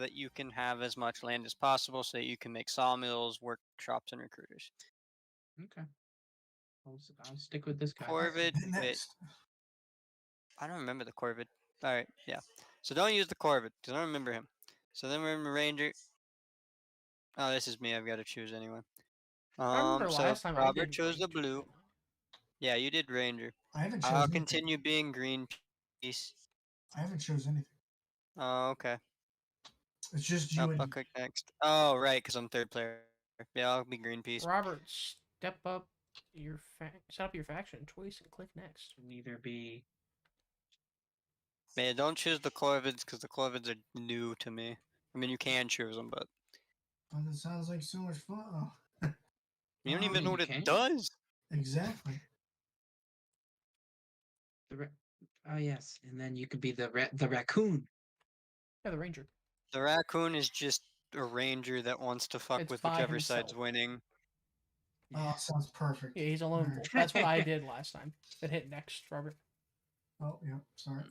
that you can have as much land as possible so that you can make sawmills, workshops, and recruiters. Okay. I'll stick with this guy. Corvid, wait, Next. I don't remember the Corvid. Alright, yeah. So don't use the Corvid, because I don't remember him. So then we're in Ranger. Oh, this is me, I've got to choose anyway. I remember So last time I Robert did chose the Ranger. blue. Yeah, you did Ranger. I haven't I'll chosen anything. continue being green piece. I haven't chosen anything. Oh, okay. It's just you I'll and click next. Oh, right, because I'm third player. Yeah, I'll be green piece. Robert, step up your set up your faction choice and click next. Can either be. Man, don't choose the Corvids because the Corvids are new to me. I mean, you can choose them, but oh, that sounds like so much fun. Oh. you don't even Yeah, know you what can. it does. Exactly. Oh yes, and then you could be the raccoon. Yeah, the Ranger. The raccoon is just a ranger that wants to fuck It's with by whichever side's himself. winning. Oh, sounds perfect. Yeah, he's a lone Alright. wolf. That's what I did last time. Then hit next, Robert. Oh, yeah. Sorry.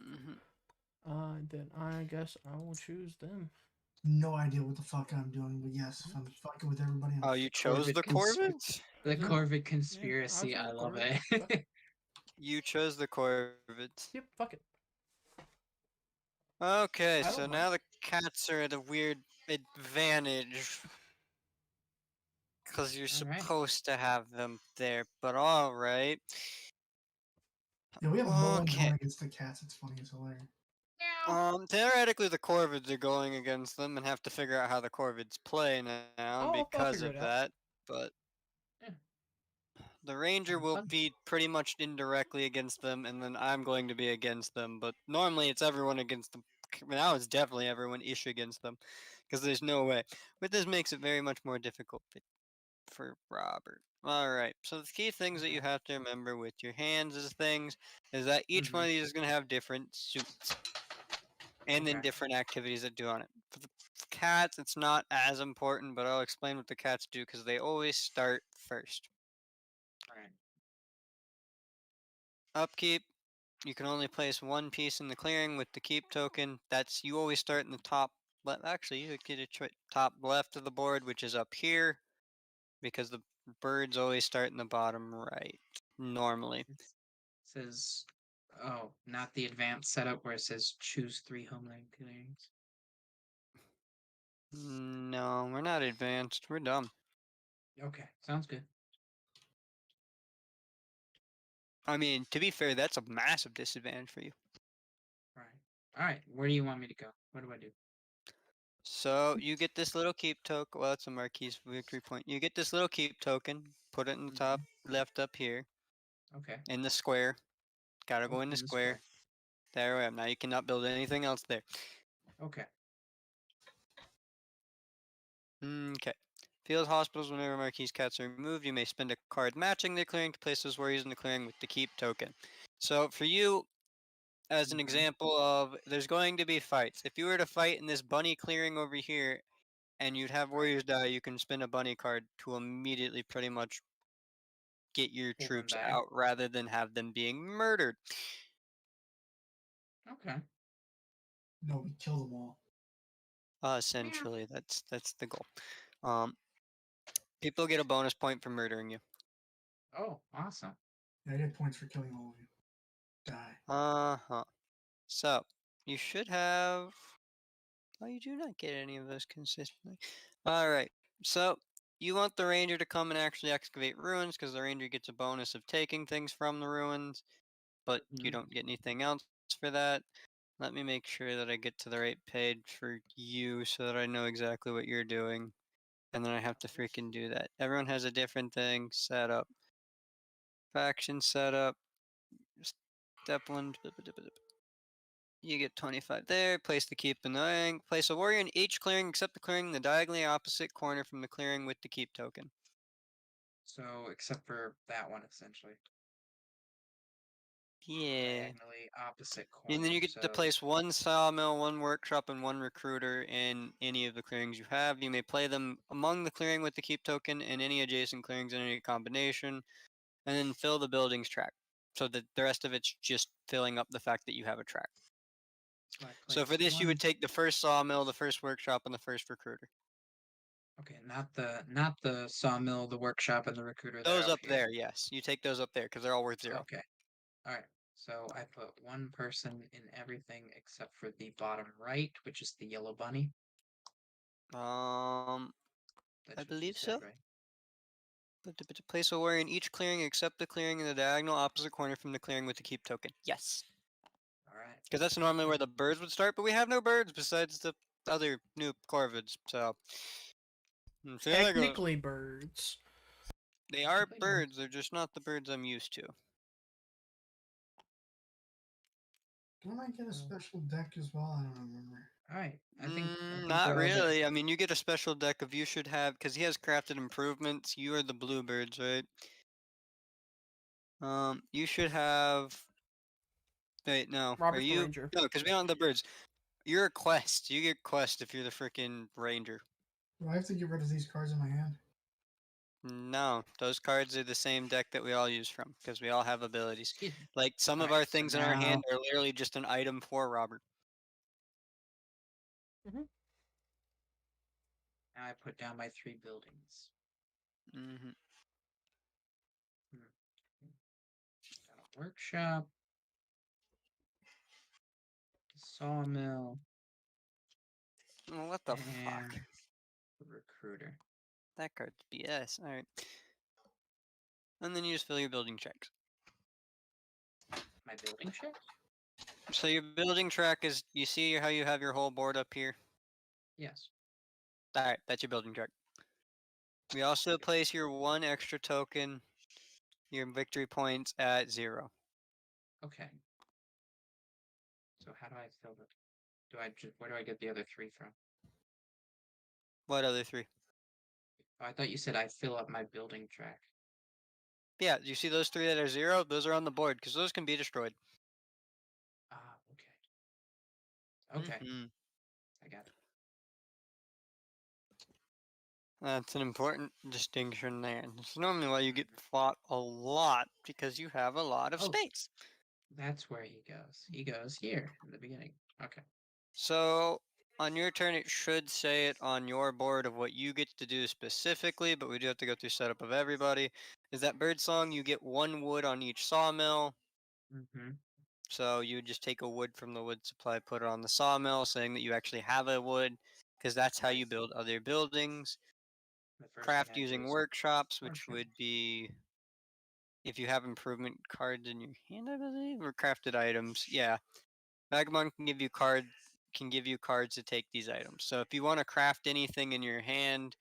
Then I guess I will choose them. No idea what the fuck I'm doing, but yes, if I'm fucking with everybody else. Oh, you chose Corvid the Corvids? The Mhm. Corvid conspiracy. choose I the love Corvid. Fuck it. You chose the Corvids. Yep, fuck it. Okay, I don't so mind. now the cats are at a weird advantage. Because you're Alright. supposed to have them there, but alright. Yeah, we have no one Okay. going against the cats. It's funny as hilarious. Theoretically, the Corvids are going against them and have to figure out how the Corvids play now I'll because figure of it out. that. But Yeah. the Ranger Sounds will fun. be pretty much indirectly against them, and then I'm going to be against them. But normally it's everyone against them. Now it's definitely everyone-ish against them, because there's no way. But this makes it very much more difficult for Robert. Alright, so the key things that you have to remember with your hands is that each one of these is going to have different suits. And then Okay. different activities that do on it. For the cats, it's not as important, but I'll explain what the cats do because they always start first. Alright. Upkeep, you can only place one piece in the clearing with the keep token. You always start in the top left. Actually, you could get a top left of the board, which is up here, because the birds always start in the bottom right, normally. It says, oh, not the advanced setup where it says choose 3 homeland clearings. No, we're not advanced. We're dumb. Okay, sounds good. I mean, to be fair, that's a massive disadvantage for you. Alright, where do you want me to go? What do I do? So you get this little keep token. Well, it's a Marquise victory point. You get this little keep token. Put it in the top left up here Okay. in the square. Gotta go in the in the square. There I am. Now you cannot build anything else there. Okay. Okay. Field hospitals. Whenever Marquise cats are removed, you may spend a card matching the clearing to place those warriors in the clearing with the keep token. So for you, as an example of, there's going to be fights. If you were to fight in this bunny clearing over here, and you'd have warriors die, you can spin a bunny card to immediately pretty much get your Pull them troops back. out rather than have them being murdered. Okay. No, we kill them all. Essentially, that's the goal. People get a bonus point for murdering you. Oh, awesome. Yeah, I get points for killing all of you. Die. So you should have. Oh, you do not get any of those consistently. All right. So you want the ranger to come and actually excavate ruins because the ranger gets a bonus of taking things from the ruins, but you don't get anything else for that. Let me make sure that I get to the right page for you so that I know exactly what you're doing. And then I have to freaking do that. Everyone has a different thing set up. Faction setup. Step 1. You get 25 there. Place the keep in the clearing. Place a warrior in each clearing except the clearing in the diagonally opposite corner from the clearing with the keep token. So, except for that one, essentially. Yeah. Diagonally opposite corner. And then you get to place one sawmill, one workshop, and one recruiter in any of the clearings you have. You may play them among the clearing with the keep token and any adjacent clearings in any combination, and then fill the building's track. So that the rest of it's just filling up the fact that you have a track. So I So place for this, you one. would take the first sawmill, the first workshop, and the first recruiter. Okay, not the sawmill, the workshop, and the recruiter that are Those up up here. there, yes. You take those up there because they're all worth 0. Okay. All right. So I put one person in everything except for the bottom right, which is the yellow bunny. I That's what you believe said, so. right? Place a warrior in each clearing except the clearing in the diagonal opposite corner from the clearing with the keep token. Yes. All right. Because that's normally where the birds would start, but we have no birds besides the other new corvids. So see how that goes. Technically birds. They are Technically not. birds, they're just not the birds I'm used to. Don't I get a special deck as well? I don't remember. All right. I think Not we're all there. really. I mean, you get a special deck of you should have, because he has crafted improvements. You are the bluebirds, right? You should have. Wait, no. Are Robert's the you? ranger. No, because we don't have the birds. You're a quest. You get quest if you're the freaking ranger. Do I have to get rid of these cards in my hand? No, those cards are the same deck that we all use from, because we all have abilities. Excuse me. Like some of Alright, our so things in our now hand are literally just an item for Robert. I put down my 3 buildings. Mm-hmm. Got a workshop, sawmill, Well, what the and fuck? the recruiter. That card's BS. All right. And then you just fill your building checks. My building checks? So your building track is, you see how you have your whole board up here? Yes. Alright, that's your building track. We also place your 1 extra token, your victory points at 0. Okay. So how do I fill it? Where do I get the other 3 from? What other 3? Oh, I thought you said I fill up my building track. Yeah, you see those 3 that are 0? Those are on the board, because those can be destroyed. Ah, okay. Okay. Mm-hmm. I got it. That's an important distinction there. It's normally why you get fought a lot, because you have a lot of Oh. space. That's where he goes. He goes here in the beginning. Okay. So on your turn, it should say it on your board of what you get to do specifically, but we do have to go through setup of everybody. Is that bird song? You get 1 wood on each sawmill. Mm-hmm. So you would just take a wood from the wood supply, put it on the sawmill, saying that you actually have a wood, because that's how you Nice. build other buildings. The first thing Craft I do using is workshops, which workshop. would be if you have improvement cards in your hand, I believe, or crafted items. Yeah, Vagabond can give you cards to take these items. So if you want to craft anything in your hand,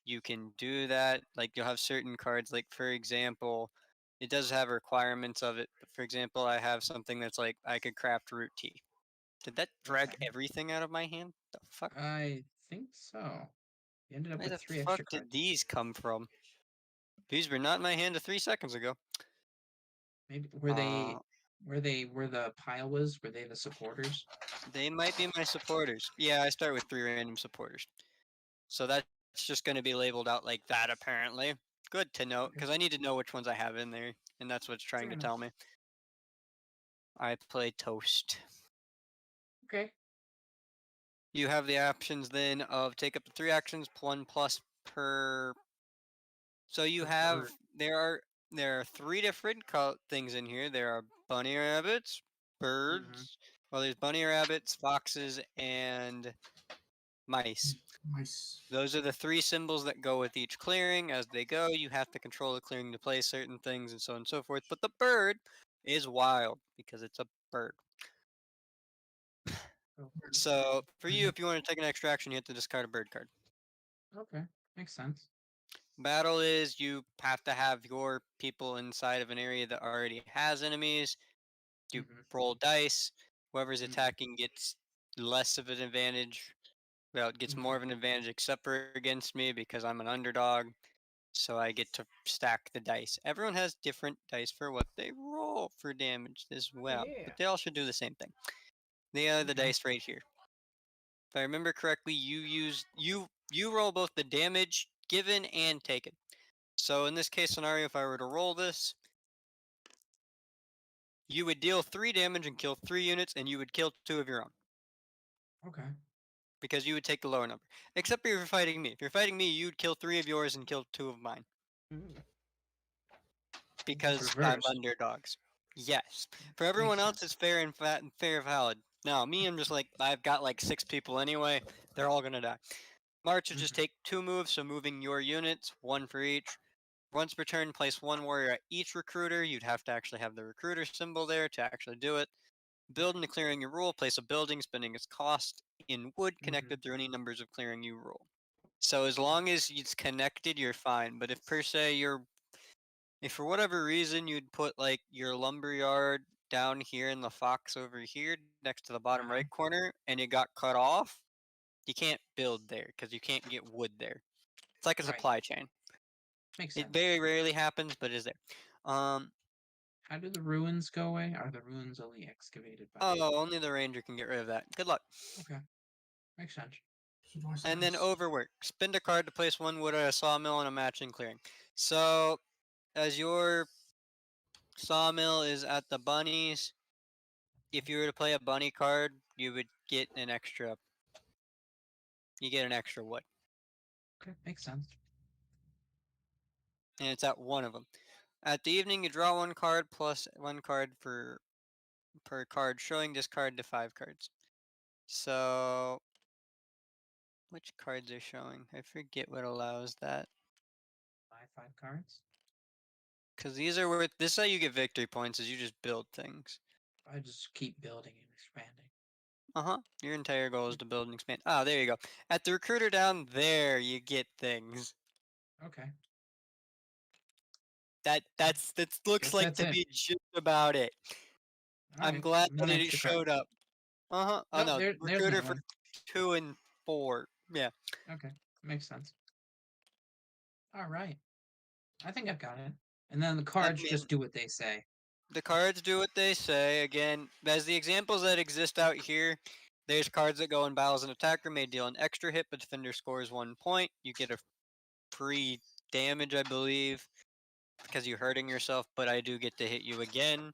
you can do that. Like you'll have certain cards, like for example, it does have requirements of it. But for example, I have something that's like I could craft root tea. Did that drag Okay. everything out of my hand? The fuck? I think so. You ended up Where with the 3 fuck extra did cards. these come from? These were not in my hand 3 seconds ago. Maybe Uh, where the pile was, were they the supporters? they might be my supporters. Yeah, I start with 3 random supporters. So that's just going to be labeled out like that apparently. Good to know, Okay. because I need to know which ones I have in there, and that's what's trying Fair to enough. tell me. I play toast. Okay. You have the options then of take up to 3 actions, 1 plus per. So you Per have bird. there are 3 different things in here. There are bunny rabbits, birds. Well, there's bunny rabbits, foxes, and mice. Mice. Those are the 3 symbols that go with each clearing. As they go, you have to control the clearing to play certain things and so on and so forth. But the bird is wild because it's a bird. Oh, So for you, if you want to take an extra action, you have to discard a bird card. okay. Makes sense. Battle is you have to have your people inside of an area that already has enemies. You Mhm. roll dice. Whoever's Mhm. attacking gets less of an advantage. Well, it gets more of an advantage except for against me because I'm an underdog. So I get to stack the dice. Everyone has different dice for what they roll for damage as well, Yeah. but they all should do the same thing. They are the Okay. dice right here. If I remember correctly, you roll both the damage given and taken. So in this case scenario, if I were to roll this, you would deal 3 damage and kill 3 units, and you would kill 2 of your own. Okay. because you would take the lower number. Except if you're fighting me. If you're fighting me, you'd kill 3 of yours and kill 2 of mine Mm. because I'm reverse. underdogs. Yes. For Makes everyone else, sense. it's fair and fair valid. Now, me, I'm just like I've got like 6 people anyway. They're all gonna die. March would just Mhm. take 2 moves, so moving your units, 1 for each. Once per turn, place 1 warrior at each recruiter. You'd have to actually have the recruiter symbol there to actually do it. Build into clearing you rule. Place a building, spending its cost in wood connected through any numbers of clearing you rule. So as long as it's connected, you're fine. But if per se if for whatever reason you'd put like your lumberyard down here and the fox over here next to the bottom Uh-huh. right corner, and it got cut off, you can't build there because you can't get wood there. It's like a Right. supply chain. Makes It sense. very rarely happens, but is there. How do the ruins go away? Are the ruins only excavated by? Oh, only the ranger can get rid of that. Good luck. Okay. Makes sense. So do I And then start- overwork. Spend a card to place 1 wood at a sawmill and a matching clearing. So, as your sawmill is at the bunnies, if you were to play a bunny card, you would get an extra. You get an extra wood, Okay. Makes sense. and it's at one of them. At the evening, you draw 1 card plus 1 card per card, showing this card to 5 cards. So, which cards are showing? I forget what allows that. Buy 5 cards. Because these are worth. This is how you get victory points. Is you just build things. I just keep building and expanding. Your entire goal is to build and expand. Ah, there you go. At the recruiter down there, you get things. Okay. That looks Guess like that's to it. be just about it. All I'm right. glad One that it extra card. showed up. Oh No, no, there's recruiter that for one. 2 and 4. Yeah. Okay. Makes sense. All right. I think I've got it. And then the I cards mean, just do what they say. the cards do what they say. Again, as the examples that exist out here, there's cards that go in battles. An attacker may deal an extra hit, but defender scores 1 point. You get a free damage, I believe, because you're hurting yourself, but I do get to hit you again.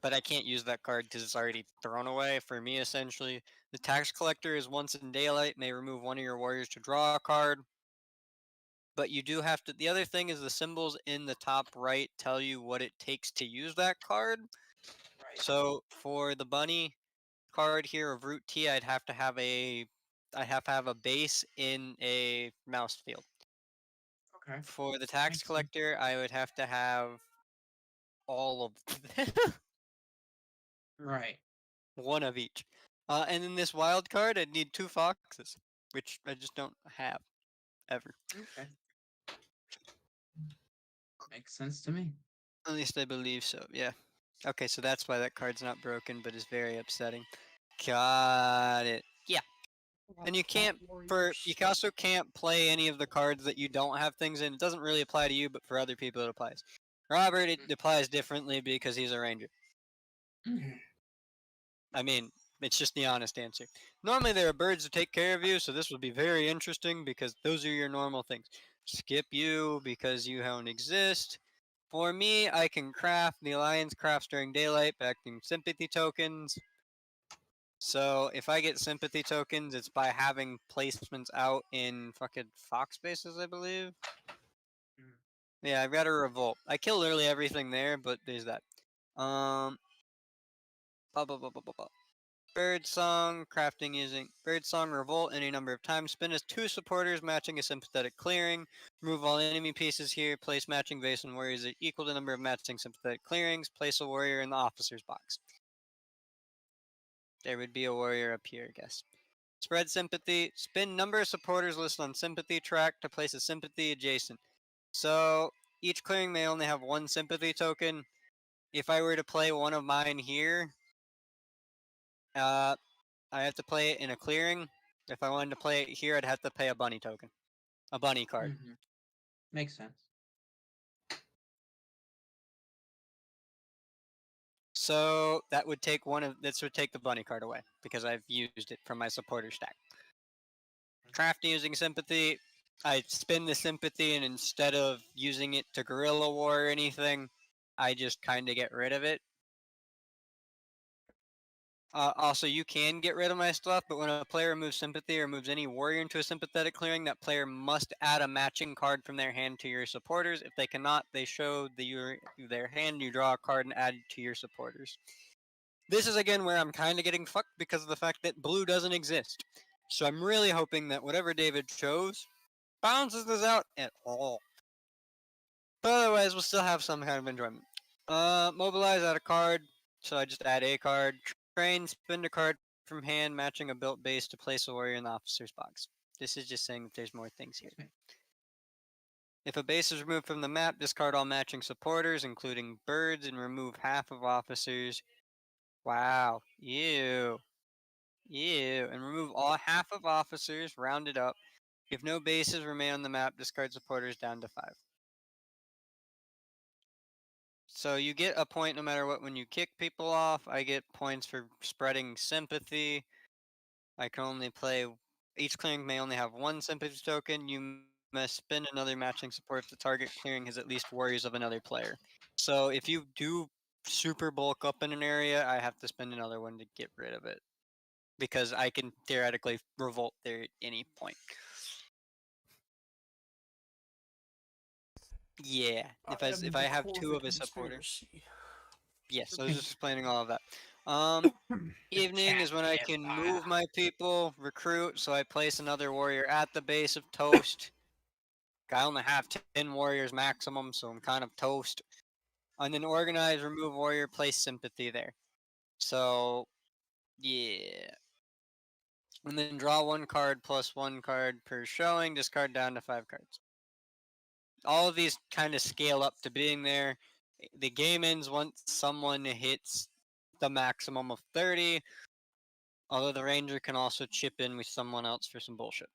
But I can't use that card because it's already thrown away for me, essentially. The tax collector is once in daylight, may remove 1 of your warriors to draw a card. But you do have to. The other thing is the symbols in the top right tell you what it takes to use that card. Right. So for the bunny card here of Route T, I have to have a base in a mouse field. Okay. For the tax Makes sense. collector, I would have to have all of them. Right. One of each. And then this wild card, I'd need 2 foxes, which I just don't have ever. Okay. Makes sense to me. At least I believe so. Yeah. Okay, so that's why that card's not broken, but is very upsetting. Got it. Yeah. And you can't you also can't play any of the cards that you don't have things in. It doesn't really apply to you, but for other people it applies. Robert, it applies differently because he's a ranger. I mean, it's just the honest answer. Normally there are birds to take care of you, so this would be very interesting because those are your normal things. Skip you because you don't exist. For me, I can craft. The Alliance crafts during daylight, backing sympathy tokens. So if I get sympathy tokens, it's by having placements out in fucking fox bases, I believe. Mm. Yeah, I've got a revolt. I kill literally everything there, but there's that. Blah, blah, blah, blah, blah, blah. Bird song, crafting using bird song, revolt any number of times. Spin as 2 supporters, matching a sympathetic clearing. Remove all enemy pieces here. Place matching base and warriors that equal the number of matching sympathetic clearings. Place a warrior in the officer's box. There would be a warrior up here, I guess. Spread sympathy. Spin number of supporters listed on sympathy track to place a sympathy adjacent. So each clearing may only have 1 sympathy token. If I were to play one of mine here, I have to play it in a clearing. If I wanted to play it here, I'd have to pay a bunny token, a bunny card. Mm-hmm. Makes sense. So that would take this would take the bunny card away because I've used it from my supporter stack. Crafting using sympathy, I spin the sympathy, and instead of using it to guerrilla war or anything, I just kind of get rid of it. Also, you can get rid of my stuff, but when a player removes sympathy or moves any warrior into a sympathetic clearing, that player must add a matching card from their hand to your supporters. If they cannot, they show their hand, you draw a card and add it to your supporters. This is again where I'm kind of getting fucked because of the fact that blue doesn't exist. So I'm really hoping that whatever David chose balances this out at all. But otherwise, we'll still have some kind of enjoyment. Mobilize, add a card. So I just add a card. Train, spend a card from hand, matching a built base to place a warrior in the officer's box. This is just saying that there's more things here. If a base is removed from the map, discard all matching supporters, including birds, and remove half of officers. Wow. Ew. Ew. And remove all half of officers, rounded up. If no bases remain on the map, discard supporters down to 5. So you get a point no matter what when you kick people off. I get points for spreading sympathy. I can only play. Each clearing may only have one sympathy token. You must spend another matching support if the target clearing has at least warriors of another player. So if you do super bulk up in an area, I have to spend another one to get rid of it. Because I can theoretically revolt there at any point. Yeah, if I have 2 of his supporters. Yes, I was just explaining all of that. Evening is when I can move my people, recruit, so I place another warrior at the base of Toast. I only have 10 warriors maximum, so I'm kind of toast. And then organize, remove warrior, place sympathy there. So, yeah. And then draw 1 card plus 1 card per showing, discard down to 5 cards. All of these kind of scale up to being there. The game ends once someone hits the maximum of 30. Although the ranger can also chip in with someone else for some bullshit.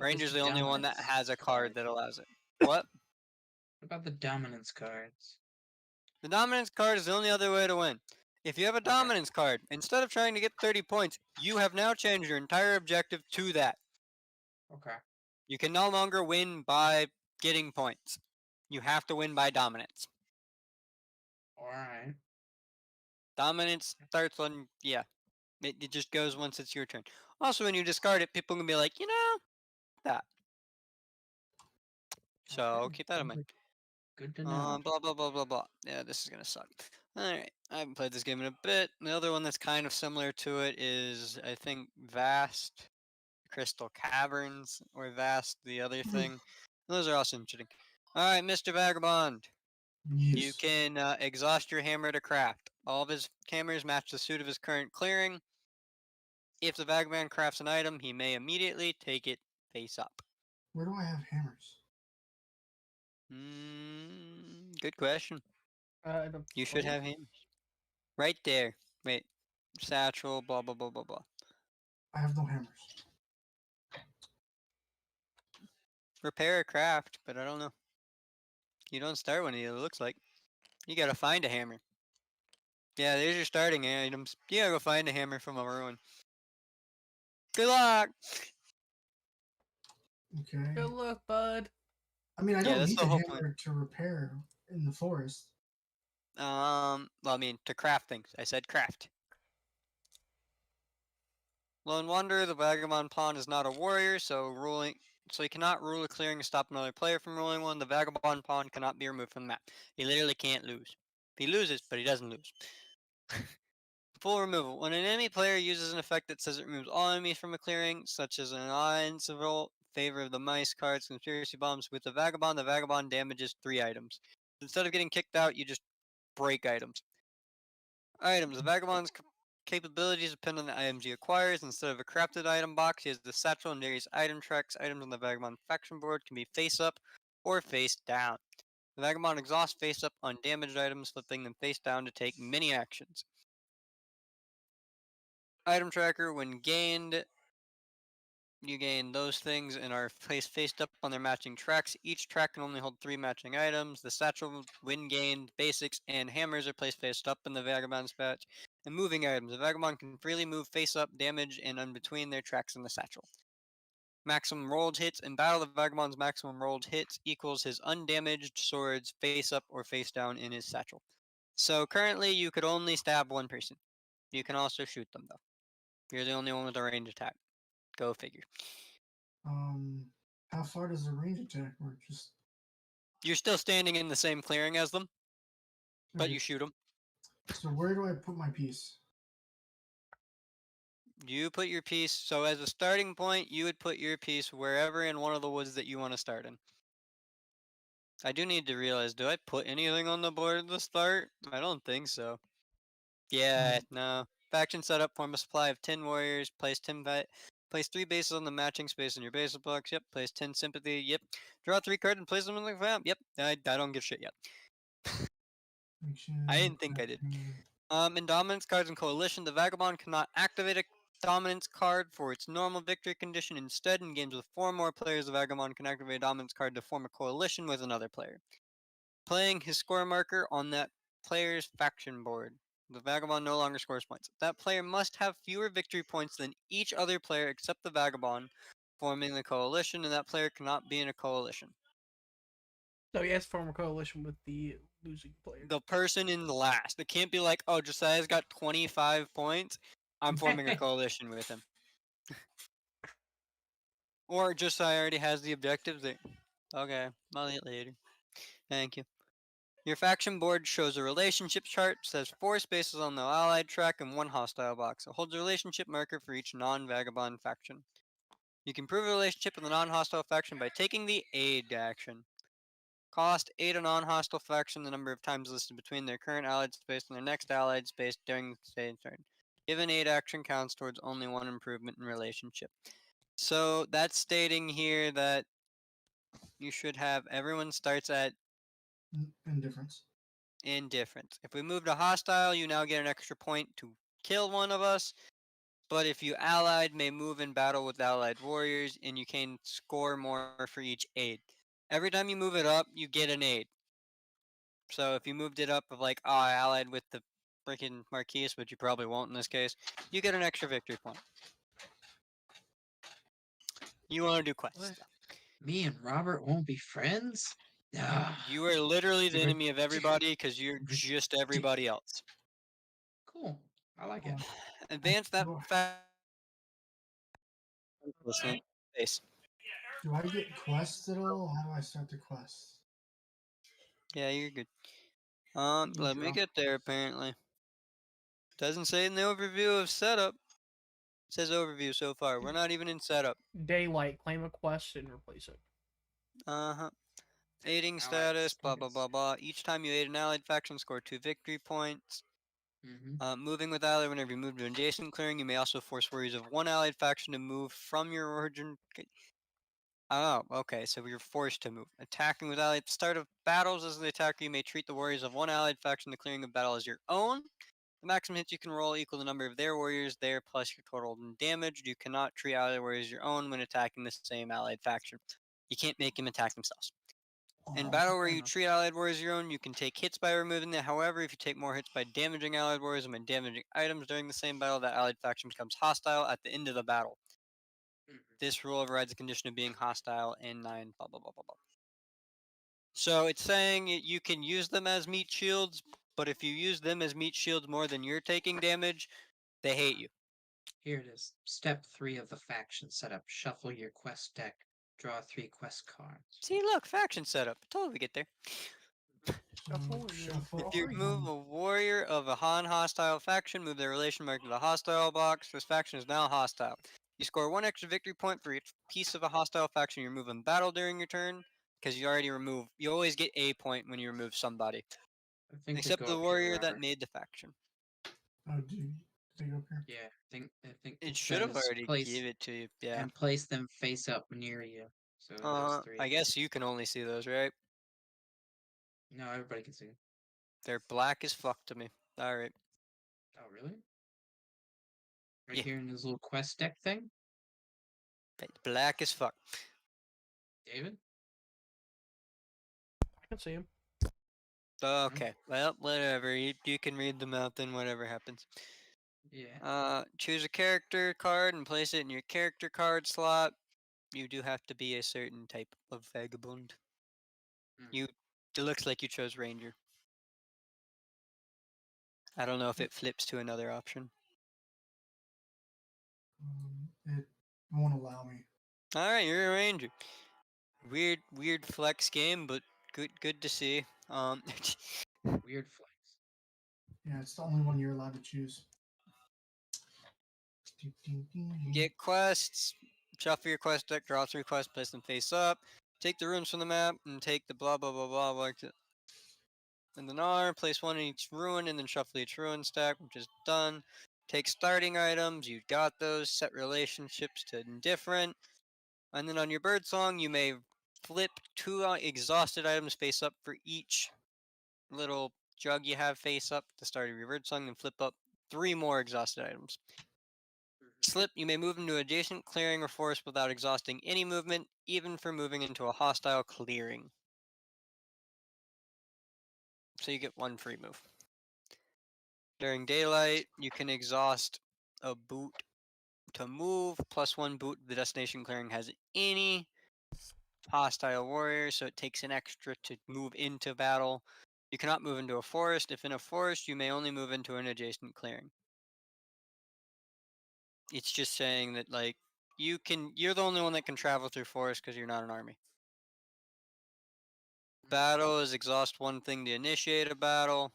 Ranger's the only one that has a card that allows it. What? What about the dominance cards? The dominance card is the only other way to win. If you have a dominance card, instead of trying to get 30 points, you have now changed your entire objective to that. Okay. You can no longer win by getting points. You have to win by dominance. Alright. Dominance starts on, yeah. It just goes once it's your turn. Also, when you discard it, people can be like, that. So Okay, keep that in sounds mind. like good to know. Blah blah blah blah blah. Yeah, this is gonna suck. Alright, I haven't played this game in a bit. The other one that's kind of similar to it is, I think, Vast Crystal Caverns, or Vast, the other thing. Those are also interesting. Alright, Mr. Vagabond. You Yes. can exhaust your hammer to craft. All of his hammers match the suit of his current clearing. If the Vagabond crafts an item, he may immediately take it face up. Where do I have hammers? Good question. You should have hammers. Right there. Wait. Satchel, blah blah blah blah blah. I have no hammers. Repair a craft, but I don't know. You don't start one, it looks like. You gotta find a hammer. Yeah, there's your starting items. You gotta go find a hammer from a ruin. Good luck! Okay. Good luck, bud. I mean, I Yeah, don't that's need the a whole hammer to repair in the forest. Well, I mean, to craft things. I said craft. Lone Wanderer, the Vagabond Pawn is not a warrior, so he cannot rule a clearing to stop another player from ruling one. The Vagabond Pawn cannot be removed from the map. He literally can't lose. He loses, but he doesn't lose. Full removal. When an enemy player uses an effect that says it removes all enemies from a clearing, such as an alliance revolt, favor of the mice cards, conspiracy bombs, with the Vagabond damages 3 items. Instead of getting kicked out, you just break items. Items. The Vagabond's capabilities depend on the items he acquires. Instead of a crafted item box, he has the satchel and various item tracks. Items on the Vagabond faction board can be face up or face down. The Vagabond exhausts face up on damaged items, flipping them face down to take many actions. Item tracker, when gained, you gain those things and are placed faced up on their matching tracks. Each track can only hold 3 matching items. The satchel, when gained, basics, and hammers are placed faced up in the Vagabond's patch. And moving items. The Vagabond can freely move face up, damage, and in between their tracks in the satchel. Maximum rolled hits. In battle, the Vagabond's maximum rolled hits equals his undamaged swords face up or face down in his satchel. So currently, you could only stab 1 person. You can also shoot them though. You're the only one with a range attack. Go figure. How far does the range attack work? Just You're still standing in the same clearing as them, but okay. you shoot them. So where do I put my piece? You put your piece. So as a starting point, you would put your piece wherever in one of the woods that you want to start in. I do need to realize, do I put anything on the board at the start? I don't think so. Yeah, no. Faction setup, form a supply of 10 warriors, place 10 place 3 bases on the matching space in your base blocks, yep. Place 10 sympathy, yep. Draw 3 cards and place them in the fam, yep. I don't give shit yet. I didn't think I did. In dominance cards and coalition, the vagabond cannot activate a dominance card for its normal victory condition. Instead, in games with 4 more players, the vagabond can activate a dominance card to form a coalition with another player, playing his score marker on that player's faction board. The vagabond no longer scores points. That player must have fewer victory points than each other player except the vagabond, forming the coalition, and that player cannot be in a coalition. So he has to form a coalition with the losing player. The person in the last. It can't be like, oh, Josiah's got 25 points. I'm forming a coalition with him. Or Josiah already has the objectives. Okay, I'll eat later. Thank you. Your faction board shows a relationship chart, says 4 spaces on the allied track and 1 hostile box. It holds a relationship marker for each non-vagabond faction. You can prove a relationship with a non-hostile faction by taking the aid action. Cost: aid a non-hostile faction the number of times listed between their current allied space and their next allied space during the same turn. Given aid action counts towards only 1 improvement in relationship. So that's stating here that you should have everyone starts at Indifference. indifference. If we move to hostile, you now get an extra point to kill one of us. But if you allied, may move in battle with allied warriors, and you can score more for each aid. Every time you move it up, you get an aid. So if you moved it up of like, oh, I allied with the freaking Marquise, which you probably won't in this case, you get an extra victory point. You want to do quests. What? Me and Robert won't be friends? Ah, You are literally the Rid- enemy of everybody because you're just everybody else. cool. I like it. Advance that Well, fast. Listen, face. do I get quests at all? How do I start the quest? Yeah, you're good. You Let me drop- get there apparently. Doesn't say in the overview of setup. It says overview so far. We're not even in setup. Daylight, claim a quest and replace it. Uh-huh. Aiding Allied status, blah blah status. blah blah. Each time you aid an allied faction, score 2 victory points. Mm-hmm. Moving with ally, whenever you move to an adjacent clearing, you may also force warriors of 1 allied faction to move from your origin. Oh, okay, so you're forced to move. Attacking with allied. At the start of battles as the attacker, you may treat the warriors of 1 allied faction in the clearing of battle as your own. The maximum hits you can roll equal the number of their warriors there plus your total damage. You cannot treat allied warriors your own when attacking the same allied faction. You can't make them attack themselves. In battle where fair you enough. treat allied warriors your own, you can take hits by removing them. However, if you take more hits by damaging allied warriors and by damaging items during the same battle, that allied faction becomes hostile at the end of the battle. Mhm. This rule overrides the condition of being hostile in 9, blah blah blah blah blah. So it's saying you can use them as meat shields, but if you use them as meat shields more than you're taking damage, they hate you. Here it is. Step 3 of the faction setup. Shuffle your quest deck. Draw 3 quest cards. See, look, faction setup. Totally get there. Shuffle and then Shuffle. draw If you three. move a warrior of a hostile faction, move their relation mark to the hostile box. This faction is now hostile. You score 1 extra victory point for each piece of a hostile faction you remove in battle during your turn, because you already remove. You always get a point when you remove somebody, I think they except go the up here, warrior that Robert. made the faction. Oh, do they go up here? Yeah, I think It it should have says already place give it to you. Yeah. and place them face up near you. So those 3. I guess you can only see those, right? No, everybody can see them. They're black as fuck to me. All right. Oh, really? Right Yeah. here in this little quest deck thing, Black as fuck. David. I can see him. Okay. Well, whatever. You can read them out then. Whatever happens. Yeah. Choose a character card and place it in your character card slot. You do have to be a certain type of vagabond. Mhm. It looks like you chose ranger. I don't know if it flips to another option. It won't allow me. All right, you're a ranger. Weird flex game, but good to see. Weird flex. Yeah, it's the only one you're allowed to choose. Get quests. Shuffle your quest deck, draw 3 quests, place them face up. Take the runes from the map, and take the blah blah blah blah blah. And then R, place one in each ruin, and then shuffle each ruin stack, which is done. Take starting items, you got those. Set relationships to indifferent. And then on your bird song, you may flip 2 exhausted items face up for each little jug you have face up at the start of your bird song, and flip up 3 more exhausted items. Slip, you may move into adjacent clearing or forest without exhausting any movement, even for moving into a hostile clearing. So you get 1 free move. During daylight, you can exhaust a boot to move, plus 1 boot if the destination clearing has any hostile warriors, so it takes an extra to move into battle. You cannot move into a forest. If in a forest, you may only move into an adjacent clearing. It's just saying that, like, you're the only one that can travel through forest because you're not an army. Battle is exhaust 1 thing to initiate a battle.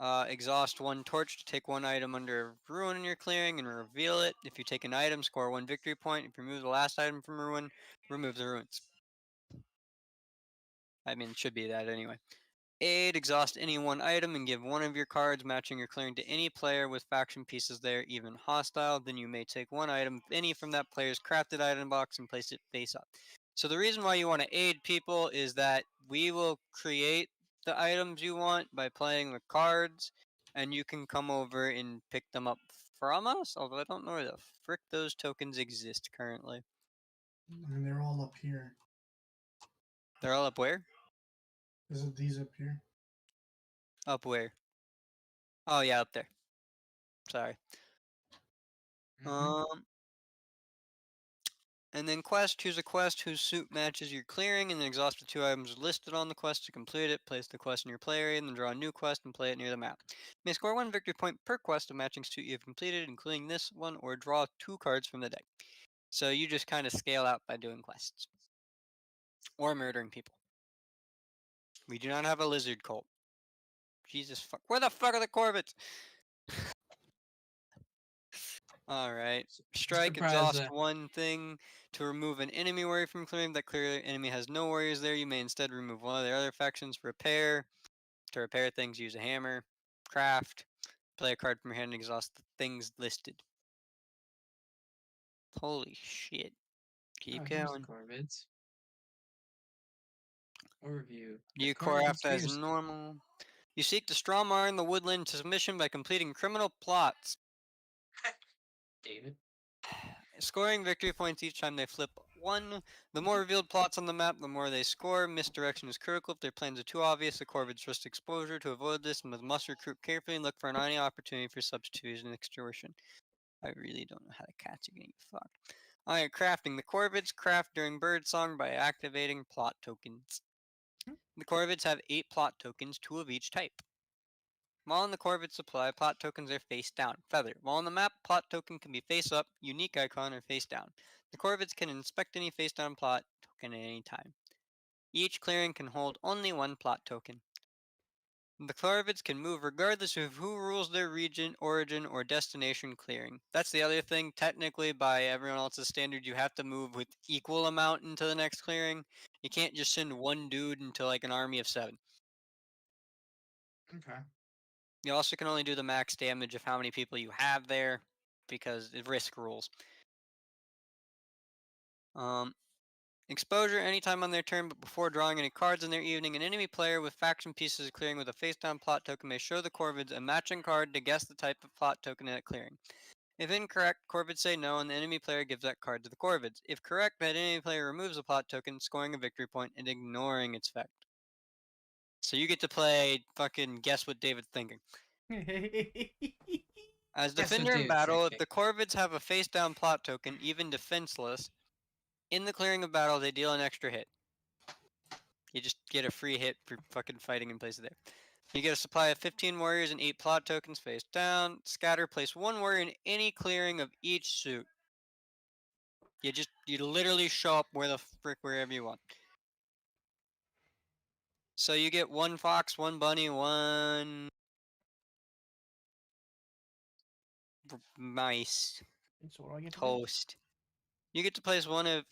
Exhaust 1 torch to take 1 item under a ruin in your clearing and reveal it. If you take an item, score 1 victory point. If you remove the last item from a ruin, remove the ruins. I mean, it should be that anyway. Aid, exhaust any 1 item and give 1 of your cards matching your clearing to any player with faction pieces there, even hostile. Then you may take 1 item, any from that player's crafted item box, and place it face up. So the reason why you want to aid people is that we will create the items you want by playing the cards, and you can come over and pick them up from us, although I don't know where the frick those tokens exist currently. I mean, they're all up here. They're all up where? Isn't these up here? Up where? Oh yeah, up there. Sorry. Mhm. And then quest, choose a quest whose suit matches your clearing, and then exhaust the 2 items listed on the quest to complete it. Place the quest in your play area, and then draw a new quest and play it near the map. You may score 1 victory point per quest of matching suit you have completed, including this one, or draw 2 cards from the deck. So you just kind of scale out by doing quests. Or murdering people. We do not have a lizard cult. Jesus fuck. Where the fuck are the Corvids? Alright. Strike, Surprise! exhaust 1 thing to remove an enemy warrior from clearing. That clear enemy has no warriors there. You may instead remove one of their other factions. Repair. To repair things, use a hammer. Craft. Play a card from your hand and exhaust the things listed. Holy shit. Keep Here's the going. Corvids. Overview. The You core Corvid after as conspiracy. normal. You seek to strawman in the woodland to submission by completing criminal plots. David. Scoring victory points each time they flip 1. The more revealed plots on the map, the more they score. Misdirection is critical. If their plans are too obvious, the Corvids risk exposure. To avoid this, must recruit carefully and look for any opportunity for subterfuge and extortion. I really don't know how the cats are gonna get fucked. Alright, crafting. The Corvids craft during birdsong by activating plot tokens. The Corvids have 8 plot tokens, 2 of each type. While in the Corvid supply, plot tokens are face down. Feather. While on the map, plot token can be face up, unique icon, or face down. The Corvids can inspect any face down plot token at any time. Each clearing can hold only 1 plot token. The Corvids can move regardless of who rules their region, origin, or destination clearing. That's the other thing. Technically, by everyone else's standard, you have to move with equal amount into the next clearing. You can't just send 1 dude into like an army of 7. Okay. You also can only do the max damage of how many people you have there, because it risk rules. Exposure anytime on their turn, but before drawing any cards in their evening. An enemy player with faction pieces clearing with a face-down plot token may show the Corvids a matching card to guess the type of plot token in that clearing. If incorrect, Corvids say no, and the enemy player gives that card to the Corvids. If correct, that enemy player removes a plot token, scoring a victory point and ignoring its effect. So you get to play fucking guess what David's thinking. As Guess what defender in David's battle, if thinking. the Corvids have a face-down plot token, even defenseless, in the clearing of battle, they deal an extra hit. You just get a free hit for fucking fighting in place of there. You get a supply of 15 warriors and 8 plot tokens face down. Scatter, place 1 warrior in any clearing of each suit. You literally show up where the frick wherever you want. So you get 1 fox, 1 bunny, 1 mice, And so what do I get to do? toast. You get to place you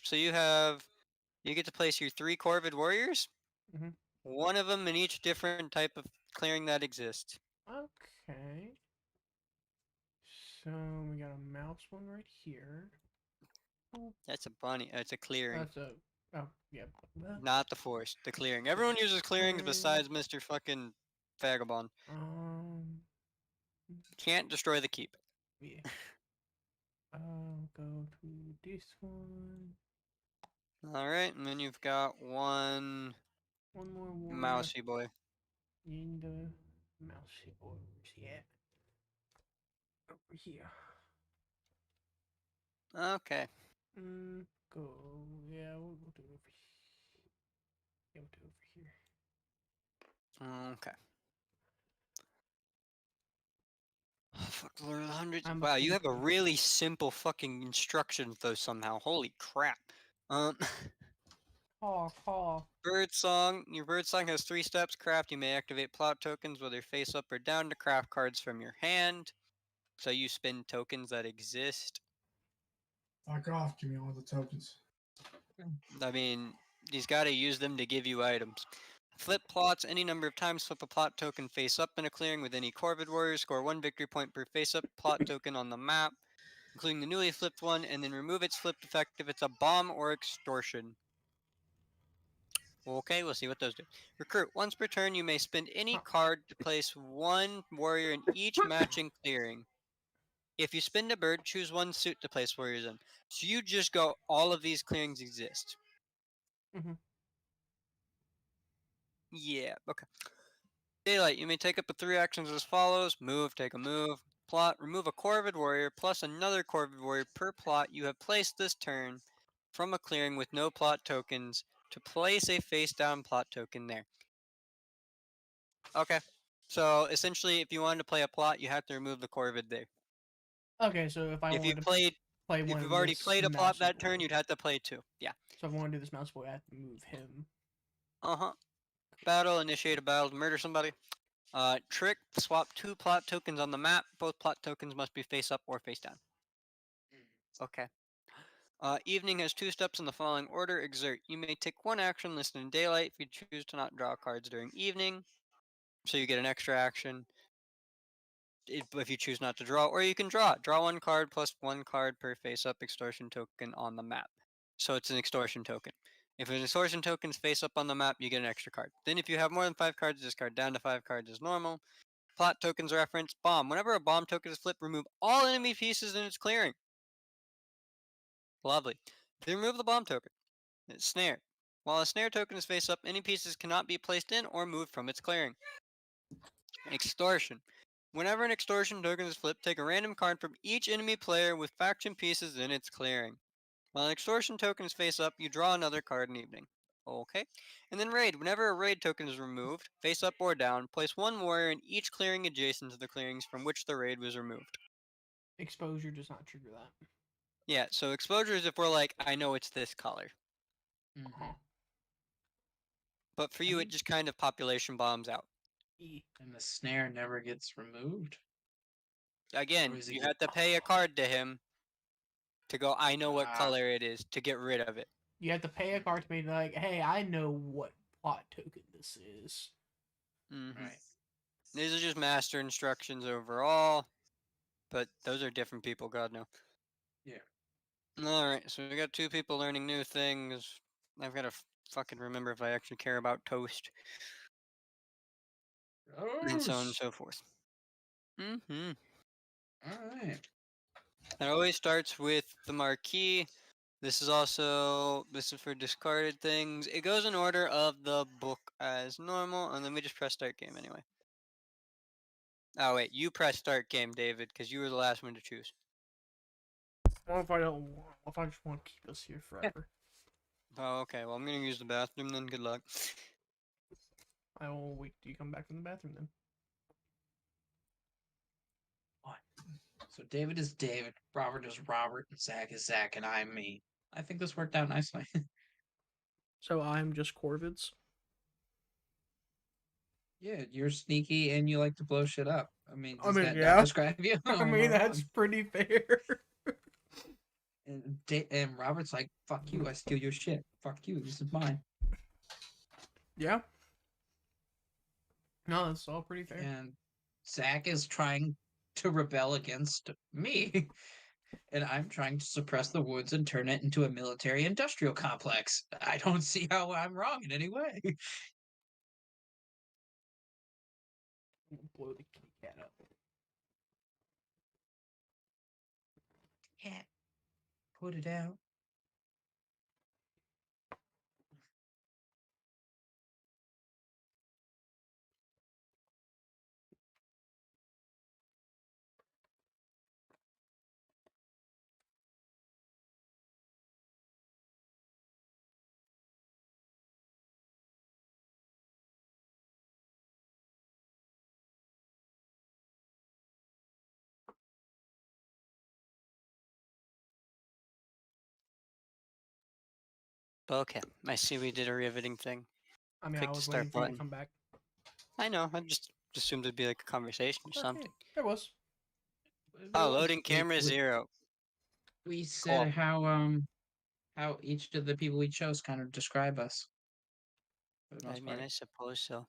get to place your 3 corvid warriors. Mhm. One of them in each different type of clearing that exists. Okay. So we got a mouse one right here. That's a bunny. It's a clearing, That's a. Oh, yeah. not the forest. The clearing. Everyone uses clearings Clearing. besides Mr. Fucking Vagabond. Um. Can't destroy the keep. Yeah. I'll go to this one. All right, and then you've got 1 One more warrior mousy boy. in the mousey boy. Where's he at? Over here. Okay. Go. Yeah, we'll do it over here. Yeah, we'll do it over here. Okay. Oh, fuck, Lord of the Hundreds. I'm Wow, you have a thinking- really simple fucking instructions though somehow. Holy crap. Um, Caw. bird song. Your bird song has 3 steps. Craft. You may activate plot tokens whether face up or down to craft cards from your hand. So you spin tokens that exist. Fuck off, give me all the tokens. I mean, he's got to use them to give you items. Flip plots any number of times. Flip a plot token face up in a clearing with any Corvid warrior. Score 1 victory point per face up plot token on the map, including the newly flipped one, and then remove its flipped effect if it's a bomb or extortion. Okay, we'll see what those do. Recruit. Once per turn, you may spend any card to place 1 warrior in each matching clearing. If you spin a bird, choose 1 suit to place warriors in. So you just go, all of these clearings exist. Mhm. Yeah, okay. Daylight, you may take up to 3 actions as follows. Move, take a move. Plot, remove a Corvid warrior plus another Corvid warrior per plot you have placed this turn from a clearing with no plot tokens to place a face down plot token there. Okay. So essentially, if you wanted to play a plot, you have to remove the Corvid there. Okay, so if I If you wanted to played, play if one you've of already this played a plot mousey that turn, boy- you'd have to play 2. Yeah. So if I want to do this mouse boy, I have to move him. Battle, initiate a battle to murder somebody. Trick, swap 2 plot tokens on the map. Both plot tokens must be face up or face down. Okay. Evening has 2 steps in the following order. Exert. You may take 1 action listed in daylight if you choose to not draw cards during evening. So you get an extra action if you choose not to draw, or you can draw. Draw 1 card plus 1 card per face up extortion token on the map. So it's an extortion token. If an extortion token is face up on the map, you get an extra card. Then if you have more than 5 cards, discard down to 5 cards as normal. Plot tokens reference. Bomb. Whenever a bomb token is flipped, remove all enemy pieces in its clearing. Lovely. Then remove the bomb token. Snare. While a snare token is face up, any pieces cannot be placed in or moved from its clearing. Extortion. Whenever an extortion token is flipped, take a random card from each enemy player with faction pieces in its clearing. While an extortion token is face up, you draw another card in evening. Okay. And then raid. Whenever a raid token is removed, face up or down, place 1 warrior in each clearing adjacent to the clearings from which the raid was removed. Exposure does not trigger that. Yeah, so exposure is if we're like, I know it's this color. Mhm. But for you, it just kind of population bombs out. And the snare never gets removed. Again, Or is it you get- have to pay a card to him to go, I know what Ah. color it is, to get rid of it. You have to pay a card to be like, hey, I know what plot token this is. Right. These are just master instructions overall, but those are different people, God no. Yeah. Alright, so we got 2 people learning new things. I've got to fucking remember if I actually care about toast, and so on and so forth. It Alright. always starts with the marquee. This is for discarded things. It goes in order of the book as normal, and then we just press start game anyway. Oh wait, you press start game, David, because you were the last one to choose. What if I don't want? What if I just want to keep us here forever? Oh, okay. Well, I'm gonna use the bathroom then. Good luck. I will wait till you come back from the bathroom then. So David is David, Robert is Robert, and Zach is Zach, and I'm me. I think this worked out nicely. So I'm just Corvids. Yeah, you're sneaky and you like to blow shit up. I mean, I does mean, that yeah. not describe you? I Am mean, I that's wrong? pretty fair. And Robert's like, "Fuck you! I steal your shit. Fuck you! This is mine." Yeah. No, that's all pretty fair. And Zach is trying to rebel against me, and I'm trying to suppress the woods and turn it into a military-industrial complex. I don't see how I'm wrong in any way. I'm gonna blow the kitty cat up. Cat, put it out. Okay, I see we did a riveting thing. I mean, Click I the was start waiting for you to button. come back. I know, I just assumed it'd be like a conversation or Oh, yeah, something. there was. Oh, loading camera we, 0. we said Cool. how each of the people we chose kind of describe us. For the I most mean, part. I suppose so.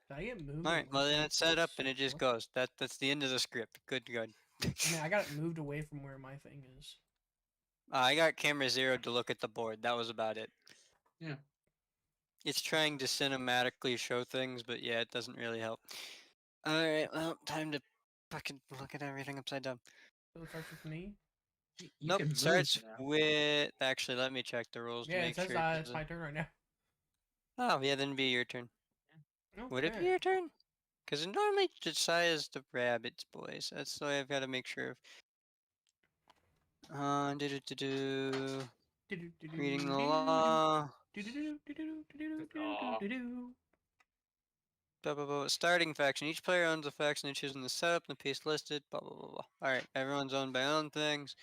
Did I get moved Alright, away well from then the it's set up place and it just before? goes. That's the end of the script. Good, good. I mean, I got it moved away from where my thing is. I got camera 0 to look at the board. That was about it. Yeah. It's trying to cinematically show things, but yeah, it doesn't really help. Alright, well, time to fucking look at everything upside down. So it starts with me. You Nope, can it move starts now. with... Actually, let me check the rules to Yeah, it make says sure. it's my turn right now. Oh, yeah, then it'd be your turn. Would it be Okay. your turn? Because it normally decides the rabbit's boys. That's the way I've got to make sure of. Reading the law. Blah, blah, blah. Starting faction. Each player owns a faction they choose in the setup and the piece listed. Blah, blah, blah, blah. Alright, everyone's owned by own things.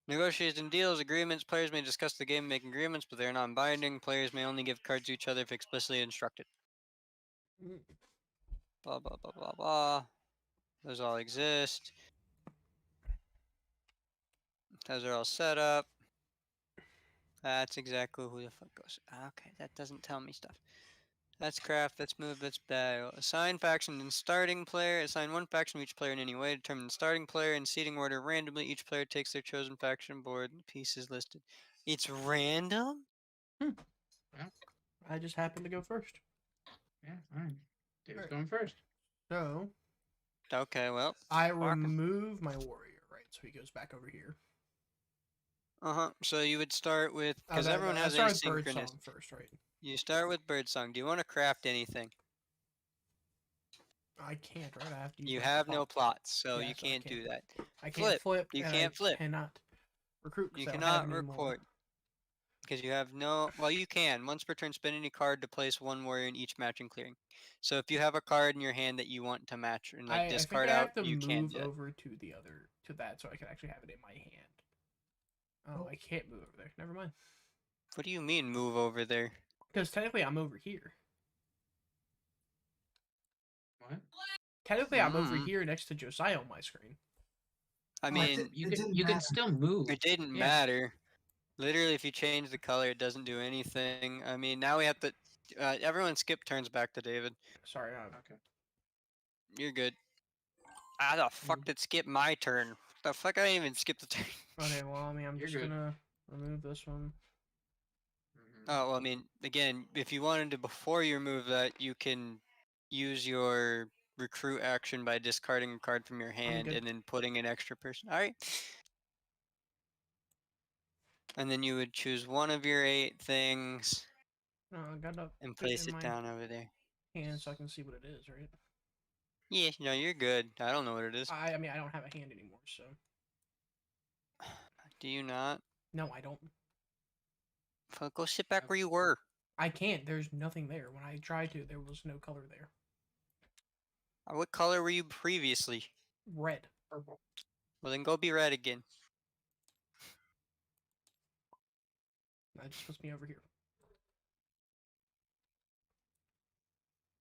Negotiating deals, agreements. Players may discuss the game and make agreements, but they are non-binding. Players may only give cards to each other if explicitly instructed. Blah, blah, blah, blah, blah. Those all exist. Those are all set up. That's exactly who the fuck goes. Okay, that doesn't tell me stuff. That's craft, that's move, that's battle. Assign faction and starting player. Assign one faction to each player in any way. Determine the starting player in seating order randomly. Each player takes their chosen faction board. The piece is listed. It's random? I just happened to go first. Yeah, alright. David's Alright. going first. So Okay, well. I fuck 'em. remove my warrior, right? So he goes back over here. So you would start with, because Okay, everyone I has start with Birdsong asynchronous. first, right? You start with birdsong. Do you want to craft anything? I can't, right? I have to use You my have no plot. plots, so Yeah, you so I can't can't. do that. I can't Flip. flip. You and can't I flip. cannot recruit because You I don't have cannot any more. record. Because you have no... Well, you can. Once per turn, spend any card to place one warrior in each matching clearing. So if you have a card in your hand that you want to match and like I think discard I out, have to you can move do it. over to that so I can actually have it in my hand. Oh, I can't move over there. Never mind. What do you mean move over there? Because technically I'm over here. What? Technically I'm over here next to Josiah on my screen. I mean, You can still move. it didn't Yeah. matter. Literally, if you change the color, it doesn't do anything. I mean, now we have to... everyone skip turns back to David. Sorry. Okay. You're good. Ah, the fuck did skip my turn? The fuck, I didn't even skip the turn. Okay, well, I mean, I'm You're just good. gonna remove this one. Oh, well, I mean, again, if you wanted to, before you remove that, you can use your recruit action by discarding a card from your hand good. and then putting an extra person. Alright. And then you would choose one of your 8 things No, I gotta and put place in it my down over there. hand so I can see what it is, right? Yeah, no, you're good. I don't know what it is. I mean, I don't have a hand anymore, so. Do you not? No, I don't. Fuck, go sit back where you were. I can't. There's nothing there. When I tried to, there was no color there. What color were you previously? Red. Purple. Well, then go be red again. That just puts me over here.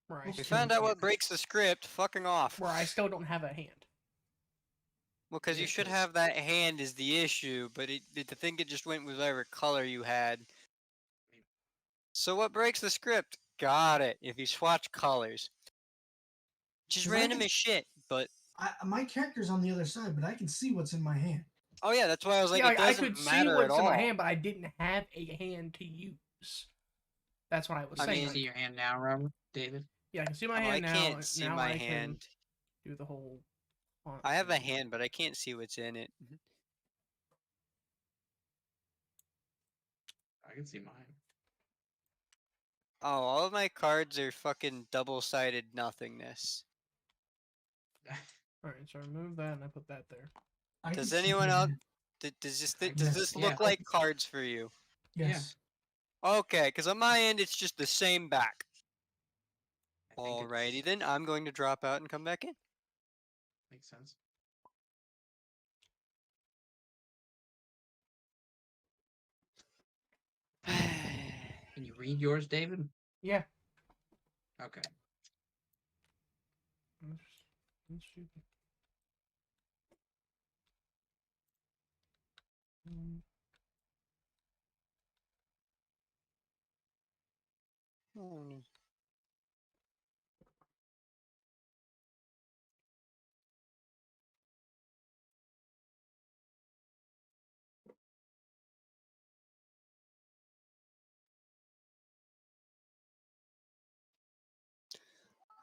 Where I We We still, found out what breaks the script. Fucking off. where I still don't have a hand. Well, because you Yeah, should 'cause- have that hand is the issue, but the thing it just went with whatever color you had. So what breaks the script? Got it. If you swatch colors. Just 'Cause I random can- as shit, but... My character's on the other side, but I can see what's in my hand. Oh yeah, that's why I was like, yeah, it I doesn't could see matter at what's in my all. hand, but I didn't have a hand to use. That's what I was I Can saying. you mean- see your hand now, Robert? David? Yeah, I can see my Oh, I hand now. can't see now my I can hand. do the whole. I have a hand, but I can't see what's in it. I can see mine. Oh, all of my cards are fucking double-sided nothingness. All right, so I remove that and I put that there. I can Does see anyone my else? hand. Does this I does guess, this yeah. look like cards for you? Yes. Okay, because on my end it's just the same back. I think Alrighty it's- then, I'm going to drop out and come back in. Makes sense. Can you read yours, David? Yeah. Okay. That's stupid. Mm,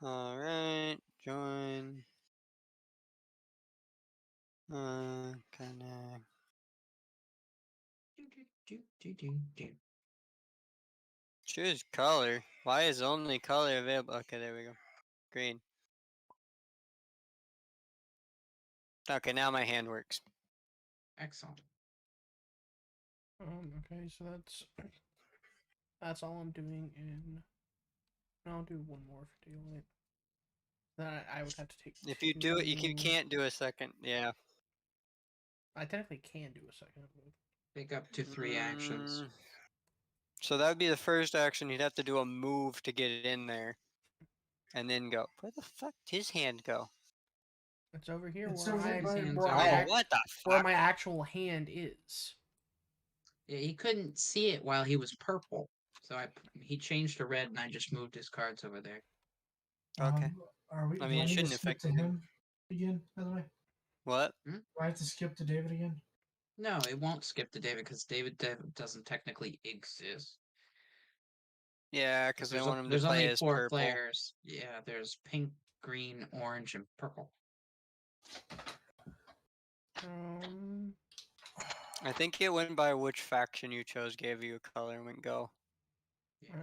Alright, join. Connect. Choose color. Why is only color available? Okay, there we go. Green. Okay, now my hand works. Excellent. Okay, so that's all I'm doing, and I'll do one more for daylight. Then I would have to take. If you do it, you two- can't do a second. Yeah. I technically can do a second. Take up to 3 actions. Mm, So that would be the first action. You'd have to do a move to get it in there, and then go. Where the fuck did his hand go? It's over here It's where over I by- Hands where over I here. Oh, ac- what the where fuck? my actual hand is. Yeah, he couldn't see it while he was purple. So he changed to red and I just moved his cards over there. Okay. Are we? I do mean, it I need to shouldn't skip affect to him. him again? By the way, What? do I have to skip to David again? No, it won't skip to David because David doesn't technically exist. Yeah, because they there's want him to there's play only as 4 purple. players. Yeah, there's pink, green, orange, and purple. I think it went by which faction you chose gave you a color and went go.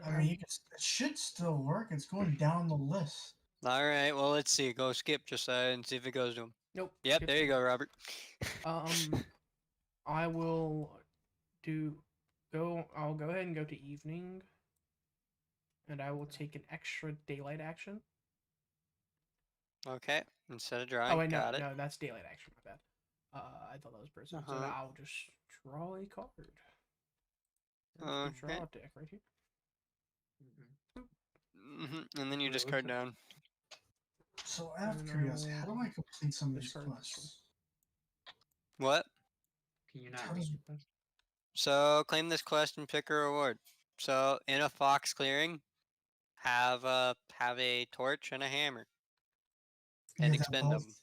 I mean, it should still work. It's going down the list. All right, well, let's see. Go skip Josiah and see if it goes to him. Nope. Yep, skip there you it. go, Robert. I will I'll go ahead and go to evening, and I will take an extra daylight action. Okay, instead of drawing, Oh wait, no, got it. no, that's daylight action. My bad. I thought that was person. So Uh-huh. I'll just draw a card. There's the draw Okay. deck right here. And then you Wait, discard what's it? down. So, out of And curiosity, how do I complete some of these discard this quests? What? Can you not How read does- your quest? So claim this quest and pick a reward. So in a fox clearing, have a torch and a hammer. You And have to have expend them. both?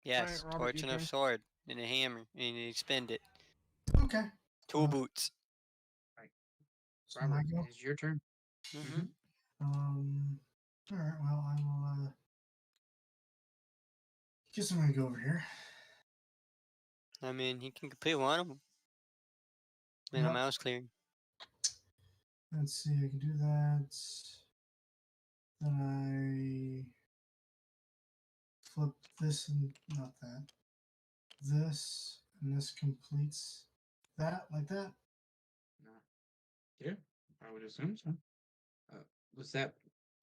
Yes, Robert, torch your and a turn. sword and a hammer, and you expend it. Okay. 2 boots. So now I Robert, go. it's your turn. Mm-hmm. All right. Well, I will. Guess I'm gonna go over here. I mean, he can complete one of them. In a Yep. mouse clearing. Let's see. I can do that. Then I flip this and not that. This and this completes that like that. No. Yeah, I would assume so. Was that?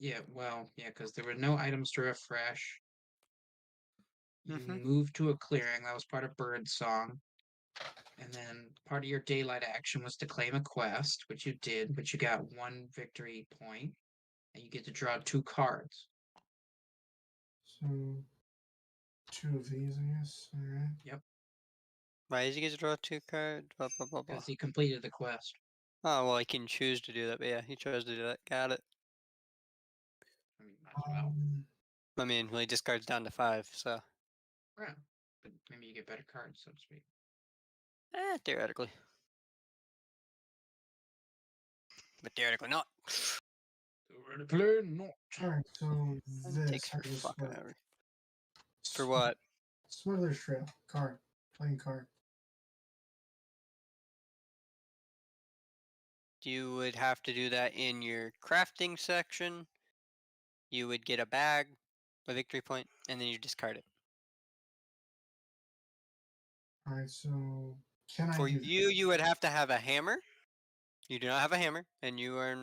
Yeah, well, yeah, because there were no items to refresh. You Mhm. moved to a clearing. That was part of Bird Song. And then part of your daylight action was to claim a quest, which you did, but you got 1 victory point, and you get to draw 2 cards. So 2 of these, I guess. All right. Yep, Why does he get to draw 2 cards? Blah blah blah blah. because he completed the quest. Oh well, he can choose to do that, but yeah, he chose to do that. Got it. I mean, might as well. I mean, well, he discards down to 5, so Yeah, but maybe you get better cards, so to speak. theoretically, but theoretically not. Theoretically, not. All right. So It takes how does this fucking work? ever. For what? Smuggler's Trail card. Playing card. You would have to do that in your crafting section. You would get a bag, a victory point, and then you discard it. All right. So can I For do you, you would have to have a hammer. You do not have a hammer, and you are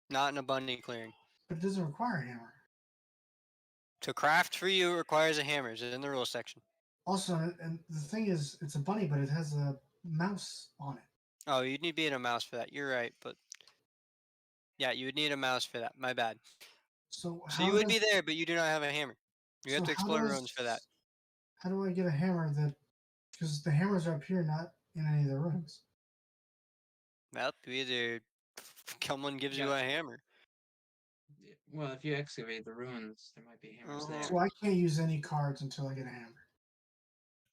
not in a bunny clearing. But it doesn't require a hammer. To craft for you requires a hammer. It's in the rules section. Also, and the thing is, it's a bunny, but it has a mouse on it. Oh, you'd need to be in a mouse for that. You're right, but yeah, you would need a mouse for that. My bad. So So how you would does be there, but you do not have a hammer. You have so to how explore ruins for that. does how do I get a hammer that because the hammers are up here, not in any of the rooms. Well, you either someone gives you Yeah. a hammer. Well, if you excavate the ruins, there might be hammers Uh-huh. there. So I can't use any cards until I get a hammer.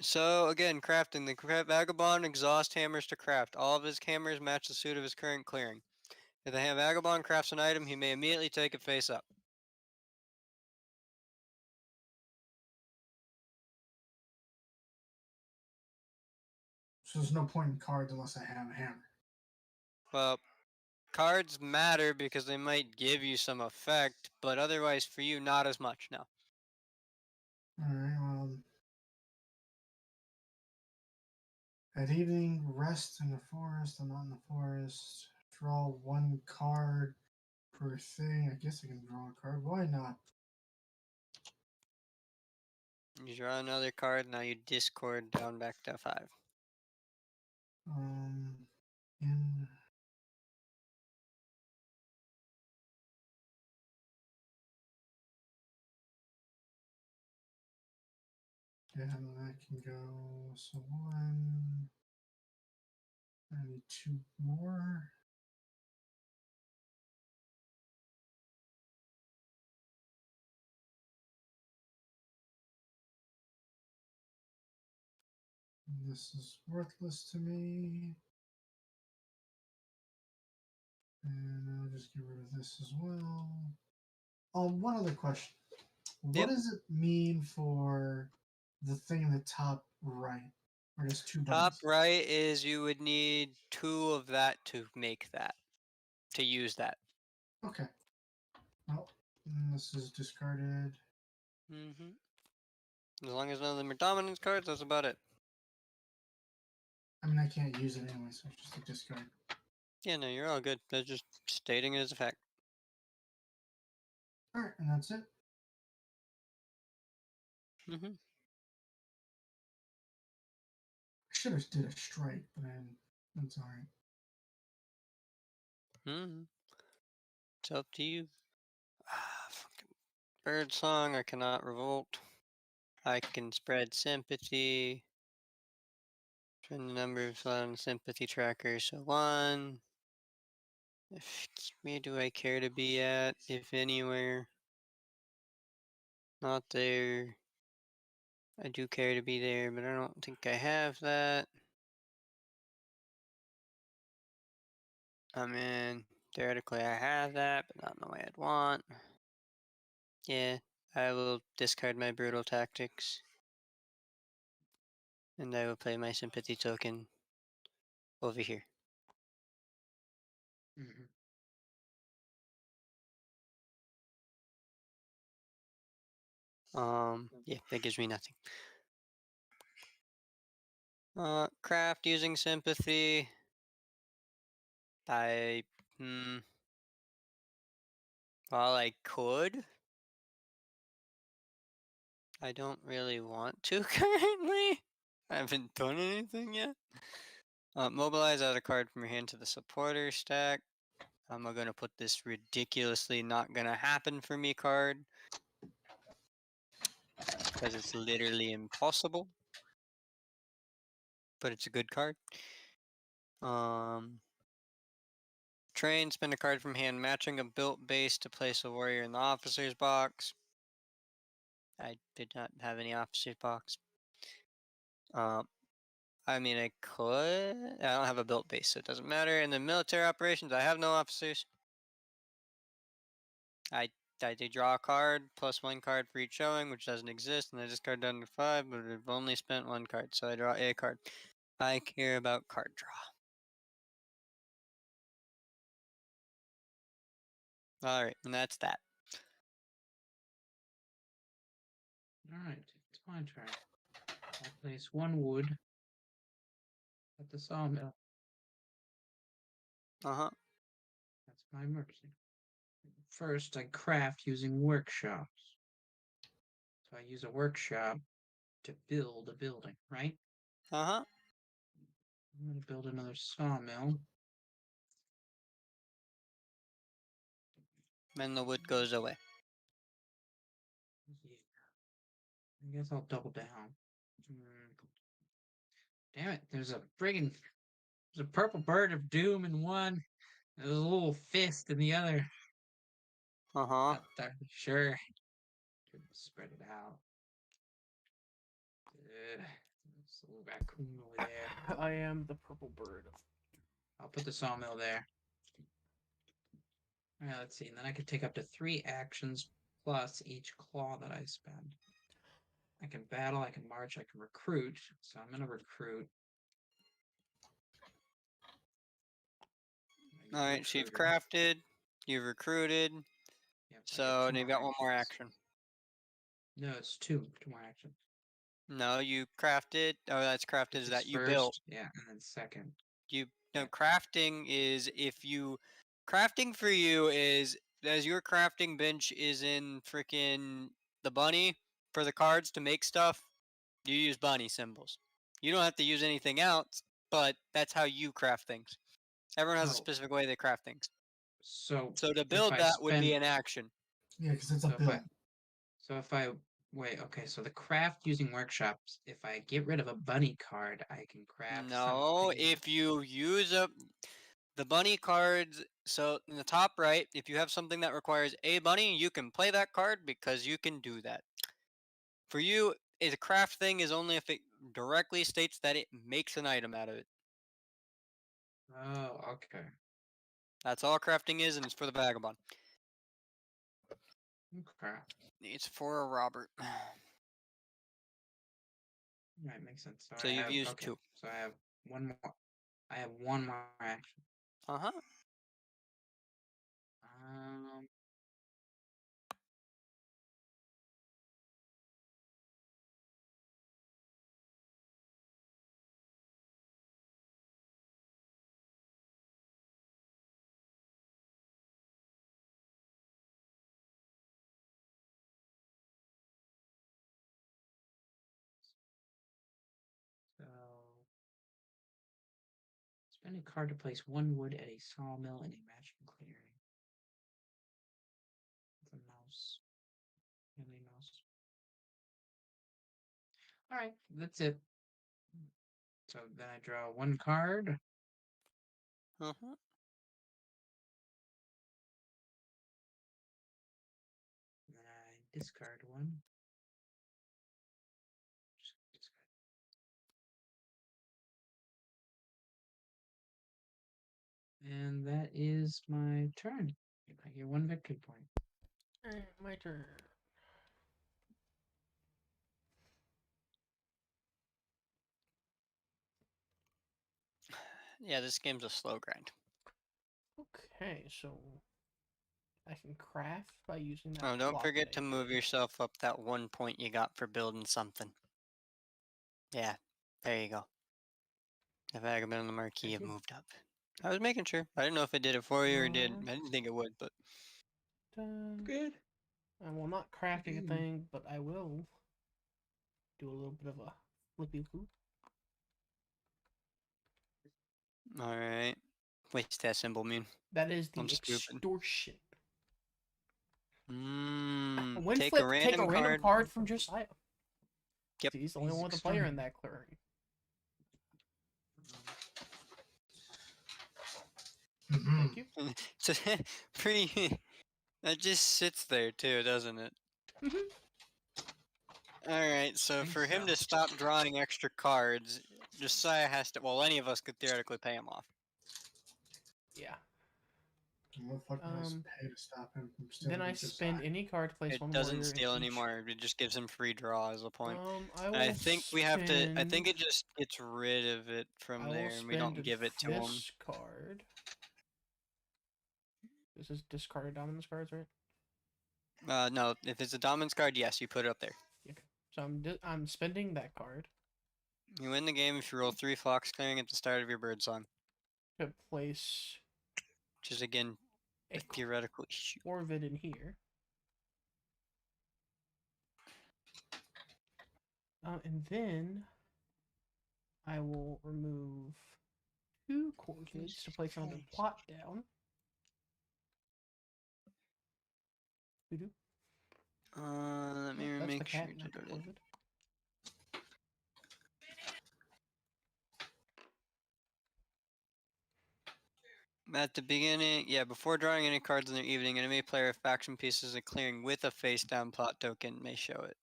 So again, crafting the vagabond exhaust hammers to craft. All of his hammers match the suit of his current clearing. If the vagabond crafts an item, he may immediately take it face up. So there's no point in cards unless I have a hammer. Well, cards matter because they might give you some effect, but otherwise for you, not as much. No. All right. At evening, rest in the forest. I'm not in the forest. Draw 1 card per thing. I guess I can draw a card. Why not? You draw another card. Now you discord down back to 5. In yeah, that can go. So 1. I need 2 more. This is worthless to me. And I'll just get rid of this as well. One other question. What Yep. does it mean for the thing in the top right? Where there's 2 Top buttons? right is you would need 2 of that to make that, to use that. Okay. Well, this is discarded. Mm-hmm. As long as none of them are dominance cards, that's about it. I mean, I can't use it anyway, so it's just a discard. Yeah, no, you're all good. That's just stating it as a fact. All right, and that's it. Mm-hmm. I should have did a strike, but that's all right. Mm-hmm. It's up to you. Fucking bird song. I cannot revolt. I can spread sympathy. Turn the number of on sympathy tracker. So 1. Where do I care to be at, if anywhere? Not there. I do care to be there, but I don't think I have that. I mean, theoretically I have that, but not in the way I'd want. Yeah, I will discard my brutal tactics. And I will play my sympathy token over here. Mm-hmm. Yeah, that gives me nothing. Craft using sympathy. I While I could, I don't really want to currently. I haven't done anything yet. Mobilize, add a card from your hand to the supporter stack. I'm gonna put this ridiculously not gonna happen for me card because it's literally impossible. But it's a good card. Train, spend a card from hand, matching a built base to place a warrior in the officer's box. I did not have any officer's box. I mean, I could. I don't have a built base, so it doesn't matter. In the military operations, I have no officers. I did draw a card, plus 1 card for each showing, which doesn't exist, and I discard down to 5, but I've only spent 1 card, so I draw a card. I care about card draw. Alright, and that's that. Alright, it's my turn. I place 1 wood at the sawmill. Uh-huh. That's my mercy. First, I craft using workshops. So I use a workshop to build a building, right? Uh-huh. I'm going to build another sawmill. Then the wood goes away. Yeah. I guess I'll double down. Damn it, there's a purple bird of doom in one. There's a little fist in the other. Uh-huh. Not entirely sure. Spread it out. There's a little raccoon over there. I am the purple bird. I'll put the sawmill there. Alright, let's see. And then I can take up to 3 actions plus each claw that I spend. I can battle, I can march, I can recruit. So I'm gonna recruit. Alright, so you've crafted, you've recruited, Yep, so you've got 1 more action. No, it's two more actions. No, you crafted. Oh, that's crafted is that you built. Yeah, and then second. No, crafting is if you. Crafting for you is as your crafting bench is in freaking the bunny for the cards to make stuff, you use bunny symbols. You don't have to use anything else, but that's how you craft things. Everyone has a Oh. specific way they craft things. So So to if build I that would be spend- an action. Yeah, because it's a So if build. if I wait, okay, so the craft using workshops, if I get rid of a bunny card, I can craft No, something. if you use the bunny cards, so in the top right, if you have something that requires a bunny, you can play that card because you can do that. For you, a craft thing is only if it directly states that it makes an item out of it. Oh, okay. That's all crafting is, and it's for the vagabond. Okay. It's for a Robert. Right, makes sense. So you've used 2. So I have one more. I have one more action. Uh-huh. Um. So spend a card to place 1 wood at a sawmill in a matching clearing. With a mouse. And a mouse. Alright, that's it. So then I draw 1 card. Uh-huh. And then I discard 1. Just discard. And that is my turn. I get 1 victory point. Alright, my turn. Yeah, this game's a slow grind. Okay, so I can craft by using that. Oh, don't block forget that to I move did. yourself up that 1 point you got for building something. Yeah, there you go. If I had been on the marquee, Thank you've you. moved up. I was making sure. I didn't know if it did it for you or did. Mhm. I didn't think it would, but Good. I will not crafting a thing, but I will do a little bit of a flippy loop. All right. What's that symbol mean? That is the I'm stupid. extortion. Take Take a a random random card. card from Josiah. Yep. He's the only He's one with a player in extorting. that clearing. Mhm. Thank you. So pretty. That just sits there too, doesn't it? Mhm. All right. So Think for him so. to stop drawing extra cards, Josiah has to. Well, any of us could theoretically pay him off. Yeah. What the fuck did I Um, pay to stop him from Then I stealing Josiah? spend any card to place It one doesn't warrior steal in each. anymore. It just gives him free draw as a point. I And will I think we have to. I think spend- it just gets rid of it from I will there, and we don't spend give it to him. this card. This is discarded dominance cards, right? No, if it's a dominance card, yes, you put it up there. Okay. So I'm spending that card You win the game if you roll 3 fox clearing at the start of your bird song, to place which is again a a theoretical issue. Corvid in here. And then I will remove 2 Corvids to place another plot down. Doo-doo. Let me Nope, that's the make sure. cat, not the Corvid. At the beginning, yeah, before drawing any cards in their evening, enemy player of faction pieces and clearing with a face down plot token may show it.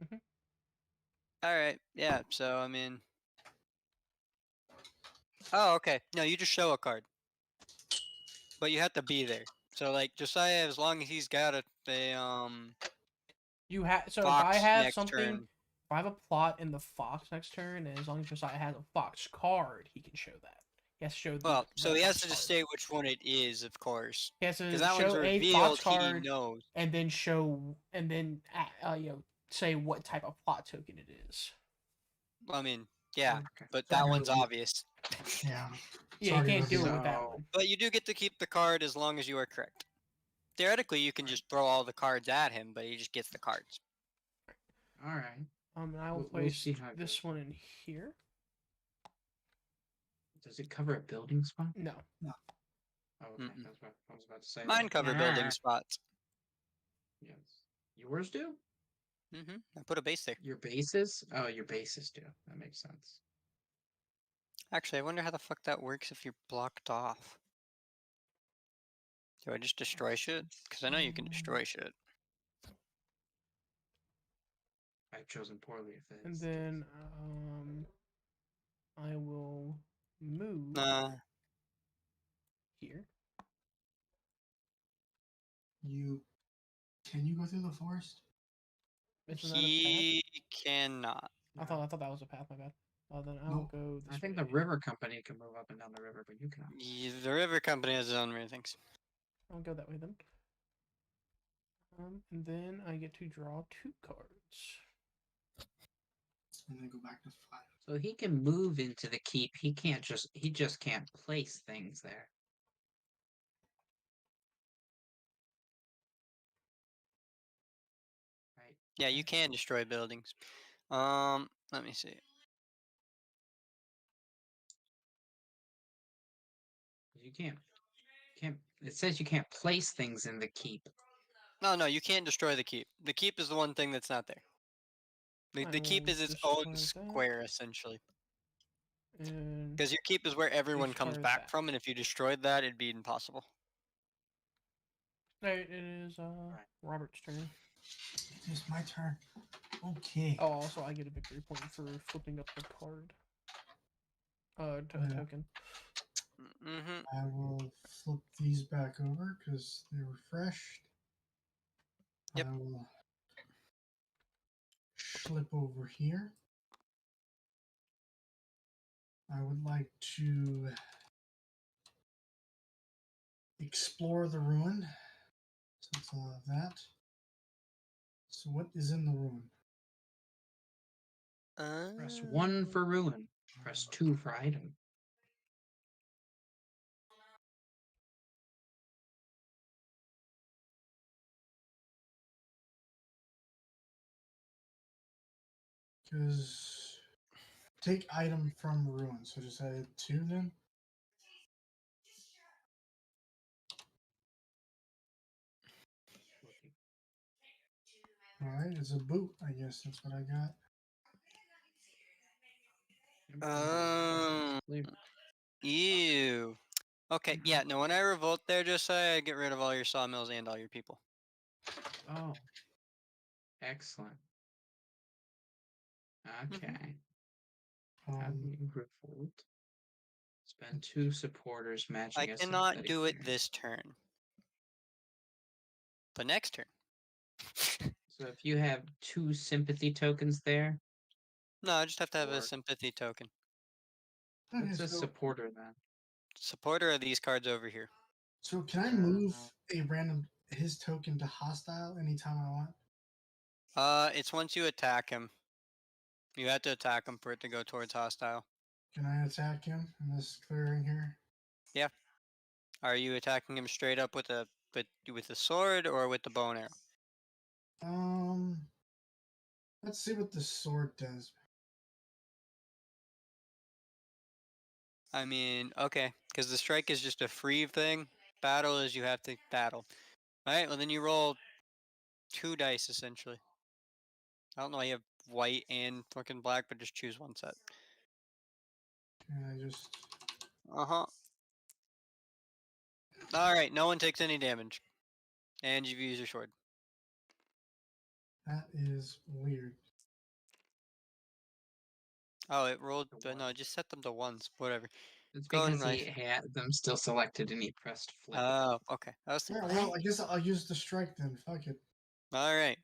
Mhm. Alright, yeah, so I mean. Oh, okay. No, you just show a card. But you have to be there. So like Josiah, as long as he's got You have so fox if I have next something, turn. if I have a plot in the fox next turn, and as long as Josiah has a fox card, he can show that. He has to show the. Well, so the he has fox to just card. state which one it is, of course. He has to Because that one's show a revealed, fox he card, knows. and then say what type of plot token it is. I mean, yeah, Okay. but Sorry, that one's Lily. obvious. Yeah. Yeah, Sorry, you can't do it Lily. with that So- one. But you do get to keep the card as long as you are correct. Theoretically, you can Right. just throw all the cards at him, but he just gets the cards. All right. And I will We'll place see how it this goes. one in here. Does it cover a building spot? No. Oh, okay. Mm-mm. That's what I was about to say. Mine like, cover building spots. Yes. Yours do? I put a base there. Your bases? Oh, your bases do. That makes sense. Actually, I wonder how the fuck that works if you're blocked off. Do I just destroy shit? Because I know you can destroy shit. I've chosen poorly if it's. And then I will move here. Can you go through the forest? Isn't that a path? He cannot. I thought that was a path. My bad. Then I'll Nope. go this I think way. the river company can move up and down the river, but you cannot. The river company has its own many things. I'll go that way then. And then I get to draw 2 cards. And then go back to 5. So he can move into the keep. He just can't place things there. Right. Yeah, you can destroy buildings. Let me see. You can't. It says you can't place things in the keep. No, you can't destroy the keep. The keep is the one thing that's not there. The keep will is its own discard that. square, essentially. And Because your keep is where everyone comes discard back that. from, and if you destroyed that, it'd be impossible. it is Robert's turn. It is my turn. Okay. Oh, also I get a victory point for flipping up the card. To a Yeah. token. I will flip these back over because they're refreshed. Yep. I will flip over here. I would like to explore the ruin. So it's all of that. So what is in the ruin? Press 1 for ruin. Press 2 for item. Because take item from ruin. So just add 2 then. Alright, it's a boot. I guess that's what I got. Ew. Okay, yeah, no, when I revolt there, just say I get rid of all your sawmills and all your people. Oh. Excellent. Okay. How do you revolt? Spend 2 supporters I matching a cannot sympathetic do it clearing. this turn. But next turn. So if you have 2 sympathy tokens there, No, I just have to have a or sympathy token. Okay, what's a so supporter then? Supporter are these cards over here. can I move a random his token to hostile anytime I want? It's once you attack him. You have to attack him for it to go towards hostile. Can I attack him in this clearing here? Yeah. Are you attacking him straight up with a sword or with the bow and arrow? Let's see what the sword does. I mean, okay, because the strike is just a free thing. Battle is you have to battle. Alright, well then you roll 2 dice essentially. I don't know why you have white and fucking black, but just choose one set. Can I just? Uh-huh. Alright, no one takes any damage. And you've used your sword. That is weird. Oh, it rolled, The but no, one. just set them to ones. Whatever. It's Go because and he knife. had them still selected and he pressed flip. Oh, okay. I was Yeah, thinking, well, I guess I'll use the strike then. Fuck it. Alright.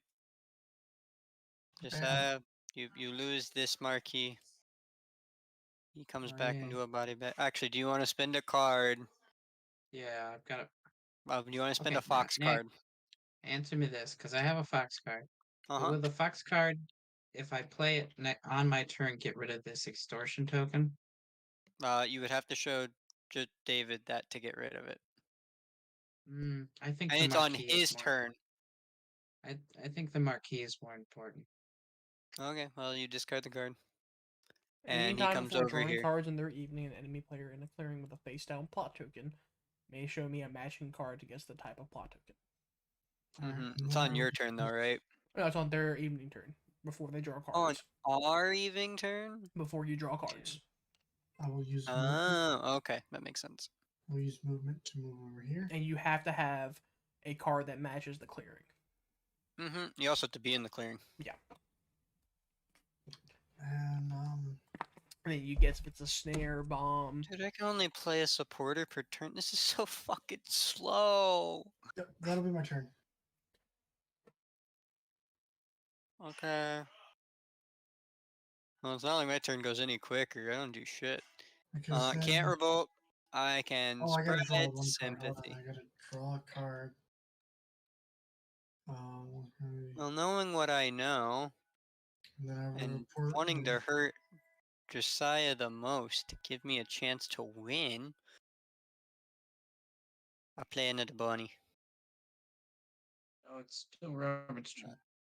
Just Bam. you lose this marquee. He comes Oh, back yeah. into a body bag. Actually, do you want to spend a card? Yeah, I've got it. Do you want to spend Okay, a fox Nick, card? answer me this, because I have a fox card. But Uh-huh. with the fox card, if I play it on my turn, get rid of this extortion token. You would have to show David that to get rid of it. I think And the it's on marquee is his more. turn. I think the marquee is more important. Okay, well, you discard the card. And he Anytime comes before over drawing here. cards in their evening, an enemy player in a clearing with a face down plot token may show me a matching card against the type of plot token. Alright, It's on your turn, though, right? No, it's on their evening turn before they draw On cards. our evening turn? Before you draw cards. I will use movement. Oh, okay. That makes sense. We'll use movement to move over here. And you have to have a card that matches the clearing. You also have to be in the clearing. Yeah. And And then you get if it's a snare bomb. Dude, I can only play a supporter per turn. This is so fucking slow. yep, that'll be my turn. Okay. Well, it's not like my turn goes any quicker. I don't do shit. Because then, Can't revolt. I can I gotta draw spread one card. Hold on, sympathy. I gotta draw a card. And Well, knowing what I know then I will and report. wanting to hurt Josiah the most to give me a chance to win, I play another bunny. Oh, it's still Robert's turn.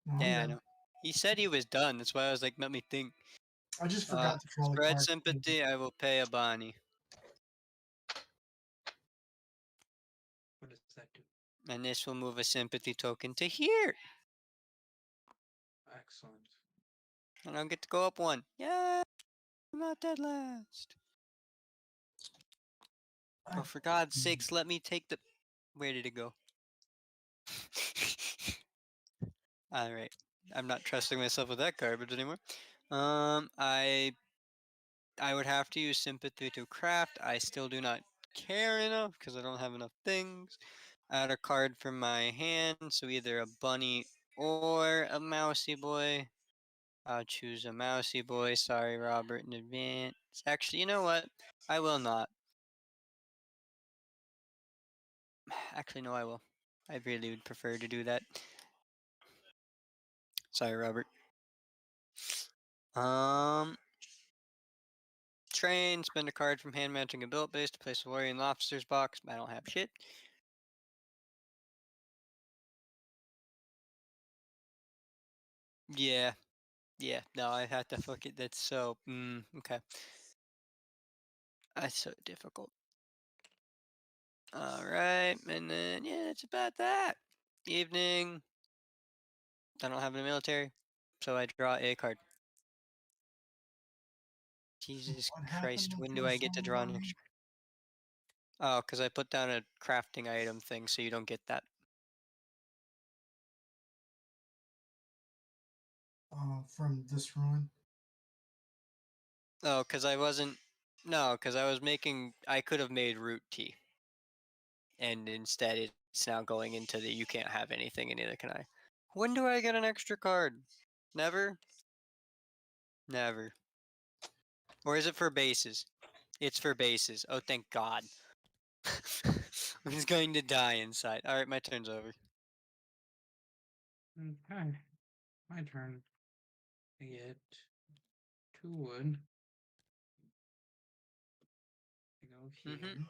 No, I'm Yeah, I done. know. He said he was done. That's why I was like, let me think. I just forgot to draw the Spread card. sympathy, I will pay a bunny. What does that do? And this will move a sympathy token to here. Excellent. And I'll get to go up one. Yeah, I'm not dead last. Oh, for God's sakes, let me take the... Where did it go? Alright. I'm not trusting myself with that garbage anymore. I would have to use sympathy to craft. I still do not care enough because I don't have enough things. Add a card from my hand, so either a bunny or a mousy boy. I'll choose a mousy boy. Sorry, Robert, in advance. Actually, you know what? I will not. Actually, no, I will. I really would prefer to do that. Sorry, Robert. Train, spend a card from hand matching a built base to place a warrior in the officer's box. I don't have shit. Yeah. Yeah, no, I had to fuck it. That's so. Okay. That's so difficult. All right, and then yeah, it's about that. Evening. I don't have a military, so I draw a card. Jesus What happened Christ, when after do the I get to formal draw an lobby? extra? Oh, because I put down a crafting item thing, so you don't get that. From this ruin. Oh, because I wasn't. No, because I was making. I could have made root tea, and instead it's now going into the you can't have anything, and neither can I. When do I get an extra card? Never? Never. Or is it for bases? It's for bases. Oh, thank God. I'm just going to die inside. Alright, my turn's over. Okay, my turn. I get 2 wood. I go Mm-hmm. here.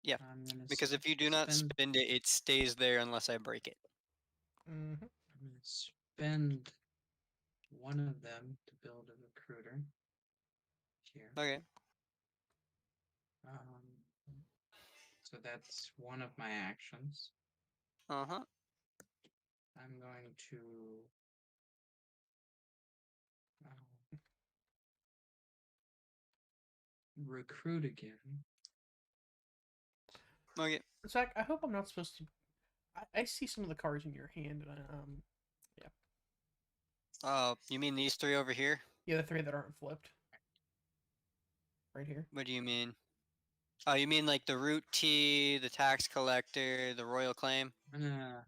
Yeah, I'm gonna because if you do not spend it, it stays there unless I break it. Mm-hmm. I'm gonna spend one of them to build a recruiter here. Okay. So that's one of my actions. Uh-huh. I'm going to recruit again. Okay. Zach, I hope I'm not supposed to. I see some of the cards in your hand, and yeah, You mean these three over here? yeah, the three that aren't flipped, right here. What do you mean? Oh, you mean like the root tea, the tax collector, the royal claim? I'm gonna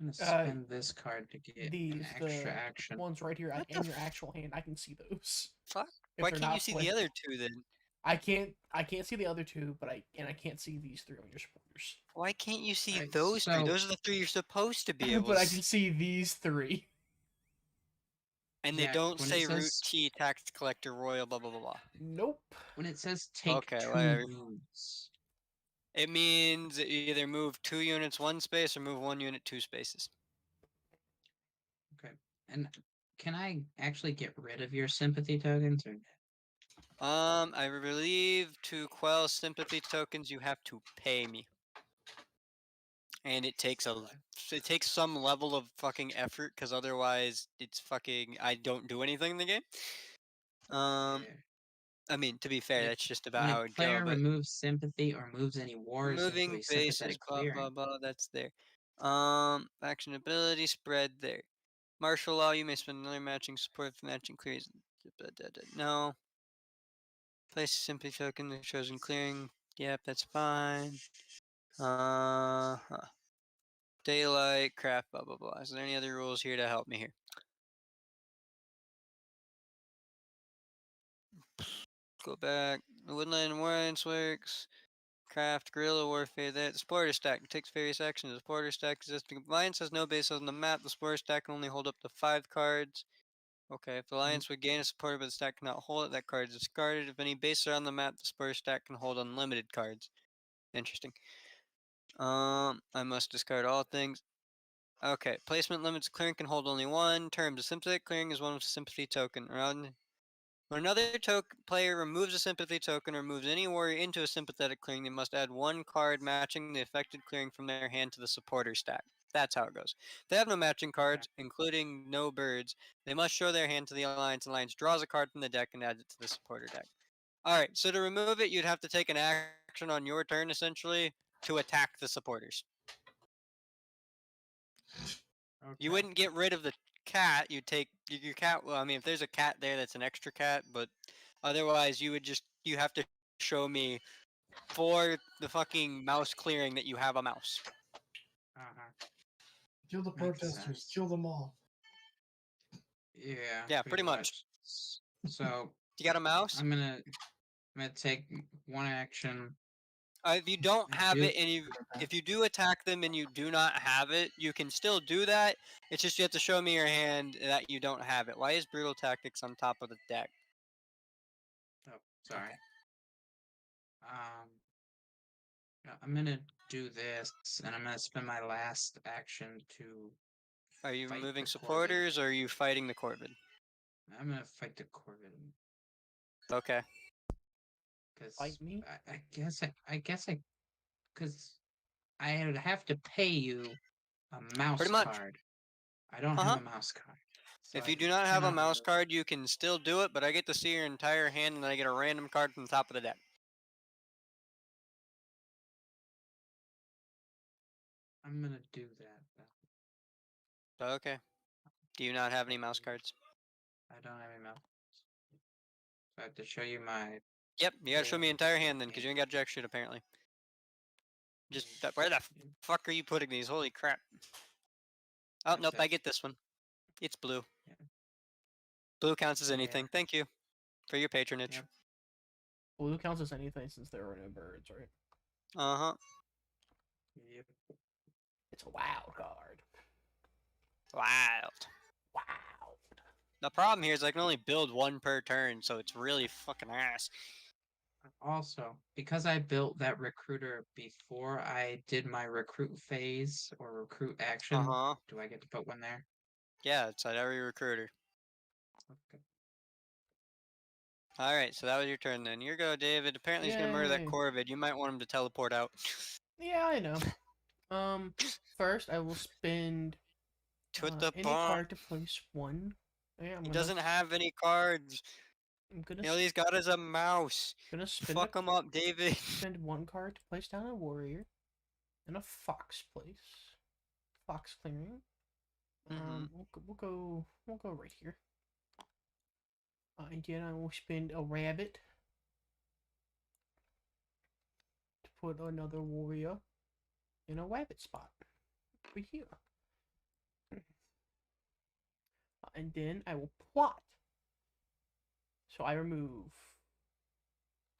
Uh, spend this card to get an these extra the action. ones right here What the in your actual hand. I can see those fuck? if Why they're can't you not see the flipped. other two then? I can't see the other two, but I can't see these three on your supporters. Why can't you see Alright, those three? so Those are the three you're supposed to be able But to I can see. see these three. And they Jack, don't when it say root says tea, tax collector, royal, blah blah blah blah. Nope. take Okay, 2 whatever. moves, It means that you either move 2 units 1 space or move 1 unit 2 spaces. okay, and can I actually get rid of your sympathy tokens or? I believe to quell sympathy tokens, you have to pay me, and it takes some level of fucking effort, because otherwise it's fucking I don't do anything in the game. Yeah. I mean, to be fair, When that's just when about a how it go. player But removes sympathy or moves any wars into moving a bases, sympathetic blah blah clearing, blah, that's there. Action ability spread there. Martial law, you may spend another matching support for matching clears. No. Place a sympathy token in the chosen clearing. Yep, that's fine. Huh. Daylight, craft, blah blah blah. Is there any other rules here to help me here? Go back. The Woodland Warrants works. Craft, guerrilla warfare. That the supporter stack takes various actions. The supporter stack existing alliance has no base on the map. The supporter stack can only hold up to 5 cards. Okay, if the alliance would gain a supporter but the stack cannot hold it, that card is discarded. If any bases are on the map, the supporter stack can hold unlimited cards. Interesting. I must discard all things. Okay, placement limits. Clearing can hold only one. Terms. A sympathetic clearing is one with a sympathy token. Around when another player removes a sympathy token or moves any warrior into a sympathetic clearing, they must add 1 card matching the affected clearing from their hand to the supporter stack. That's how it goes. If they have no matching cards, including no birds, they must show their hand to the alliance. Alliance draws a card from the deck and adds it to the supporter deck. Alright, so to remove it, you'd have to take an action on your turn, essentially, to attack the supporters. You okay. wouldn't get rid of the cat. You take your cat. Well, I mean, if there's a cat there, that's an extra cat. But otherwise, you have to show me for the fucking mouse clearing that you have a mouse. Uh-huh. Kill the Makes protesters. sense. Kill them all. Yeah, Yeah, pretty pretty much. much. So You got a mouse? I'm gonna take one action. If you don't I have do. it, and if you do attack them and you do not have it, you can still do that. It's just you have to show me your hand that you don't have it. Why is brutal tactics on top of the deck? Oh, sorry. Okay. Yeah, I'm gonna do this, and I'm gonna spend my last action to Are you fight removing the supporters or are you fighting the Corvid? I'm gonna fight the Corvid Okay. because Fight me? because I would have to pay you a mouse Pretty much. card. I don't Uh-huh. have a mouse card. So If I you do not have a cannot mouse remove- card, you can still do it, but I get to see your entire hand and then I get a random card from the top of the deck. I'm gonna do that. Though. Okay. Do you not have any mouse cards? I don't have any mouse. So I have to show you my. Yep, you gotta show me your entire hand then, Yeah. because you ain't got jack shit apparently. Where the fuck are you putting these? Holy crap. Oh, That's nope, it. I get this one. It's blue. Yeah. Blue counts as Yeah. anything. Thank you for your patronage. Yep. Blue counts as anything since there are no birds, right? Uh-huh. Yep. It's a wild card. Wild. Wow. The problem here is I can only build one per turn, so it's really fucking ass. Also, because I built that recruiter before I did my recruit phase or recruit action, Uh-huh. do I get to put one there? Yeah, it's at every recruiter. Okay. Alright, so that was your turn then. Your go, David. Apparently he's gonna murder that Yay. Corvid. You might want him to teleport out. Yeah, I know. First I will spend To the any bomb. card to place one. Yeah, He doesn't have any cards. I'm gonna, All he's got is a mouse. gonna spend Fuck him up, David. spend one card to place down a warrior and a fox place. Fox clearing. Mhm. We'll go right here. And then I will spend a rabbit to put another warrior in a rabbit spot over here. And then I will plot. So I remove.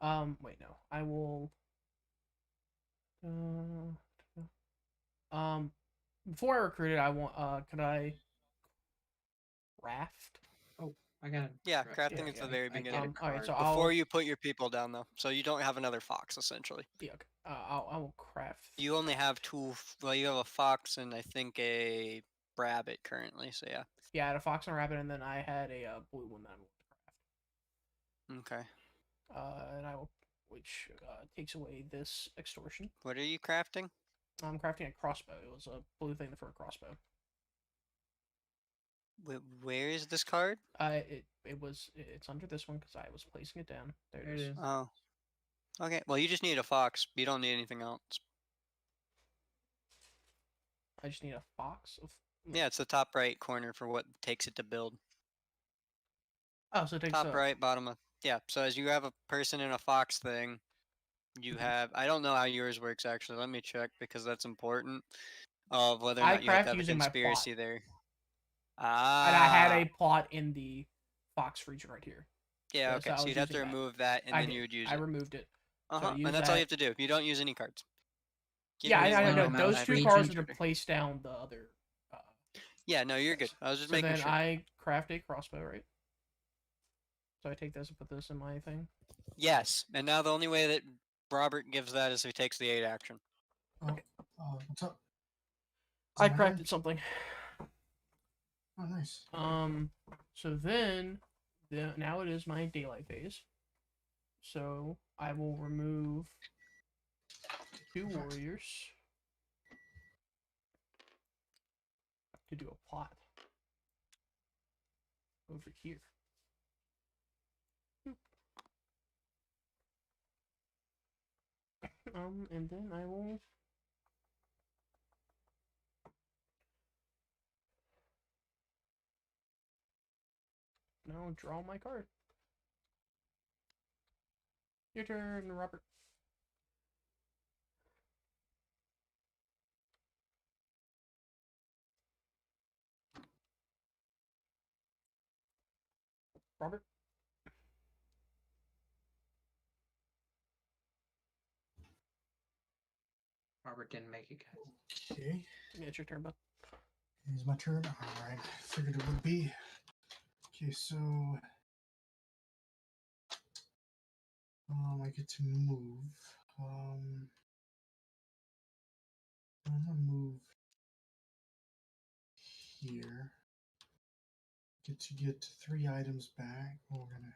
Wait, no. I will. Before I recruited, I want. Could I craft? Oh, I got it. Yeah, Right. crafting Yeah, at the yeah. very I get beginning. a Alright, card. so Before I'll. you put your people down, though. So you don't have another fox, essentially. Yeah, okay. I will craft. You only have well, you have a fox and I think a rabbit currently, so yeah. Yeah, I had a fox and a rabbit, and then I had a blue one that I want to craft. Okay. And I will, which takes away this extortion. What are you crafting? I'm crafting a crossbow. It was a blue thing for a crossbow. Where is this card? It's under this one because I was placing it down. There There it it is. is. Oh. Okay, well you just need a fox. You don't need anything else. I just need a fox. Yeah, it's the top right corner for what takes it to build. Oh, so it takes Top right, bottom of... Yeah, so as you have a person in a fox thing, you have... I don't know how yours works, actually. Let me check, because that's important. Of whether or I not you have to craft have a using my plot. conspiracy there. And I had Ah. a plot in the fox region right here. Yeah, so okay, I so was you'd have to using that. remove that, and I then did. you would use I it. removed it. Uh-huh, use and that's all you that- have to do. You don't use any cards. Give Yeah, me I one know. of my Those mouse two region. cards are to place down the other. Yeah, no, you're good. I was just So making then sure. I craft a crossbow, right? So I take this and put this in my thing. Yes, and now the only way that Robert gives that is if he takes the 8 action. Oh, what's up? Is I it my turn? crafted something. Oh, nice. So then, now it is my daylight phase. So I will remove 2 warriors to do a plot over here. And then I will now draw my card. Your turn, Robert. Robert? Robert didn't make it, guys. Okay. Yeah, it's your turn, bud. It's my turn. Alright. Figured it would be. Okay, so I get to move. I'm gonna move here. Get 3 items back. We're gonna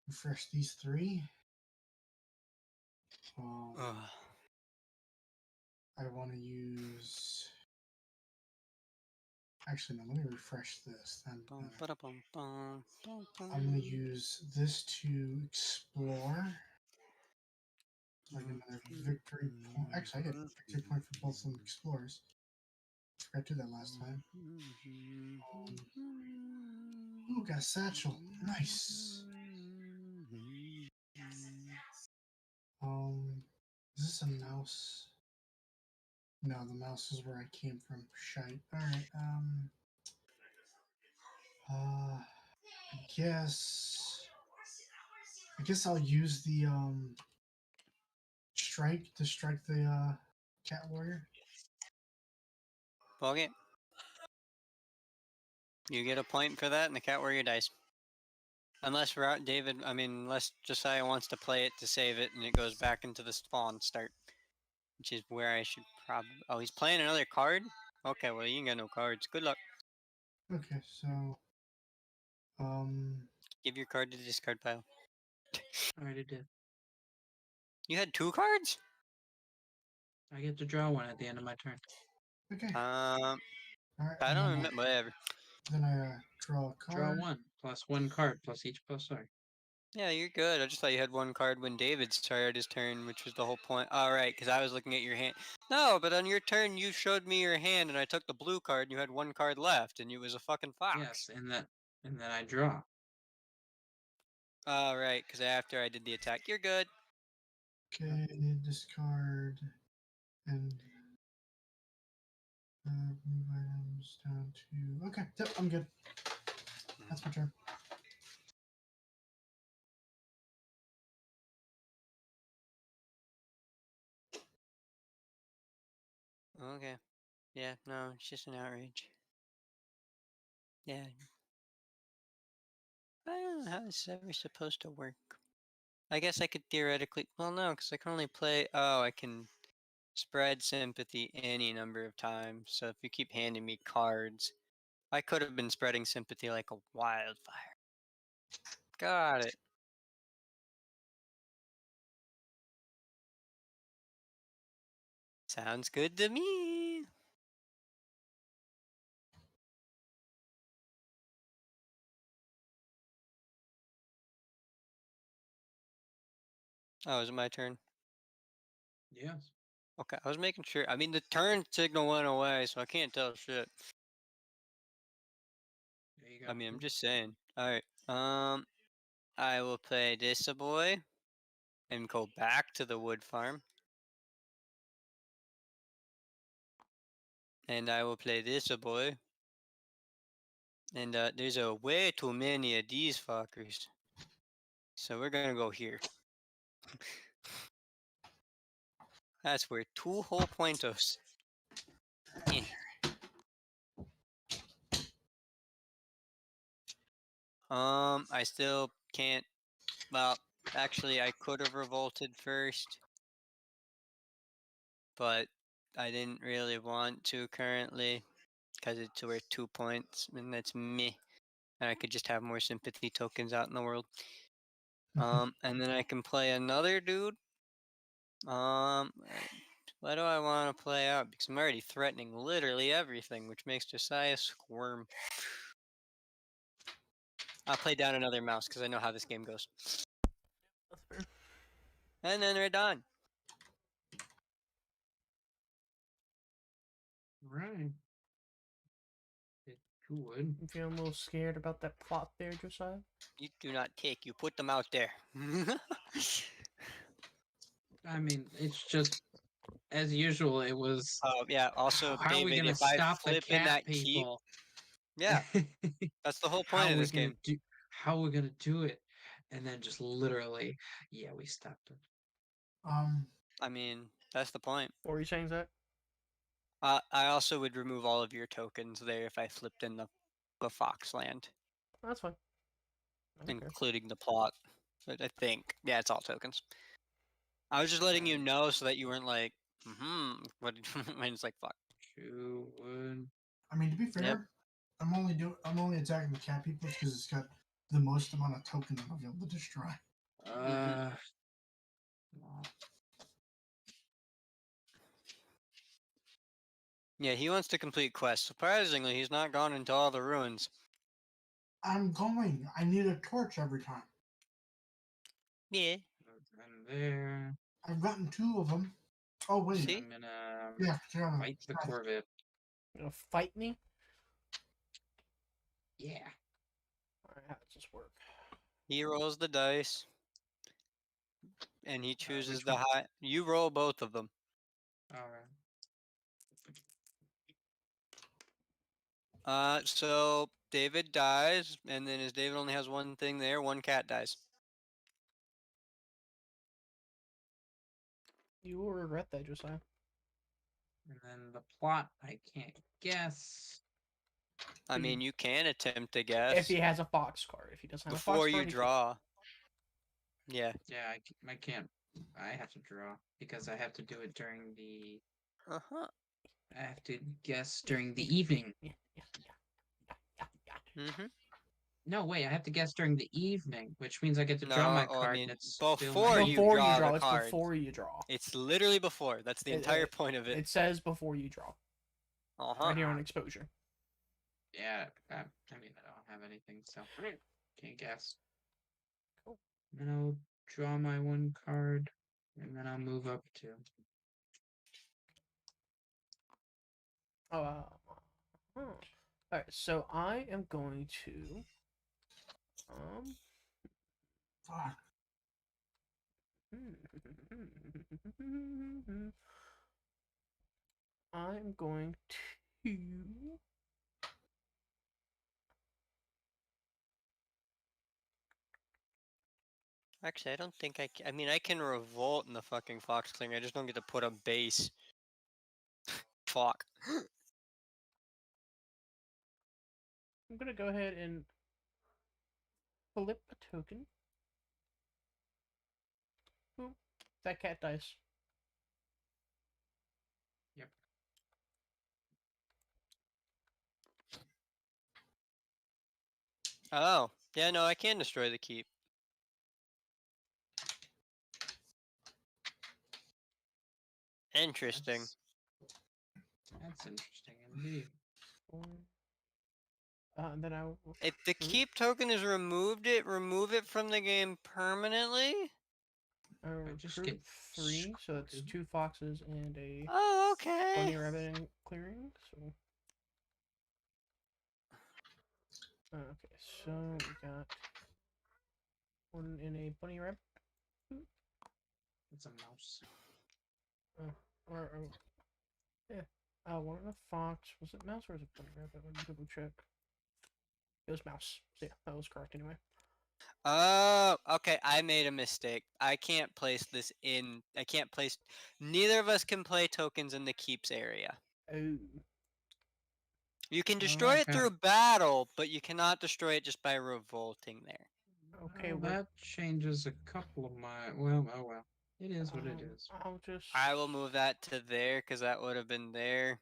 refresh these 3. Ugh. I want to use. Actually, no. Let me refresh this. Then Bum, ba-da-bum, bum, bum, I'm gonna bum. use this to explore. Like another victory point. Actually, I get victory point for both some explorers. Forgot to do that last time. Ooh, got a satchel. Nice. Is this a mouse? No, the mouse is where I came from. Shite. Alright, I guess I'll use the, strike to strike the, cat warrior. Okay. You get a point for that, and the cat warrior dies. Unless unless Josiah wants to play it to save it, and it goes back into the spawn start. Which is where I should probably... Oh, he's playing another card? Okay, well, you ain't got no cards. Good luck. Okay, so, Give your card to the discard pile. I already did. You had 2 cards? I get to draw one at the end of my turn. okay. Alright, Alright, I don't remember. Whatever. then I, draw a card. Draw 1 plus 1 card plus each plus. Sorry. Yeah, you're good. I just thought you had 1 card when David started his turn, which was the whole point. Alright, because I was looking at your hand. No, but on your turn, you showed me your hand, and I took the blue card, and you had 1 card left, and it was a fucking fox. Yes, and then I draw. Alright, because after I did the attack, you're good. Okay, discard and move items down to. Okay, yep, I'm good. That's my turn. Okay. Yeah, no, it's just an outrage. Yeah. I don't know how this is ever supposed to work. I guess I could theoretically... Well, no, because I can only play... Oh, I can spread sympathy any number of times. So if you keep handing me cards... I could have been spreading sympathy like a wildfire. Got it. Sounds good to me. Oh, is it my turn? Yes. Okay, I was making sure. I mean, the turn signal went away, so I can't tell shit. There you go. I mean, I'm just saying. Alright, I will play this a boy and go back to the wood farm. And I will play this a boy. And there's a way too many of these fuckers. So we're gonna go here. That's where 2 whole pointos. Eh. I still can't. Well, actually, I could have revolted first, but I didn't really want to currently because it's worth 2 points, and that's me. And I could just have more sympathy tokens out in the world. And then I can play another dude. What do I want to play out? Because I'm already threatening literally everything, which makes Josiah squirm. I'll play down another mouse because I know how this game goes. That's fair. And then we're done. Right. It would. You feeling a little scared about that plot there, Josiah? You do not take. You put them out there. I mean, it's just as usual. It was. Oh yeah. Also, How are we David, gonna if I stop the flip in cat that keep, people? yeah, that's the whole How point are of we this gonna game. do? How are we gonna do it? And then just literally, yeah, we stopped it. I mean, that's the point. What were you saying, Zach? I also would remove all of your tokens there if I flipped in the fox land, That's fine. I don't care. including the plot. But I think, yeah, it's all tokens. I was just letting you know so that you weren't like, what? When it's like, fuck. 2 wood. I mean, to be fair, I'm only attacking the cat people because it's got the most amount of tokens I'll be able to destroy. Uh, Yeah, he wants to complete quests. Surprisingly, he's not gone into all the ruins. I'm going. I need a torch every time. Yeah. and there. I've gotten 2 of them. Oh wait. See? I'm gonna Yeah. fight the Corvette. You gonna fight me? Yeah. Alright, how does this work? He rolls the dice. And he chooses Which the one? high. You roll both of them. All right. So David dies, and then as David only has one thing there, one cat dies. You will regret that, Josiah. And then the plot, I can't guess. I mean, you can attempt to If guess he has a fox card. If he doesn't have a before fox you card, he can't. draw. Yeah. Yeah, I can't. I have to draw because I have to do it during the. Uh-huh. I have to guess during the evening. Yeah. Mm-hmm. No, wait, I have to guess during the evening, which means I get to No, draw my I card. mean, And it's before still you Before draw you draw, the it's cards. before you draw. It's literally before. That's the entire point of it. It says before you draw. Uh-huh. Right here on exposure. Yeah, I mean, I don't have anything, so can't guess. Cool. Then I'll draw my one card, and then I'll move up to. Alright, so I am going to Fuck. I'm going to Actually, I don't think I can. I mean, I can revolt in the fucking Fox Cling. I just don't get to put a base. Fuck. I'm gonna go ahead and flip a token. Boom. That cat dies. Yep. Oh. Yeah, no, I can destroy the keep. Interesting. That's interesting indeed. And then I will. If the keep token is removed, remove it from the game permanently? I just recruit get 3, so that's screwed. 2 foxes and a Oh, okay. bunny rabbit and clearing. So. Okay, so we got one in a bunny rabbit. It's a mouse. Yeah. One in a fox. Was it mouse or was it bunny rabbit? Let me double check. It was mouse. So yeah, that was correct anyway. Oh, okay. I made a mistake. I can't place this in. I can't place. Neither of us can play tokens in the keeps area. Oh. You can destroy it through battle, but you cannot destroy it just by revolting there. Okay, well, that changes a couple of my. Well, oh well. It is what it is. I'll just. I will move that to there because that would have been there.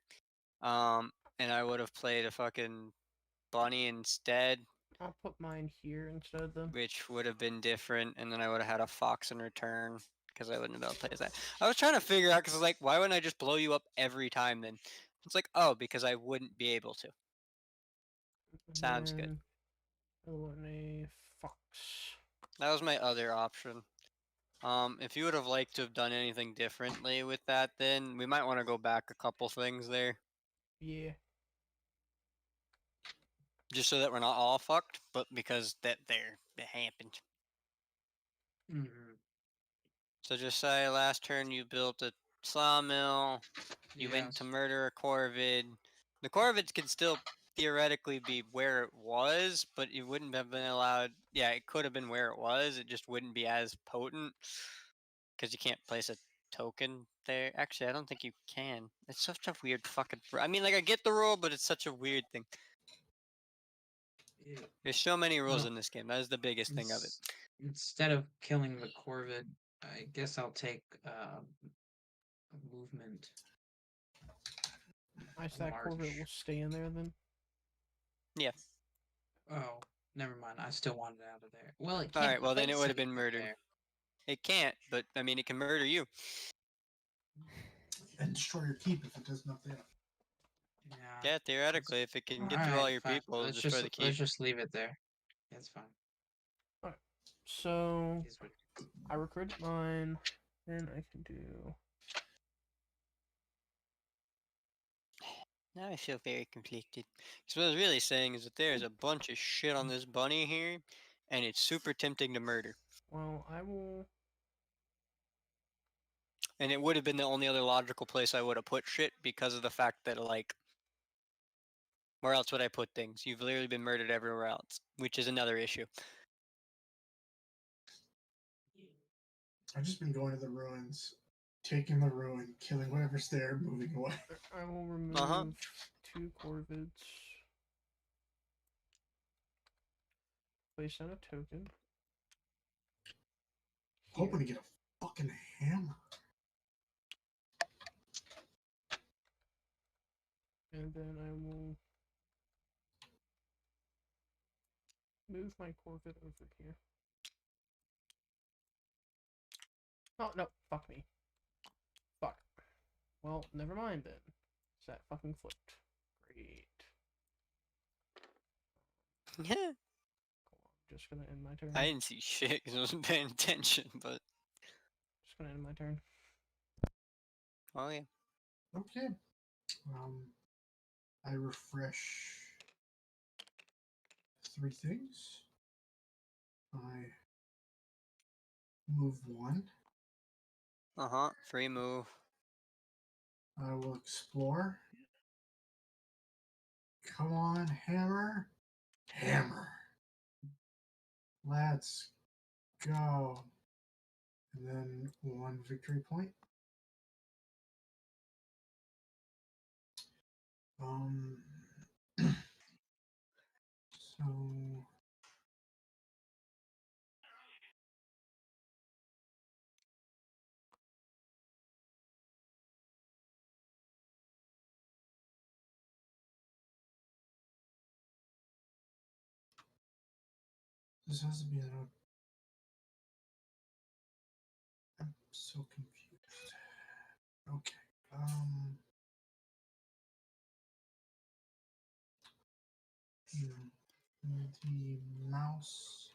And I would have played a fucking bunny instead, I'll put mine here instead of them. which would have been different, and then I would have had a fox in return because I wouldn't have been able to play that. I was trying to figure out because I was like, why wouldn't I just blow you up every time then? It's like, oh, because I wouldn't be able to. Sounds good. One a fox. That was my other option. If you would have liked to have done anything differently with that, then we might want to go back a couple things there. Yeah. Just so that we're not all fucked, but because it happened. Mm-hmm. So just say last turn you built a sawmill, you went to murder a corvid. The corvids could still theoretically be where it was, but it wouldn't have been allowed. Yeah, it could have been where it was. It just wouldn't be as potent because you can't place a token there. Actually, I don't think you can. It's such a weird fucking. I mean, like I get the rule, but it's such a weird thing. Yeah. There's so many rules in this game. That is the biggest thing of it. Instead of killing the corvid, I guess I'll take movement. My stack Corvette will stay in there then. Yeah. Oh, never mind. I still want it out of there. Well, it All can't. right. Well, then it would have save been it murdered. there. It can't, but I mean, it can murder you. And destroy your keep if it does nothing. Yeah. Yeah, theoretically, if it can get through all Alright, your fine. people, it'll Let's destroy the keep. just leave it there. It's fine. Alright. So Is what- I recruited mine. Then I can do. Now I feel very conflicted. Because what I was really saying is that there's a bunch of shit on this bunny here, and it's super tempting to murder. Well, I will. And it would have been the only other logical place I would have put shit because of the fact that, like, where else would I put things? You've literally been murdered everywhere else, which is another issue. I've just been going to the ruins, taking the ruin, killing whatever's there, moving away. I will remove Uh-huh. 2 Corvids. Place down a token. Hoping to Here. get a fucking hammer. And then I will move my Corvette over here. Oh, no. Fuck me. Fuck. Well, never mind then. That fucking flipped. Great. Yeah. Cool. I'm just gonna end my turn. I didn't see shit because I wasn't paying attention, but. Just gonna end my turn. Oh, yeah. Okay. I refresh 3 things. I move 1. Uh-huh. Free move. I will explore. Come on, hammer. Hammer. Let's go. And then 1 victory point. So this has to be an. I'm so confused. Okay. The mouse.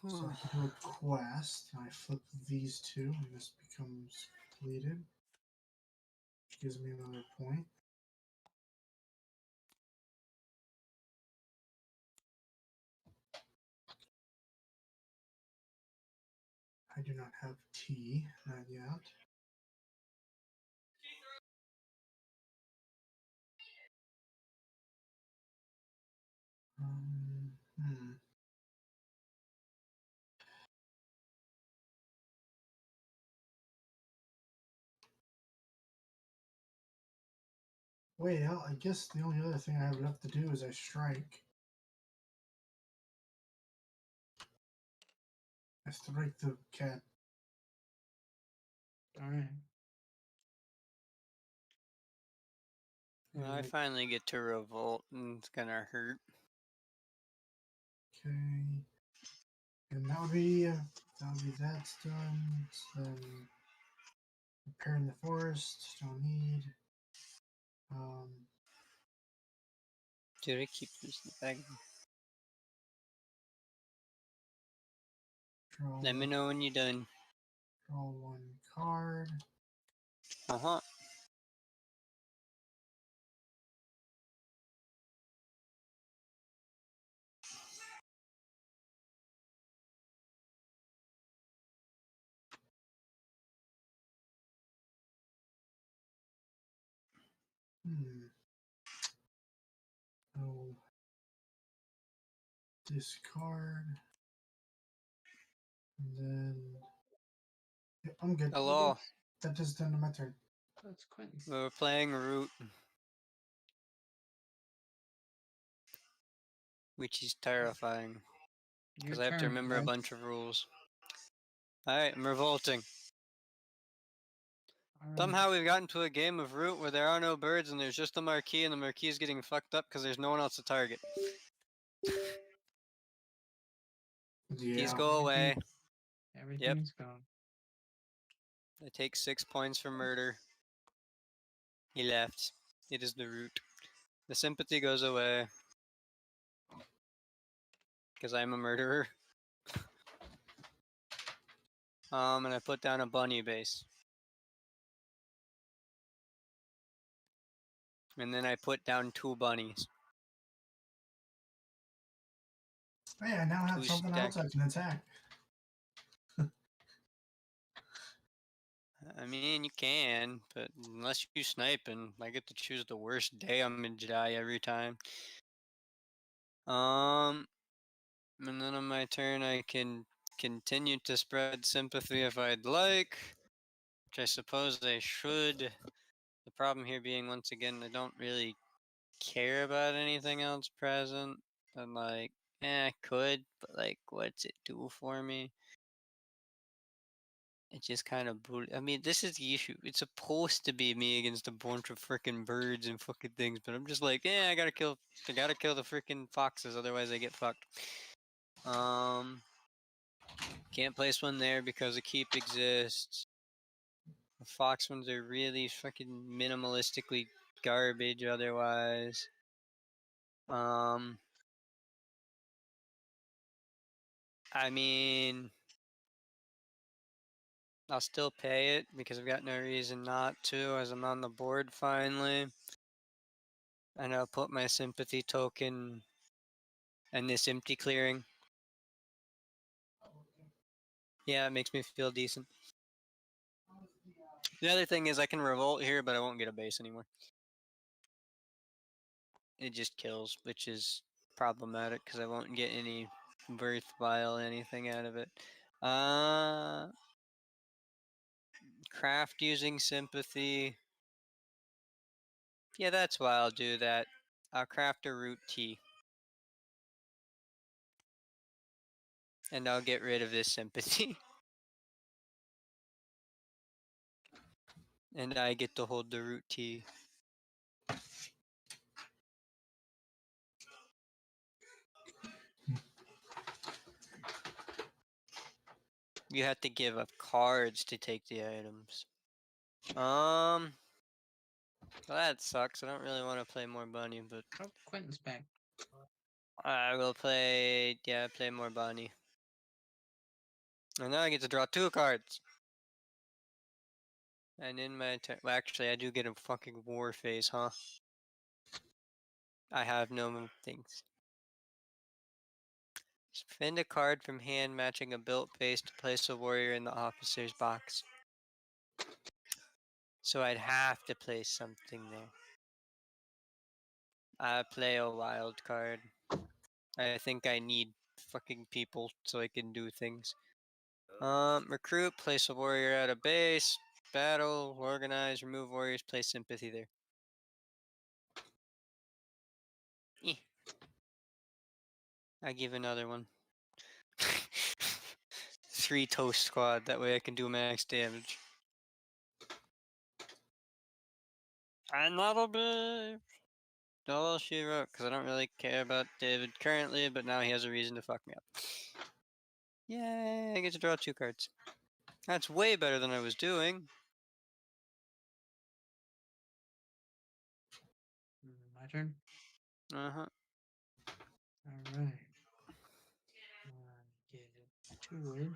So I can do a quest, and I flip these 2, and this becomes completed, which gives me another point. I do not have tea, not yet. Hmm. Well, I guess the only other thing I have left to do is I strike. I strike the cat. Alright. Well, I finally get to revolt, and it's gonna hurt. Okay. And that would be that's done. Then repairing the forest, don't need. Dude, I keep this in the bag. Let me know when you're done. Draw 1 card. Uh-huh. Oh, discard. And then yep, I'm good. Hello. That is the end of my turn. That's Quentin. We're playing Root. Which is terrifying. Because I have to remember a bunch of rules. Alright, I'm revolting. Somehow we've gotten to a game of Root where there are no birds and there's just the marquee, and the marquee is getting fucked up because there's no one else to target. Yeah. Please go away. Everything is gone. I take 6 points for murder. He left. It is the Root. The sympathy goes away. Because I'm a murderer. And I put down a bunny base. And then I put down 2 bunnies. Hey, I now have 2 something else I stack. can attack. I mean, you can, but unless you snipe, and I get to choose the worst day I'm gonna die every time. And then on my turn, I can continue to spread sympathy if I'd like, which I suppose I should. The problem here being, once again, I don't really care about anything else present. And like, I could, but like, what's it do for me? It just kind of I mean, this is the issue. It's supposed to be me against a bunch of freaking birds and fucking things, but I'm just like, I gotta kill the freaking foxes, otherwise I get fucked. Can't place one there because a keep exists. The fox ones are really fucking minimalistically garbage otherwise. I mean, I'll still pay it because I've got no reason not to, as I'm on the board finally. And I'll put my sympathy token in this empty clearing. Yeah, it makes me feel decent. The other thing is I can revolt here, but I won't get a base anymore. It just kills, which is problematic because I won't get any worthwhile anything out of it. Craft using sympathy. Yeah, that's why I'll do that. I'll craft a root tea. And I'll get rid of this sympathy. And I get to hold the root tea. You have to give up cards to take the items. Well, that sucks. I don't really want to play more bunny, but Oh, Quentin's back. I will play. Yeah, play more bunny. And now I get to draw 2 cards. And in my turn, well, actually, I do get a fucking war phase, huh? I have no things. Spend a card from hand matching a built base to place a warrior in the officer's box. So I'd have to place something there. I play a wild card. I think I need fucking people so I can do things. Recruit, place a warrior at a base. Battle, organize, remove warriors, place sympathy there. I give another one. 3 toast squad, that way I can do max damage. And that'll be all she wrote, because I don't really care about David currently, but now he has a reason to fuck me up. Yay, I get to draw 2 cards. That's way better than I was doing. My turn? Uh-huh. Alright. Get 2 wood.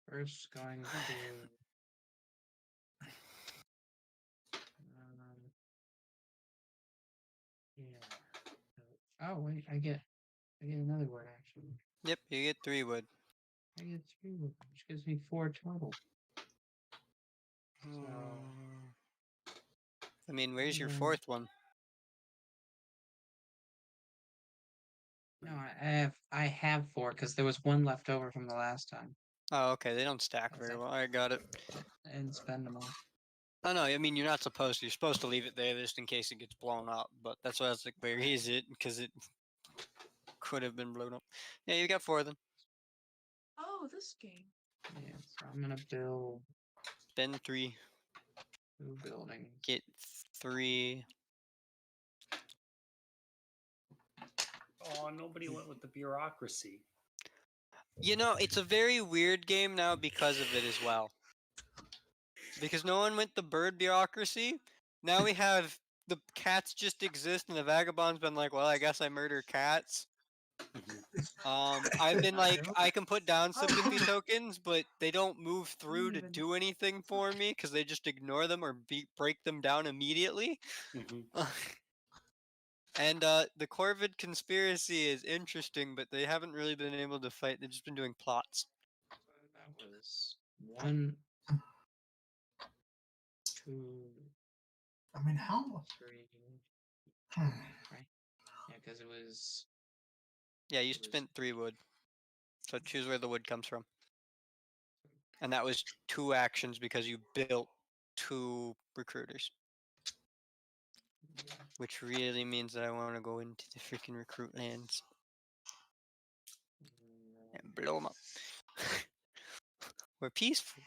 First going to yeah. Oh wait, I get another wood actually. Yep, you get 3 wood. I get 3 wood, which gives me 4 total. So I mean, where's your 4th one? no, I have 4 because there was 1 left over from the last time. Oh, okay, they don't stack very well. I got it. I didn't spend them all. Oh no, I mean you're not supposed to. You're supposed to leave it there just in case it gets blown up. But that's why I was like, where is it? Because it could have been blown up. Yeah, you got 4 of them. Oh, this game. Yeah, so I'm gonna build Spend 3. 2 buildings. Get 3. Oh, nobody went with the bureaucracy. You know, it's a very weird game now because of it as well. Because no one went the bird bureaucracy. Now we have the cats just exist, and the vagabond's been like, well, I guess I murder cats. I've been like, I can put down sympathy tokens, but they don't move through to do anything for me because they just ignore them or break them down immediately. And the Corvid conspiracy is interesting, but they haven't really been able to fight. They've just been doing plots. That was 1, 2, I mean, how? 3. Hmm. Right? Yeah, because it was. Yeah, you It was- spent 3 wood. So choose where the wood comes from. And that was 2 actions because you built 2 recruiters. Yeah. Which really means that I want to go into the freaking recruit lands and blow them up. We're peaceful.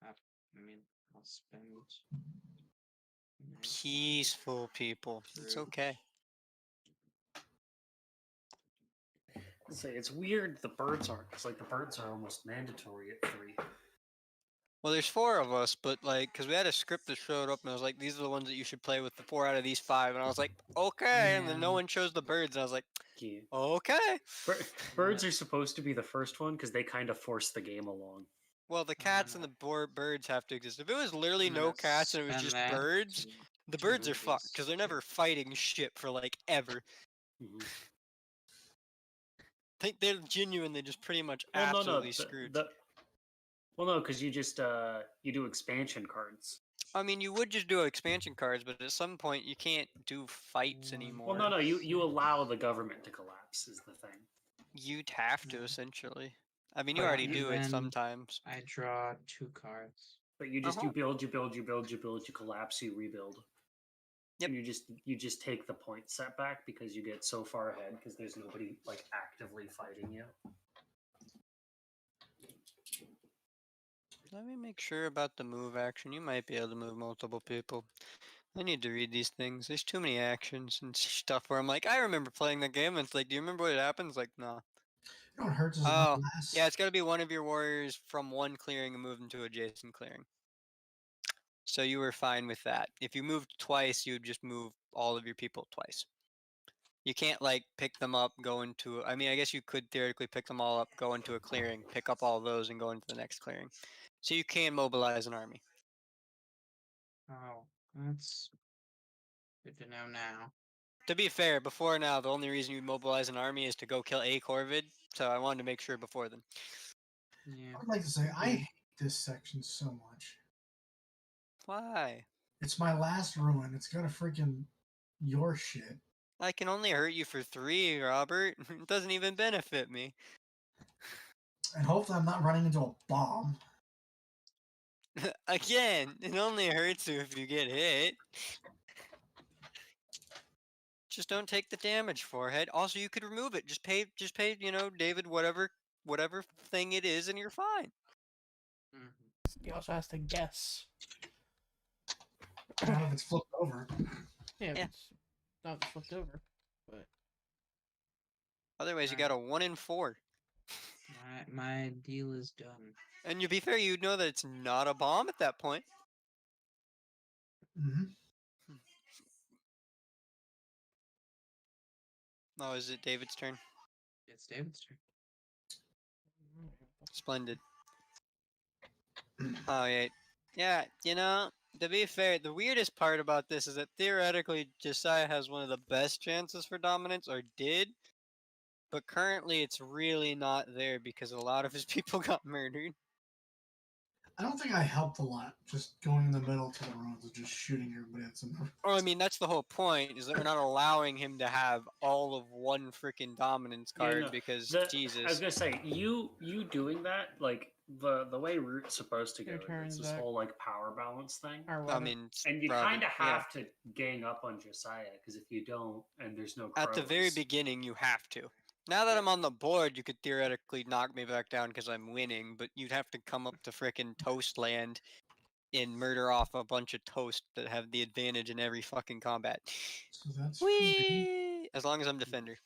I mean, I'll spend. Peaceful people. It's okay. Say it's weird. The birds aren't. It's like the birds are almost mandatory at 3. Well, there's 4 of us, but like, because we had a script that showed up, and I was like, these are the ones that you should play with the 4 out of these 5. And I was like, okay. And then no Yeah. one chose the birds, and I was like, Yeah. okay. Birds are supposed to be the first one because they kind of force the game along. Well, the cats and the birds have to exist. If it was literally I'm no gonna cats and it was spend just that birds, to the birds two are of fucked these because they're never two. fighting shit for like ever. Mhm. Think they're genuinely just pretty much Well, absolutely screwed. Well, no, because you just you do expansion cards. I mean, you would just do expansion cards, but at some point you can't do fights anymore. Well, no, you allow the government to collapse is the thing. You'd have to essentially. I mean, you But already you- do it then sometimes. I draw 2 cards. But you just Uh-huh. you build, you collapse, you rebuild. Yep. And you just take the point setback because you get so far ahead because there's nobody like actively fighting you. Let me make sure about the move action. You might be able to move multiple people. I need to read these things. There's too many actions and stuff where I'm like, I remember playing the game. And it's like, do you remember what happens? Like, nah. You know what hurts is my Oh, last. yeah, it's got to be one of your warriors from one clearing and move them to adjacent clearing. So you were fine with that. If you moved twice, you'd just move all of your people twice. You can't like pick them up, go into. I mean, I guess you could theoretically pick them all up, go into a clearing, pick up all those, and go into the next clearing. So you can mobilize an army. Oh, that's good to know now. To be fair, before now, the only reason you mobilize an army is to go kill a Corvid. So I wanted to make sure before then. Yeah. I would like to say I hate this section so much. Why? It's my last ruin. It's got a freaking your shit. I can only hurt you for 3, Robert. It doesn't even benefit me. And hopefully I'm not running into a bomb. Again, it only hurts you if you get hit. Just don't take the damage, forehead. Also, you could remove it. Just pay, you know, David, whatever thing it is, and you're fine. Mhm. He also has to guess. Not if it's flipped over. Yeah, if Yeah. it's not flipped over. But Otherwise, you got a 1 in 4. My deal is done. And to be fair, you'd know that it's not a bomb at that point. Mm-hmm. Oh, is it David's turn? It's David's turn. Splendid. Oh, yeah. Yeah, you know, to be fair, the weirdest part about this is that theoretically Josiah has one of the best chances for dominance, or did. But currently it's really not there because a lot of his people got murdered. I don't think I helped a lot. Just going in the middle to the ruins and just shooting everybody that's in the. Or I mean, that's the whole point, is that we're not allowing him to have all of one freaking dominance Yeah, card no, because I was Jesus. gonna say you doing that like the way Root's supposed to go Your turn, is this Zach. whole like power balance thing, Or I Robert. mean, and you Robert, kind of yeah. have to gang up on Josiah because if you don't, and there's no At the very crows- beginning, you have to. Now that Yeah. I'm on the board, you could theoretically knock me back down because I'm winning, but you'd have to come up to frickin' Toast Land and murder off a bunch of toast that have the advantage in every fucking combat. So that's for me. Whee! As long as I'm defender.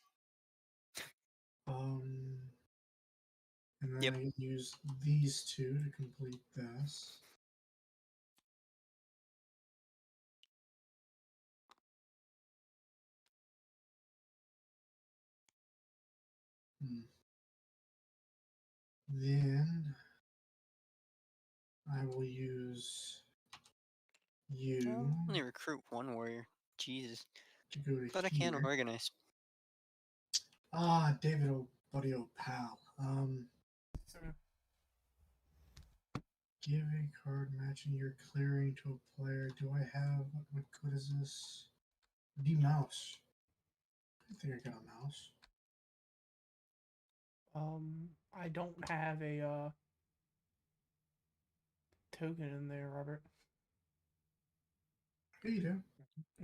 And then Yep. I can use these two to complete this. Then I will use you I'll only recruit one warrior. Jesus. to go to But I here. can't organize. Ah, David, oh buddy, oh pal. Give a card matching your clearing to a player. Do I have what good is this? The mouse. I think I got a mouse. I don't have a token in there, Robert. Yeah, you do.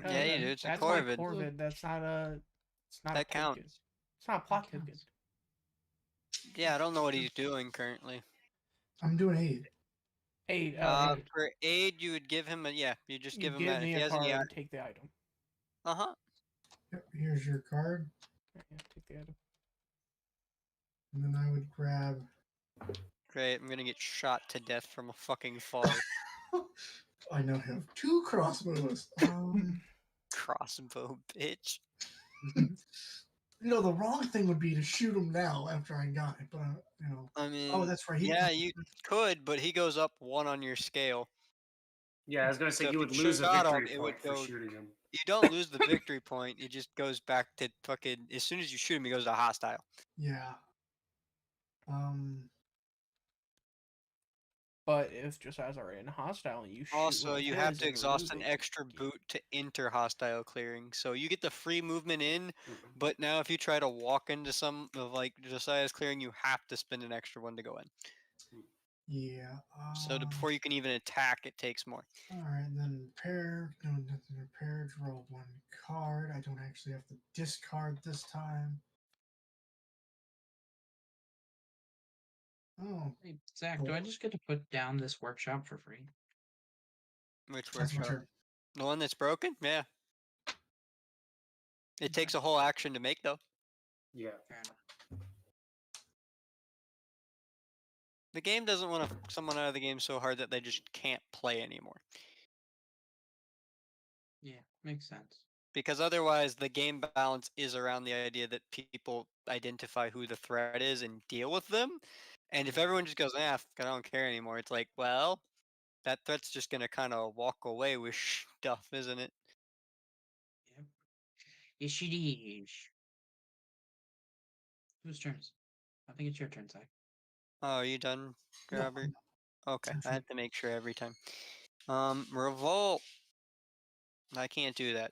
No, Yeah, you do. It's a that's my Corvid. Corvid. That's not a. It's not That a token. counts. It's not a plot That token. counts. Yeah, I don't know what he's doing currently. I'm doing 8. 8. Okay. For aid, you would give him a you just You give him give that. If me he a has any, card, take the item. uh-huh. Yep, here's your card. Yeah, take the item. And then I would grab. Great, I'm gonna get shot to death from a fucking fall. I now have 2 crossbows. Crossbow, bitch. The wrong thing would be to shoot him now after I got it, but I mean, Oh, that's right. yeah, you could, but he goes up 1 on your scale. Yeah, I was gonna say So if you you would lose a shot him, victory it would point for go. shooting him. You don't lose the victory point. It just goes back to fucking. As soon as you shoot him, he goes to hostile. Yeah. But if Josiah's already in hostile and you shoot Also, with you his have to and exhaust lose an it, extra boot to enter hostile clearing. So you get the free movement in, but now if you try to walk into some of like Josiah's clearing, you have to spend an extra one to go in. Yeah. So before you can even attack, it takes more. Alright, then repair. No, nothing repair. Draw 1 card. I don't actually have to discard this time. Oh, Hey, Zach, do I just get to put down this workshop for free? Which that's my workshop? turn. The one that's broken? Yeah. It takes a whole action to make though. Yeah. Fair enough. The game doesn't want someone out of the game so hard that they just can't play anymore. Yeah, makes sense. Because otherwise the game balance is around the idea that people identify who the threat is and deal with them. And if everyone just goes, I don't care anymore, it's like, well, that threat's just gonna kind of walk away with stuff, isn't it? Yep. Yes, it is. Whose turn is it? I think it's your turn, Zach. Oh, are you done, No, Robert? Okay, I'm I have to make sure every time. Revolt. I can't do that.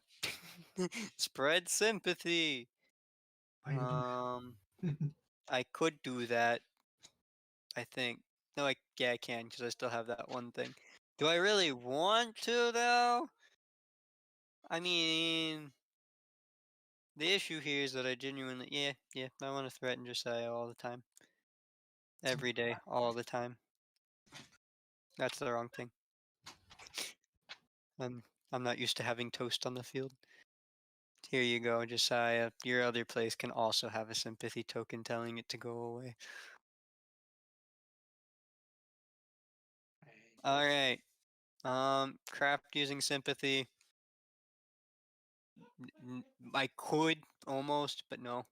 Spread sympathy. I don't I could do that. I think. No, I can because I still have that one thing. Do I really want to though? I mean, the issue here is that I genuinely, I want to threaten Josiah all the time, every day, all the time. That's the wrong thing. I'm not used to having toast on the field. Here you go, Josiah. Your other place can also have a sympathy token telling it to go away. All right. Craft using sympathy. I could almost, but no.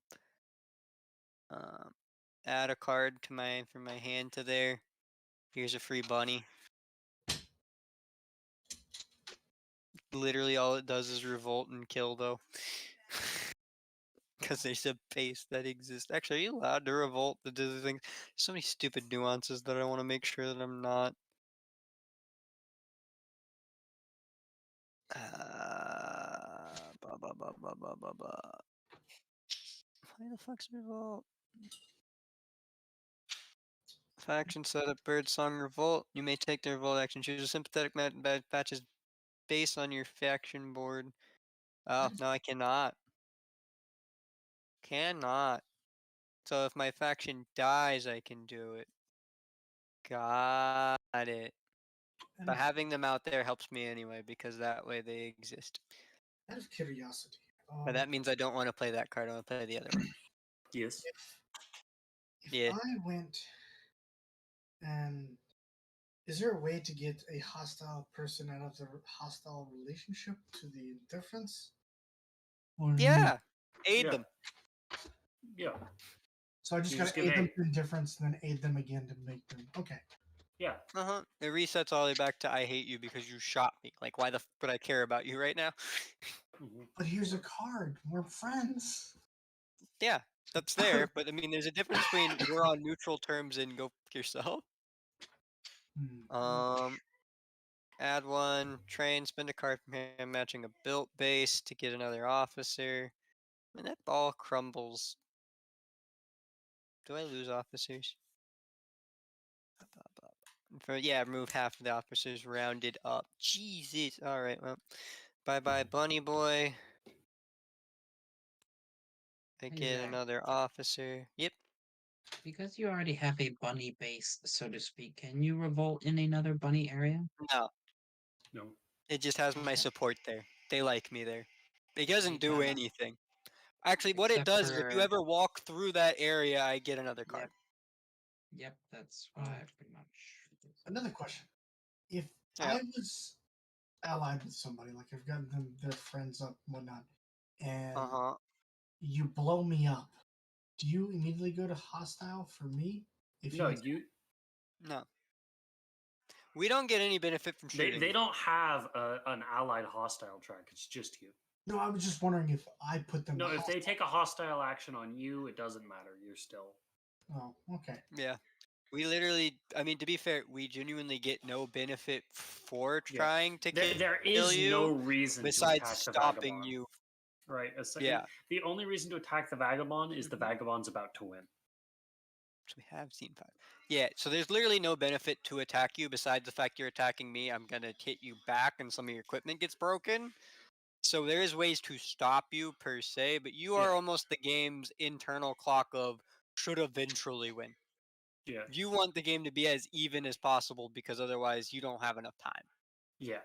Add a card to from my hand to there. Here's a free bunny. Literally all it does is revolt and kill though. Because there's a base that exists. Actually, are you allowed to revolt to do the things? So many stupid nuances that I want to make sure that I'm not. Why the fuck's revolt? Faction setup, Birdsong Revolt. You may take the revolt action. Choose a sympathetic patches based on your faction board. Oh, no, I cannot. Cannot. So if my faction dies, I can do it. Got it. But having them out there helps me anyway, because that way they exist. Out of curiosity, But that means I don't want to play that card, I want to play the other one. Yes. if Yeah. I went and is there a way to get a hostile person out of the hostile relationship to the indifference? Or Yeah. Aid Yeah. them. Yeah. So I just You gotta just give aid them aid. to indifference and then aid them again to make them okay. Yeah. It resets all the way back to I hate you because you shot me. Like, why the f would I care about you right now? Mhm. But here's a card. We're friends. Yeah, that's there. But I mean, there's a difference between we're on neutral terms and go f yourself. Add one, train, spend a card from hand, matching a built base to get another officer. And that ball crumbles. Do I lose officers? Remove half of the officers rounded up. Jesus. Alright, well. Bye bye, Bunny Boy. I Hey, get Zach. another officer. Yep. Because you already have a bunny base, so to speak, can you revolt in another bunny area? No. No. It just has my Okay. support there. They like me there. It doesn't do Because- anything. Actually, what it Except does is if you for- ever walk through that area, I get another card. Yep, that's why pretty much. Another question. If Yeah. I was allied with somebody, like I've gotten them their friends up and whatnot, and Uh-huh. you blow me up, do you immediately go to hostile for me? If No, you No. We don't get any benefit from shooting. they don't have an allied hostile track. It's just you. No, I was just wondering if I put them No, to if they take a hostile action on you, it doesn't matter. You're still. Oh, okay. Yeah. We literally, I mean, to be fair, we genuinely get no benefit for Yeah. trying to There kill is you, no reason to besides attack the stopping vagabond. you. Right. Yeah. The only reason to attack the vagabond is the vagabond's about to win. So we have seen 5. Yeah, so there's literally no benefit to attack you besides the fact you're attacking me. I'm gonna hit you back and some of your equipment gets broken. So there is ways to stop you per se, but you are Yeah. almost the game's internal clock of should eventually win. Yeah. You want the game to be as even as possible because otherwise you don't have enough time. Yeah.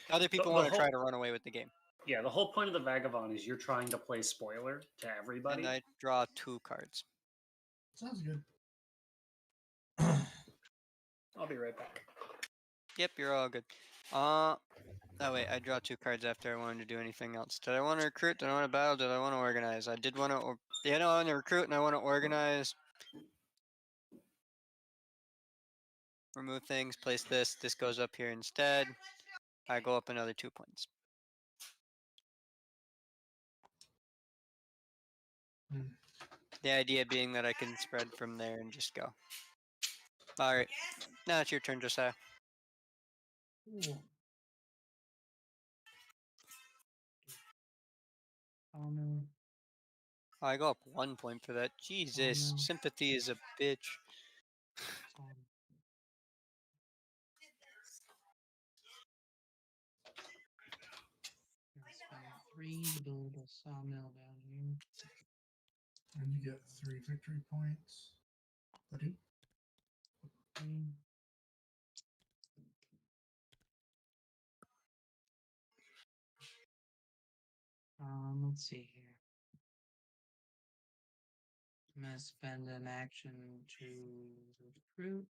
Other people the want to whole- try to run away with the game. Yeah, the whole point of the vagabond is you're trying to play spoiler to everybody. And I draw 2 cards. Sounds good. I'll be right back. Yep, you're all good. Oh wait, I draw 2 cards after I wanted to do anything else. Did I want to recruit? Did I want to battle? Did I want to organize? I did want to. Yeah, no, I want to recruit and I want to organize. Remove things. Place this. This goes up here instead. I go up another 2 points. The idea being that I can spread from there and just go. All right, now it's your turn, Josiah. Cool. Oh no. I go up 1 point for that. Jesus, no. sympathy is a bitch. Spend 3 to build a sawmill down here. And you get 3 victory points. Buddy. Mm. Let's see here. I'm gonna spend an action to recruit.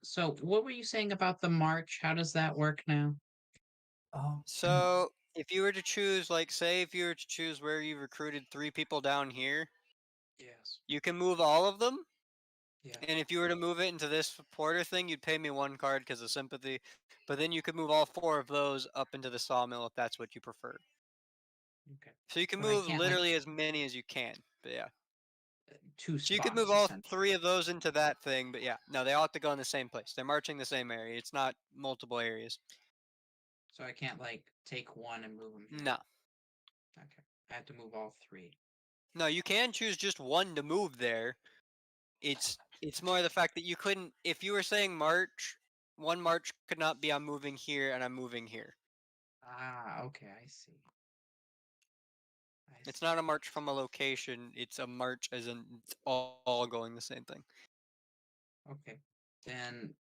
So, what were you saying about the march? How does that work now? So if you were to choose, like, say if you were to choose where you recruited 3 people down here, Yes. you can move all of them. Yeah. And if you were to move it into this porter thing, you'd pay me 1 card because of sympathy. But then you could move all 4 of those up into the sawmill if that's what you prefer. Okay. So you can But I move can't, literally as many as you can. But yeah. 2 spots. So you could move all essentially. 3 of those into that thing, but yeah, no, they all have to go in the same place. They're marching the same area. It's not multiple areas. So I can't like take one and move them here. No. Okay. I have to move all 3. No, you can choose just one to move there. It's more the fact that you couldn't, if you were saying march, one march could not be I'm moving here and I'm moving here. Ah, okay, I see. It's not a march from a location, it's a march as in it's all going the same thing. Okay. Then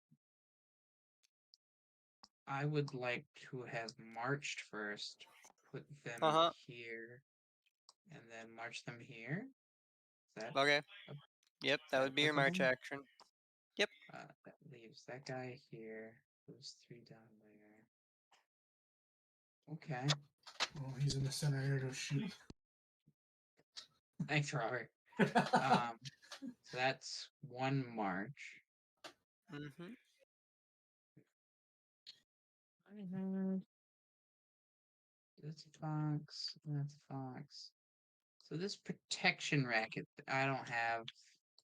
I would like to have marched first, put them Uh-huh. here, and then march them here. Is that Okay. a- Yep, is that that would be your march applicable? action. Yep. That leaves that guy here. Those 3 down there. Okay. Oh, he's in the center here to shoot. Thanks, Robert. So that's 1 march. Mm-hmm. I have that's a fox. That's a fox. So this protection racket, I don't have.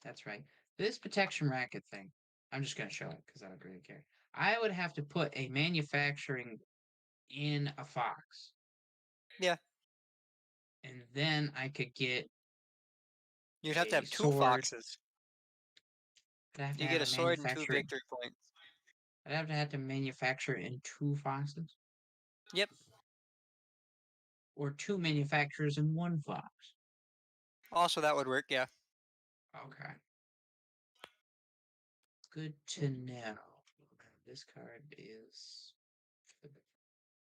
That's right. This protection racket thing, I'm just gonna show it because I don't really care. I would have to put a manufacturing in a fox. Yeah. And then I could get You'd have to a have 2 sword. foxes. I'd have to You get have a a sword and 2 manufacturing. victory points. I'd have to manufacture in 2 foxes. Yep. Or 2 manufacturers in 1 fox. Also, that would work, yeah. Okay. Good to know. This card is.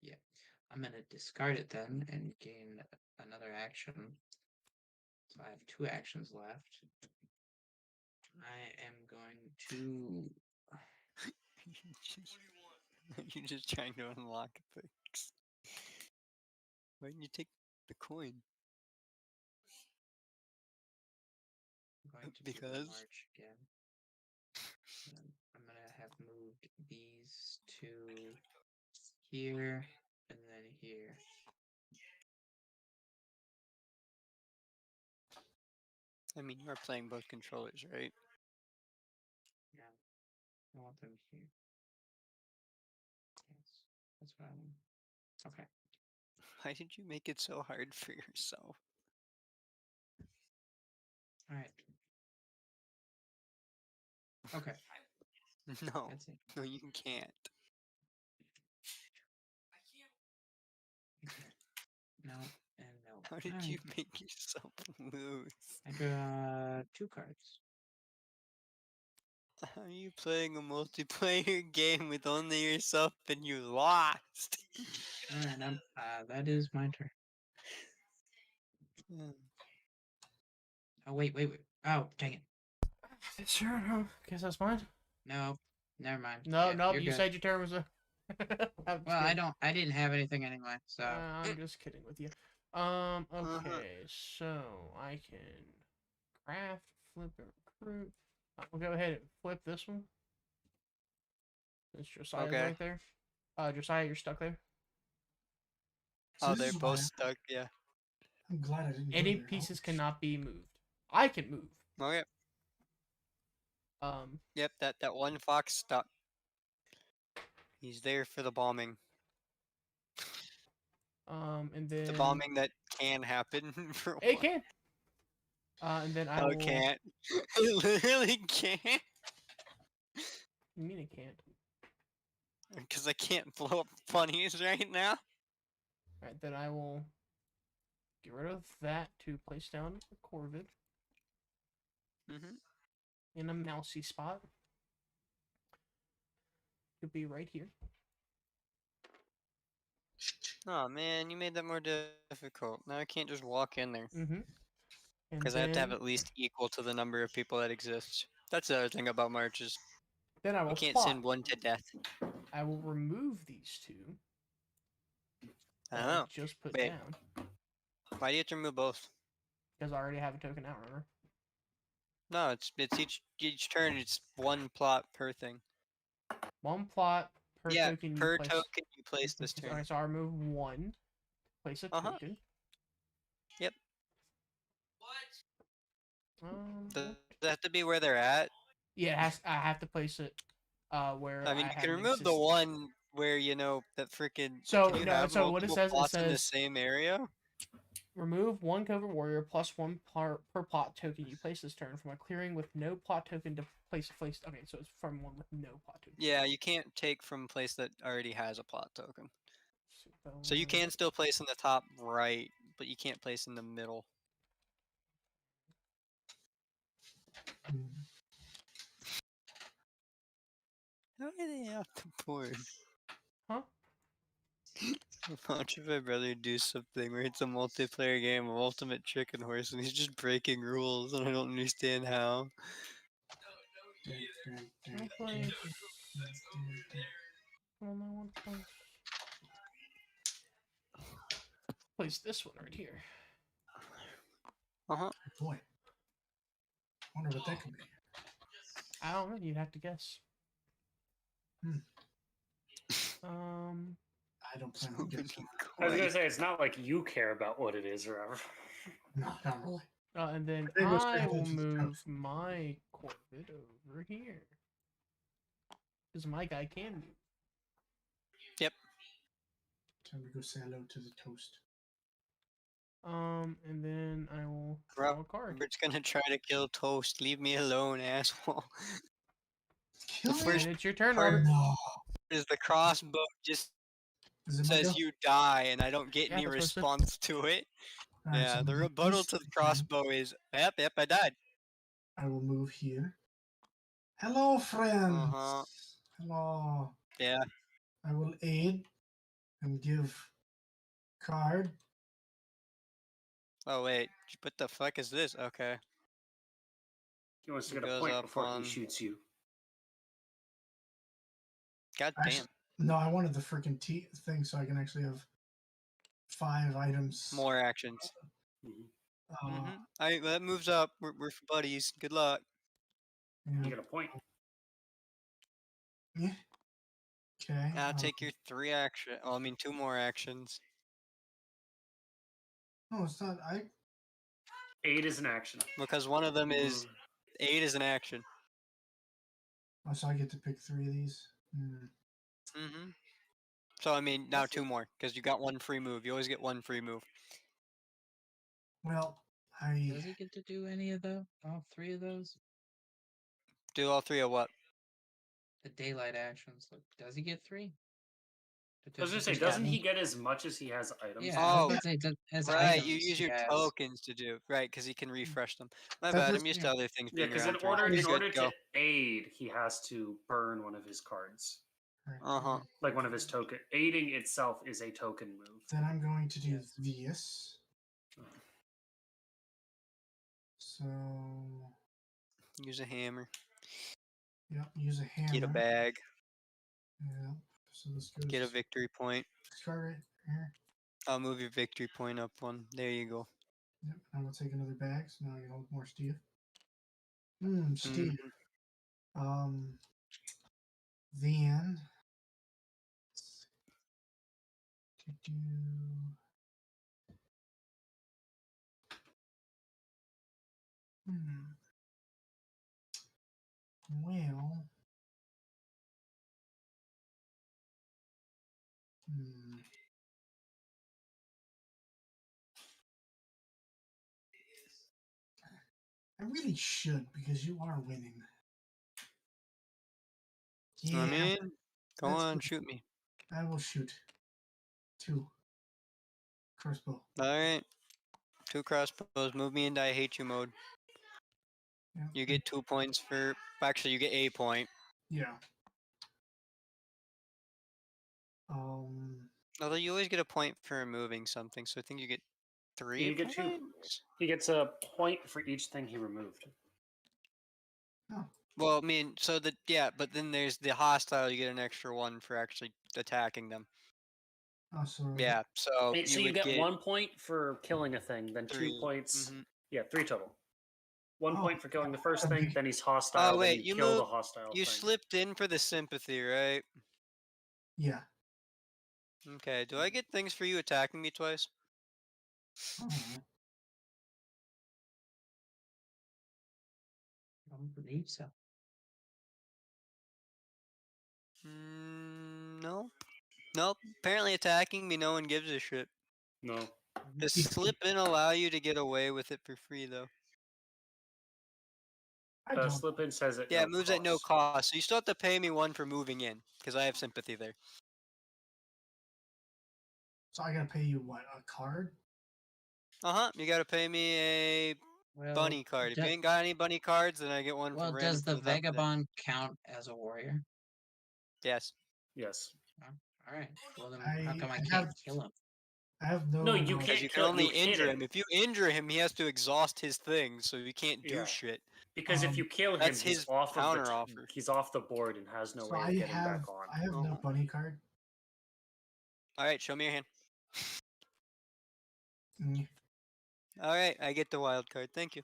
Yeah. I'm going to discard it then and gain another action. So I have 2 actions left. I am going to. You're just trying to unlock things. Why didn't you take the coin? I'm going to move the Because? march again. And I'm going to have moved these 2 here and then here. I mean, you are playing both controllers, right? Yeah. I want them here. Yes. That's what I want. Okay. Why did you make it so hard for yourself? All right. Okay. No. That's it. No, you can't. Okay. No and no. How did All you right. make yourself lose? I draw 2 cards. How are you playing a multiplayer game with only yourself and you lost? All right. That is my turn. Oh wait. Oh dang it. Sure. No. Guess that's mine. No. Never mind. No, Yeah, no. you're You good. said your turn was a. I'm Well, kidding. I didn't have anything anyway, so. I'm just kidding with you. Okay. So I can craft, flip, and recruit. We'll go ahead and flip this one. Since Josiah's Okay. right there. Josiah, you're stuck there. So Oh, this they're is both why stuck, yeah. I'm glad I didn't go Any there. pieces cannot be moved. I can move. Okay. Um, Yep, that one fox stuck. He's there for the bombing. and The then bombing that can happen for it one. can. And then I No, will. it can't. It literally can't. You mean it can't? Because I can't blow up bunnies right now. Alright, then I will get rid of that to place down a Corvid Mm-hmm. in a mousy spot. Could be right here. Oh man, you made that more difficult. Now I can't just walk in there. Mm-hmm. And Because I have to have then, at least equal to the number of people that exist. That's the other thing about marches. then I You will can't plot. send one to death. I will remove these 2 I that don't I know. just put Wait. down Why do you have to remove both? because I already have a token out. Remember? No, it's each turn. It's one plot per thing. 1 plot per Yeah, token you per place. token you place this turn. Alright, so I remove 1. Place a Uh-huh. token. Yep. Does what- it have to be where they're at? Yeah, I have to place it where I mean, I you have can an remove the existing. one where that freaking. So Can you no, have so what it multiple says, plots in the same area? remove one covert warrior plus one per plot token you place this turn from a clearing with no plot token to place. Okay, so it's from one with no plot token. Yeah, you can't take from a place that already has a plot token. So you can still place in the top right, but you can't place in the middle. Hmm. How are they off the board? Huh? Watch my brother do something where it's a multiplayer game of Ultimate Chicken Horse and he's just breaking rules and I don't understand how. I'll place. What am I want to place? Place this one right here. Uh-huh. Boy, wonder what that could be. I don't know. You'd have to guess. Hmm. I don't So plan on many guessing. I was gonna coins. say it's not like you care about what it is or whatever. No, not really. and then I think it was I fair will to the move toast. my Corvette over here. Because my guy can move. Time to go say hello to the toast. And then I will draw a card. Robert's gonna try to kill Toast. Leave me alone, asshole. Kill The me? first And it's your turn, part Robert. No. is the crossbow just Is it my says go? you die and I don't get Yeah, any that's what it said. response to it. Alright, so Yeah, I'm the gonna do rebuttal this to the again. crossbow is, yep, I died. I will move here. Hello, friends. Uh-huh. Hello. Yeah. I will aid and give card. Oh, wait. What the fuck is this? Okay. He wants to It get a goes point up before on... he shoots you. God damn. Actually, no, I wanted the freaking thing so I can actually have 5 items. More actions. Mhm. That moves up. We're buddies. Good luck. Yeah. You get a point. Yeah. Okay. Now take your 3 action. Oh, I mean 2 more actions. No, it's not. 8 is an action. Because one of them is... Mm. 8 is an action. Oh, so I get to pick 3 of these. So, I mean, now 2 more. Because you got 1 free move. You always get 1 free move. Well, Does he get to do any of those? All 3 of those? Do all 3 of what? The daylight actions. Like, does he get 3? I was gonna say, Yeah. doesn't he get as much as he has items? Yeah, I was Oh, about to say, as right. items, You use he your has. tokens to do. Right, because he can refresh them. My That's bad. what's- I'm used to other things Yeah, being because around in 3. order You're good, to go. aid, he has to burn one of his cards, Uh-huh. like one of his token. Aiding itself is a token move. Then I'm going to do Yes. this. So, Use a hammer. yeah, use a hammer. Get a bag. Yeah. So this goes. Get a victory point. This card right here. I'll move your victory point up 1. There you go. Yep. I'm gonna take another bag, so now I can hold more Steve. Steve. Mhm. Then. Do. Hmm. Well. Hmm. I really should because you are winning. Yeah. I mean, go That's on, good. shoot me. I will shoot. 2. Crossbow. Alright. 2 crossbows. Move me into I hate you mode. Yeah. You get 2 points for... Actually, you get a point. Yeah. Although you always get a point for removing something, so I think you get 3 You get 2. points? He gets a point for each thing he removed. Oh. Well, I mean, so that... Yeah, but then there's the hostile, you get an extra 1 for actually attacking them. Oh, so. Yeah, so Wait, so you would get 1 point for killing a thing, then 2 3. points. Mhm. Yeah, 3 total. 1 Oh, point for killing the first that'd thing, be- then he's hostile, Oh, then wait, you you kill the moved... hostile You thing. slipped in for the sympathy, right? Yeah. Okay, do I get things for you attacking me twice? Oh. don't believe so. Nope. Nope. Apparently attacking me, no one gives a shit. No. Does slip in allow you to get away with it for free though? I don't. Slip in says it. Yeah, it moves at no cost, so you still have to pay me one for moving in because I have sympathy there. So I gotta pay you what? A card? You gotta pay me a Well, bunny card. If you ain't got any bunny cards, then I get one well, from random does the from the top of the deck. vagabond count as a warrior? Yes. Yes. Oh, all right. Well, then how I come I have- can't kill him? I have no. No, you Because can't you can kill- only you hit injure him. him. If you injure him, he has to exhaust his things, so you can't do Yeah. shit. Because if you kill him, That's he's his off of the counter offer. he's off the board and has no So way I of getting have. back on. I have no Oh. bunny card. All right, show me your hand. Mm, All right, I get the wild card. Thank you.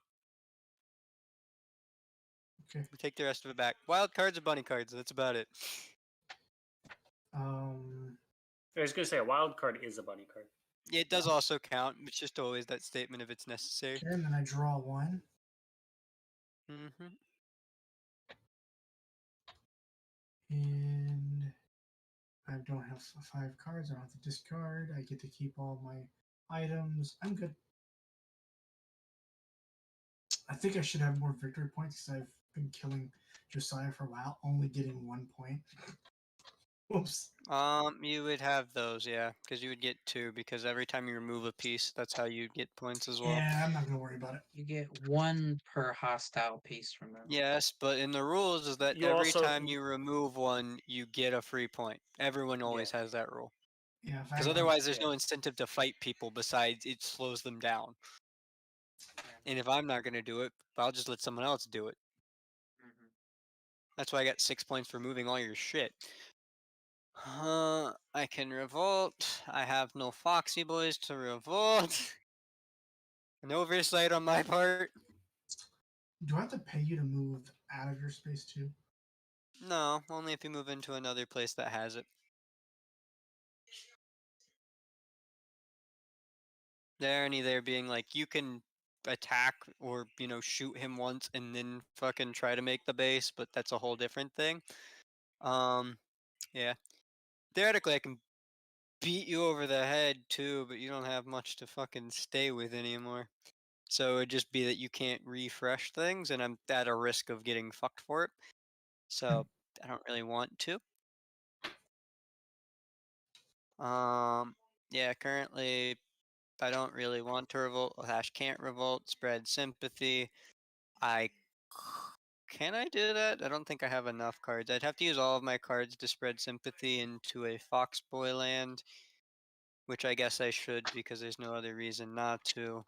okay. Take the rest of it back. Wild cards or bunny cards. That's about it. I was gonna say a wild card is a bunny card. Yeah, it does also count. It's just always that statement if it's necessary. Okay, and then I draw one. Mm-hmm. And I don't have 5 cards. I don't have to discard. I get to keep all my items. I'm good. I think I should have more victory points because I've been killing Josiah for a while, only getting 1 point. Whoops. You would have those, yeah, because you would get 2, because every time you remove a piece, that's how you get points as well. Yeah, I'm not gonna worry about it. You get 1 per hostile piece. Remember? Yes, but in the rules is that You every also- time you remove one, you get a free point. Everyone always has that rule. Yeah, Because otherwise, there's no incentive to fight people besides it slows them down. And if I'm not going to do it, I'll just let someone else do it. Mhm. That's why I got 6 points for moving all your shit. I can revolt. I have no Foxy Boys to revolt. An oversight on my part. Do I have to pay you to move out of your space too? No, only if you move into another place that has it. The irony there being like you can attack or shoot him once and then fucking try to make the base, but that's a whole different thing. Yeah. Theoretically, I can beat you over the head too, but you don't have much to fucking stay with anymore. So it'd just be that you can't refresh things, and I'm at a risk of getting fucked for it. So I don't really want to. Yeah, currently I don't really want to revolt. Can't revolt. Spread sympathy. Can I do that? I don't think I have enough cards. I'd have to use all of my cards to spread sympathy into a Foxboy land, which I guess I should because there's no other reason not to.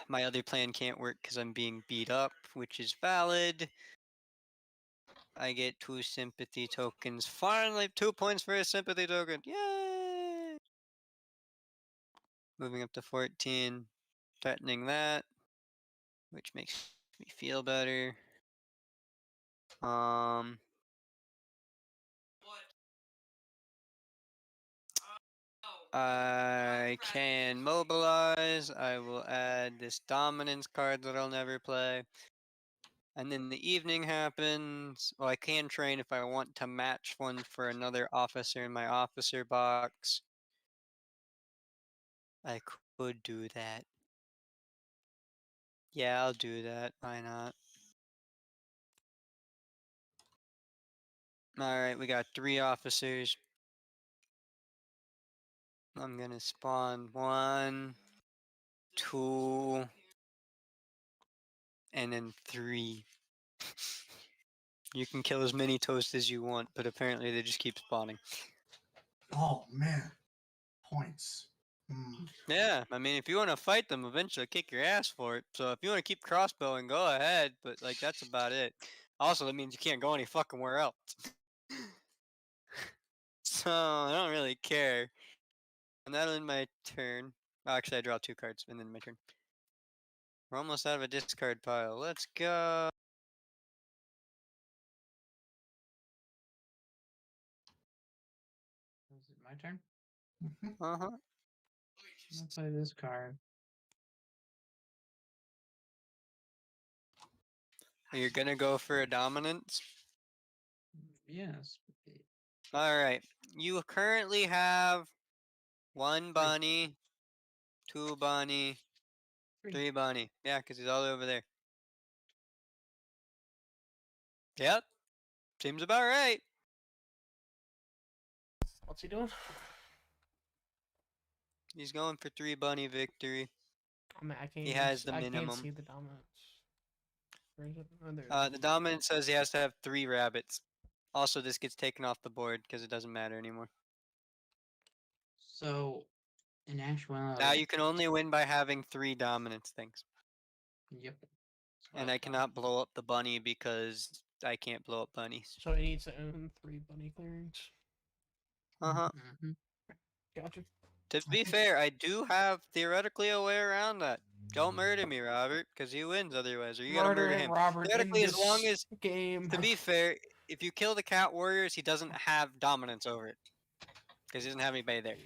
My other plan can't work because I'm being beat up, which is valid. I get 2 sympathy tokens. Finally, 2 points for a sympathy token. Yay! Moving up to 14. Threatening that, which makes me feel better. I can mobilize. I will add this dominance card that I'll never play. And then the evening happens. Well, I can train if I want to match one for another officer in my officer box. I could do that. Yeah, I'll do that. Why not? Alright, we got 3 officers. I'm gonna spawn 1, 2, and then 3. You can kill as many toasts as you want, but apparently they just keep spawning. Oh man, points. Yeah, I mean, if you want to fight them, eventually kick your ass for it. So if you want to keep crossbowing, go ahead. But like, that's about it. Also, that means you can't go any fucking where else. So I don't really care. And that'll end my turn. Oh, actually, I draw 2 cards and then my turn. We're almost out of a discard pile. Let's go. Is it my turn? Uh huh. I'll play this card. You're gonna go for a dominance? Yes. Alright. You currently have 1 bunny, 2 bunny, 3 bunny. Yeah, because he's all over there. Yep. Seems about right. What's he doing? He's going for 3 bunny victory. I mean, I can't. He Even has the I can't minimum. see the dominance. Where is it? Oh, there it is. The dominant says he has to have 3 rabbits. Also, this gets taken off the board because it doesn't matter anymore. So, in Now actuality, you can only win by having 3 dominance things. yep. That's what And I I thought. cannot blow up the bunny because I can't blow up bunnies. So he needs to own 3 bunny clearings. Uh-huh. Mhm. Gotcha. To be fair, I do have theoretically a way around that. Don't murder me, Robert, because he wins otherwise, or you gotta murder Murdering him. Robert in Theoretically, as long this as, game. to be fair, if you kill the cat warriors, he doesn't have dominance over it. Because he doesn't have anybody there.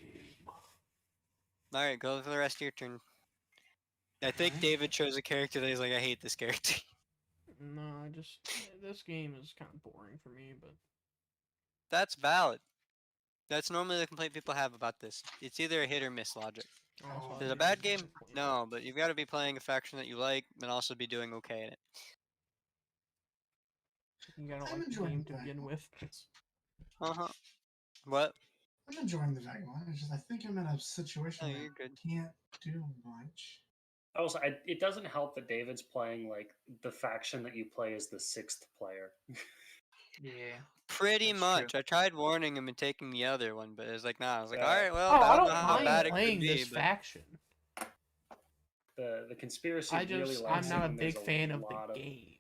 Alright, go for the rest of your turn. I think Alright. David chose a character that he's like, I hate this character. No, I just this game is kind of boring for me, but That's valid. That's normally the complaint people have about this. It's either a hit or miss logic. also If it's a I bad think game, it's point. no, but you've got to be playing a faction that you like and also be doing okay in it. You gotta I'm like the enjoying game the to begin vagabond. with. Uh-huh. What? I'm enjoying the vagabond. It's just I think I'm in a situation No, where you're good. I can't do much. Also, it doesn't help that David's playing like the faction that you play as the 6th player. Yeah. Pretty That's true. much. I tried warning him and taking the other one, but it was like, nah. I was like, Uh, alright, well, Oh, I I don't know don't how mind bad it could playing be, this but faction. The conspiracy I really just likes I'm it not a when there's big fan of lot the game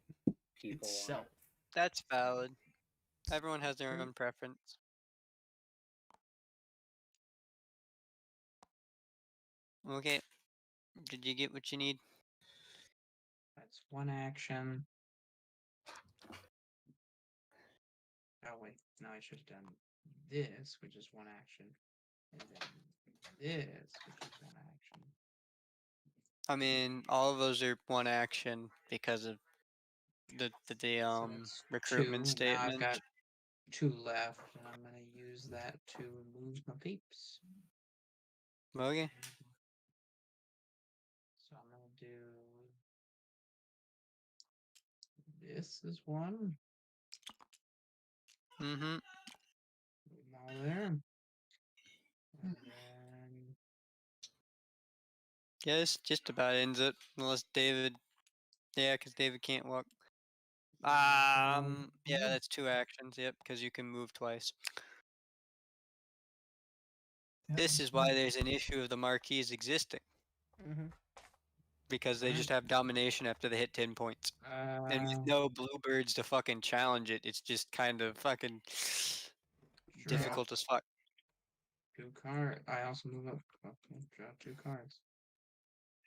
people on itself. it. that's valid. Everyone has their own preference. Okay. Did you get what you need? That's one action. Oh wait, no, I should have done this, which is one action, and then this, which is one action. I mean, all of those are one action because of the So that's recruitment two. Now I've statement. got 2 left, and I'm gonna use that to move my peeps. Okay. So I'm gonna do this is one. Mm-hmm. Move 'em all there. And then Yeah, this just about ends it. Unless David. Yeah, because David can't walk. Yeah, that's 2 actions. Yep, because you can move twice. Yep, This is why there's an issue of the marquees existing. Mm-hmm. Because they just have domination after they hit 10 points. And with uh, no bluebirds to fucking challenge it, it's just kind of fucking draw difficult as fuck. 2 cards. I also move up. Okay, draw 2 cards.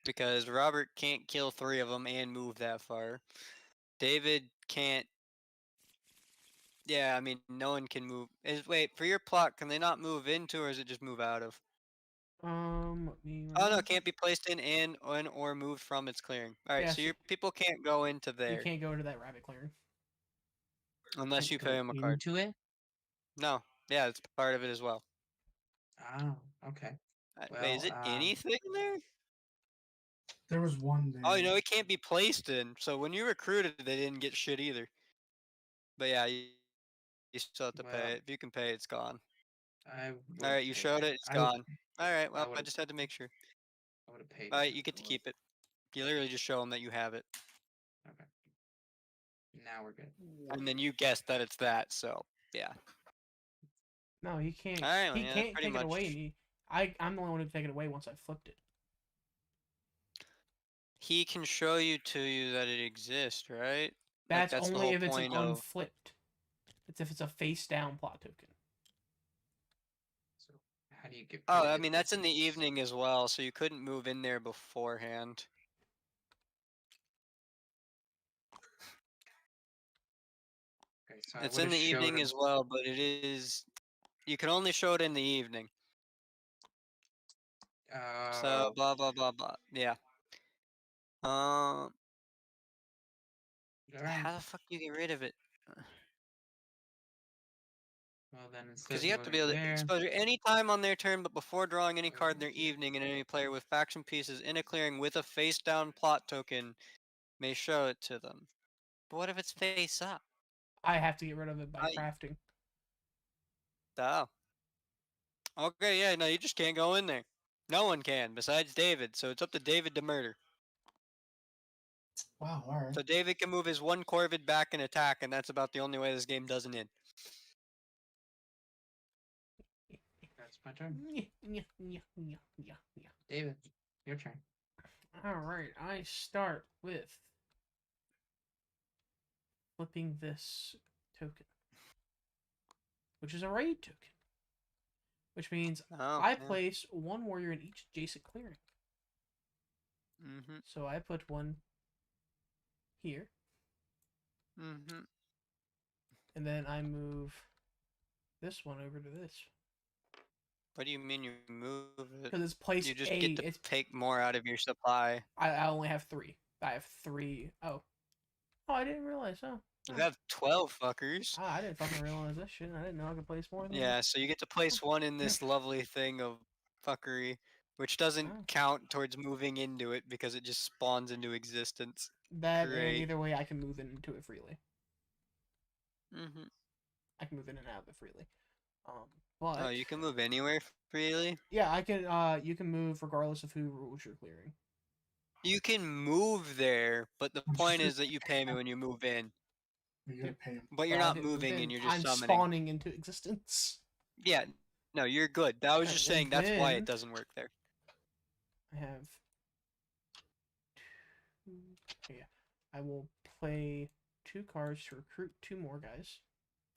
Because Robert can't kill 3 of them and move that far. David can't. Yeah, I mean, no one can move. Wait, for your plot, can they not move into, or is it just move out of? Let me Oh no, can't be placed in and or moved from its clearing. All right, Yeah, so your people can't go into you there can't go into that rabbit clearing. unless you Go pay them a card. into it. No, yeah, it's part of it as well. Oh, okay. Wait, is Well, it anything there? there was one there. Oh, you know, it can't be placed in. So when you recruited, they didn't get shit either. But yeah, you still have to well, pay it. If you can pay it, it's gone. I All would right, you pay showed it. it, it's gone. All right, well, I would've- just had to make sure. I would have paid. All it right, if you get to was. keep it. You literally just show them that you have it, Okay. Now we're good. and then you guessed that it's that. So yeah. No, he can't. All right, well, He yeah, can't pretty take it away. much. I'm the only one who can take it away once I flipped it. He can show you to you that it exists, right? Like That's that's the only whole if it's an point of. unflipped. It's if it's a face down plot token. So how do you get? Oh, rid I of mean the that's in the beats? evening as well, so you couldn't move in there beforehand. Okay, so It's I in would the have showed evening him. as well, but it is. You can only show it in the evening. So blah blah blah blah. Yeah. Um. All right. How the fuck do you get rid of it? Well, then instead Because of you have to be moving able to there, exposure any time on their turn, but before drawing any card in their evening, and any player with faction pieces in a clearing with a face down plot token may show it to them. But what if it's face up? I have to get rid of it by I- crafting. Oh. Okay, yeah, no, you just can't go in there. No one can, besides David, so it's up to David to murder. Wow, alright. So David can move his one Corvid back and attack, and that's about the only way this game doesn't end. that's my turn. Yeah. David, your turn. All right, I start with flipping this token, which is a raid token, which means Oh, I yeah. place one warrior in each adjacent clearing. Mm-hmm. So I put one here, Mm-hmm. and then I move this one over to this What do you mean you move it? because it's place You just A. get to It's take more out of your supply. I only have 3. I have 3. Oh, I didn't realize. Oh, You have 12 fuckers. I didn't fucking realize that shit. I didn't know I could place more than Yeah, so you get to place one in this lovely thing of fuckery, which doesn't Oh. count towards moving into it because it just spawns into existence. that. And Great. either way, I can move into it freely. Mm-hmm. I can move in and out of it freely. But Oh, you can move anywhere freely? yeah, I can. You can move regardless of who rules your clearing. You can move there, but the Just point re- is that you pay me when you move in. You gotta pay him. But you're But I not didn't move moving in. and you're just I'm summoning. spawning into existence. Yeah, no, you're good. I was Alright, just and saying that's why then- it doesn't work there. I have. Okay, I will play 2 cards to recruit 2 more guys,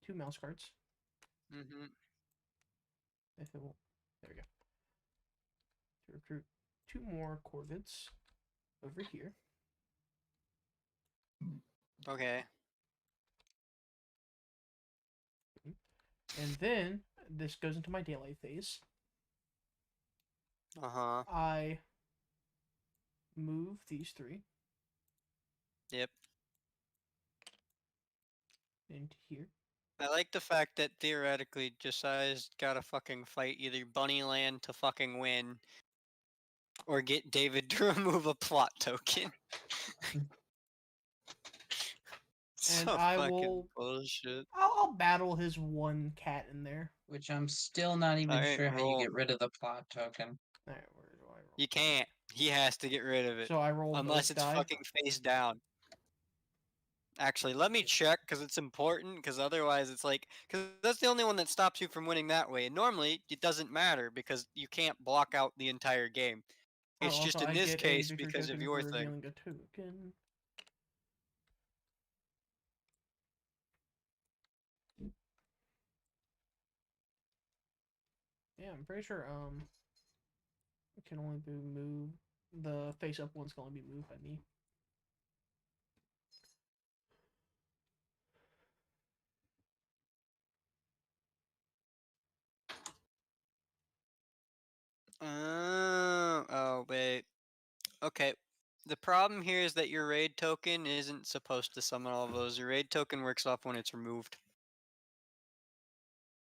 2 mouse cards. Mm-hmm. If it will, there we go. To recruit 2 more Corvids over here. Okay. And then this goes into my daylight phase. Uh-huh. I move these 3 Yep. into here. I like the fact that theoretically Josiah's gotta fucking fight either Bunnyland to fucking win or get David to remove a plot token. And So I fucking will- bullshit. I'll battle his 1 cat in there. Which I'm still not even Alright, sure how you roll. get rid of the plot token. Alright, where do I roll? You can't. He has to get rid of it. So I roll Unless both it's die. fucking face down. Actually, let me check because it's important. Because otherwise, it's like because that's the only one that stops you from winning that way. And normally, it doesn't matter because you can't block out the entire game. It's Oh, just also, in I this get a case victory because of token your for thing. revealing a token. Yeah, I'm pretty sure it can only be moved. The face up one's can only be moved by me. Oh wait. Okay. The problem here is that your raid token isn't supposed to summon all of those. Your raid token works off when it's removed.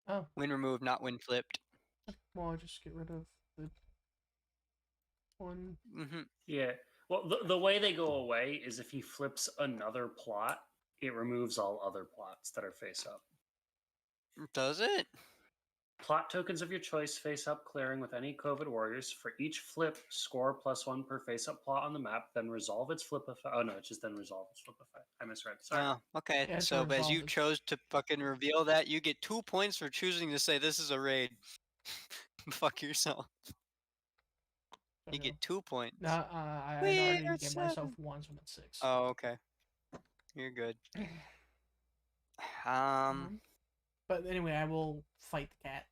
Oh, When removed, not when flipped. well, I'll just get rid of the one. Mm-hmm. Yeah. Well, the way they go away is if he flips another plot, it removes all other plots that are face up. Does it? Plot tokens of your choice face up clearing with any COVID warriors. For each flip, score +1 per face up plot on the map, then resolve its flip effect. Oh no, it's just then resolve its flip effect. I misread. Sorry. Oh, okay. Yeah, it's So as you resolved. chose to fucking reveal that, you get 2 points for choosing to say this is a raid. Fuck yourself. You Okay. get 2 points. No, I We already are gave myself seven. 1, so I'm at 6. Oh, okay. You're good. But anyway, I will fight the cat.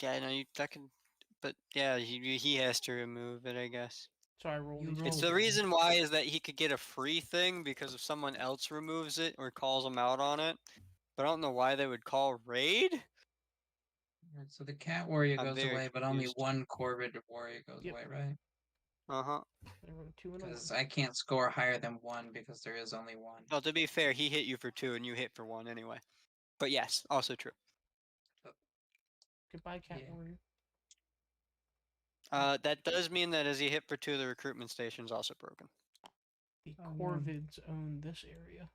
Yeah, no, that can, but yeah, he has to remove it, I guess. So I roll You these. roll. It's two. the reason why is that he could get a free thing because if someone else removes it or calls him out on it. But I don't know why they would call raid. Alright, so the cat warrior I'm goes very away, but only confused. one Corvid warrior goes Yep. away, right? Uh-huh. There were 2 and a 1. Because I can't score higher than 1 because there is only 1. Well, to be fair, he hit you for 2 and you hit for 1 anyway. But yes, also true. Goodbye, Cat Yeah. Warrior. That does mean that as he hit for 2, the recruitment station's also broken. The Oh, no. Corvids own this area.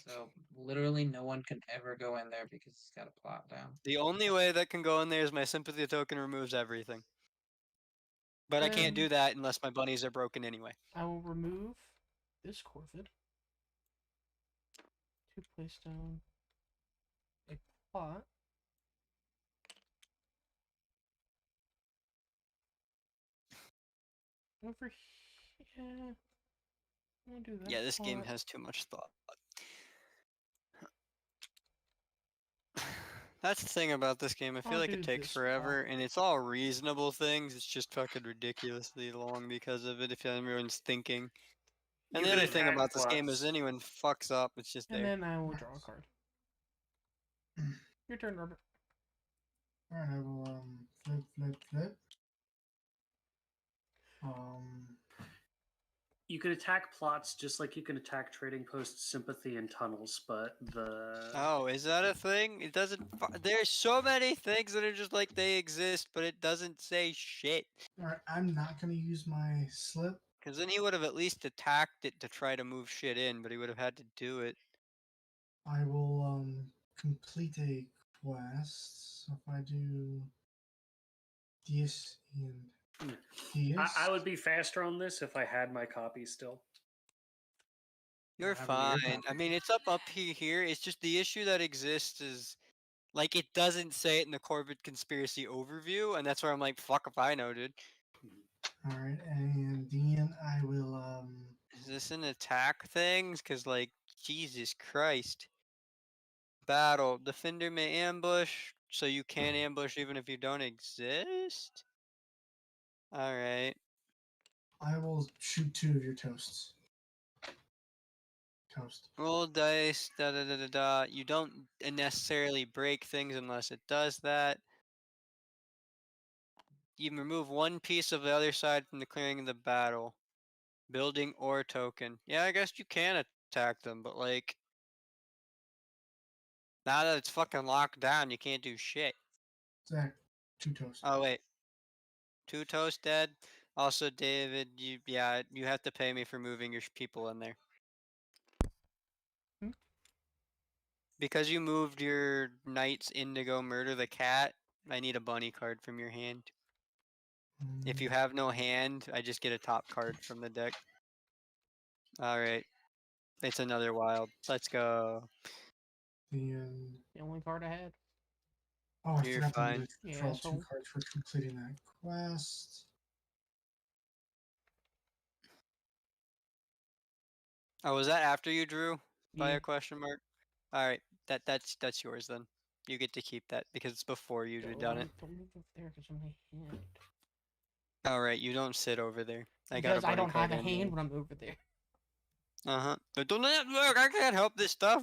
So literally no one can ever go in there because it's got a plot down. The only way that can go in there is my sympathy token removes everything. But I can't do that unless my bunnies are broken anyway. I will remove this Corvid to place down a plot. Over here. I'm gonna do that. Yeah, this game plot. has too much thought. That's the thing about this game. I feel I'll like do it takes this forever, plot. and it's all reasonable things. It's just fucking ridiculously long because of it if everyone's thinking. And You the could other thing attack about this game is plots. anyone fucks up, it's just And there. then I will draw a card. Your turn, Robert. Alright, I will flip. You could attack plots just like you can attack trading posts, sympathy, and tunnels, but the Oh, is that a thing? It doesn't. There's so many things that are just like they exist, but it doesn't say shit. Alright, I'm not gonna use my slip. Because then he would have at least attacked it to try to move shit in, but he would have had to do it. I will complete a quest. So if I do this and this, I would be faster on this if I had my copy still. You're Have your fine. I copy. mean, it's up here. It's just the issue that exists is like it doesn't say it in the Corbett conspiracy overview, and that's where I'm like, fuck if I know, dude. alright, and then I will Is this an attack thing? Because like, Jesus Christ. Battle. Defender may ambush, so you can ambush even if you don't exist? Alright. I will shoot 2 of your toasts. Toast. Roll dice, da da da da da. You don't necessarily break things unless it does that. You can remove 1 piece of the other side from the clearing of the battle. Building or token. Yeah, I guess you can attack them, but like... Now that it's fucking locked down, you can't do shit. Zach, 2 toast. Oh, wait. 2 toast dead? Also, David, you have to pay me for moving your people in there. Hmm? Because you moved your knights in to go murder the cat, I need a bunny card from your hand. If you have no hand, I just get a top card from the deck. Alright. It's another wild. Let's go. Then The only card I had. oh, I You're forgot fine. to Yeah, draw 2 asshole. cards for completing that quest. Oh, was that after you drew? By Yeah. a question mark? Alright. That's yours then. You get to keep that because it's before you'd Don't done it. move over there because of my hand. Alright, you don't sit over there. I got a Because I bunny don't have card a hand anyway. when I'm over there. Uh-huh. But don't look, I can't help this stuff.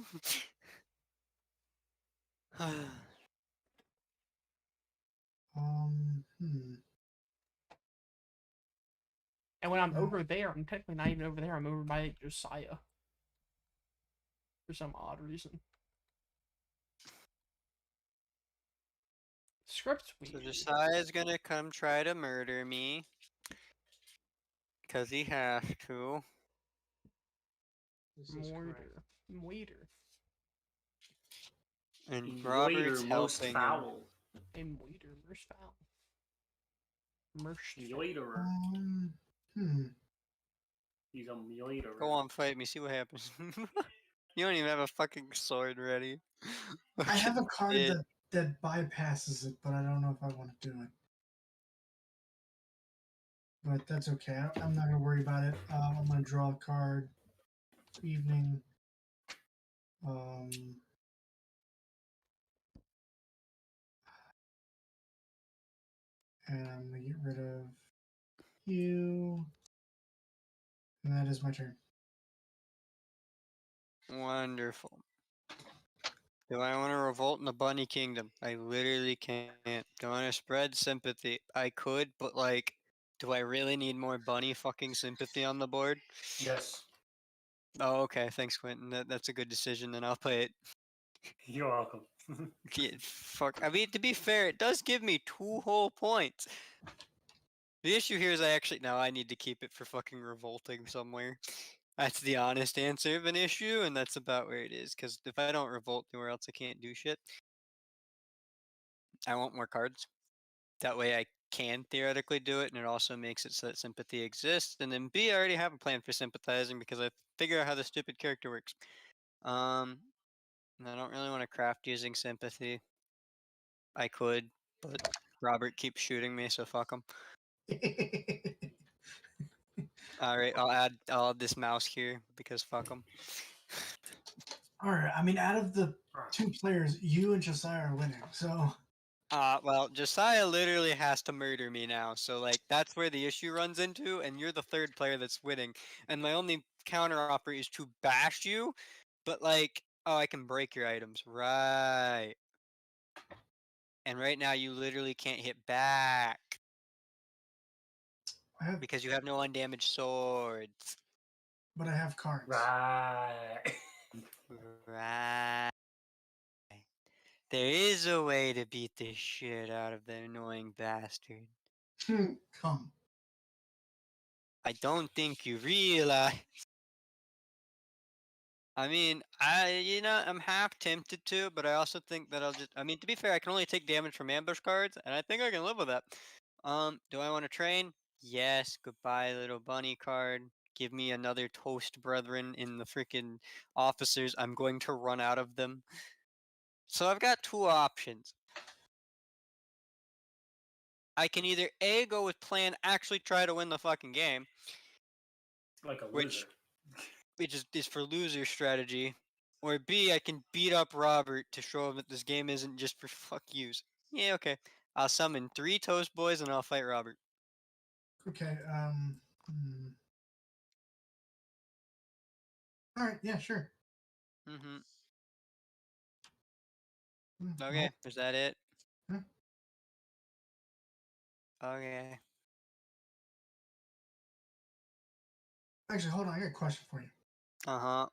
Hmm. And when I'm Yeah. over there, I'm technically not even over there. I'm over by Josiah. For some odd reason. Script's So weird. Josiah's gonna come try to murder me. Cause he has to. This is correct. Moiter. And Yoiter Robert's most helping him. foul. A moiter. Merce foul. Merce. Yoiterer. Hmm. He's a yoiterer. Go on, fight me, see what happens. You don't even have a fucking sword ready. I have a Fucking card kid. that bypasses it, but I don't know if I want to do it. But that's okay. I'm not gonna worry about it. I'm gonna draw a card. Evening. And I'm gonna get rid of you. And that is my turn. Wonderful. Do I want to revolt in the bunny kingdom? I literally can't. Do I want to spread sympathy? I could, but like, do I really need more bunny fucking sympathy on the board? Yes. Oh, okay. Thanks, Quentin. That's a good decision. Then I'll play it. You're welcome. Yeah, fuck. I mean, to be fair, it does give me 2 whole points. The issue here is I need to keep it for fucking revolting somewhere. That's the honest answer of an issue, and that's about where it is. Because if I don't revolt anywhere else, I can't do shit. I want more cards. That way I can theoretically do it, and it also makes it so that sympathy exists. And then B, I already have a plan for sympathizing because I figure out how the stupid character works. And I don't really want to craft using sympathy. I could, but Robert keeps shooting me, so fuck him. All right, I'll add this mouse here because fuck him. All right. I mean, out of the 2 players, you and Josiah are winning. So Well, Josiah literally has to murder me now, so like that's where the issue runs into, and you're the 3rd player that's winning, and my only counter offer is to bash you, but like, oh, I can break your items, right? And right now you literally can't hit back I have, because you have no undamaged swords. but I have cards. Right. Right. There is a way to beat the shit out of the annoying bastard. Come. I don't think you realize. I mean, I'm half tempted to, but I also think that I mean, to be fair, I can only take damage from ambush cards, and I think I can live with that. Do I want to train? Yes. Goodbye, little bunny card. Give me another toast, brethren, in the freaking officers. I'm going to run out of them. So I've got 2 options. I can either A, go with plan, actually try to win the fucking game, Like a which loser. is for loser strategy, or B, I can beat up Robert to show him that this game isn't just for fuck yous. Yeah, okay. I'll summon 3 toast boys and I'll fight Robert. Okay. All right. Yeah. Sure. Mm-hmm. Well, Okay, is that it? Yeah. Okay. Actually, hold on. I got a question for you. Uh-huh.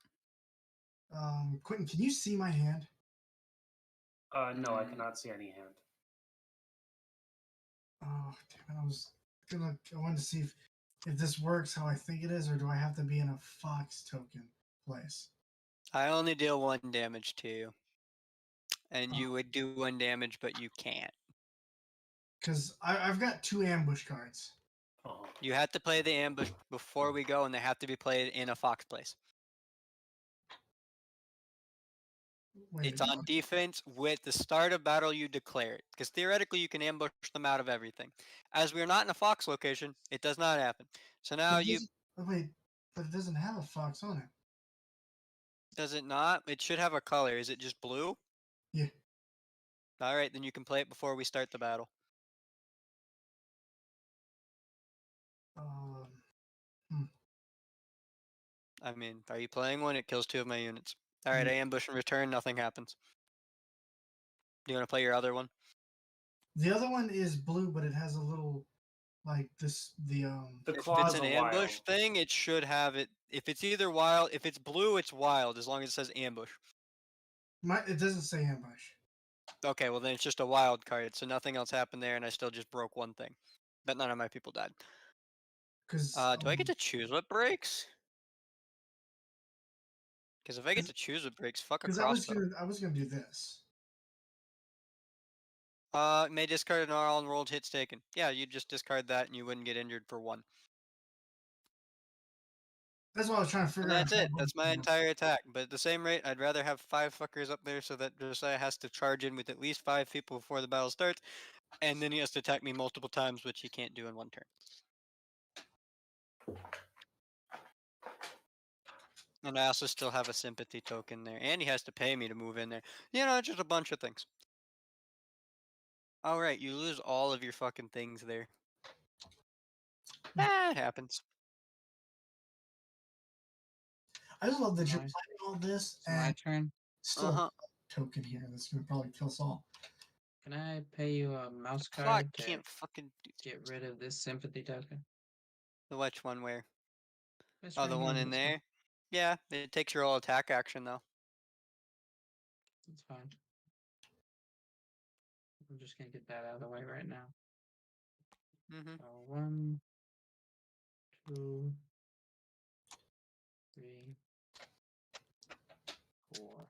Quentin, can you see my hand? No, I Mm. cannot see any hand. Oh, damn it! I wanted to see if this works how I think it is, or do I have to be in a fox token place? I only deal 1 damage to you. And Oh. you would do 1 damage, but you can't. Because I've got 2 ambush cards. Uh-huh. You have to play the ambush before we go, and they have to be played in a fox place. Wait. It's on defense with the start of battle you declare it. Because theoretically you can ambush them out of everything. As we are not in a fox location, it does not happen. So now you Wait, but it doesn't have a fox on it. does it not? It should have a color. Is it just blue? Yeah. Alright, then you can play it before we start the battle. Hmm. I mean, are you playing one? It kills 2 of my units. Alright, Yeah. I ambush and return, nothing happens. Do you want to play your other one? The other one is blue, but it has a little like this. The If claws it's an are ambush wild. thing, it should have it. If it's either wild, if it's blue, it's wild, as long as it says ambush. It doesn't say ambush. Okay, well then it's just a wild card, so nothing else happened there, and I still just broke 1 thing. But none of my people died. Because Do I get to choose what breaks? Because if I get to choose what breaks, fuck a crossbow. I was gonna do this. May discard an all unrolled hits taken. Yeah, you just discard that and you wouldn't get injured for 1. That's what I was trying to figure And out. that's it. That's my entire attack. But at the same rate, I'd rather have 5 fuckers up there so that Josiah has to charge in with at least 5 people before the battle starts, and then he has to attack me multiple times, which he can't do in 1 turn. And I also still have a sympathy token there, and he has to pay me to move in there. You know, just a bunch of things. Alright, you lose all of your fucking things there. That happens. I just love that you're Nice. planning all this It's my and turn. still. Uh-huh. token here. That's gonna probably kill us all. Can I pay you a mouse Plot card to can't fucking do get rid of this sympathy token? the which one where? This Oh, right the here, one in this there? Yeah, it takes your whole attack action though. That's fine. I'm just gonna get that out of the way right now. Mm-hmm. So 1, 2, 3, 4.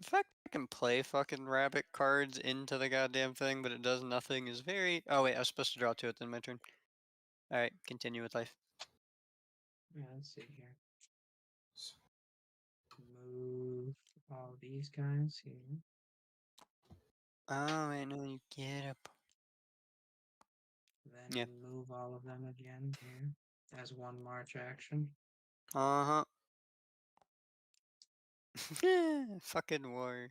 The fact I can play fucking rabbit cards into the goddamn thing, but it does nothing is very. Oh wait, I was supposed to draw 2 at the end of my turn. All right, continue with life. Yeah, let's see here. So, Move all these guys here. Oh wait, no, you get up. Then Yeah. move all of them again here as one march action. Uh huh. Fucking war.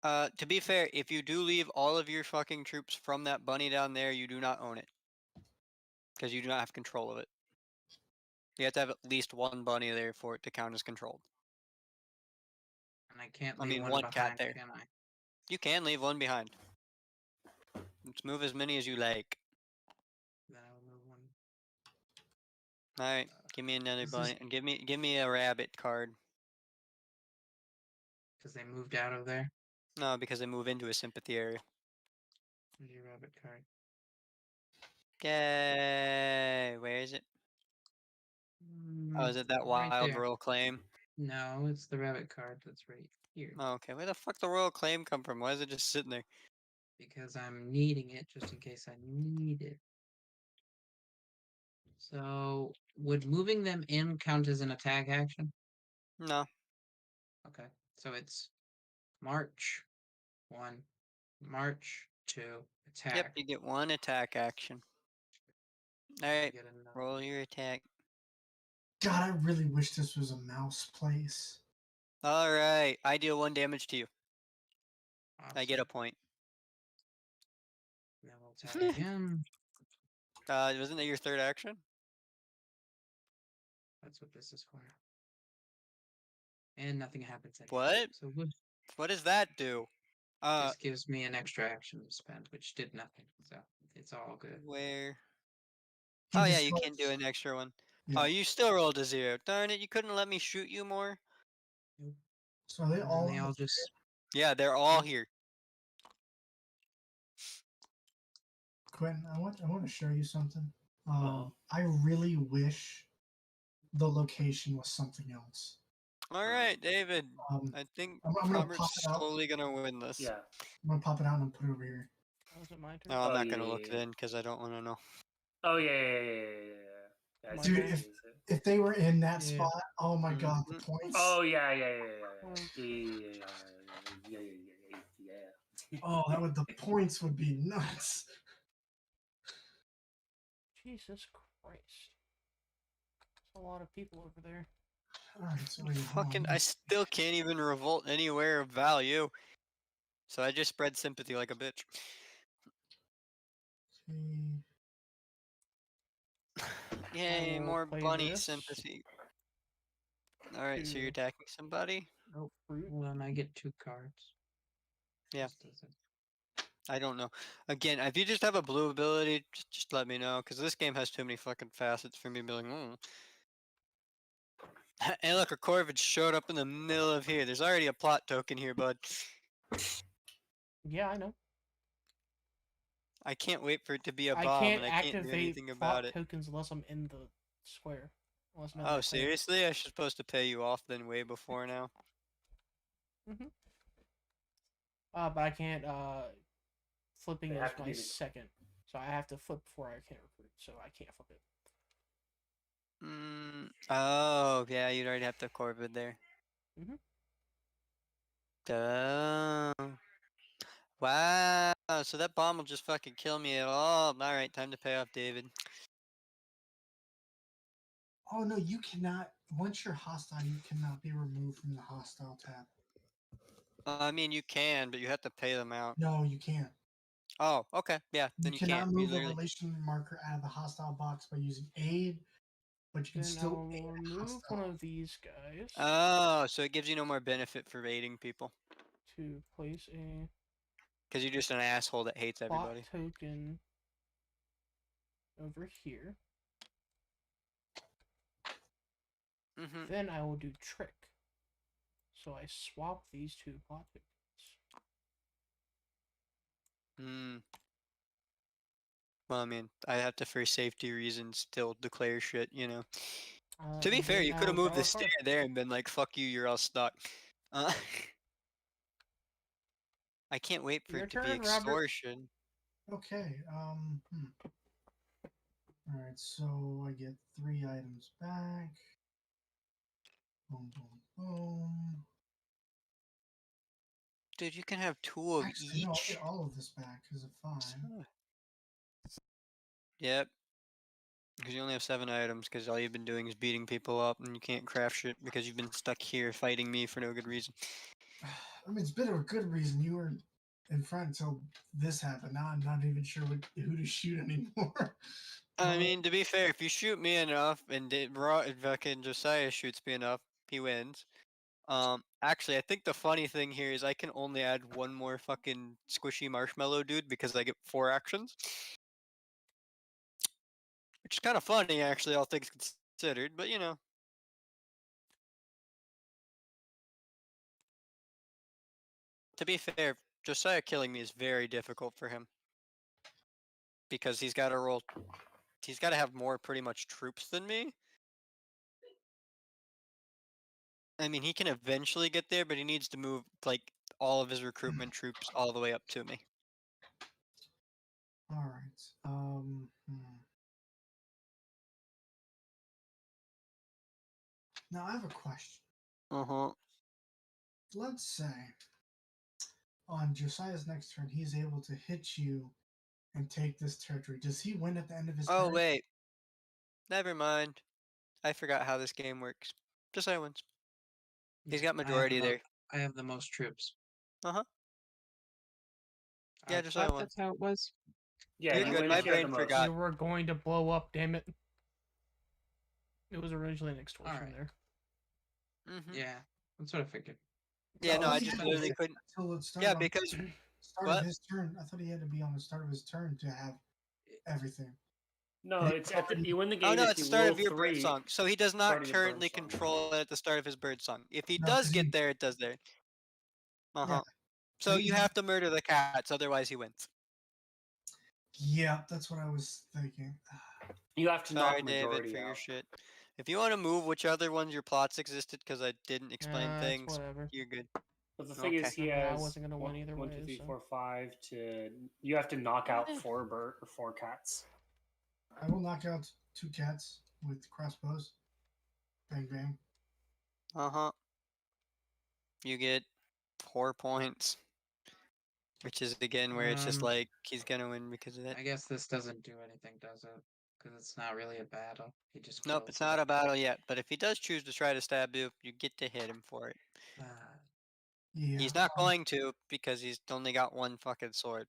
To be fair, if you do leave all of your fucking troops from that bunny down there, you do not own it. Because you do not have control of it. You have to have at least one bunny there for it to count as controlled. And I can't I leave mean, one one cat behind, there. can I? You can leave one behind. Let's move as many as you like. Then I will move one. Alright, give me another This bunny. is- And give me a rabbit card. Because they moved out of there. No, because they move into a sympathy area. Here's your rabbit card. Yay! Where is it? Oh, is it that Right wild there. royal claim? No, it's the rabbit card that's right here. Oh, okay, where the fuck the royal claim come from? Why is it just sitting there? Because I'm needing it just in case I need it. So, would moving them in count as an attack action? No. Okay, so it's March 1, March 2, Yep, attack. you get one attack action. and I Alright, get another. roll your attack. God, I really wish this was a mouse place. Alright, I deal 1 damage to you. I get a Awesome. point. Then we'll attack again. Wasn't that your 3rd action? That's what this is for. And nothing happens anymore. What? So What does that do? this gives me an extra action to spend, which did nothing. So it's all good. Where? He Oh yeah, you can do destroys- an extra one. Yeah. Oh, you still rolled a 0. Darn it, you couldn't let me shoot you more? So are they And all? then they on all the just Yeah, they're all here. Quentin, I want to show you something. Uh-oh. I really wish the location was something else. Alright, David. Um, I think I'm gonna Robert's pop it out. slowly gonna win this. Yeah. I'm gonna pop it out and put it over here. Oh, is it my turn? No, I'm Oh, not gonna yeah, look yeah, it in because I don't want to know. Oh yeah. I see Dude, it, I see it. if they were in that Yeah. spot, oh my god, the Mhm. points. Oh yeah. Oh, the points would be nuts. Jesus Christ. There's a lot of people over there. All right, so wait, hold Fucking, on. I still can't even revolt anywhere of value. So I just spread sympathy like a bitch. See. Yay, will more play bunny this. sympathy. Alright, so you're to attacking somebody? oh, fruit. hold on, I get 2 cards. Yeah. This doesn't. I don't know. Again, if you just have a blue ability, just let me know, because this game has too many fucking facets for me to be like, And look, a Corvid showed up in the middle of here. There's already a plot token here, bud. Yeah, I know. I can't wait for it to be a I bomb, can't and I can't do activate anything plot about it. tokens unless I'm in the square. Unless Oh, seriously? I should supposed to pay you off then way before now. Mm-hmm. But I can't. Flipping They is have to my be the- second, so I have to flip before I can recruit. So I can't flip it. Oh, yeah, you'd already have the Corvid there. Mhm. Duh. Wow, so that bomb will just fucking kill me at all. Alright, time to pay off David. Oh no, you cannot. Once you're hostile, you cannot be removed from the hostile tab. I mean, you can, but you have to pay them out. No, you can't. Oh, okay, yeah, then you cannot can't. You move a literally... relation marker out of the hostile box by using aid, but you can Then I still will aid remove hostile. one of these guys Oh, so it gives you no more benefit for aiding people. to place a Because you're just an asshole that hates plot everybody. token over here. Mm-hmm. Then I will do trick. So I swap these two plot tokens. Hmm. Well, I mean, I have to, for safety reasons, still declare shit, you know. To be And fair, then you I could have will moved draw the a stair card. there and been like, fuck you, you're all stuck. Uh, I can't wait for Your it to be turn, Robert. extortion. Okay. All right. So I get 3 items back. Boom, boom, boom. Dude, you can have 2 of Actually, no, I'll get each. all of this back because of 5. So- Yep. Because you only have 7 items, because all you've been doing is beating people up, and you can't craft shit because you've been stuck here fighting me for no good reason. I mean, it's been a good reason you were in front until this happened. Now I'm not even sure who to shoot anymore. I mean, to be fair, if you shoot me enough and fucking Josiah shoots me enough, he wins. Actually, I think the funny thing here is I can only add 1 more fucking squishy marshmallow dude because I get 4 actions. Which is kind of funny, actually, all things considered, but you know. To be fair, Josiah killing me is very difficult for him. Because he's got to roll. He's got to have more pretty much troops than me. I mean, he can eventually get there, but he needs to move, like, all of his recruitment troops all the way up to me. All right. Now I have a question. Uh-huh. Let's say on Josiah's next turn, he's able to hit you and take this territory. Does he win at the end of his Oh, turn? wait. Never mind. I forgot how this game works. Josiah wins. He's got majority there. I have the most troops. Uh-huh. Yeah, I Josiah thought won. that's how it was. Yeah, You're you good. win My if you have brain the most. forgot. You were going to blow up, damn it. It was originally an extortion Alright. there. Mm-hmm. Yeah, that's what I figured. Yeah, no, thought I he just had to literally wait couldn't. until it started Yeah, on because the start what? of his turn. I thought he had to be on the start of his turn to have everything. No, it's at the you win the Oh game no, if it's the you start roll of your bird 3. song. So he does Start not of your bird currently song. control it at the start of his bird song. If he No, does 'cause get he- there, it does there. Yeah. Uh-huh. So you have to murder the cats, otherwise he wins. Yeah, that's what I was thinking. You have to Sorry, knock David, majority for your out. shit. If you want to move which other ones your plots existed, because I didn't explain It's things, whatever. you're good. But the thing Okay. is, he I mean, I has wasn't gonna win either one, way, 2, 3, so. 4, 5 to. You have to knock out Eh. 4 cats. I will knock out 2 cats with crossbows. Bang bang. Uh-huh. You get 4 points. Which is again where it's just like he's gonna win because of it. I guess this doesn't do anything, does it? Because it's not really a battle. He just Nope, kills it's you. not a battle yet. But if he does choose to try to stab you, you get to hit him for it. Ah, Yeah. He's not going to because he's only got 1 fucking sword.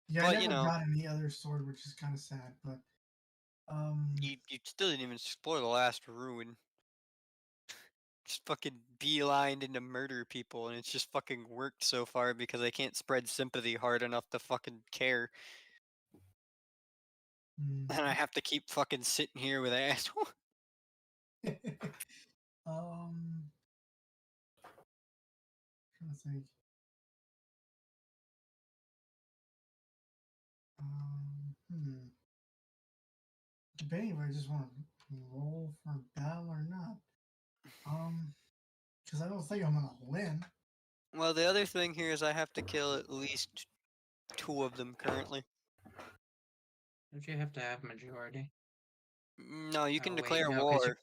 Yeah, I But you never know, got any other sword, which is kind of sad. But you still didn't even explore the last ruin. Just fucking beelined into murder people, and it's just fucking worked so far because I can't spread sympathy hard enough to fucking care. And I have to keep fucking sitting here with asshole. Trying to think. Debating if I just want to roll for battle or not. Because I don't think I'm gonna win. Well, the other thing here is I have to kill at least 2 of them currently. don't you have to have majority? No, you can Oh, wait, declare no, 'cause war.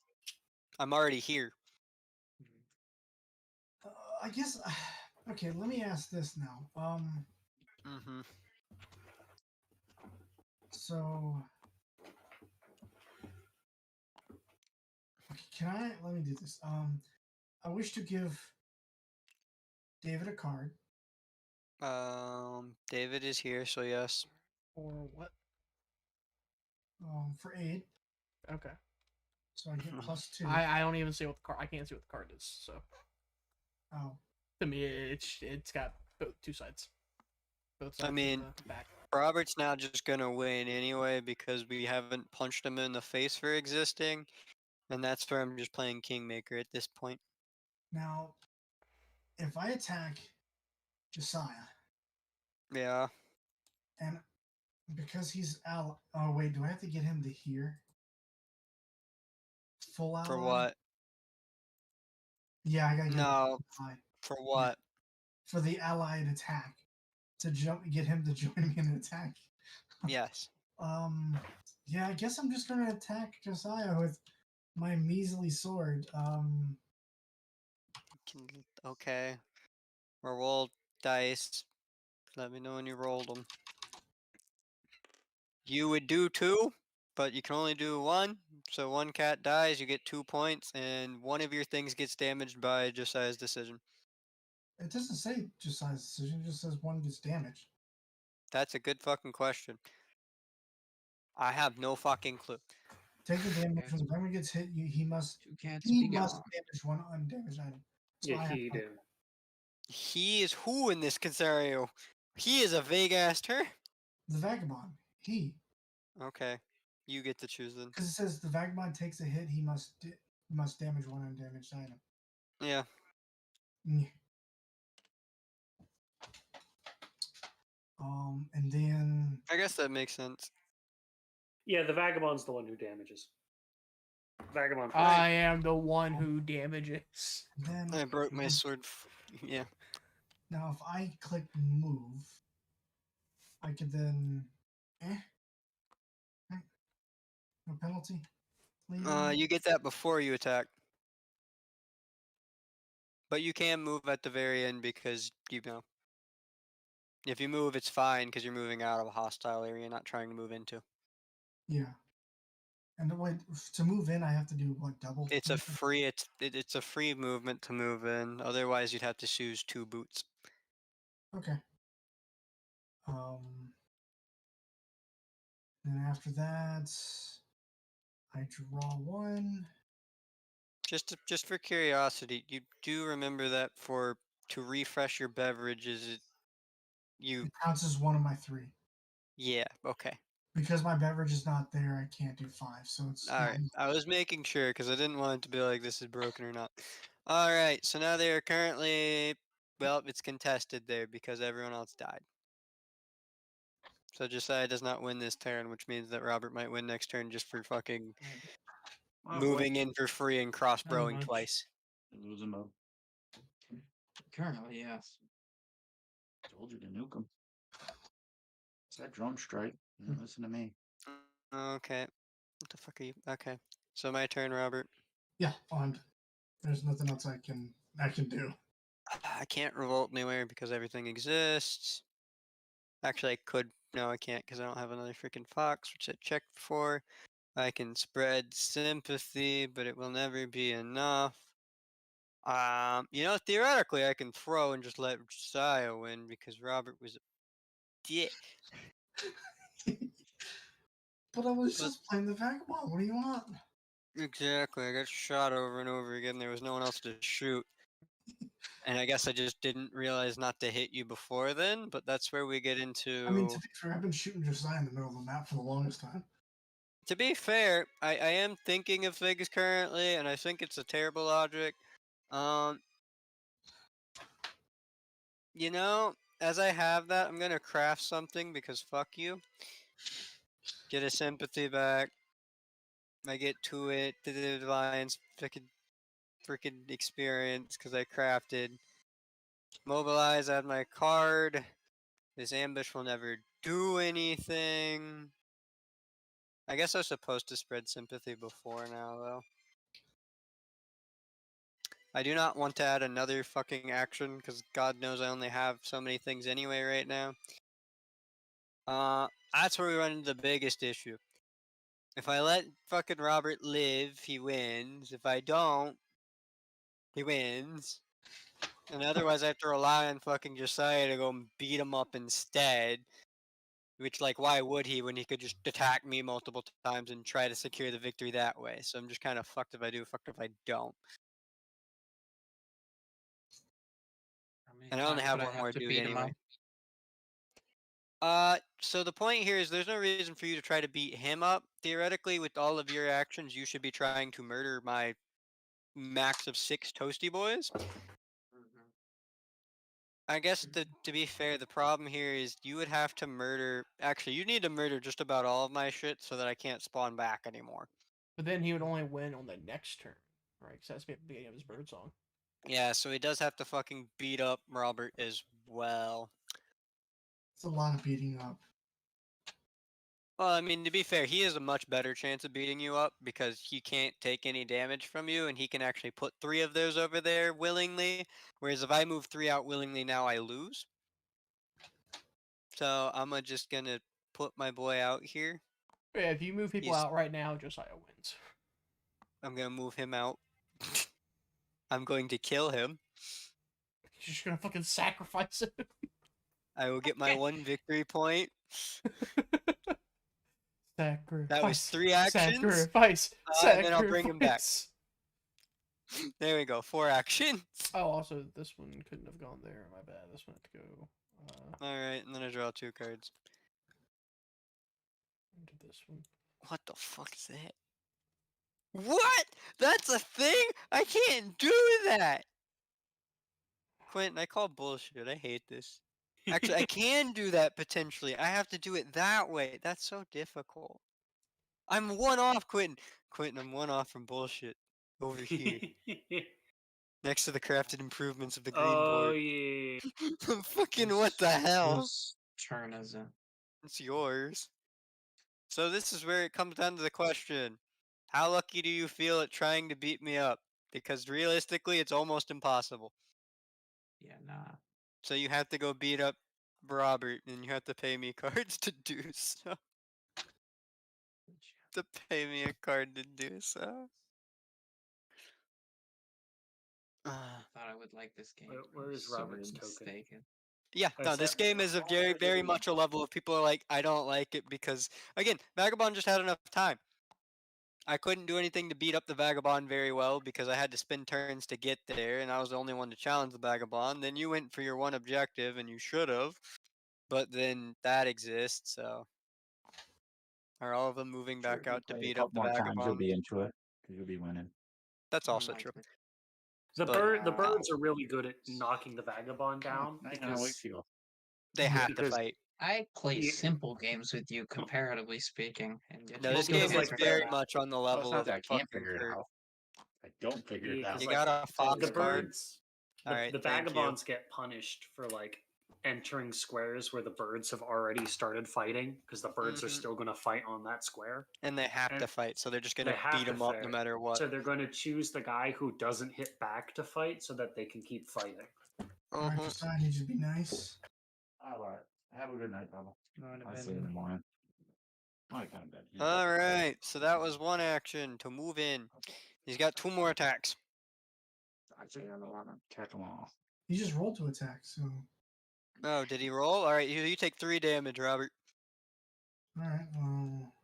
I'm already here. I guess. Okay, let me ask this now. Mm-hmm. So. Okay, can I? Let me do this. I wish to give David a card. David is here, so yes. Or what? For aid. Okay. So I get +2. I don't even see what the card. I can't see what the card is. So Oh, to me, it's got both two sides. Both sides I mean, of the back. Robert's now just gonna win anyway because we haven't punched him in the face for existing, and that's where I'm just playing Kingmaker at this point. now if I attack Josiah Yeah. and because he's ally. Oh wait, do I have to get him to here? Full ally? For what? Yeah, I gotta get him No. to ally. For what? For the allied attack to get him to join me in an attack. Yes. Yeah, I guess I'm just gonna attack Josiah with my measly sword. Okay. Or roll dice. Let me know when you rolled them. You would do 2, but you can only do 1. So 1 cat dies, you get 2 points, and one of your things gets damaged by Josiah's decision. It doesn't say Josiah's decision; it just says one gets damaged. That's a good fucking question. I have no fucking clue. Take the damage Cats. when the timer gets hit. He must Two cats he be must gone. damage one undamaged item. So Yeah, I have he to- do. He is who in this scenario? He is a vague ass term. the vagabond. He Okay. You get to choose then. because it says the vagabond takes a hit. He must damage one undamaged item. Yeah. Yeah. And then I guess that makes sense. Yeah, the vagabond's the one who damages. Vagabond. I am the one who damages. then I broke my sword. Yeah. now if I click move, I could then right? No penalty. Leaving. You get that before you attack. But you can move at the very end because, you know, if you move, it's fine because you're moving out of a hostile area, not trying to move into. Yeah. And wait, to move in, I have to do what double? It's a movement? free. It's a free movement to move in. Otherwise, you'd have to choose 2 boots. Okay. Then after that, I draw one. Just for curiosity, you do remember that to refresh your beverages, you It counts as one of my 3. yeah, okay. Because my beverage is not there, I can't do 5. So it's All not. right. I was making sure because I didn't want it to be like this is broken or not. All right. So now they are currently, well, it's contested there because everyone else died. So Josiah does not win this turn, which means that Robert might win next turn just for fucking Oh, moving in for free and cross-browing much. twice. Lose him up. Currently, yes. Told you to nuke him. It's that drone strike. You didn't listen to me. Okay. What the fuck are you? Okay. So my turn, Robert. Yeah, there's nothing else I can do. I can't revolt anywhere because everything exists. Actually, I could. No, I can't because I don't have another freaking fox, which I checked for. I can spread sympathy, but it will never be enough. Theoretically, I can throw and just let Josiah win because Robert was a dick. But I was But just playing the vagabond. What do you want? exactly, I got shot over and over again. There was no one else to shoot. And I guess I just didn't realize not to hit you before then, but that's where we get into. I mean, to be fair, I've been shooting Josiah in the middle of the map for the longest time. To be fair, I am thinking of things currently, and I think it's a terrible logic. Um, as I have that, I'm gonna craft something because fuck you. Get a sympathy back. I get to it, to the alliance, freaking experience because I crafted. Mobilize, add my card. This ambush will never do anything. I guess I was supposed to spread sympathy before now, though. I do not want to add another fucking action because God knows I only have so many things anyway right now. That's where we run into the biggest issue. If I let fucking Robert live, he wins. If I don't, he wins. And otherwise, I have to rely on fucking Josiah to go and beat him up instead. Which, like, why would he when he could just attack me multiple times and try to secure the victory that way? So I'm just kind of fucked if I do, fucked if I don't. How many And I only times have would I one have more to dude beat him anyway. up? So the point here is there's no reason for you to try to beat him up. Theoretically, with all of your actions, you should be trying to murder my max of 6 toasty boys. Mhm. I guess to be fair, the problem here is you would have to murder. Actually, you need to murder just about all of my shit so that I can't spawn back anymore. But then he would only win on the next turn, right? Because that's the beginning of his bird song. Yeah, so he does have to fucking beat up Robert as well. It's a lot of beating up. Well, I mean, to be fair, he has a much better chance of beating you up because he can't take any damage from you, and he can actually put 3 of those over there willingly. Whereas if I move 3 out willingly now, I lose. So I'm just gonna put my boy out here. But yeah, if you move people He's- out right now, Josiah wins. I'm gonna move him out. I'm going to kill him. You're just gonna fucking sacrifice him. I will get my 1 victory point. Sacrifice. That was 3 actions. Sacrifice. And then I'll bring him back. Sacrifice. There we go, 4 actions. Oh, also, this one couldn't have gone there. My bad. This one had to go Alright, and then I draw 2 cards. into this one. What the fuck is that? What? That's a thing? I can't do that! Quentin, I call bullshit. I hate this. Actually, I can do that potentially. I have to do it that way. That's so difficult. I'm 1 off, Quentin. Quentin, I'm 1 off from bullshit. Over here. Next to the crafted improvements of the green Oh board. yeah. Fucking what the hell? Whose turn is it? It's yours. So this is where it comes down to the question. How lucky do you feel at trying to beat me up? Because realistically, it's almost impossible. Yeah, nah. So you have to go beat up Robert, and you have to pay me cards to do so. To pay me a card to do so. Thought I would like this game. Where is Sorely Robert's token? mistaken. Yeah, no, That's this it. game is a very, very much a level of people are like, I don't like it because, again, Vagabond just had enough time. I couldn't do anything to beat up the Vagabond very well because I had to spend turns to get there, and I was the only one to challenge the Vagabond. Then you went for your 1 objective, and you should have, but then that exists, so. Are all of them moving Sure, back if you out to play beat a up couple the more times, you'll Vagabond? be into it because you'll be winning. That's also true. Unlikely. The But- birds are really good at knocking the vagabond down I know how I because feel. They have to Because- fight. I play Yeah. simple games with you, comparatively speaking, and yet No, you this still game because, is can't like, very figure it out. much on the Well, it's level not of that I can't fucking figure it Kurt. out. I don't figure it Yeah, out. 'cause, You like, got a fox the card. birds Alright, the thank you. vagabonds get punished for like entering squares where the birds have already started fighting because the birds are Mhm. still going to fight on that square. And they have to And fight, so they're just they gonna have beat to them up no fight. matter what. So they're going to choose the guy who doesn't hit back to fight so that they can keep fighting. Alright, Mhm. Josiah, I need you to be nice. All right. Have a good night, Bubba. Might have I'll see been- you in the morning. I kind of bet. Alright, so that was 1 action to move in. He's got 2 more attacks. I see you in the morning. Catch them all. He just rolled to attack, so Oh, did he roll? Alright, you take 3 damage, Robert. alright, well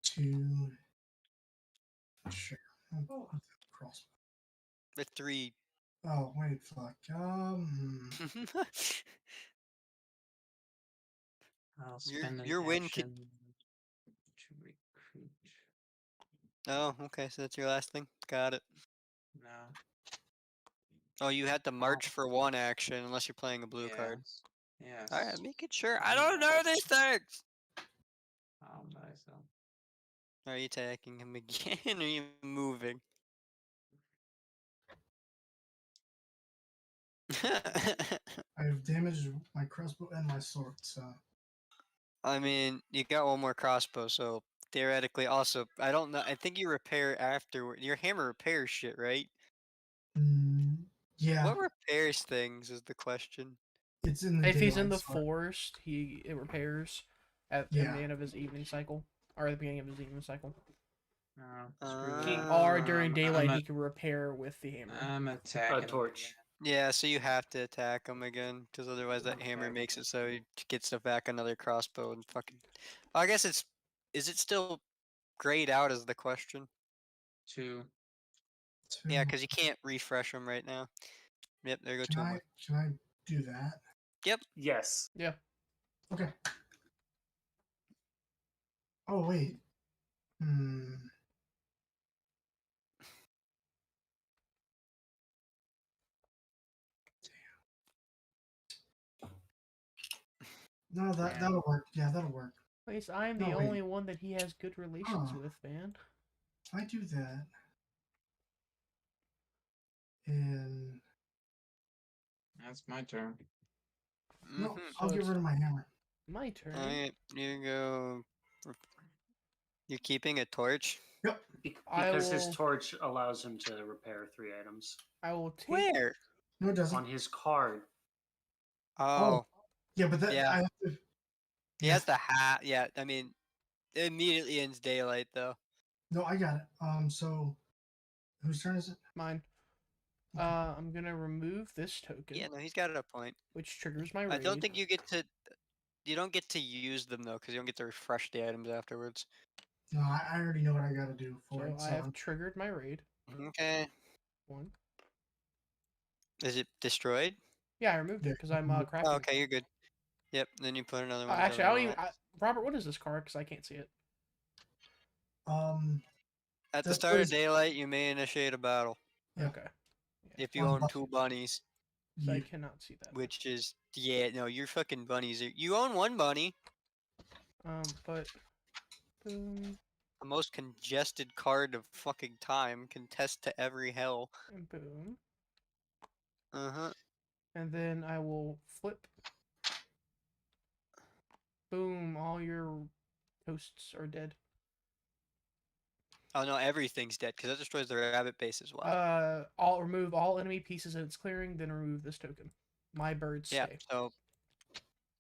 2 sure. Crossbow. The 3. Oh wait, fuck. I'll Your- spend an your win action to recruit. Oh, okay, so that's your last thing? Got it. No. Oh, you had to march for 1 action unless you're playing a blue card. Yes. Alright, making sure. I don't know these things! Oh, nice. Are you attacking him again, or are you moving? I have damaged my crossbow and my sword, so I mean, you got 1 more crossbow, so theoretically also, I don't know, I think you repair afterward. Your hammer repairs shit, right? yeah, What repairs things is the question. it's in the If he's in the daylight, so forest, it repairs at Yeah. the end of his evening cycle, or at the beginning of his evening cycle, Screw that. or during Um, daylight I'm he can repair with the hammer. I'm attacking. A torch. Yeah, so you have to attack him again, because otherwise that hammer Okay. makes it so he gets to back another crossbow and fucking. I guess it's. Is it still grayed out? Is the question? 2. Yeah, Two. because you can't refresh them right now. Yep, there go Can 2 I more. can I do that? Yep. Yes. Yeah. Okay. Oh wait. Hmm. No, Man. that'll work. Yeah, that'll work. At least I'm No, the wait. only one that he has good relations Huh. with, man. If I do that, and That's my turn. no, Mm-hmm. I'll So get it's rid of my hammer. my turn. Alright, you go. You're keeping a torch? Yep. I Because his will. torch allows him to repair 3 items I will take. Where? No, it doesn't. on his card. Oh, Oh, yeah, but that yeah. I have to. He Yeah. has the hat. Yeah, I mean, it immediately ends daylight, though. No, I got it. So whose turn is it? Mine. Okay. I'm gonna remove this token, Yeah, no, he's got a point. which triggers my I don't raid. think you get to. You don't get to use them though, because you don't get to refresh the items afterwards. No, I already know what I got to do for So it. I So have triggered my raid. Okay. 1. Is it destroyed? Yeah, I removed it yeah. because I'm Oh, crafting. okay, you're good. Yep. Then you put another one. Actually, I don't even. Robert, what is this card? Because I can't see it. At the that start of was daylight, you may initiate a battle Yeah. Okay. if you On own buff. 2 bunnies, So I yeah. cannot see that. which is no, your fucking bunnies. You own 1 bunny. But boom The most congested card of fucking time, contest to every hell. and boom, Uh-huh. and then I will flip. Boom! All your hosts are dead. Oh no, everything's dead because that destroys the rabbit base as well. I'll remove all enemy pieces in its clearing, then remove this token. My birds Yeah. stay. So.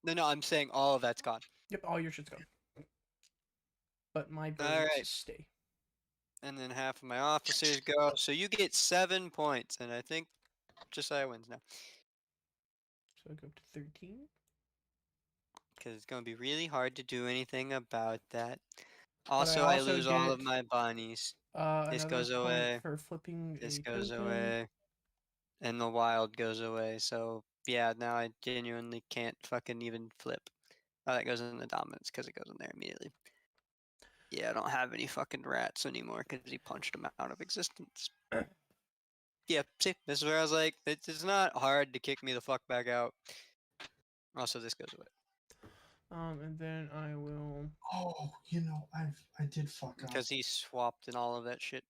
No, I'm saying all of that's gone. Yep, all your shit's gone. But my birds Alright. stay. And then half of my officers go. So you get 7 points, and I think Josiah wins now. So I go up to 13. Because it's going to be really hard to do anything about that. But Also, I I also lose all of get, my bunnies. This another goes point away. for flipping This a goes token. away. And the wild goes away. So, yeah, now I genuinely can't fucking even flip. Oh, that goes in the dominance because it goes in there immediately. Yeah, I don't have any fucking rats anymore because he punched them out of existence. Yeah, see, this is where I was like, it's not hard to kick me the fuck back out. Also, this goes away. And then I will. Oh, I did fuck up. Because he swapped and all of that shit.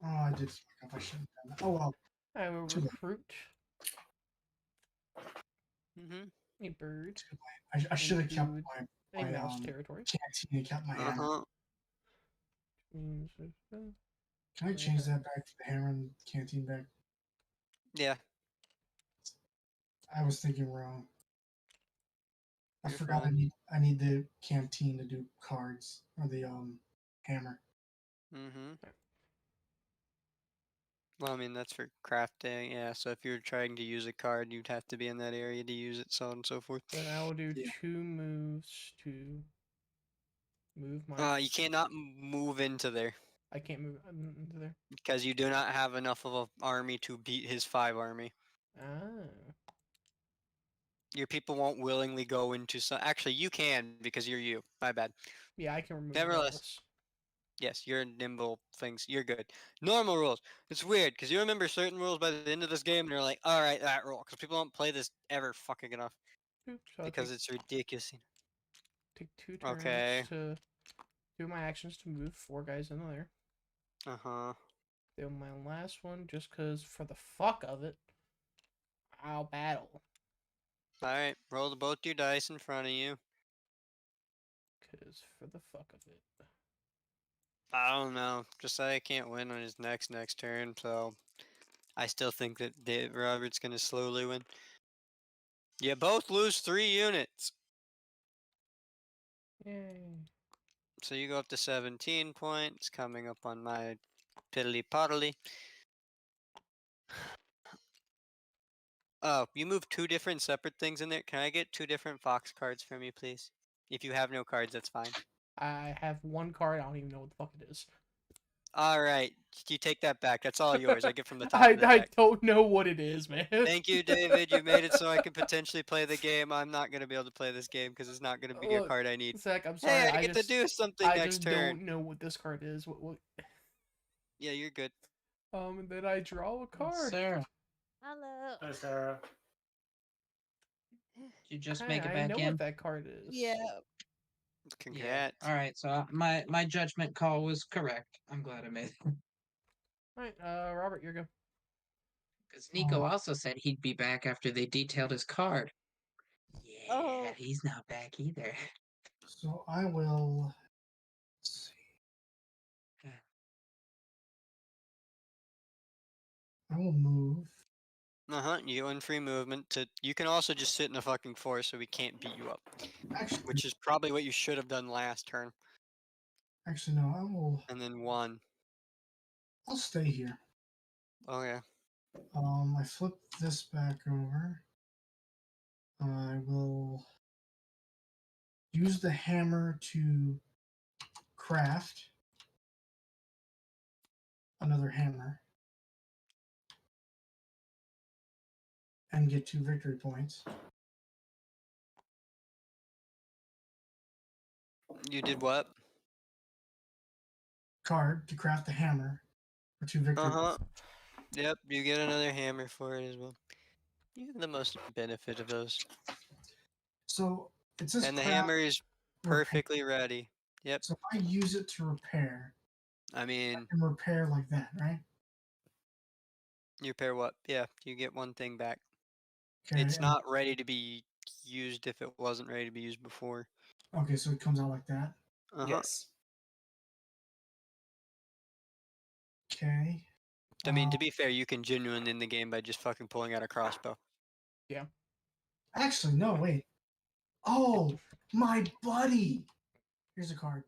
Oh, I did fuck up. I shouldn't have done that. Oh well. I will Too late. recruit Mm-hmm. a bird, I should have kept Include my a mouse territory. canteen and kept my hammer. Uh-huh. Means Can I change that back to the hammer and canteen back? Yeah. I was thinking wrong. I You're forgot fine. I need the canteen to do cards or the hammer. Mm-hmm. Well, I mean, that's for crafting, yeah. So if you're trying to use a card, you'd have to be in that area to use it, so on and so forth. Then I will do Yeah. 2 moves to move my. You cannot move into there I can't move into there. because you do not have enough of an army to beat his 5 army. Ah. Your people won't willingly go into some. Actually, you can because you're you. My bad. Yeah, I can remove Nevertheless, regardless. yes, you're nimble things. You're good. Normal rules. It's weird because you remember certain rules by the end of this game, and you're like, all right, that rule. Because people don't play this ever fucking enough Oops, so I'll because it's ridiculous. take 2 turns Okay. to do my actions to move 4 guys in there. Uh huh. Then my last one, just because for the fuck of it, I'll battle. All right. Roll both your dice in front of you. Because for the fuck of it. I don't know. Josiah can't win on his next turn, so I still think that Robert's gonna slowly win. You both lose 3 units. Yay. So you go up to 17 points, coming up on my piddly poddly. Oh, you moved two different separate things in there. Can I get two different fox cards from you, please? If you have no cards, that's fine. I have one card. I don't even know what the fuck it is. All right, you take that back. That's all yours. I get from the top I of the deck. don't know what it is, man. Thank you, David. You made it so I can potentially play the game. I'm not gonna be able to play this game because it's not gonna be a Look, card I need. Zach, I'm Hey, sorry. I get to do something I next just turn. don't know what this card is. What? Yeah, you're good. And then I draw a card. Sarah, Hello. Hi, Sarah. did you just Hi, make it I back know in? what that card is. Yeah. Congrats. All right. So my judgment call was correct. I'm glad I made it. All right, Robert, your go. Because Nico Oh. also said he'd be back after they detailed his card. Yeah, Oh. he's not back either. So I will. Let's see. I will move. You get one free movement to. You can also just sit in a fucking forest so we can't beat you up. Actually, Which is probably what you should have done last turn. no. I will. And then one. I'll stay here. Oh yeah. I flip this back over. I will use the hammer to craft another hammer and get 2 victory points. You did what? Card to craft the hammer for 2 victory points. Yep, you get another hammer for it as well. You have the most benefit of those. So it says And the craft hammer is repair. perfectly ready. Yep. So if I use it to repair, I mean, I can repair like that, right? you repair what? Yeah, you get one thing back. Okay. It's not ready to be used if it wasn't ready to be used before. Okay, so it comes out like that. Yes. Okay. I mean, to be fair, you can genuinely end the game by just fucking pulling out a crossbow. Yeah. Actually, no, wait. Oh, my buddy. Here's a card.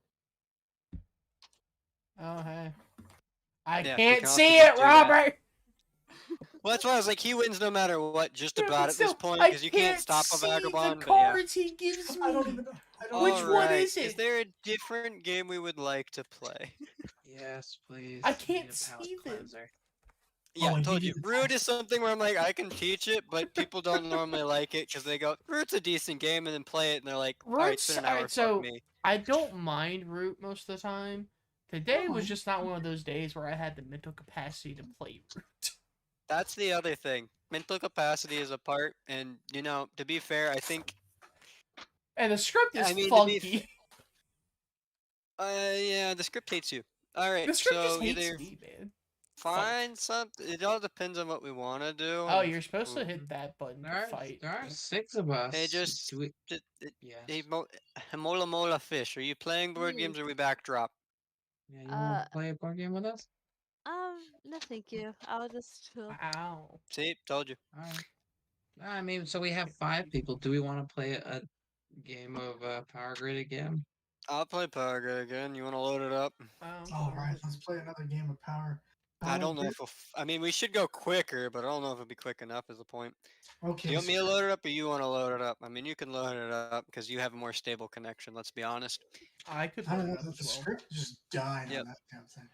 Oh hey. I Yeah, you can't can also see just it, do that. Robert. Well, that's why I was like, he wins no matter what, just Yeah, about but at this still, point, I because you can't stop a see vagabond. the But yeah. cards he gives I don't me. even know. I don't Which even one Alright, is it? Is there a different game we would like to play? Yes, please. I need can't a palate see them. cleanser. Yeah, I I told need you. the Root is something where I'm like, I can teach it, but people don't normally like it because they go, Root's a decent game, and then play it, and they're like, alright, it's been an hour, Alright, fuck so me. I don't mind Root most of the time. Today Oh, was I- just not one of those days where I had the mental capacity to play Root. That's the other thing. Mental capacity is a part, and, you know, to be fair, I think, And the script is I mean, funky. yeah, the script hates you. Alright, The script just so hates either me, man. find something, it all depends on what we want to do. Oh, and- you're supposed to hit that button to fight. There are 6 of us. Hey, just, Do we? hey, Yes. Mola Mola Fish, are you playing board Yes. games or are we backdrop? Yeah, you want to play a board game with us? No, thank you. I'll just chill. Wow. See, told you. All right. I mean, so we have 5 people. Do we want to play a game of Power Grid again? I'll play Power Grid again. You want to load it up? All right, let's play another game of Power. I don't know if we'll. I mean, we should go quicker, but I don't know if it'll be quick enough. Is the point? Do Okay. you want me to load it up, or you want to load it up? I mean, you can load it up because you have a more stable connection. Let's be honest. I could I load don't know it up if the as well. script just died Yep. on that damn thing.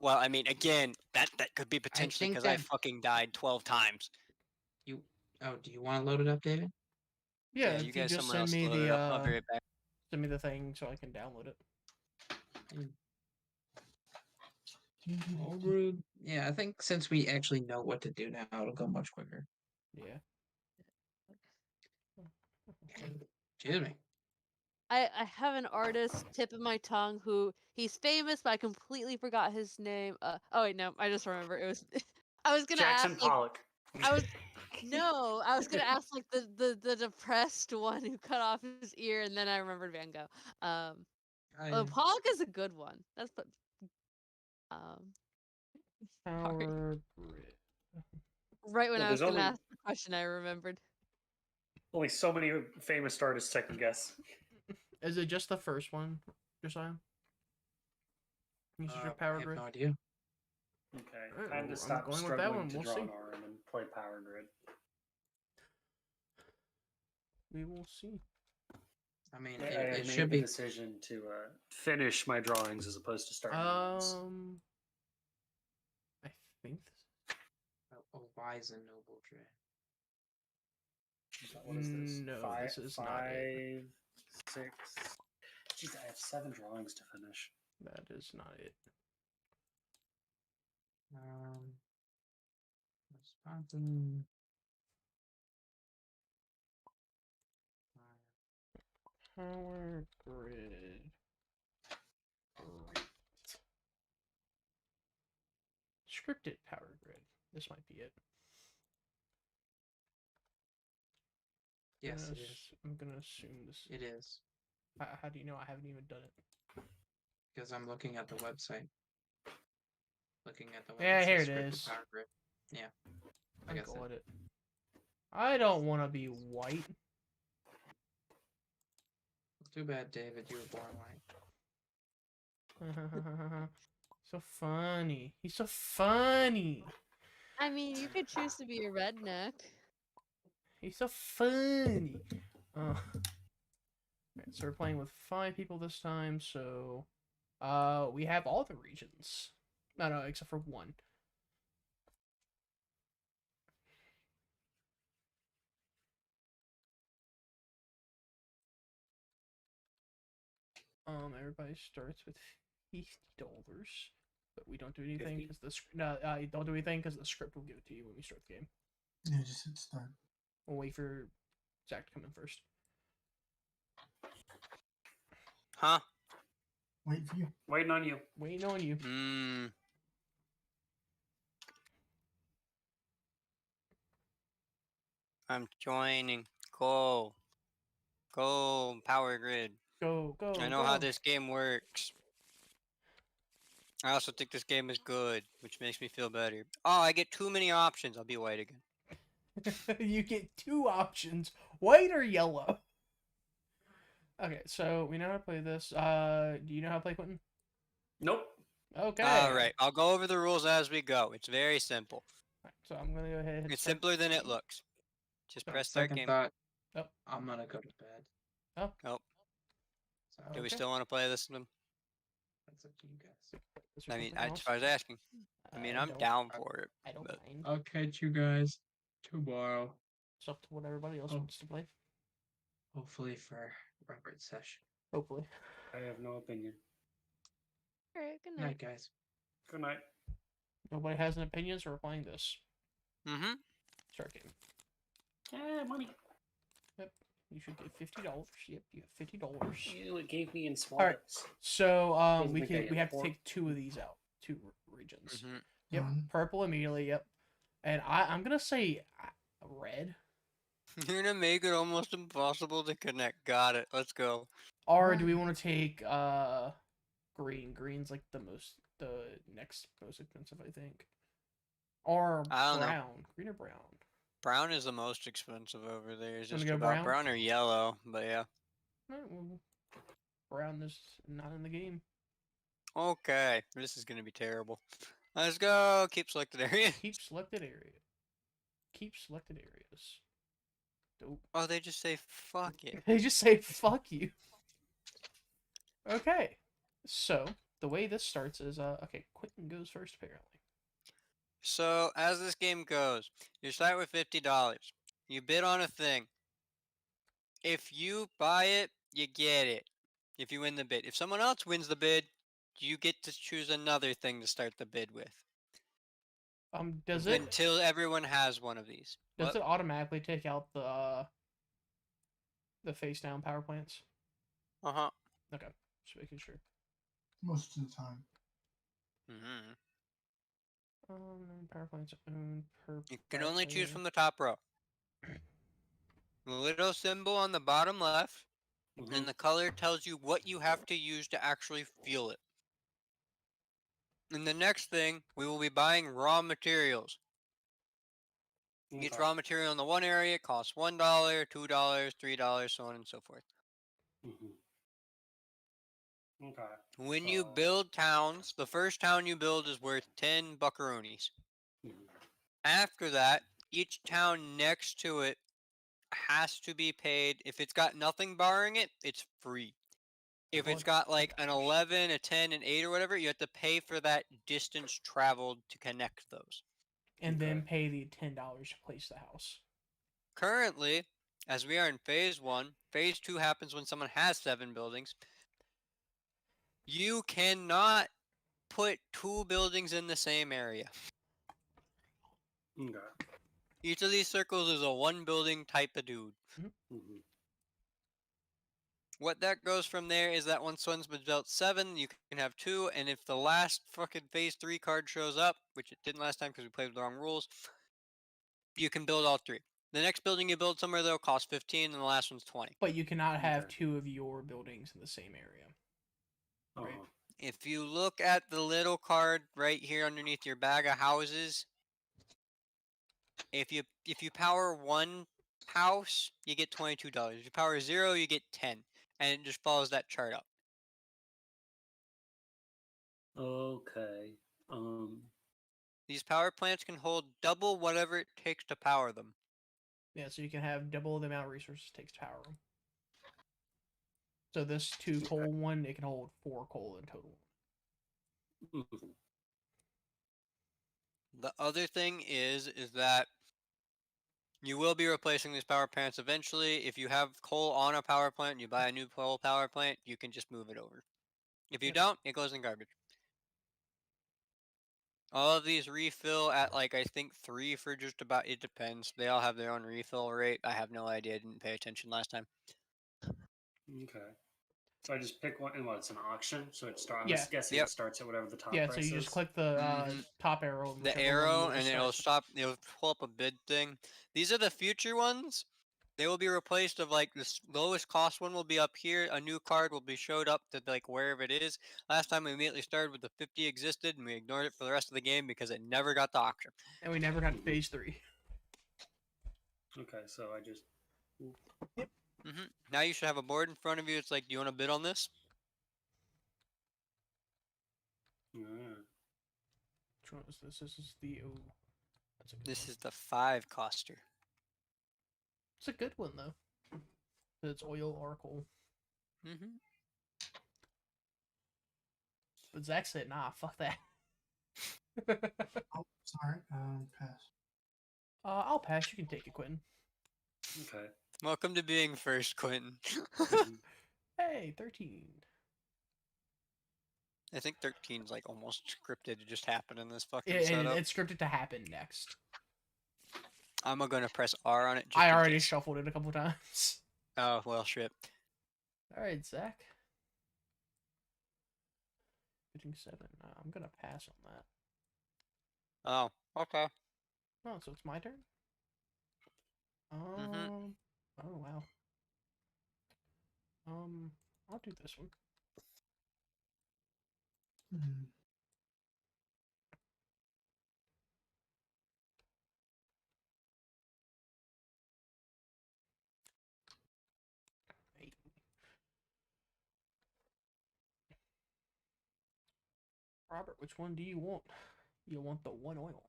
Well, I mean, again, that could be potentially think because I that- fucking died 12 times. Do you want to load it up, David? Yeah, you if you guys, just someone send else me load it up. I'll be right back. send me the thing so I can download it. Power Grid. Yeah, I think since we actually know what to do now, it'll go much quicker. Yeah. Excuse me. I have an artist tip of my tongue who he's famous, but I completely forgot his name. Oh wait, no, I just remember it was. I was gonna Jackson ask like Pollock. I was no, I was gonna ask like the depressed one who cut off his ear, and then I remembered Van Gogh. Well, Pollock is a good one. That's but sorry. Power Grid. Right when Well, I was there's gonna only- ask the question, I remembered. Only so many famous artists I can guess. Is it just the first one, Josiah? Can you search your Power I have Grid? no idea. Okay, Alright, time well, to I'm stop going with that struggling one, to we'll draw see. an arm and play Power Grid. We will see. I mean, I it made should the be. decision to finish my drawings as opposed to start new ones. I think this. A wise and noble dread. What is this? No, Five, this is not it. 5, 6. Jeez, I have 7 drawings to finish. That is not it. Wisconsin. Power grid. Great. Scripted power grid. This might be it. Yes, it is. I'm gonna assume this. It is. How do you know I haven't even done it? Because I'm looking at the website. Looking at the website. Yeah, here it is. Power grid. Yeah. I I'm guess going it. I don't want to be white. Too bad, David. You were born white. So funny. He's so funny. I mean, you could choose to be a redneck. He's so funny. Right, so we're playing with 5 people this time. So, we have all the regions. No, except for 1. Everybody starts with $50, but we don't do anything because don't do anything because the script will give it to you when we start the game. Yeah, just hit start. We'll wait for Zach to come in first. Huh? Wait for you. Waiting on you. Waiting on you. I'm joining. Go. Go, power grid. Go. I know how this game works. I also think this game is good, which makes me feel better. Oh, I get too many options. I'll be white again. You get 2 options, white or yellow. Okay, so we know how to play this. Do you know how to play, Quentin? Nope. Okay. All right, I'll go over the rules as we go. It's very simple. Right, so I'm gonna go ahead and hit It's start. simpler than it looks. Just press start Second game. thought. Oh. I'm gonna go to bed. Oh. Oh. So, Do we Okay. still want to play this one? that's up to you guys. Is there I mean, something as else? far as asking. I mean, I'm don't- down for it. I don't but- mind. I'll catch you guys tomorrow. It's up to what everybody else Oh. wants to play. Hopefully for Robert's session. Hopefully. I have no opinion. All right, good Night, night. guys. Good night. Nobody has an opinion, so we're playing this. Mm-hmm. Start game. Yeah, money. You should get $50. Yep, you have $50. Ew, it gave me in small All right. bits. So Doesn't we think I we have to import. take 2 of these out. 2 regions. Mm-hmm. Yep, Done. purple immediately. Yep, and I'm gonna say red. You're gonna make it almost impossible to connect. Got it. Let's go. Or do we want to take green? Green's like the next most expensive, I think. Or I don't know. brown. Green or brown? Brown is the most expensive over there. It's Wanna just go about brown? or yellow, but yeah. Alright, well, brown is not in the game. Okay, this is gonna be terrible. Let's go. Keep selected area. Keep selected area. Keep selected areas. Dope. Oh, they just say fuck it. They just say fuck you. Okay. So the way this starts is okay, Quentin goes first apparently. So as this game goes, you start with $50. You bid on a thing. If you buy it, you get it. If you win the bid. If someone else wins the bid, you get to choose another thing to start the bid with. Does it Until everyone has one of these. does What? it automatically take out the face down power plants? Uh-huh. Okay, just making sure. Most of the time. Mm-hmm. Power plants owned per. You can only choose from the top row. The little symbol on the bottom left, Mhm. and the color tells you what you have to use to actually fuel it. In the next thing, we will be buying raw materials. Each Okay. raw material in the one area costs $1, $2, $3, so on and so forth. Mhm. Okay. When you So- build towns, the first town you build is worth 10 buckaroonies. Mhm. After that, each town next to it has to be paid. If it's got nothing barring it, it's free. If it's got like an 11, a 10, an 8 or whatever, you have to pay for that distance traveled to connect those. And then Okay. pay the $10 to place the house. Currently, as we are in phase 1, phase 2 happens when someone has 7 buildings. You cannot put 2 buildings in the same area. Okay. Each of these circles is a 1 building type of dude. Mm-hmm. What that goes from there is that once one's been built 7, you can have 2, and if the last fucking phase 3 card shows up, which it didn't last time because we played with the wrong rules, you can build all 3. The next building you build somewhere though costs 15, and the last one's 20. But you cannot have Okay. 2 of your buildings in the same area. Right. Uh-huh. If you look at the little card right here underneath your bag of houses, if you power 1 house, you get $22. If you power 0, you get 10, and it just follows that chart up. Okay. These power plants can hold double whatever it takes to power them. Yeah, so you can have double the amount of resources it takes to power them. So this 2 coal one, it can hold 4 coal in total. Mhm. The other thing is that you will be replacing these power plants eventually. If you have coal on a power plant and you buy a new coal power plant, you can just move it over. If you Yep. don't, it goes in garbage. All of these refill at like I think 3 for just about, it depends. They all have their own refill rate. I have no idea. I didn't pay attention last time. Okay. So I just pick one, and it's an auction. So it starts. I'm Yeah. just guessing Yep. it starts at whatever the top Yeah, price so you is. just click the Mhm. top arrow. The whichever one arrow, will and start. it'll stop. It'll pull up a bid thing. These are the future ones. They will be replaced of like the lowest cost one will be up here. A new card will be showed up to like wherever it is. Last time we immediately started with the 50 existed, and we ignored it for the rest of the game because it never got to auction. And we never got to phase 3. Okay, so I just. Now you should have a board in front of you. It's like, do you want to bid on this? Yeah. Which one is this? This is the that's a good This one. is the 5 coster. It's a good one though. It's oil or coal. But Zach said, "Nah, fuck that." Oh, sorry. Pass. I'll pass. You can take it, Quentin. Okay. Welcome to being first, Quentin. Mhm. Hey, 13. I think 13's like almost scripted to just happen in this fucking And setup. it's scripted to happen next. I'm gonna press R on it. Just I in already case. shuffled it a couple times. Oh well, shit. All right, Zach. Hitting 7. I'm gonna pass on that. Oh, okay. Oh, so it's my turn. Mhm. Oh wow. I'll do this one. Hmm. Hey. Robert, which one do you want? You want the 1 oil.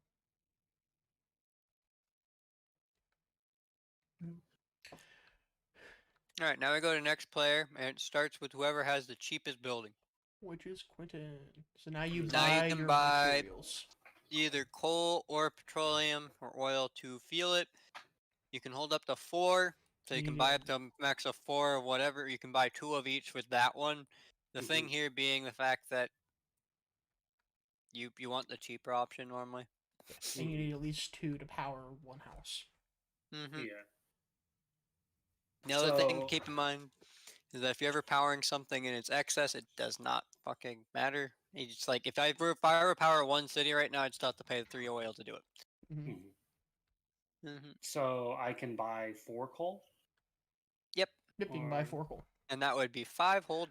All right, now we go to next player, and it starts with whoever has the cheapest building. Which is Quentin. So now you Now you buy can your buy materials. either coal or petroleum or oil to fuel it. You can hold up to 4, so you can buy up to a max of 4 or whatever. You can buy 2 of each with that one. The thing here being the fact that you want the cheaper option normally. Yes, and you need at least 2 to power 1 house. Mhm. Yeah. The other thing to keep in mind is that if you're ever powering something in its excess, it does not fucking matter. It's like if I were power 1 city right now, I'd still have to pay the 3 oil to do it. Mhm. So I can buy 4 coal. Yep. Yep, you can buy 4 coal. And that would be $5 whole.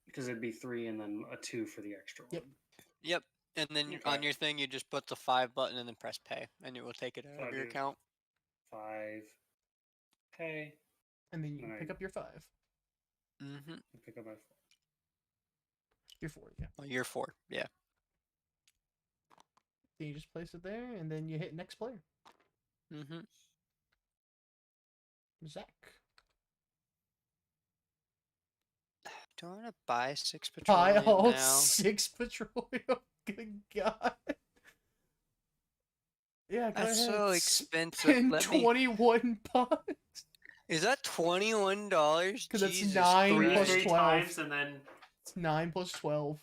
Because it'd be 3 and then a 2 for the extra Yep. one. Yep. And then Okay. on your thing, you just put the 5 button and then press pay, and it will take it out So of I your do account. 5 pay. And then you And pick I- up your 5. Mhm. I pick up my 4. Your 4, yeah. Well, you're 4. Yeah. Then you just place it there, and then you hit next player. Mhm. Zach. Do I want to buy 6 Buy petroleum all now? 6 petroleum. Good God. Yeah, go That's ahead. so expensive. Spend Let me. 21 bucks. Is that $21? Because it's Jesus 9 3 plus Christ. 12. times and then It's 9 plus 12.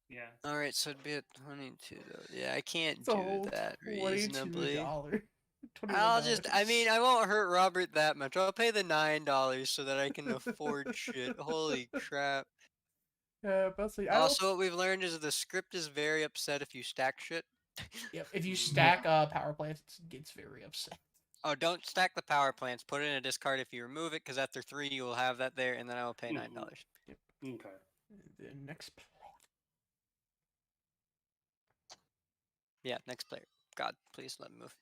yeah. All right, so it'd be at 22 though. Yeah, I can't It's a do whole that $22. reasonably. $21. I mean, I won't hurt Robert that much. I'll pay the $9 so that I can afford shit. Holy crap. But I don't. Also, what we've learned is the script is very upset if you stack shit. Yep, if you Mhm. stack power plants, it gets very upset. Oh, don't stack the power plants. Put it in a discard if you remove it, because after 3 you will have that there, and then I will pay $9. Okay. The next player. Yeah, next player. God, please let me move.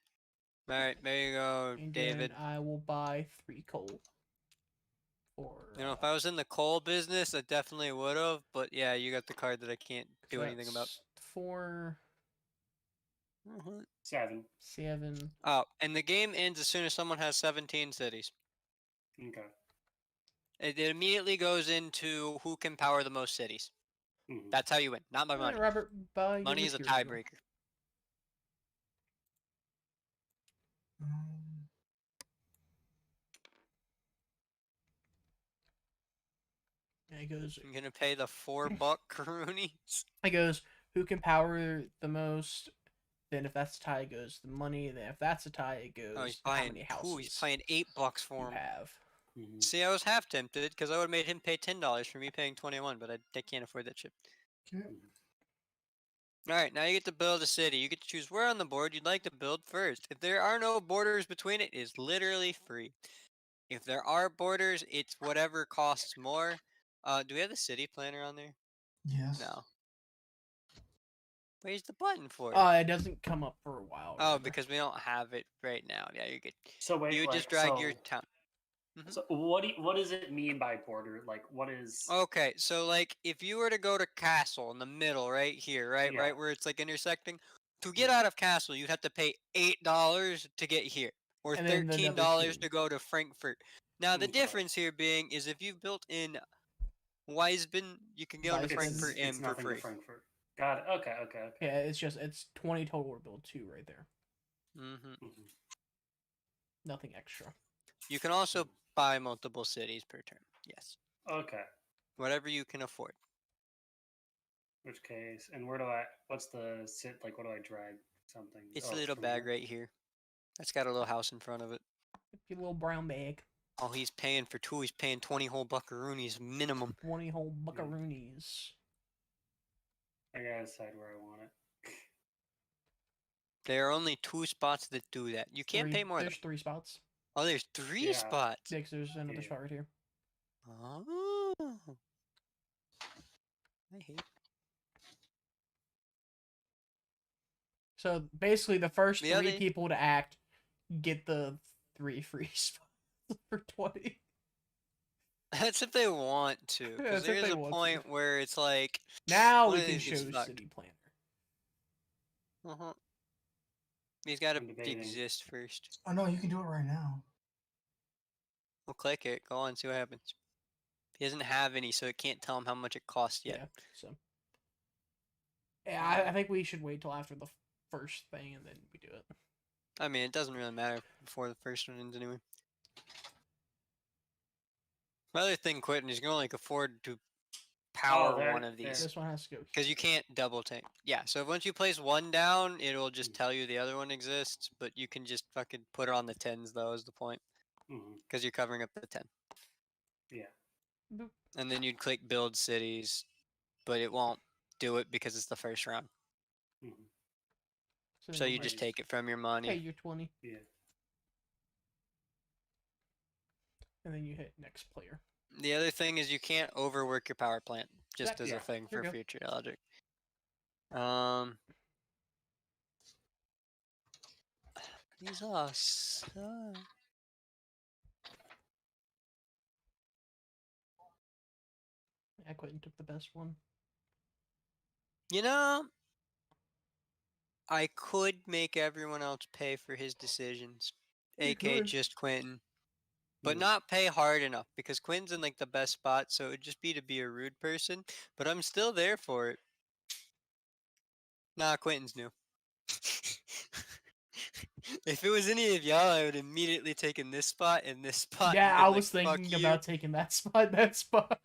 All right, there you go, And David. then I will buy 3 coal. For, You know, if I was in the coal business, I definitely would have. But yeah, you got the card that I can't do anything about. 4, 7. 7. Oh, and the game ends as soon as someone has 17 cities. Okay. It immediately goes into who can power the most cities. Mhm. That's how you win, not by money. Robert, buy your Money is a material. tiebreaker. Um, And it goes. I'm gonna pay the $4 Karoonies. It goes. Who can power the most? Then if that's a tie, it goes the money. Then if that's a tie, it goes Oh, he's how buying many 2. houses He's paying $8 you for him. have. Mhm. See, I was half tempted because I would have made him pay $10 for me paying 21, but I can't afford that shit. okay. All right, now you get to build a city. You get to choose where on the board you'd like to build first. If there are no borders between it, it's literally free. If there are borders, it's whatever costs more. Do we have the city planner on there? Yes. No. Where's the button for it? It doesn't come up for a while. Oh, rather. because we don't have it right now. Yeah, you're good. So wait, You would like, just drag your town. So what does it mean by border? Like, what is? Okay, so like if you were to go to castle in the middle, right here, right, Yeah. right where it's like intersecting, to get out of castle, you'd have to pay $8 to get here, or And then $13 another 2. to go to Frankfurt. Now the Okay. difference here being is if you've built in Weisben, you can go to Weisben. Frankfurt It's M for nothing free. to Frankfurt. Got it. Okay. Okay. Yeah, it's 20 total to build 2 right there. hmm Mhm. Nothing extra. You can also buy multiple cities per turn. Yes, Okay. whatever you can afford. Which case, and where do I? What's the sit? Like, what do I drag? Something. It's Oh, a little from bag here? right here. That's got a little house in front of it. Your little brown bag. Oh, he's paying for 2. He's paying 20 whole buckaroonies minimum. 20 whole buckaroonies. I gotta decide where I want it. There are only 2 spots that do that. You can't 3. pay more There's though. 3 spots. Oh, there's 3 Yeah. spots. Next, there's another Yeah. spot right here. Oh. I hate. So basically, the first The 3 other- people to act get the 3 free spots for 20. That's if they want to. Yeah, Because that's there if is they a want to. point where it's like. Now one we of can these show gets fucked. City Planner. Uh-huh. He's got to I'm debating. exist first. Oh no, you can do it right now. We'll click it. Go on, see what happens. He doesn't have any, so it can't tell him how much it costs yet. Yeah, so. Yeah, I think we should wait till after the first thing and then we do it. I mean, it doesn't really matter before the first one ends anyway. My other thing quitting is you can only afford to power there- one of there. these. This one has to go. Because you can't double tank. Yeah, so once you place one down, it'll just tell you the other one exists, but you can just fucking put it on the 10s, though, is the point. Mhm. Because you're covering up the 10. Yeah. Boop. And then you'd click build cities, but it won't do it because it's the first round. Mhm. So then you we'll just Nice. take it from your pay money. your 20, Yeah. and then you hit next player. The other thing is you can't overwork your power plant, just That- as yeah, a thing here for you go. future logic. These all suck. I quit and took the best one. You know, I could make everyone else pay for his decisions. You AK could. just Quentin. but not pay hard enough because Quinn's in like the best spot, so it would just be to be a rude person. But I'm still there for it. Nah, Quentin's new. If it was any of y'all, I would immediately taken this spot and this spot Yeah, and I been was like, "Fuck thinking you." about taking that spot. That spot.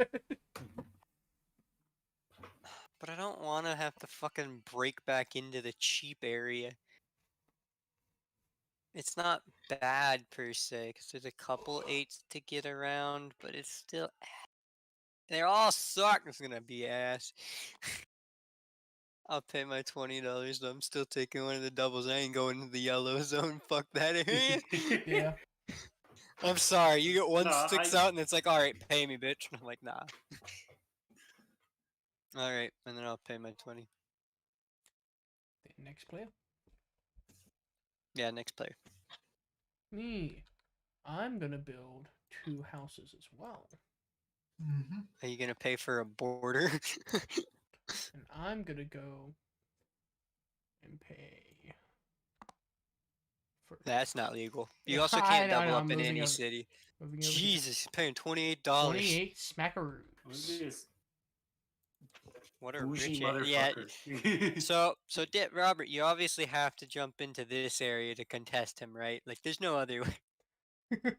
But I don't want to have to fucking break back into the cheap area. It's not bad per se, because there's a couple 8s to get around, but it's still. They all suck. It's gonna be ass. I'll pay my $20 though. I'm still taking one of the doubles. I ain't going to the yellow zone. Fuck that area. Yeah. I'm sorry. You get one No, 6 out, and it's like, all right, pay me, bitch. And I'm like, nah. All right, and then I'll pay my 20. The next player. Yeah, next player. Me. I'm gonna build 2 houses as well. Mm-hmm. Are you gonna pay for a border? And I'm gonna go and pay for That's not legal. You Yeah, also I can't know, double I'm up in moving any over- city. moving over here. Jesus, he's paying $28. 28 smackaroos. This What a bougie rich yeah. motherfucker. So Robert, you obviously have to jump into this area to contest him, right? Like, there's no other way.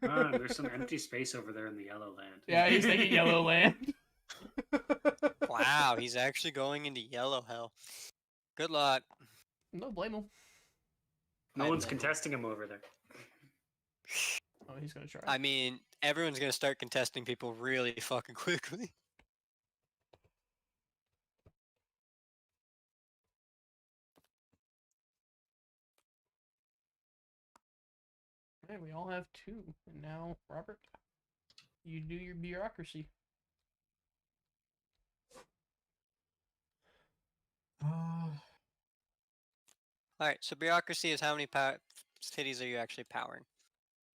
There's some empty space over there in the yellow land. Yeah, he's taking yellow land. Wow, he's actually going into yellow hell. Good luck. No blame him. No I one's bet. contesting him over there. Oh, he's gonna try. I mean, everyone's gonna start contesting people really fucking quickly. Hey, we all have 2. And now, Robert, you do your bureaucracy. Alright, so bureaucracy is how many cities are you actually powering?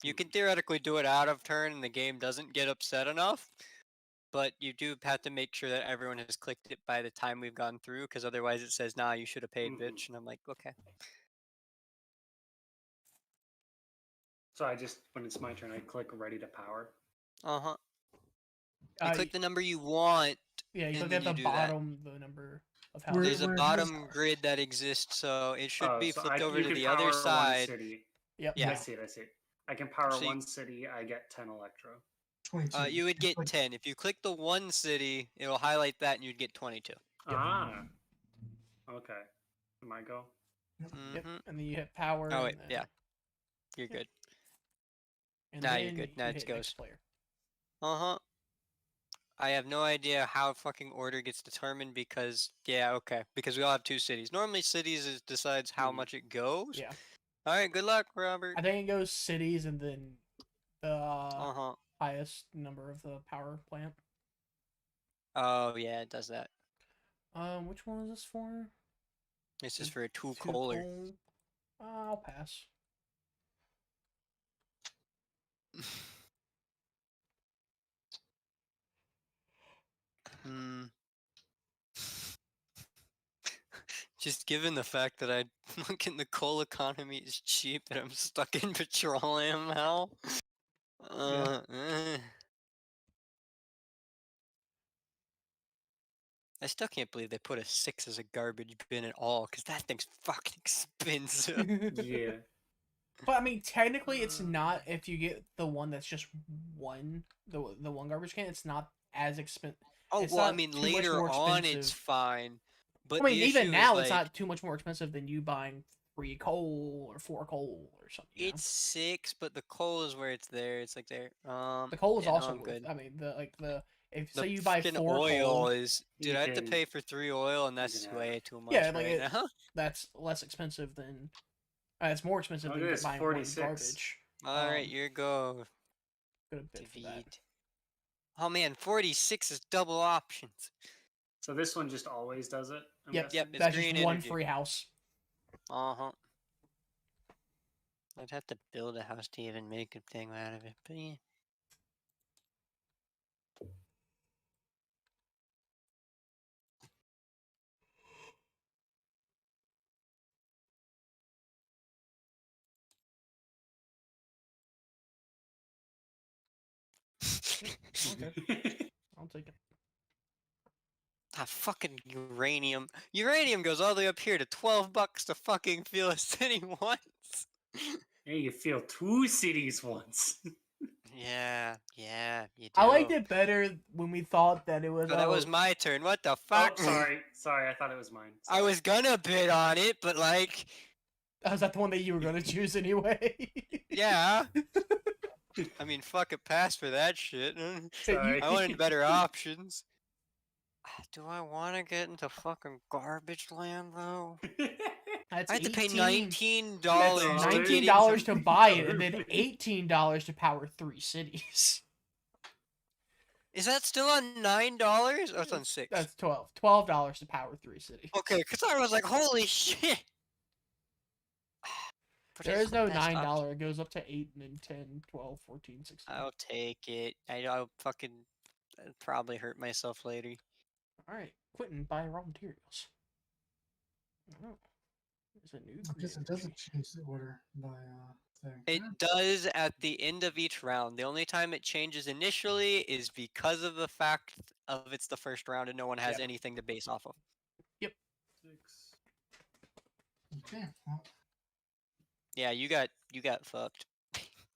You can theoretically do it out of turn and the game doesn't get upset enough, but you do have to make sure that everyone has clicked it by the time we've gone through, because otherwise it says, nah, you should have paid, bitch. And I'm like, okay. So I just, when it's my turn, I click ready to power. Uh-huh. You click the number you want. Yeah, you and click then at the you do that. bottom the number of houses. There's a Where it bottom has- grid that exists, so it should be so flipped over you to can the power other one side. city. Yep. Yeah. I see it. I can power So you- one city, I get 10 electro. 22. You would It's get like 10. If you click the one city, it will highlight that and you'd get 22. Yep. Ah. Okay. Am I go? Yep. Mm-hmm. And then you hit power. Oh, and wait, then, yeah. You're Yep. good. And Nah, then you're good. Nah, you it hit goes. next player. Uh-huh. I have no idea how fucking order gets determined because, yeah, okay. Because we all have 2 cities. Normally, cities decides how much it goes. Yeah. Alright, good luck, Robert. I think it goes cities and then the Uh-huh. highest number of the power plant. Oh, yeah, it does that. Which one is this for? This is for a 2 Two coaler. coal. I'll pass. Hmm. Just given the fact that I look in the coal economy is cheap and I'm stuck in petroleum hell. I still can't believe they put a 6 as a garbage bin at all, because that thing's fucking expensive. Yeah. But I mean, technically, it's not. If you get the one that's just one, the one garbage can, it's not as expensive. Oh, It's well, I not mean, too much later more on it's expensive. fine. But I mean, the even issue now, is, it's like, not too much more expensive than you buying 3 coal or 4 coal or something. You know? it's 6, but the coal is where it's there. It's like there. The coal is yeah, no, also I'm worth. good. I mean, if The say you buy fucking 4 oil coal, is. Dude, You I have to can- pay for 3 oil, and that's can way have- too much yeah, like right now. that's less expensive than. It's more expensive Look than at this, buying 46. one garbage. Alright, your go. Good bid for that. David. Oh man, 46 is double options. So this one just always does it? I'm Yep, guessing? Yep, it's That's green just one energy. free house. Uh-huh. I'd have to build a house to even make a thing out of it, but yeah. Okay. I'll take it. Ah, fucking uranium. Uranium goes all the way up here to $12 to fucking fill a city once. Hey, you feel 2 cities once. Yeah, you do. I liked it better when we thought that it was. Oh, that was my turn. What the Oh, fuck? sorry. I thought it was mine. I Sorry. was gonna bid on it, but like, Was that the one that you were gonna choose anyway? yeah. I mean, fuck it, pass for that shit. Sorry. I wanted better options. Do I want to get into fucking garbage land though? That's I had to pay $19 That's to get $19 into. to buy it, and then $18 to power 3 cities. Is that still on $9? Oh, it's on 6. That's $12 to power 3 cities. Okay, because I was like, holy shit. But There it's is the no best option. $9. It goes up to 8 and then 10, 12, 14, 16. I'll take it. I'll fucking probably hurt myself later. Alright, Quentin, buy raw materials. Oh, there's a new I guess it creative doesn't tree. change the order by thing. It does at the end of each round. The only time it changes initially is because of the fact of it's the first round and no one has Yep. anything to base off of. 6. Okay, well, Yeah, you got fucked.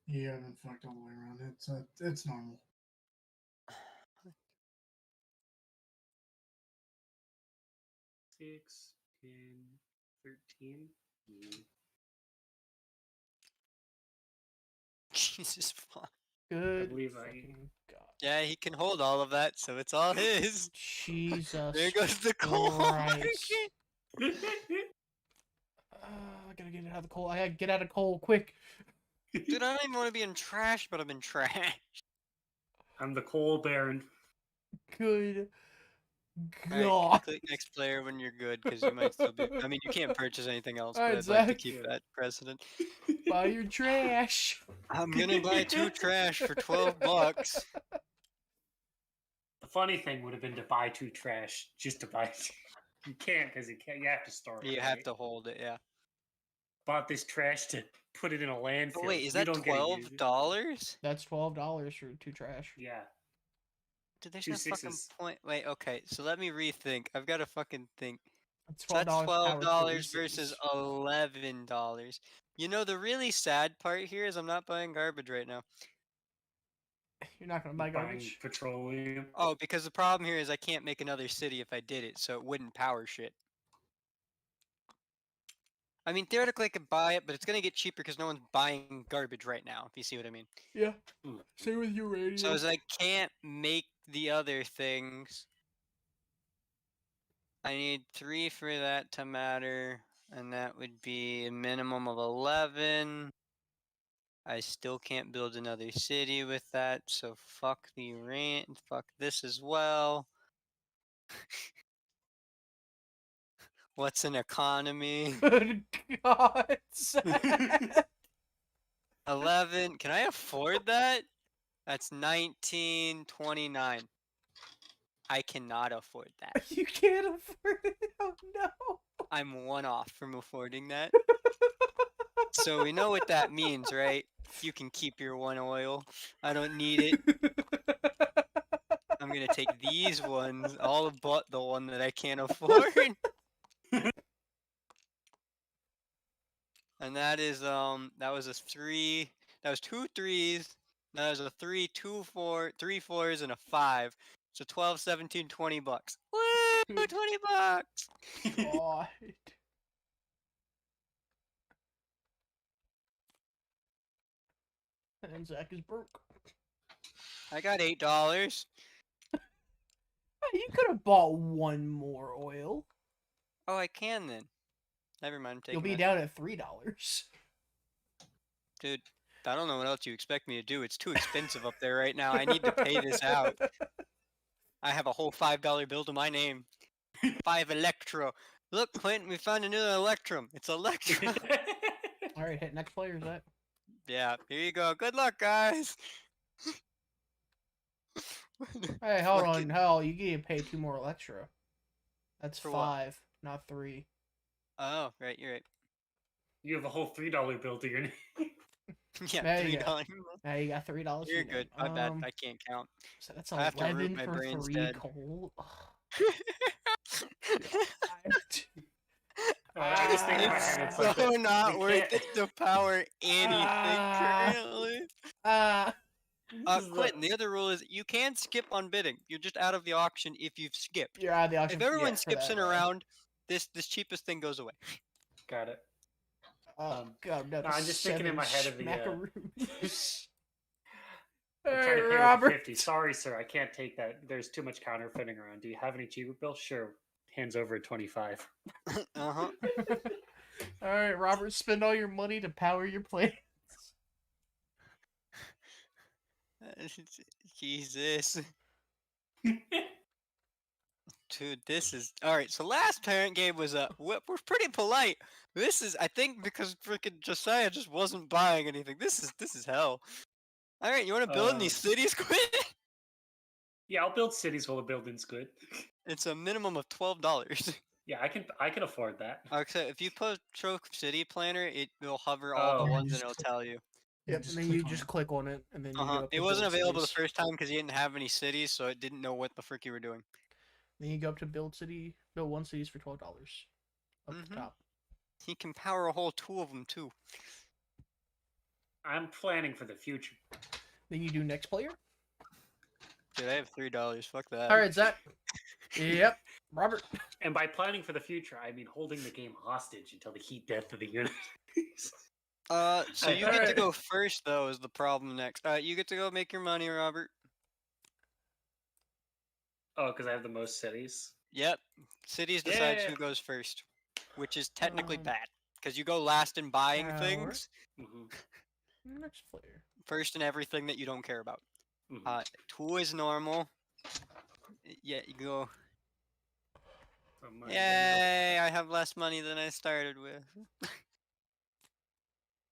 you have been fucked all the way around. It's normal. 6, 10, 13. Jesus fuck. Good believe I- fucking God. Yeah, he can hold all of that, so it's all his. Jesus There goes the coal Christ. market. I gotta get out of the coal. I gotta get out of coal quick. Dude, I don't even want to be in trash, but I'm in trash. I'm the coal baron. Good Alright, God. click next player when you're good, because you might still be. I mean, you can't purchase anything else, but Alright, I'd like to Zach. keep that precedent. Buy your trash. I'm gonna buy 2 trash for $12. The funny thing would have been to buy 2 trash just to buy. You can't because you can't. You have to store it. You have right? to hold it, yeah. Bought this trash to put it in a landfill. Oh wait, is so you that don't get to use it. $12? That's $12 for 2 trash. Yeah. Dude, there's 2 no fucking 6s. point. Wait, okay, so let me rethink. I've got to fucking think. That's So that's $12 power 3 $12 versus cities. $11. You know, the really sad part here is I'm not buying garbage right now. You're not gonna buy Buying garbage. petroleum. Oh, because the problem here is I can't make another city if I did it, so it wouldn't power shit. I mean, theoretically I could buy it, but it's gonna get cheaper because no one's buying garbage right now, if you see what I mean. Yeah. Hmm. Same with uranium. So as I can't make the other things, I need 3 for that to matter, and that would be a minimum of 11. I still can't build another city with that, so fuck the rent, fuck this as well. What's an economy? Good God. Zach. 11. Can I afford that? That's 1929. I cannot afford that. You can't afford it. Oh no. I'm 1 off from affording that. So we know what that means, right? You can keep your 1 oil. I don't need it. I'm gonna take these ones, all but the one that I can't afford. And that is that was a 3. That was 2 3s. That was a 3, 2 4, 3 4s, and a 5. So 12, 17, $20. Woo! $20. God. And Zach is broke. I got $8. You could have bought 1 more oil. Oh, I can then. Never mind. I'm taking You'll be that. down at $3. Dude, I don't know what else you expect me to do. It's too expensive up there right now. I need to pay this out. I have a whole $5 bill to my name. 5 Electro. Look, Quentin, we found a new Electrum. It's Electrum. Alright, hit next player, Zach. Yeah, here you go. Good luck, guys. Hey, hold Look on. Hell, you get to pay 2 more Electro. That's For 5, what? not 3. Oh, right, you're right. You have a whole $3 bill to your name. Yeah, There you go. $3. Now you got $3. You're good. My bad. I can't count. So that's I have to root 11 my for brain's 3 dead. coal. Ugh, I just think in my head it's like so that. not We worth can't. it to power anything currently. This is Quentin, the other rule is you can skip on bidding. You're just out of the auction if you've skipped. You're out of the auction. If everyone for skips that in a round, this cheapest thing goes away. Got it. Oh God, no, I'm just thinking in my head of the. smackaroos. I'm trying to Hey, pay with the Robert. 50. Sorry, sir, I can't take that. There's too much counterfeiting around. Do you have any cheaper bills? Sure. Hands over 25. Uh-huh. All right, Robert, spend all your money to power your plane. Jesus. Dude, this is alright. So last parent game was we're pretty polite. This is, I think, because freaking Josiah just wasn't buying anything. This is hell. Alright, you want to build in these cities, Quinn? Yeah, I'll build cities while the building's good. It's a minimum of $12. Yeah, I can afford that. Okay, if you put Troke City Planner, it will hover all the Oh. ones and it'll tell you. Yeah, Yep, and then you just click on it, and then you go up to It wasn't build available cities. the first time because you didn't have any cities, so it didn't know what the frick you were doing. Then you go up to build one cities for $12 up the top. He can power a whole 2 of them too. I'm planning for the future. Then you do next player. Dude, I have $3. Fuck that. All right, Zach. Yep, Robert. And by planning for the future, I mean holding the game hostage until the heat death of the unit. So you get to go first though is the problem next. You get to go make your money, Robert. Oh, because I have the most cities. Yep. Cities decides Yeah. who goes first, which is technically bad because you go last in buying Power. things, Next player. first in everything that you don't care about. 2 is normal. Yeah, you go. Yay! I have less money than I started with.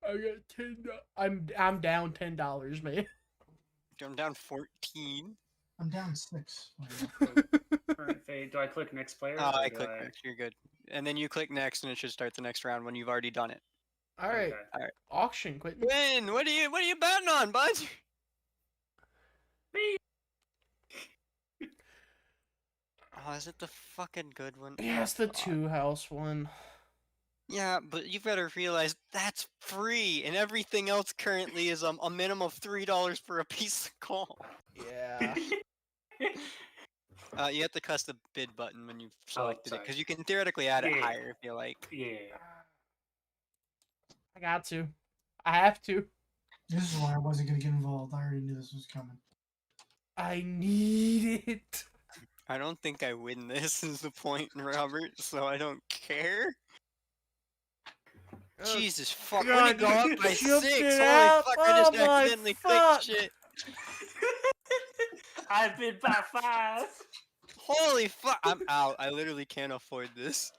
I got $10. I'm down $10, man. I'm down 14. I'm down 6. Alright, Faye, do I click next player? Oh, or I do click next. You're good. And then you click next, and it should start the next round when you've already done it. All right. Okay. All right. Auction, Quentin. Win. What are you betting on, bud? Oh, is it the fucking good one? Yeah, it's the 2-house one. Yeah, but you better realize that's free, and everything else currently is a minimum of $3 for a piece of coal. Yeah. You have to cuss the bid button when you've selected it, sorry. because you can theoretically add it Yeah. higher if you like. Yeah. I got to. I have to. This is why I wasn't going to get involved. I already knew this was coming. I need it. I don't think I win this, is the point, Robert, so I don't care. Oh, Jesus fuck, God, when you go up by you 6, jumped holy it out. fuck, I just Oh my accidentally fuck. clicked shit. I bid by 5. Holy fuck, I'm out. I literally can't afford this.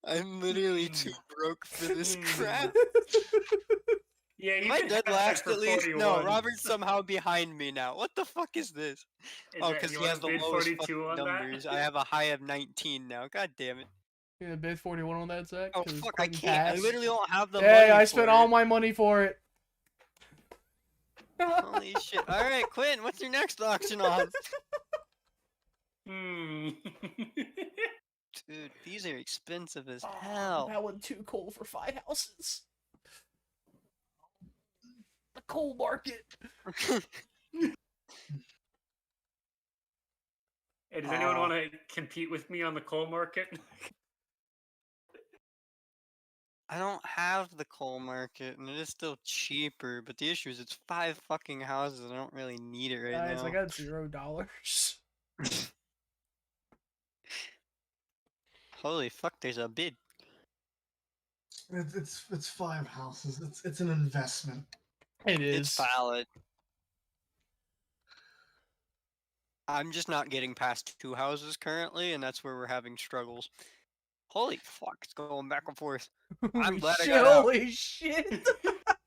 I'm literally too broke for this crap. Yeah, you Am I can dead have that last for at least? No, 41. Robert's somehow behind me now. What the fuck is this? Oh, because you he has the wanna bid lowest 42 fucking on that? numbers. I have a high of 19 now. God damn it. You gonna bid 41 on that, Zach? Oh 'Cause fuck, I Quentin can't. I passed. literally don't have the money Hey, I for spent it. all my money for it. Holy shit. Alright, Quinn, what's your next auction on? Dude, these are expensive as hell. That one 2 coal for 5 houses. The coal market. Hey, does anyone want to compete with me on the coal market? I don't have the coal market, and it is still cheaper, but the issue is it's 5 fucking houses, and I don't really need it right Guys, now. I got $0. Holy fuck, there's a bid. It's 5 houses. It's an investment. It is. It's valid. I'm just not getting past 2 houses currently, and that's where we're having struggles. Holy fuck, it's going back and forth. I'm glad I got out. Holy shit!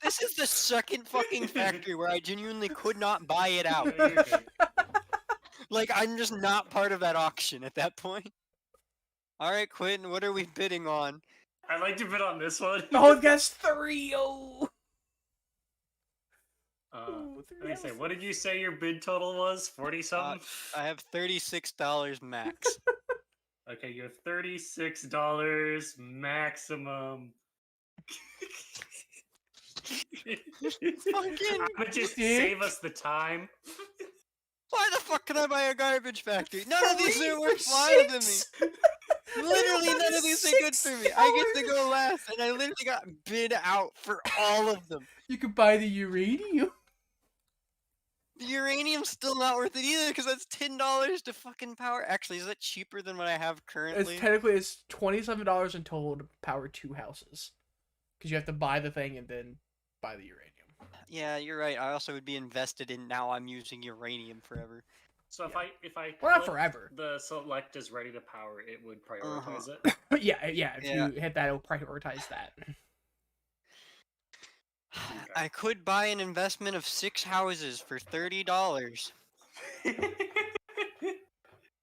This is the second fucking factory where I genuinely could not buy it out. Like, I'm just not part of that auction at that point. Alright, Quentin, what are we bidding on? I'd like to bid on this one. Oh, that's 3. Oh. Let me say, what did you say your bid total was? 40 something? I have $36 max. Okay, you have $36 maximum. Fucking But just dick. save us the time. Why the fuck can I buy a garbage factory? None of these 3 are for worthwhile to me. 6? Literally And none of these are good for me. I get to $6. go last, and I literally got bid out for all of them. You could buy the uranium. The uranium's still not worth it either, because that's $10 to fucking power. Actually, is that cheaper than what I have It's currently? technically $27 in total to power 2 houses, because you have to buy the thing and then buy the uranium. Yeah, you're right. I also would be invested in now I'm using uranium forever. So if I Well, not click forever. the select as ready to power, it would prioritize it. But yeah. If Yeah. you hit that, it'll prioritize that. I could buy an investment of 6 houses for $30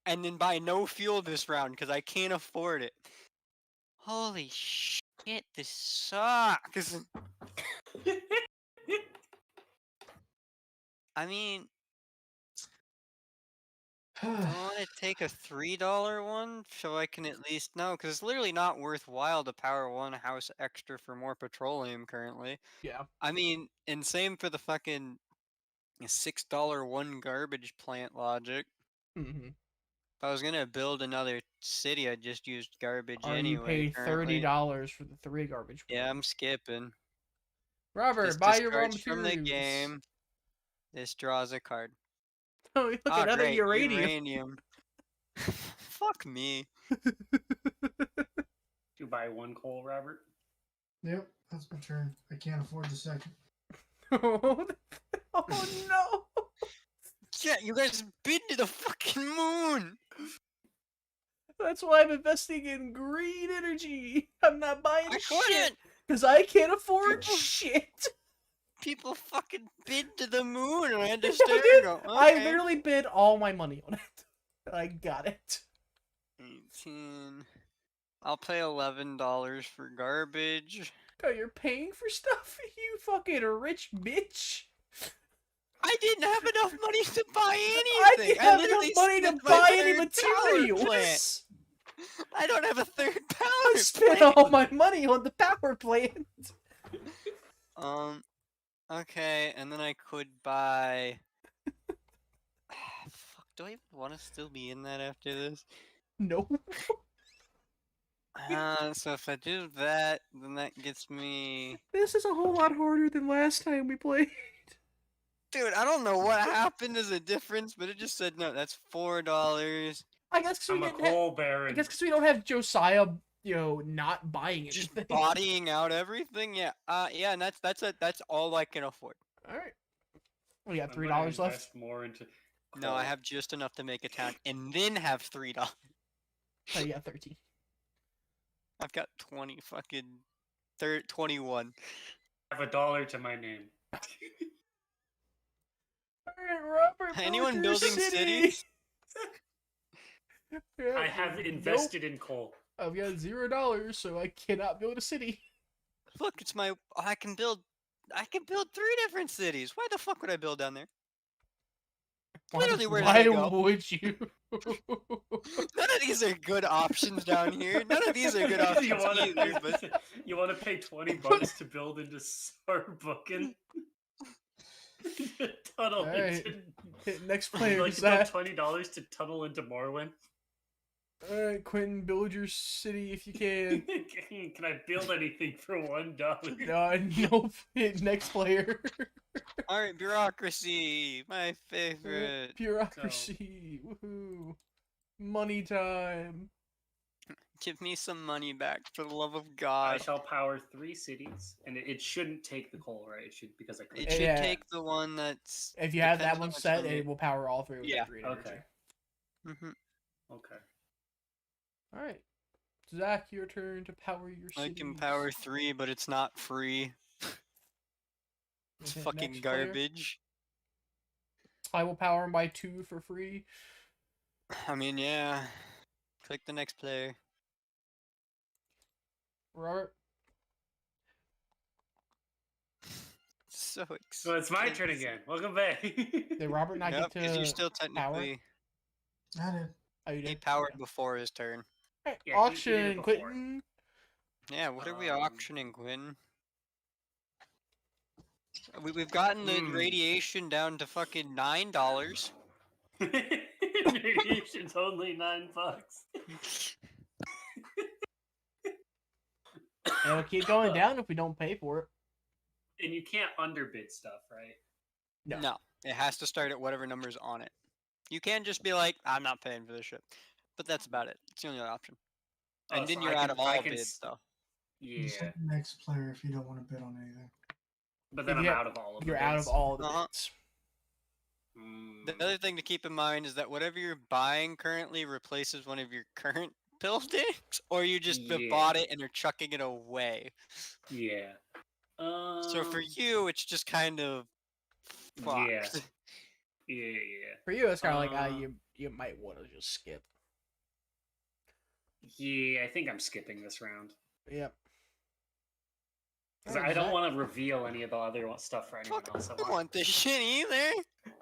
and then buy no fuel this round because I can't afford it. Holy shit, this sucks. I mean, do I want to take a $3 one so I can at least know? Because it's literally not worthwhile to power one house extra for more petroleum currently. Yeah. I mean, and same for the fucking $6 one garbage plant logic. Mm-hmm. If I was gonna build another city, I just used garbage Or you anyway. pay $30 for the 3 garbage. Yeah, I'm skipping. Robert, This buy your raw discards from the materials. game. This draws a card. Oh, look, Ah, another great, uranium. Fuck me. You buy one coal, Robert? Yep, that's my turn. I can't afford the second. Oh no! Yeah, you guys been to the fucking moon. That's why I'm investing in green energy. I'm not buying I shit couldn't. because I can't afford People- shit. People fucking been to the moon, and I had No, to stare dude, and go, I okay. literally bid all my money on it. I got it. 18. I'll pay $11 for garbage. Oh, you're paying for stuff? You fucking rich bitch. I didn't have enough money to buy I anything. didn't have enough literally money to spent my buy any third power plant. materials. I don't have a third power I spent plant. all my money on the power plant. Okay, and then I could buy. Fuck, do I even want to still be in that after this? No. So if I do that, then that gets me. This is a whole lot harder than last time we played. Dude, I don't know what happened as a difference, but it just said no. That's $4. I guess because we I'm a didn't have. coal I baron. guess because we don't have Josiah, not buying Just anything. bodying out everything. Yeah. Yeah, and that's all I can afford. All right. We got I'm $3 gonna left. invest more into No, coal. I have just enough to make a town, and then have $3. Oh, you got 13. I've got 20 fucking 21. I have $1 to my name. All right, Robert. Anyone build your building city. cities? Yeah, I have nope. invested in coal. I've got $0, so I cannot build a city. Look, it's my. I can build 3 different cities. Why the fuck would I build down there? Literally, where do Why they go? would you? None of these are good options down here. None of these are good options you want either. But to you want to pay $20 to build into Sarbucken? Tunnel All right. into. Hit next Would player. you like Is to build that? $20 to tunnel into Morrowind? All right, Quentin, build your city if you can. Can I build anything for $1? Nope. Hit next player. all right, bureaucracy, my All right, favorite. bureaucracy. Woohoo. Money time. Give me some money back, for the love of I God. shall power 3 cities, and it shouldn't take the coal, right? It should because I It clicked. should Yeah. take the one that's. If you have depends that on one which set, one it will power all 3 with Yeah, that green energy. Okay. Mm-hmm. Okay. All right. Zach, your turn to power your I city. can power 3, but it's not free. It's fucking garbage. I will power him by 2 for free. I mean, yeah. Click the next player. Robert. So excited. So it's my turn again. Welcome back. Did Robert not Yep, get because you to still power? technically I did. Oh, you he did? powered Okay. before his turn. Hey, Yeah, he did it auction, before. Quentin. Yeah, what are we Um, auctioning, Quinn? We've gotten the radiation down to fucking $9. Radiation's only $9. It'll keep going down if we don't pay for it. And you can't underbid stuff, right? No. It has to start at whatever number's on it. You can't just be like, I'm not paying for this shit. But that's about it. It's the only option. And then so you're out of all bids, though. Just Yeah, like the next player if you don't want to bid on anything. but then If I'm you out of all of You're the out of bids. all the Uh-huh. bids. The other thing to keep in mind is that whatever you're buying currently replaces one of your current buildings, or you just Yeah. bought it and are chucking it away. Yeah. So for you, it's just kind of fucked. Yeah. Yeah. For you, it's kind of like Uh, you might want to just skip. Yeah, I think I'm skipping this round. Yep. Because I don't want to reveal any of the other stuff for anyone Fuck, else. I don't want this shit either.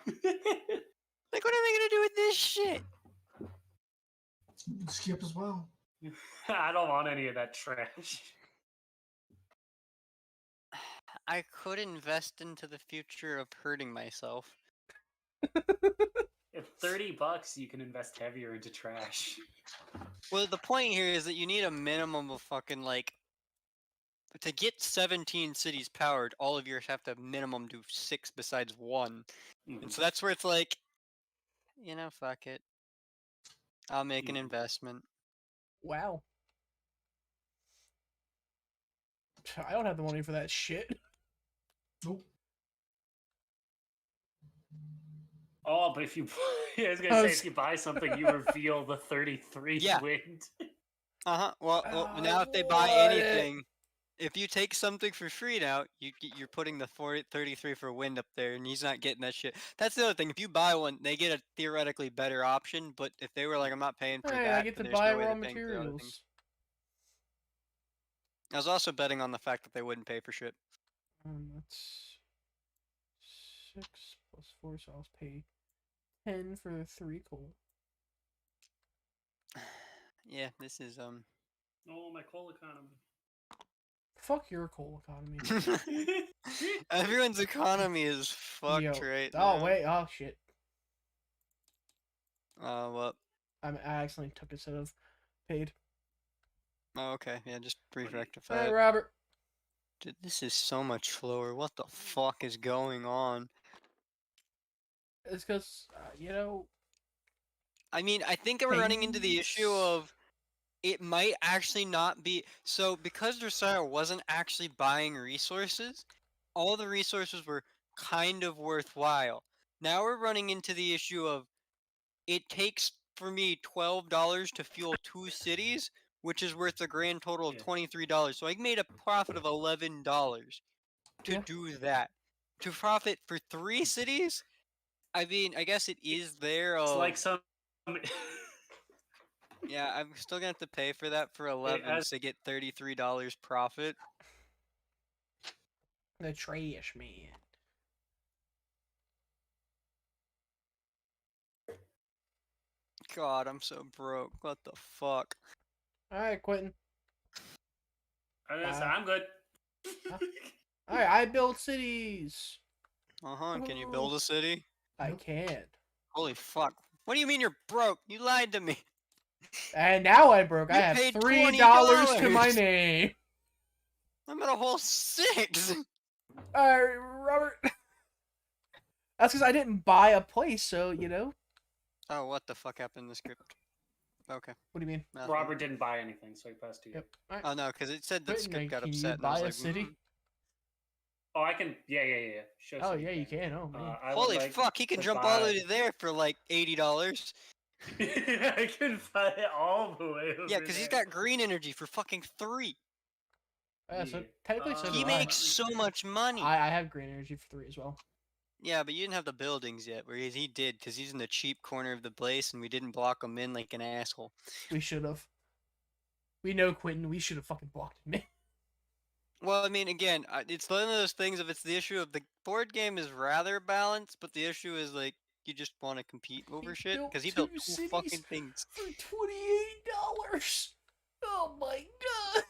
Like, what am I gonna do with this shit? Skip as well. I don't want any of that trash. I could invest into the future of hurting myself. At $30, you can invest heavier into trash. Well, the point here is that you need a minimum of fucking like to get 17 cities powered. All of yours have to minimum do 6 besides 1, and so that's where it's like, fuck it. I'll make an investment. Wow. I don't have the money for that shit. Nope. Oh, but if you, I was gonna say, if you buy something, you reveal the 33 wind. Well, now if they buy anything, if you take something for free now, you're putting the 33 for wind up there, and he's not getting that shit. That's the other thing. If you buy one, they get a theoretically better option. But if they were like, I'm not paying for Hey, that, I get to then there's buy no way raw they're paying for other things. materials. I was also betting on the fact that they wouldn't pay for shit. That's 6 plus 4, so I'll pay 10 for the 3 coal. Yeah, this is Oh, my coal economy. Fuck your coal economy. Everyone's economy is fucked Yo. right Oh now. wait, oh shit. What? I accidentally took it instead of paid. Oh, okay. Yeah, just brief rectify Hey, it. Robert. Dude, this is so much slower. What the fuck is going on? It's because, I mean, I think we're running into the issue of it might actually not be. So, because Dressar wasn't actually buying resources, all the resources were kind of worthwhile. Now we're running into the issue of it takes for me $12 to fuel 2 cities, which is worth a grand total of $23. So I made a profit of $11 to do that. To profit for 3 cities? I mean, I guess it is there. It's like some. Yeah, I'm still gonna have to pay for that for 11 to get $33 profit. The trash man. God, I'm so broke. What the fuck? Alright, Quentin. I'm good. Alright, I build cities. And can you build a city? I can. Holy fuck. What do you mean you're broke? You lied to me. And now I'm broke. You I have paid $3 to my $20. name. I'm at a whole 6. Alright, Robert. That's because I didn't buy a place, so, Oh, what the fuck happened in the script? Okay. What do you mean? Nothing. Robert didn't buy anything, so he passed to you. Yep. Right. Oh, no, because it said that Quentin, script got can upset. you And I was buy a like, city? Oh, I can. Yeah. Show Oh, city yeah, you can. Oh, man. holy fuck, he can jump all the way there for like $80. I can buy it all the way over Yeah, because he's got green energy for fucking 3. Yeah, so technically so He do I. makes so much money. I have green energy for 3 as well. Yeah, but you didn't have the buildings yet, whereas he did, because he's in the cheap corner of the place, and we didn't block him in like an asshole. We should have. We know Quentin. We should have fucking blocked him in. Well, I mean, again, it's one of those things. If it's the issue of the board game is rather balanced, but the issue is like you just want to compete over shit because he built two fucking things. for $28. Oh my god!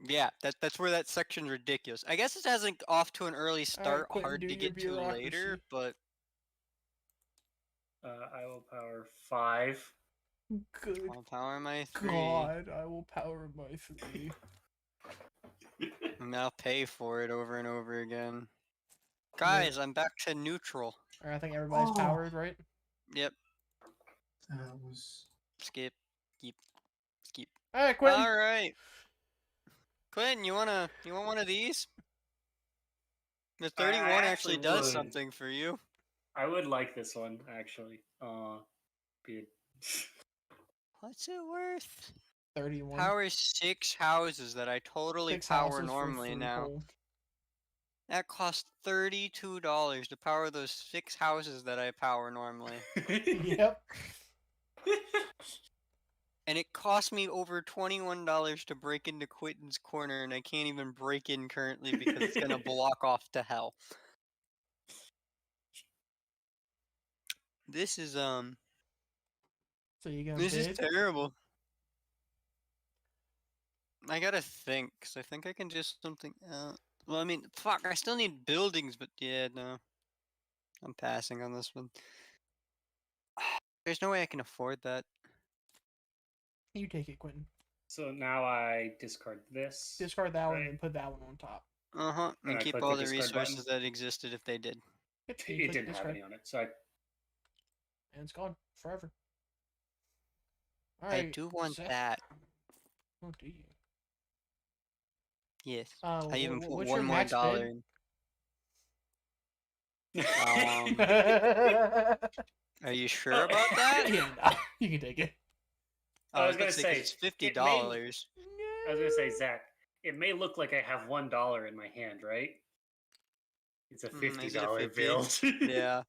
Yeah, that's where that section's ridiculous. I guess it hasn't off to an early start, Quentin, hard do to your get to later, bureaucracy. but I will power 5. Good I'll power my 3. god, I will power my 3. And I'll pay for it over and over again. Guys, I'm back to neutral. Alright, I think everybody's powered, right? Yep. That was. Skip. Skip. Alright, Quentin. Alright. Quentin, you want one of these? The 31 actually does would. something for you. I would like this one, actually. Be What's it worth? 31. Power 6 houses that I totally 6 power houses for normally now. freehold. That costs $32 to power those 6 houses that I power normally. Yep. And it cost me over $21 to break into Quentin's corner, and I can't even break in currently because it's gonna block off to hell. This is So you gonna This bid? is terrible. I gotta think, cause I think I can just something. Well, I mean, fuck, I still need buildings, but yeah, no, I'm passing on this one. There's no way I can afford that. You take it, Quentin. So now I discard this. Discard that one right? and put that one on top. And And I keep click all the the discard resources button. that existed if they did. Yep, you It click didn't have discard, any on it, so I and it's gone forever. I Alright, do want Zach. that. Oh, do you? Yes. I even put what's one your more max dollar bid? in. Are you sure about that? Yeah, nah, you can take it. I was gonna say, it's $50. I was gonna say, Zach, it may look like I have $1 in my hand, right? It's a $50 is it a 50? bill. Yeah.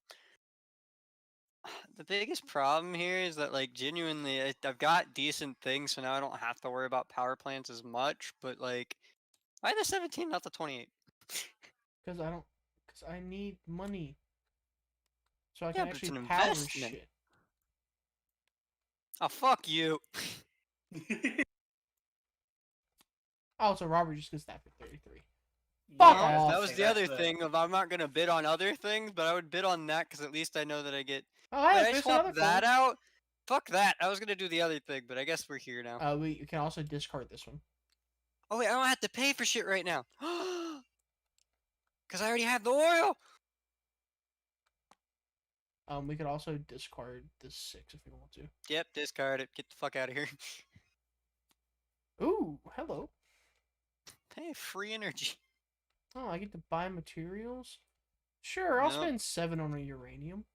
The biggest problem here is that, like, genuinely, I've got decent things, so now I don't have to worry about power plants as much. But like, why the 17, not the 28? Because I need money. So I Yeah, can but it's actually an power investment. shit. Oh, fuck you. Oh, so Robert just gets that for 33. Fuck off. That was the other thing of I'm not gonna bid on other things, but I would bid on that because at least I know that I get. Oh, Wait, hey, I there's swap another that phone. out. Fuck that. I was gonna do the other thing, but I guess we're here now. You can also discard this one. Oh wait, I don't have to pay for shit right now. Cause I already have the oil. We could also discard this 6 if we want to. Yep, discard it. Get the fuck out of here. Ooh, hello. Hey, free energy. Oh, I get to buy materials? Sure, I'll Yep. spend 7 on a uranium.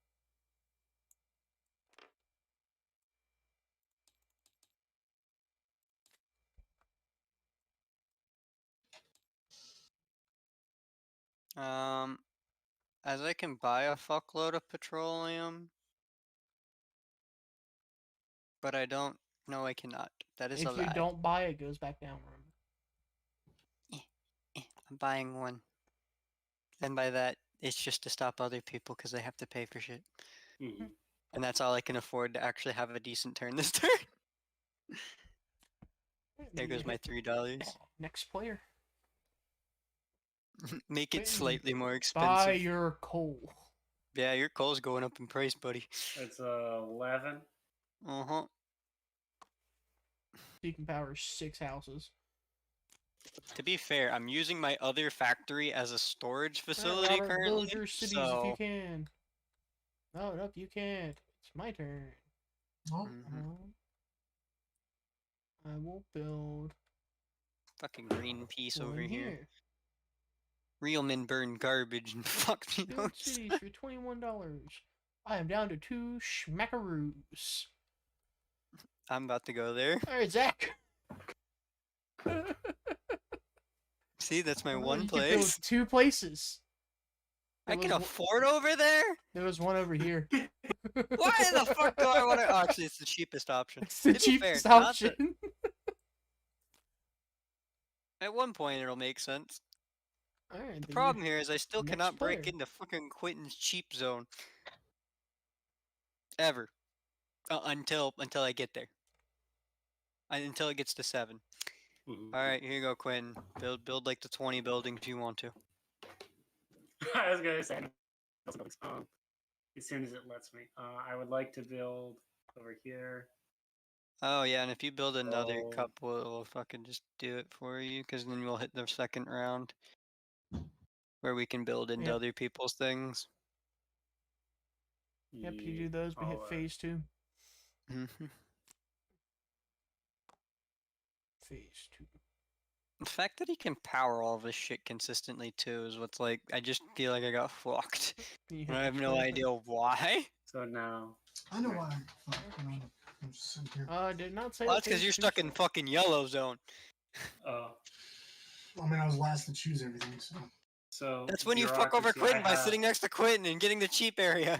As I can buy a fuckload of petroleum, but I don't. No, I cannot. That is a If you lie. don't buy it, it goes back down, remember? I'm buying one. And by that, it's just to stop other people because they have to pay for shit. Mhm. And that's all I can afford to actually have a decent turn this turn. There goes my $3. Next player. Make it Quentin, slightly more Buy expensive. your coal. Yeah, your coal's going up in price, buddy. It's 11. Uh-huh. So you can power 6 houses. To be fair, I'm using my other factory as a storage facility Robert, currently. build your cities so... if you can. No, nope, you can't. It's my turn. Oh, I will build Fucking green piece one over here. Real men burn garbage and fuck me. Build cities for $21. I am down to 2 schmackaroos. I'm about to go there. Alright, Zach. See, that's my Oh, one you can build place. 2 places. I There can was afford over there? There was one over here. Why the fuck do I want to? Oh, actually, it's the cheapest option. It's the To be fair, cheapest not option. At one point, it'll make sense. All right. The problem here is I still next cannot break player. into fucking Quentin's cheap zone. Ever. Until I get there. Until it gets to 7. Mhm. All right, here you go, Quentin. Build like the 20 buildings you want to. I was gonna say, as soon as it lets me, I would like to build over here. Oh yeah, and if you build another Oh. couple, it'll fucking just do it for you, because then we'll hit the second round where we can build into Yep. other people's things. Yep, you do those. We hit phase 2. Mm-hmm. Phase 2. The fact that he can power all of this shit consistently too is what's like. I just feel like I got fucked. Can you hit And I have next no player? idea why. So now, I know why. Fuck, I'm just sitting here. I did not say Well, that that's because phase you're 2 stuck in shit. fucking yellow zone. I mean, I was last to choose everything, so. so That's when you fuck over bureaucracy, Quentin I by have- sitting next to Quentin and getting the cheap area.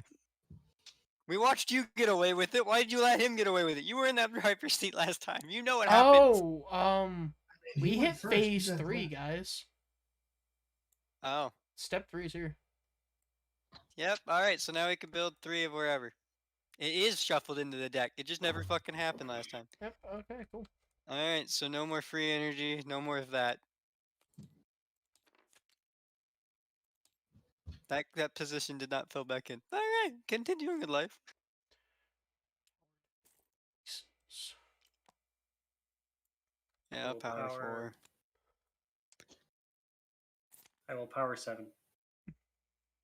We watched you get away with it. Why did you let him get away with it? You were in that driver's seat last time. You know what happens. Oh, I mean, we he hit went first, phase he said 3, left. guys. Oh. Step 3 is here. Yep. All right. So now we can build 3 of wherever. It is shuffled into the deck. It just never fucking happened last time. Yep. Okay. Cool. All right. So no more free energy. No more of that. That position did not fill back in. All right. Continuing in life. Yeah. will Power power- 4. I will power 7.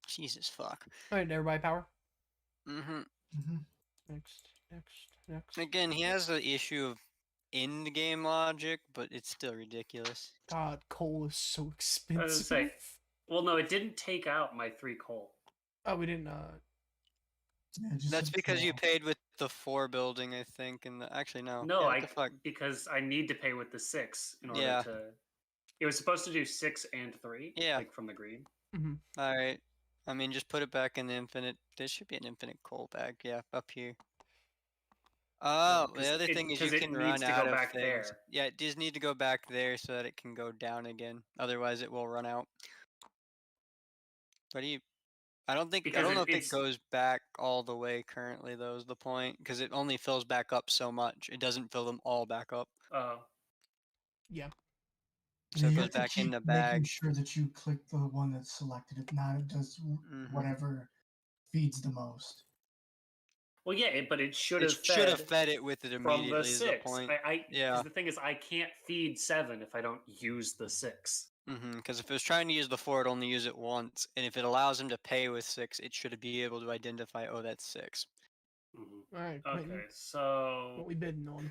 Jesus fuck. All right, everybody, power. Mm-hmm. Mm-hmm. Next. Again, he has the issue of end game logic, but it's still ridiculous. God, coal is so I was expensive. gonna say, well, no, it didn't take out my 3 coal. Oh, we didn't. Yeah, just That's said because you 12. paid with the 4 building, I think, and actually no. No, Yeah, what the fuck? because I need to pay with the 6 in order Yeah. to. It was supposed to do 6 and 3. Yeah. Like from the green. All right. I mean, just put it back in the infinite. There should be an infinite coal bag. Yeah, up here. Oh, the other thing is you can run to out go of back things. there. Yeah, it does need to go back there so that it can go down again. Otherwise, it will run out. But I don't know if it goes back all the way currently, though, is the point, because it only fills back up so much. It doesn't fill them all back up. Yeah. So Yeah, it you goes have to back keep in the making bag. sure that you click the one that's selected. If not, it does whatever feeds the most. Well, yeah, but it should It have should have fed it with it from the immediately. Is the 6. point? Yeah. Because the thing is, I can't feed 7 if I don't use the 6. Because if it was trying to use the 4, it'd only use it once, and if it allows him to pay with 6, it should be able to identify, oh, that's 6. All right. Quentin, Okay, so what we bidding on?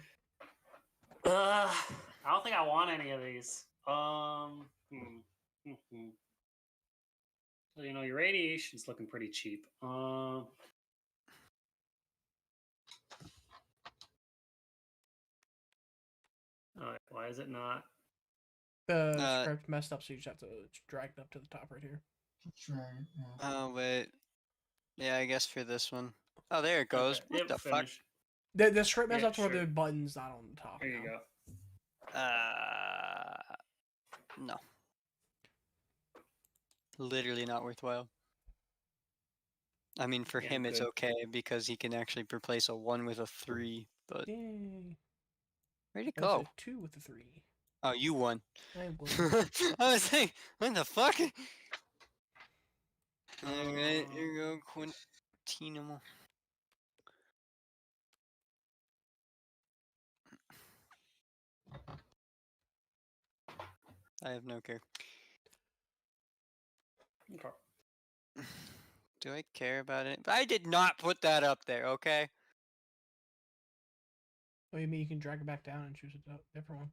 I don't think I want any of these. So, your radiation's looking pretty cheap. Why is it not? The script messed up, so you just have to drag it up to the top right here. That's right. Yeah. Oh, wait. Yeah, I guess for this one. Oh, there it goes. Okay, What yep, the finished. The script messed Yeah, up to where sure. the button's not on the top. There you now. go. No. Literally not worthwhile. I mean, for Yeah, him, it's good. okay because he can actually replace a 1 with a 3, but Yay. where'd it That's go? a 2 with a 3. Oh, you won. I won. I was saying, what the fuck? Alright, here you go, Quintino. I have no care. Okay. Do I care about it? I did not put that up there, okay? Oh, you mean you can drag it back down and choose a different one?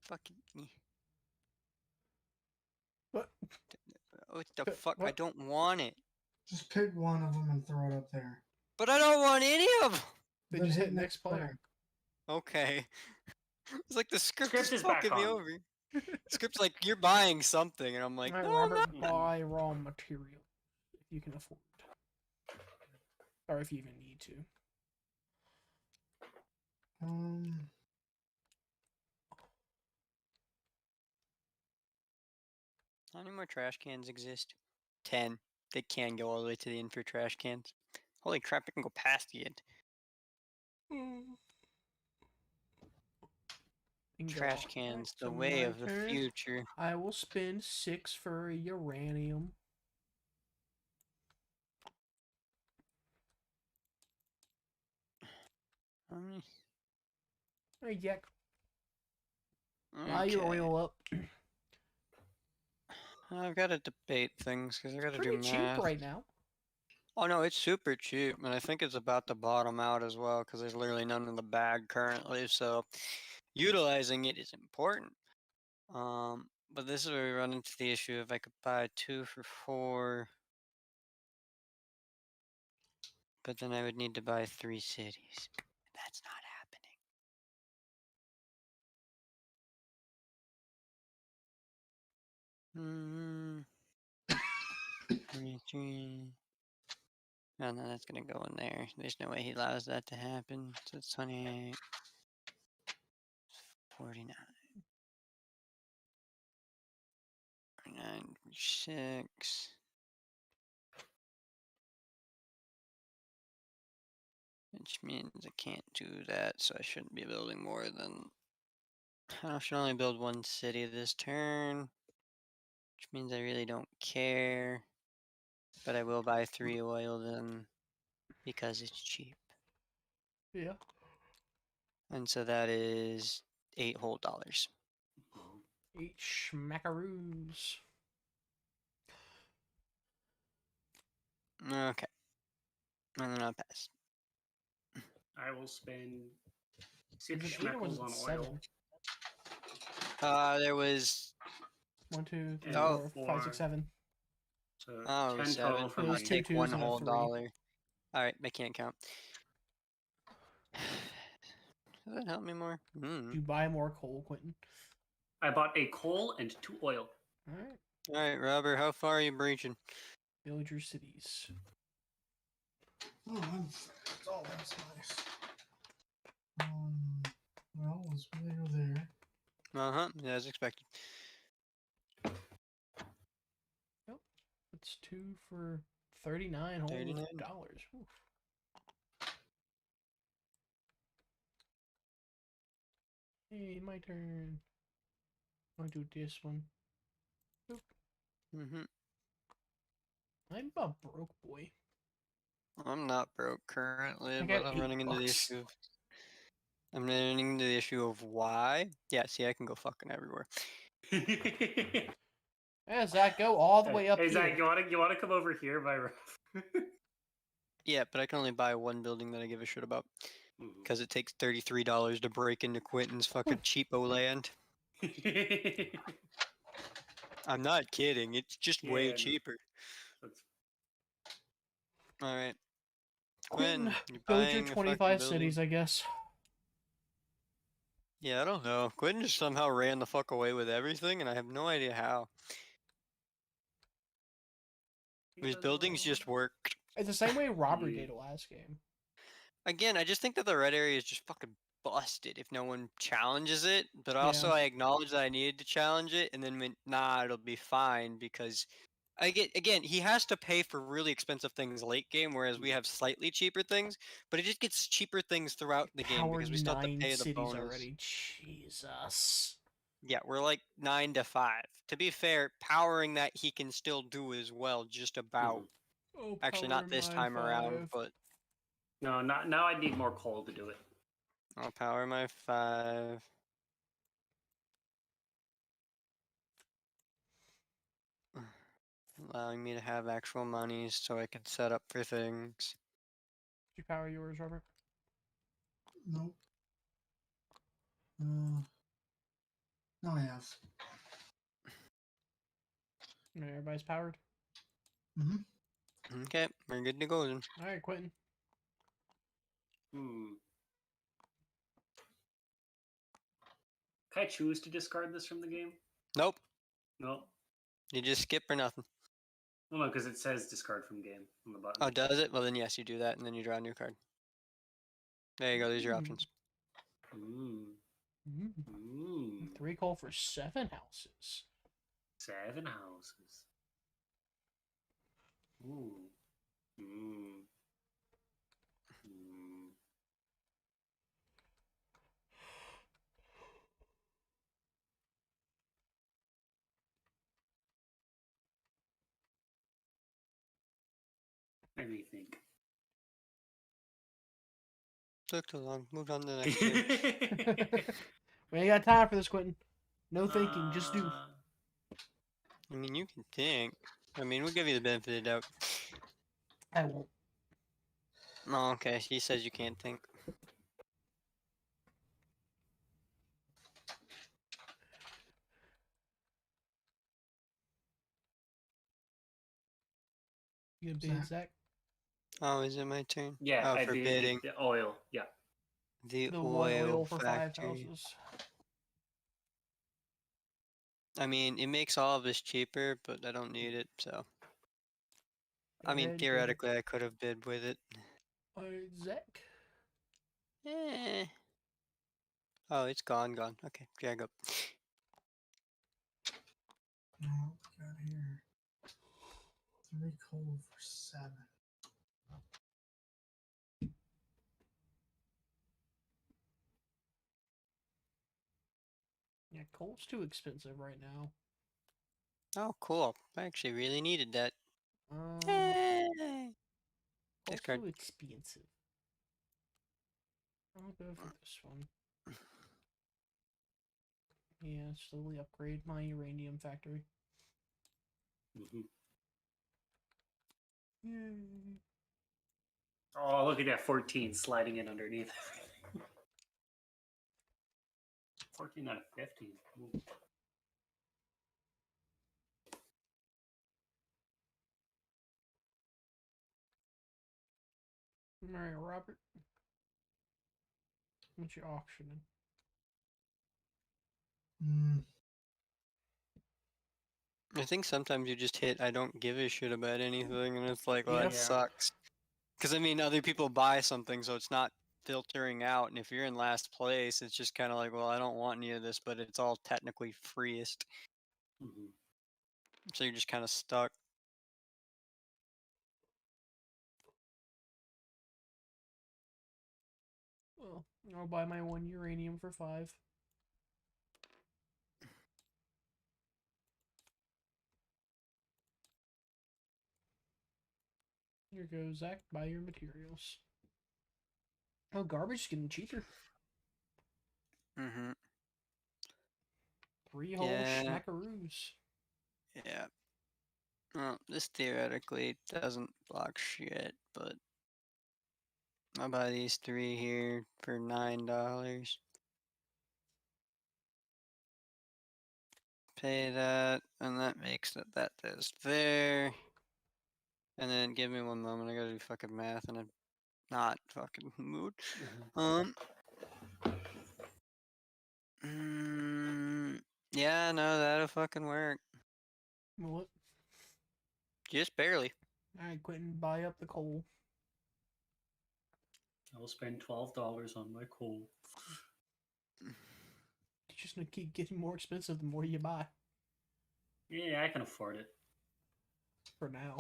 Fucking me. What? What the But fuck? I what? don't want it. Just pick one of them and throw it up there. But I don't want any of them! They Then just hit next player. Okay. It's like the script Script is is back fucking me on. over. Script's like, you're buying something, and I'm like, Alright, no, I'm Robert, not. buy raw material if you can afford it. Or if you even need to. How many more trash cans exist? 10. They can go all the way to the end for trash cans. Holy crap, it can go past the end. Trash cans, the way of the future. I will spend 6 for uranium. How many? Hey, Jack. Your Okay. oil up. I've got to debate things because I got to do Pretty cheap math. right now. Oh no, it's super cheap, and I think it's about to bottom out as well because there's literally none in the bag currently. So utilizing it is important. But this is where we run into the issue if I could buy 2 for 4, but then I would need to buy 3 cities. That's not happening. 23. Oh no, that's gonna go in there. There's no way he allows that to happen. So it's 28, 49, 49, 6. Which means I can't do that, so I shouldn't be building more than... I should only build 1 city this turn. Which means I really don't care. But I will buy 3 oil then, because it's cheap. Yeah. And so that is $8 whole dollars. 8 schmackaroos. Okay. And then I'll pass. I will spend Was 6 it 8 or was schmeckles it on 7? oil. There was... 1, 2, 3, Oh. 4, 5, 6, 7. So Oh, 10 7. total for It I'll was me. two take twos 1 and a whole 3. dollar. Alright, I can't count. Does that help me more? You buy more coal, Quentin. I bought a coal and 2 oil. Alright. Alright, Robert, how far are you breaching? Build your cities. Oh, that's nice. Well, let's go there. Uh-huh, as expected. Yep. It's 2 for 39 whole 39. dollars. Oof. Hey, my turn. I'll do this one. Boop. Mm-hmm. I'm a broke boy. I'm not broke currently, I but got I'm running into the $8. issue of... I'm running into the issue of why. Yeah, see, I can go fucking everywhere. Yeah, Zach, go all the way up Hey here. Zach, you wanna come over here by Yeah, but I can only buy 1 building that I give a shit about. Because it takes $33 to break into Quentin's fucking cheapo land. I'm not kidding, it's just way Yeah, cheaper. That's... Alright. Quentin, Quinn, you build your buying a 25 fucking cities, building? I guess. Yeah, I don't know. Quentin just somehow ran the fuck away with everything, and I have no idea how. His buildings just worked. It's the same way Robert did last game. Again, I just think that the red area is just fucking busted if no one challenges it. But Yeah. also, I acknowledge that I needed to challenge it, and then went, nah, it'll be fine because again, he has to pay for really expensive things late game, whereas we have slightly cheaper things. But it just gets cheaper things throughout the game because we still have to 9 pay the cities bonus. already. Jesus. Yeah, we're like 9 to 5. To be fair, powering that he can still do as well, just about. Oh, Actually, not this time around, but No, not now. I need more coal to do it. I'll power my 5. Allowing me to have actual money so I can set up for things. Did you power yours, Robert? Nope. No, I have. Everybody's powered? Mm-hmm. Okay, we're good to go then. Alright, Quentin. Can I choose to discard this from the game? Nope. No. You just skip or nothing. Well, no, because it says discard from game on the button. Oh, does it? Well, then yes, you do that, and then you draw a new card. There you go. There's your options. 3 coal for 7 houses. 7 houses. Ooh. Mm. Mm. Let me think. Took too long. Moved on to the next game. We ain't got time for this, Quentin. No thinking, just do. I mean, you can think. I mean, we'll give you the benefit of the doubt. I won't. Oh, okay. He says you can't think. You gonna bid, Zach? Oh, is it my turn? Yeah, Oh, I'd for be bidding. the oil. Yeah. The The one oil oil for 5 factory. houses. I mean, it makes all of this cheaper, but I don't need it, so. Go I mean, ahead, theoretically, I could have bid with it. Alright, Zach. Eh. Oh, it's gone. Okay, drag up. Oh, got here. 3 coal for 7. Yeah, coal's too expensive right now. Oh, cool. I actually really needed that. Coal's Discard. too expensive. I'll go for this one. Yeah, slowly upgrade my uranium factory. Mm-hmm. Yay. Oh, look at that 14 sliding in underneath. 14 out of 15. Ooh. Alright, Robert. What you auctioning? I think sometimes you just hit I don't give a shit about anything, and it's like, well, that Yeah. sucks. Because, I mean, other people buy something, so it's not filtering out, and if you're in last place, it's just kind of like, well, I don't want any of this, but it's all technically freest. Mm-hmm. So you're just kind of stuck. Well, I'll buy my 1 uranium for 5. Here goes Zach. Buy your materials. Oh, garbage is getting cheaper. Mm-hmm. 3 whole Yeah. schmackaroos. Yeah. Well, this theoretically doesn't block shit, but I'll buy these 3 here for $9. Pay that, and that makes it that is there. And then give me 1 moment, I gotta do fucking math, and I'm not fucking mood. Yeah, no, that'll fucking work. What? Just barely. Alright, Quentin, buy up the coal. I will spend $12 on my coal. It's just gonna keep getting more expensive the more you buy. Yeah, I can afford it. For now.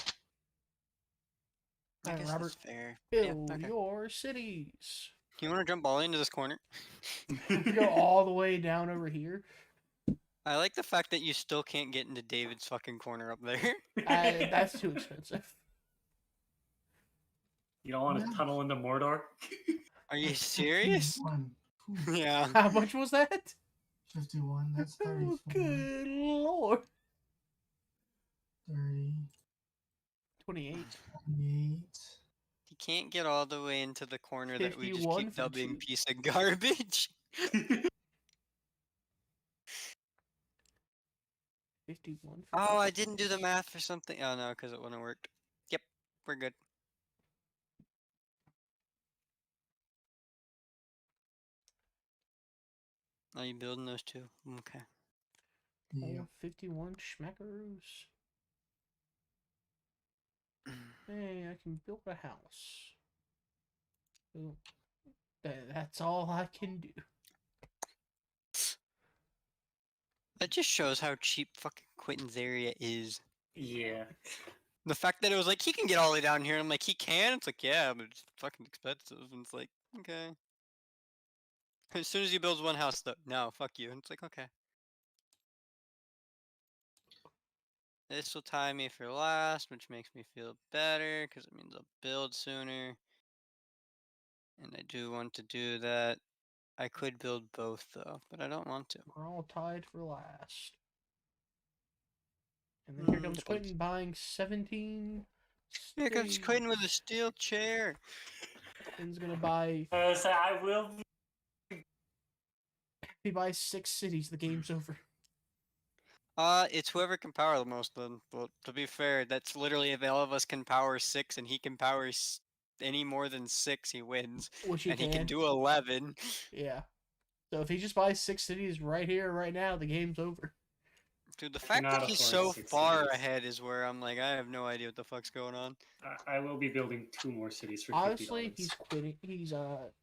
I Alright, guess Robert. that's fair. Build Yeah, okay. your cities. You want to jump all into this corner? Go all the way down over here. I like the fact that you still can't get into David's fucking corner up there. That's too expensive. You don't want to tunnel into Mordor? Are you serious? 51. Yeah. How much was that? 51. That's 34. Oh, good lord. 30. 28. 28. You can't get all the way into the corner that we just 51 keep for dubbing 2. piece of garbage. 51 for Oh, I 2. didn't do the math for something. Oh no, because it wouldn't have worked. Yep, we're good. Are you building those two? Okay. Yeah. 51 schmackaroos. Hey, I can build a house. Oh, that's all I can do. That just shows how cheap fucking Quentin's area is. Yeah. The fact that it was like, he can get all the way down here, and I'm like, he can? It's like, yeah, but it's fucking expensive. And it's like, okay. As soon as he builds one house, though, no, fuck you. And it's like, okay. This will tie me for last, which makes me feel better, because it means I'll build sooner. And I do want to do that. I could build both, though, but I don't want to. We're all tied for last. And then here comes Which Quentin buying 17. Here comes Quentin with a steel chair. Quentin's gonna buy. So I will. If he buys 6 cities, the game's over. It's whoever can power the most. Then, well, to be fair, that's literally if all of us can power 6, and he can power any more than 6, he wins. Which he and can. he can do 11. Yeah. So if he just buys 6 cities right here, right now, the game's over. Dude, the fact that he's so far ahead is where I'm like, I have no idea what the fuck's going on. I will be building 2 more cities for $50. Honestly, he's quitting. He's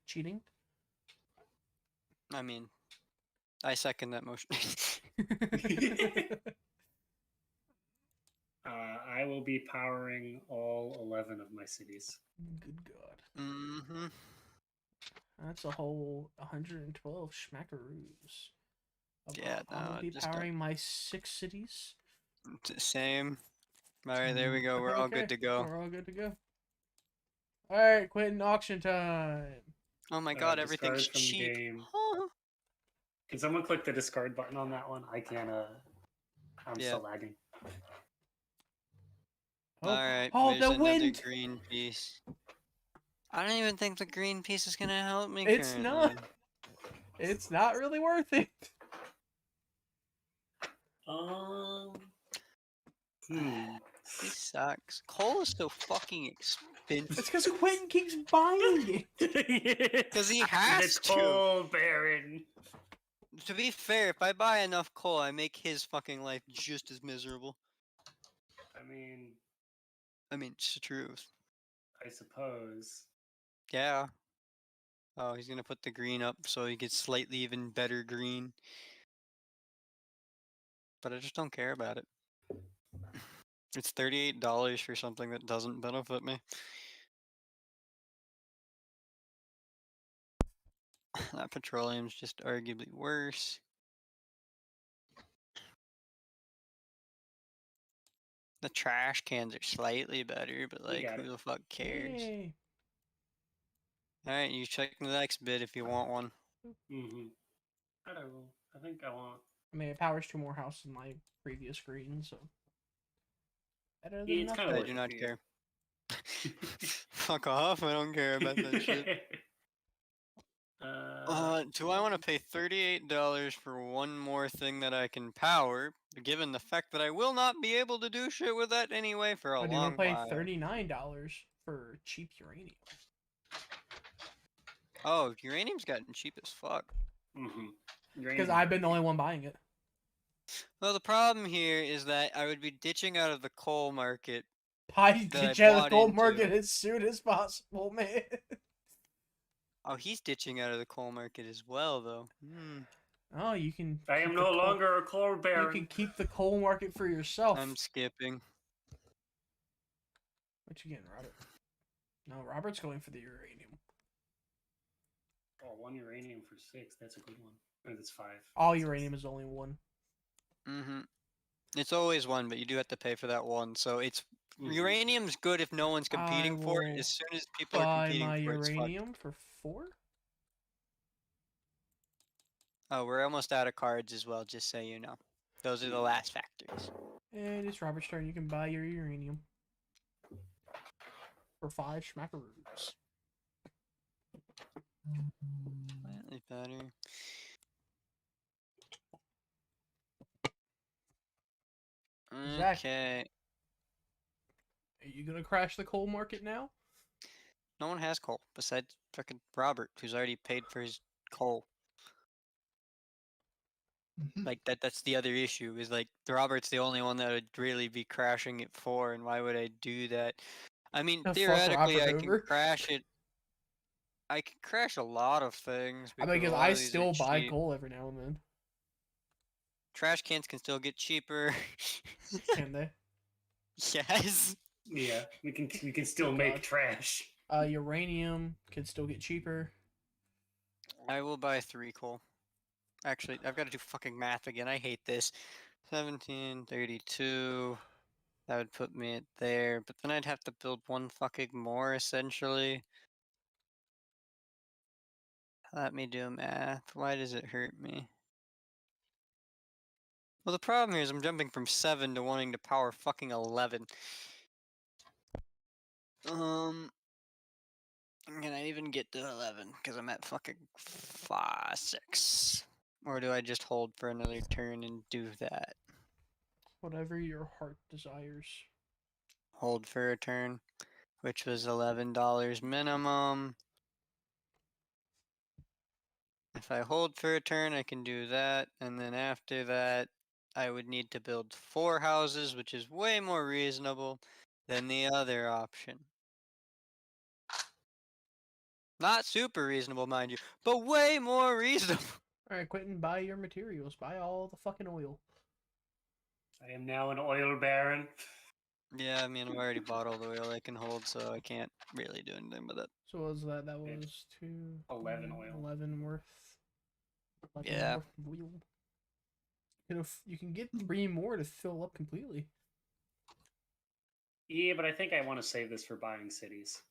cheating. I mean, I second that motion. I will be powering all 11 of my cities. Good God. Mm-hmm. That's a whole 112 schmackaroos. Yeah, no, I'm gonna be powering my 6 cities. Same. Alright, there we go. We're all good to go. We're all good to go. Alright, Quentin, auction time. Oh my god, everything's cheap. Huh. Can someone click the discard button on that one? I can't, I'm still lagging. Alright, oh, there's the another wind! green piece. I don't even think the green piece is gonna help me It's currently. not. It's not really worth it. This sucks. Coal is so fucking expensive. It's because Quentin keeps buying it. Because he has the coal baron. To be fair, if I buy enough coal, I make his fucking life just as miserable. I mean, it's the truth. I suppose. Yeah. Oh, he's gonna put the green up so he gets slightly even better green. But I just don't care about it. It's $38 for something that doesn't benefit me. That petroleum's just arguably worse. The trash cans are slightly better, but like, who the fuck cares? Yay. Alright, you check the next bid if you want one. Mm-hmm. I don't know. I think I want. I mean, it powers 2 more houses than my previous green, so. Better than It's nothing. kind of I do not care. Fuck off, I don't care about that shit. Do I want to pay $38 for one more thing that I can power, given the fact that I will not be able to do shit with that anyway for a long while? Do you want to pay $39 for cheap uranium? Oh, uranium's gotten cheap as fuck. Because I've been the only one buying it. Well, the problem here is that I would be ditching out of the coal market. Ditch out of the coal market as soon as possible, man. Oh, he's ditching out of the coal market as well, though. Oh, you can. I am no longer a coal baron. You can keep the coal market for yourself. I'm skipping. What you getting, Robert? No, Robert's going for the uranium. Oh, 1 uranium for 6. That's a good one. Or that's 5. All uranium is only 1. It's always 1, but you do have to pay for that 1. So it's uranium's good if no one's competing for it. As soon as people are competing for it, buy my uranium for 4. Oh, we're almost out of cards as well, just so you know. Those are the last factors. And it's Robert's turn. You can buy your uranium for 5 schmackaroos. Slightly better. Okay. Are you gonna crash the coal market now? No one has coal besides fucking Robert, who's already paid for his coal. Like that's the other issue, is like Robert's the only one that would really be crashing it for, and why would I do that? I mean, theoretically I can crash it. I can crash a lot of things. Because I still buy coal every now and then. Trash cans can still get cheaper. Can they? Yes. Yeah, we can still Oh, make God. trash. Uranium can still get cheaper. I will buy 3 coal. Actually, I've got to do fucking math again. I hate this. 1732. That would put me at there, but then I'd have to build 1 fucking more essentially. Let me do math. Why does it hurt me? Well, the problem here is I'm jumping from 7 to wanting to power fucking 11. Can I even get to 11? Because I'm at fucking 6. Or do I just hold for another turn and do that? Whatever your heart desires. Hold for a turn, which was $11 minimum. If I hold for a turn, I can do that, and then after that, I would need to build 4 houses, which is way more reasonable than the other option. Not super reasonable, mind you, but way more reasonable. Alright, Quentin, buy your materials. Buy all the fucking oil. I am now an oil baron. Yeah, I mean, I've already bought all the oil I can hold, so I can't really do anything with it. So what was that? That Yeah. was 2, 11 oil. 11 worth. 11 Yeah. worth of oil. You can get 3 more to fill up completely. Yeah, but I think I want to save this for buying cities.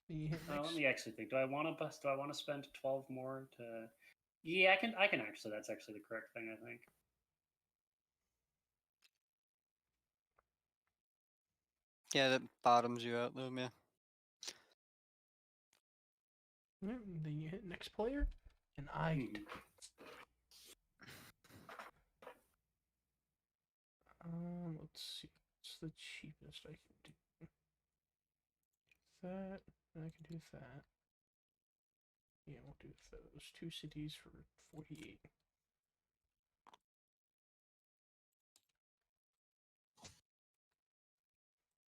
You hit Let next. me actually think. Do I want to spend 12 more to? Yeah, I can actually. That's actually the correct thing, I think. Yeah, that bottoms you out, though, man. Then you hit next player, and I. Mhm. Let's see. What's the cheapest I can do? That, and I can do that. Yeah, we'll do those 2 cities for 48.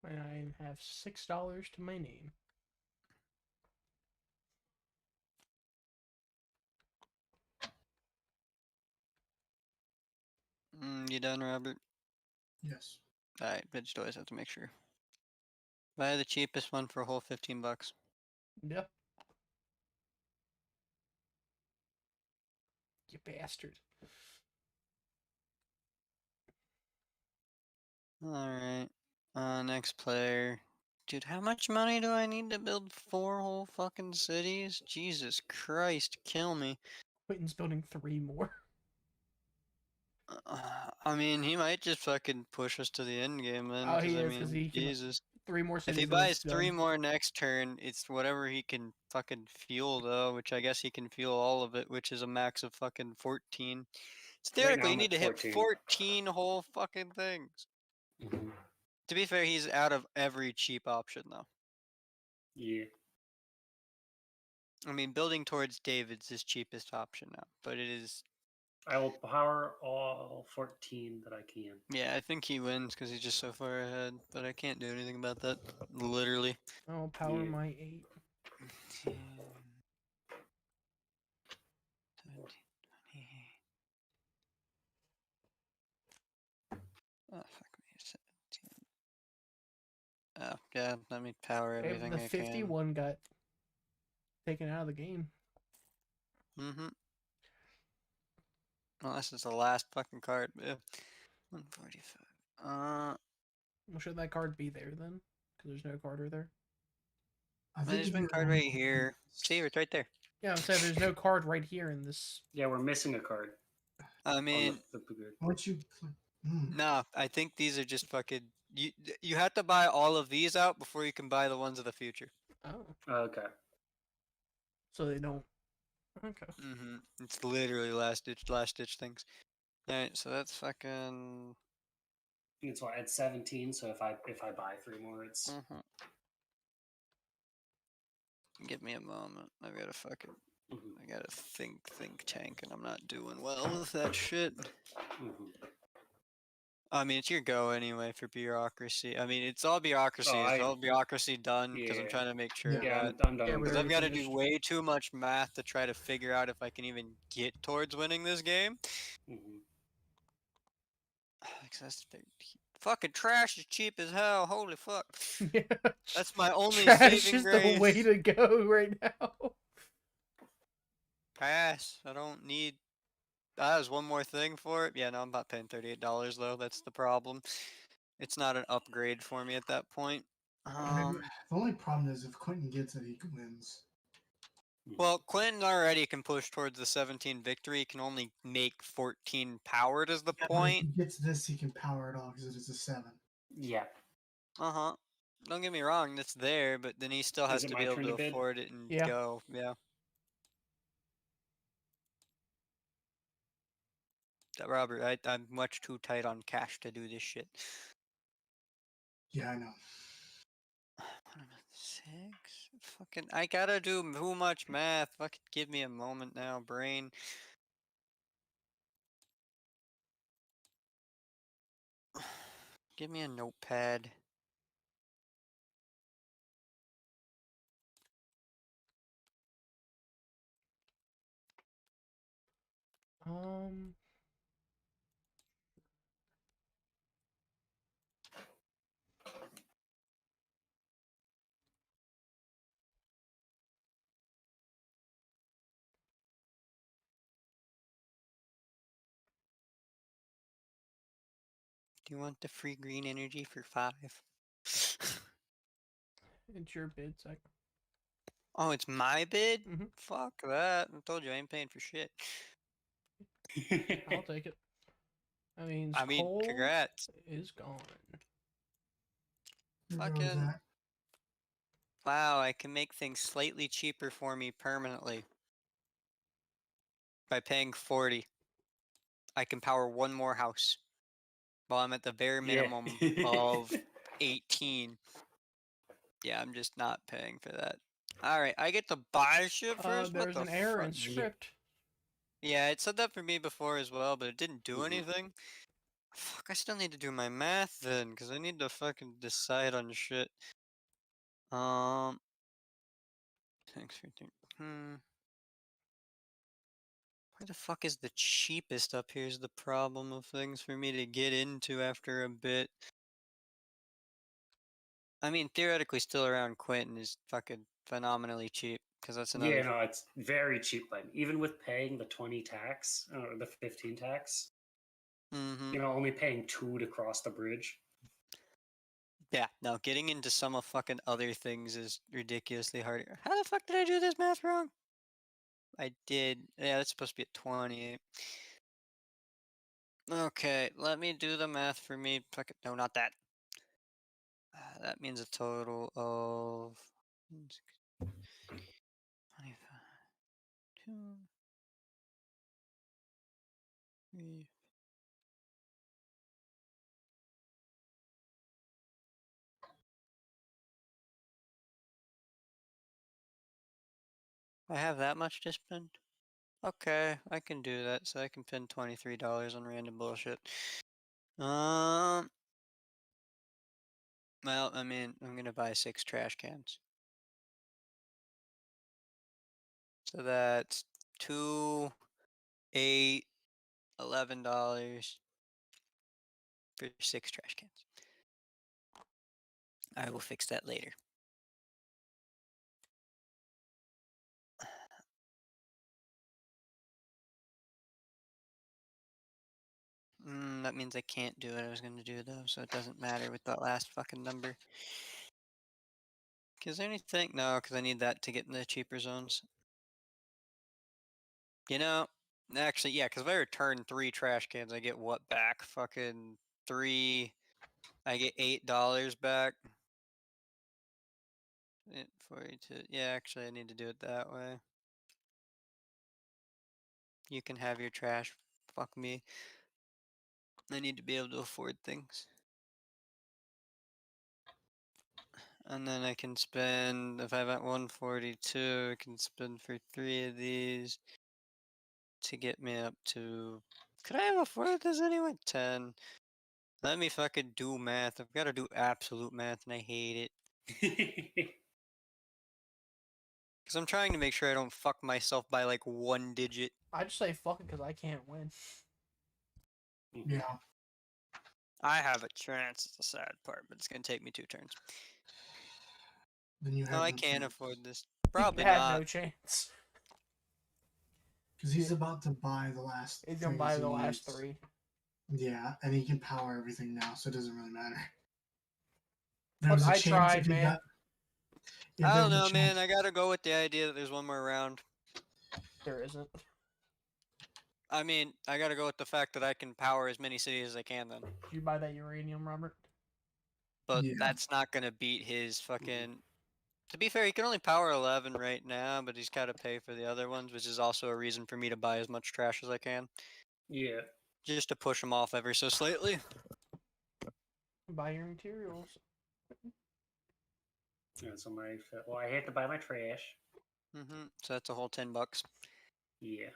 And I have $6 to my name. You done, Robert? Yes. Alright, but just always have to make sure. Buy the cheapest one for a whole 15 bucks. Yep. You bastard. Alright. Next player. Dude, how much money do I need to build 4 whole fucking cities? Jesus Christ, kill me. Quentin's building 3 more. I mean, he might just fucking push us to the end game then. Oh, 'Cause he I is, because mean, he can. Jesus. 3 more If cities. he and it's buys 3 done. more next turn, it's whatever he can fucking fuel though, which I guess he can fuel all of it, which is a max of fucking 14. So Right now theoretically, you I'm need at to hit 14. 14 whole fucking things. Mhm. To be fair, he's out of every cheap option though. Yeah. I mean, building towards David's his cheapest option now, but it is. I will power all 14 that I can. Yeah, I think he wins because he's just so far ahead, but I can't do anything about that. Literally. I'll power Yeah. my 8. 10, 17, 28. Oh, fuck me. 17. Oh, yeah, let me power everything The I can. 51 got taken out of the game. Mm-hmm. Unless it's the last fucking card. Yeah. 145. Well, should that card be there then? Because there's no card right there. I think There's if been you card right here. See, it's right there. Yeah, I'm saying there's no card right here in this. Yeah, we're missing a card. I On mean, the good. once you nah, I think these are just fucking. You have to buy all of these out before you can buy the ones of the future. Oh, Okay. so they don't. Okay. Mm-hmm. It's literally last ditch things. Alright, so that's fucking. It's what at 17. So if I buy 3 more, it's Give me a moment. I gotta fucking. Mhm. I gotta think tank, and I'm not doing well with that shit. Mhm. I mean, it's your go anyway for bureaucracy. I mean, it's all bureaucracy. Oh, It's all bureaucracy done because I'm Yeah. trying to make sure of Yeah. Yeah, that. I'm done Yeah, with we're Because I've everything. got to finished. do way too much math to try to figure out if I can even get towards winning this game. Mhm. Because that's fucking trash is cheap as hell. Holy fuck. Yeah. That's my only Trash saving is the way grace. to go right now. Pass. I don't need. That was one more thing for it. Yeah, no, I'm about paying $38 though. That's the problem. It's not an upgrade for me at that point. The only problem is if Quentin gets it, he wins. Well, Quentin already can push towards the 17 victory. He can only make 14 powered is the Yeah, but if point. he gets this, he can power it off because it is a 7. Yeah. Uh-huh. Don't get me wrong, it's there, but then he still has Is it to my be able turn to to bid? afford it and Yeah. go. Yeah. Robert, I'm much too tight on cash to do this shit. Yeah, I know. 6? Fucking, I gotta do too much math. Fucking give me a moment now, brain. Give me a notepad. Um. Do you want the free green energy for 5? It's your bid, Zach. Oh, it's my bid? Mhm. Fuck that. I told you I ain't paying for shit. I'll take it. That means I mean, coal congrats. is gone. Here goes Fucking that. wow, I can make things slightly cheaper for me permanently by paying 40. I can power one more house while I'm at the very Yeah. minimum of 18. Yeah, I'm just not paying for that. Alright, I get to buy shit first? What There's the an error in fuck? script. Yeah, it said that for me before as well, but it didn't do Mhm. anything. Fuck, I still need to do my math then, because I need to fucking decide on shit. Thanks for Where the fuck is the cheapest up here is the problem of things for me to get into after a bit. I mean, theoretically still around Quentin is fucking phenomenally cheap, because that's another... Yeah, no, it's very cheap. Like even with paying the 20 tax or the 15 tax, Mm-hmm. only paying 2 to cross the bridge. Yeah, no, getting into some of fucking other things is ridiculously harder. How the fuck did I do this math wrong? I did. Yeah, that's supposed to be at 20. Okay, let me do the math for me. Fuck it. No, not that. That means a total of 25, 2, 3. I have that much to spend? Okay, I can do that. So I can spend $23 on random bullshit. Well, I mean, I'm gonna buy 6 trash cans. So that's 2, 8, $11 for 6 trash cans. I will fix that later. That means I can't do what I was gonna do though, so it doesn't matter with that last fucking number. Is there anything? No, because I need that to get in the cheaper zones. You know, actually, yeah, because if I return 3 trash cans, I get what back? Fucking 3. I get $8 back. 42. Yeah, actually, I need to do it that way. You can have your trash. Fuck me. I need to be able to afford things. And then I can spend, if I'm at 142, I can spend for 3 of these to get me up to, could I have afforded this anyway? 10. Let me fucking do math. I've got to do absolute math, and I hate it. Because I'm trying to make sure I don't fuck myself by like 1 digit. I just say fuck it because I can't win. Yeah. I have a chance. It's the sad part, but it's gonna take me 2 turns. Then you have No, I no can't chance. afford this. Probably You had not. no chance. Because he's about to buy the last. He's gonna things buy he the last needs. 3. Yeah, and he can power everything now, so it doesn't really matter. Look, There's a I chance tried, if he man. got. If I there don't was a know, man. chance. I gotta go with the idea that there's one more round. There isn't. I mean, I gotta go with the fact that I can power as many cities as I can then. Did you buy that uranium, Robert? But Yeah. that's not gonna beat his fucking. To be fair, he can only power 11 right now, but he's gotta pay for the other ones, which is also a reason for me to buy as much trash as I can. Yeah. Just to push him off ever so slightly. Buy your materials. That's on my. Well, I have to buy my trash. So that's a whole $10. Yeah.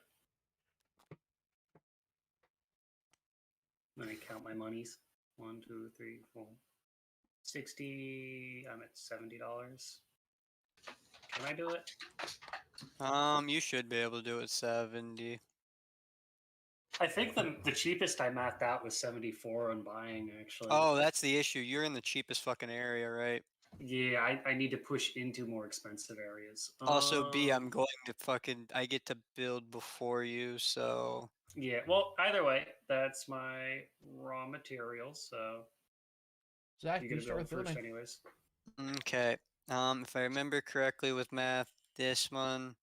Let me count my monies. 1, 2, 3, 4. 60. I'm at $70. Can I do it? You should be able to do it 70. I think the cheapest I mathed out was 74 on buying, actually. Oh, that's the issue. You're in the cheapest fucking area, right? Yeah, I need to push into more expensive areas. Also, B, I'm going to fucking. I get to build before you, so. Yeah, well, either way, that's my raw materials, so Zach, you're you gonna start build with first, building. anyways. Okay. If I remember correctly with math, this one,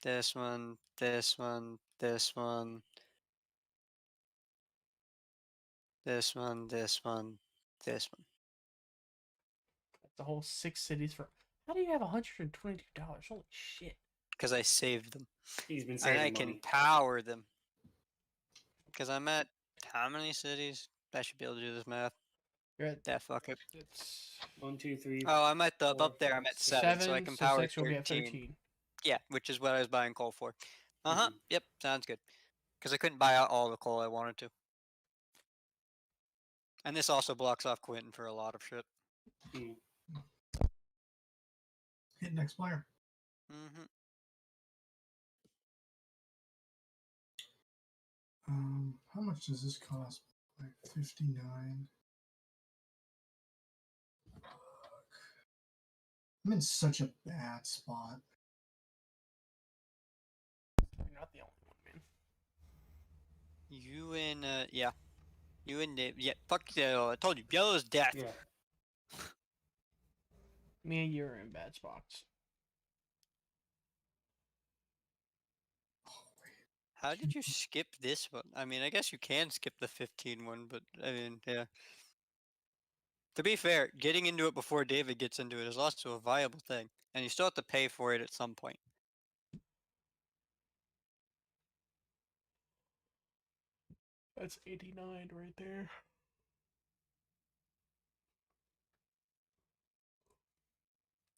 this one, this one, this one, this one, this one, this one. That's the whole 6 cities for. How do you have $122? Holy shit! Because I saved them. He's been And saving I can money. power them. Because I'm at how many cities? I should be able to do this math. You're at. Yeah, fuck it. It's 1, 2, 3. Oh, I'm at the 4, up there. I'm 5, at 6. 7, so I 7, can so power 6 will be at 13. 13. Yeah, which is what I was buying coal for. Mhm. Yep, sounds good. Because I couldn't buy out all the coal I wanted to. And this also blocks off Quentin for a lot of shit. Mm. Hit next player. How much does this cost? Like 59. Fuck. I'm in such a bad spot. You're not the only one, man. You and, yeah. You and Dave. Yeah, fuck yellow. I told you, yellow's death. Yeah. Me and you are in bad spots. How did you skip this one? I mean, I guess you can skip the 15 one, but I mean, yeah. To be fair, getting into it before David gets into it is also a viable thing, and you still have to pay for it at some point. That's 89 right there.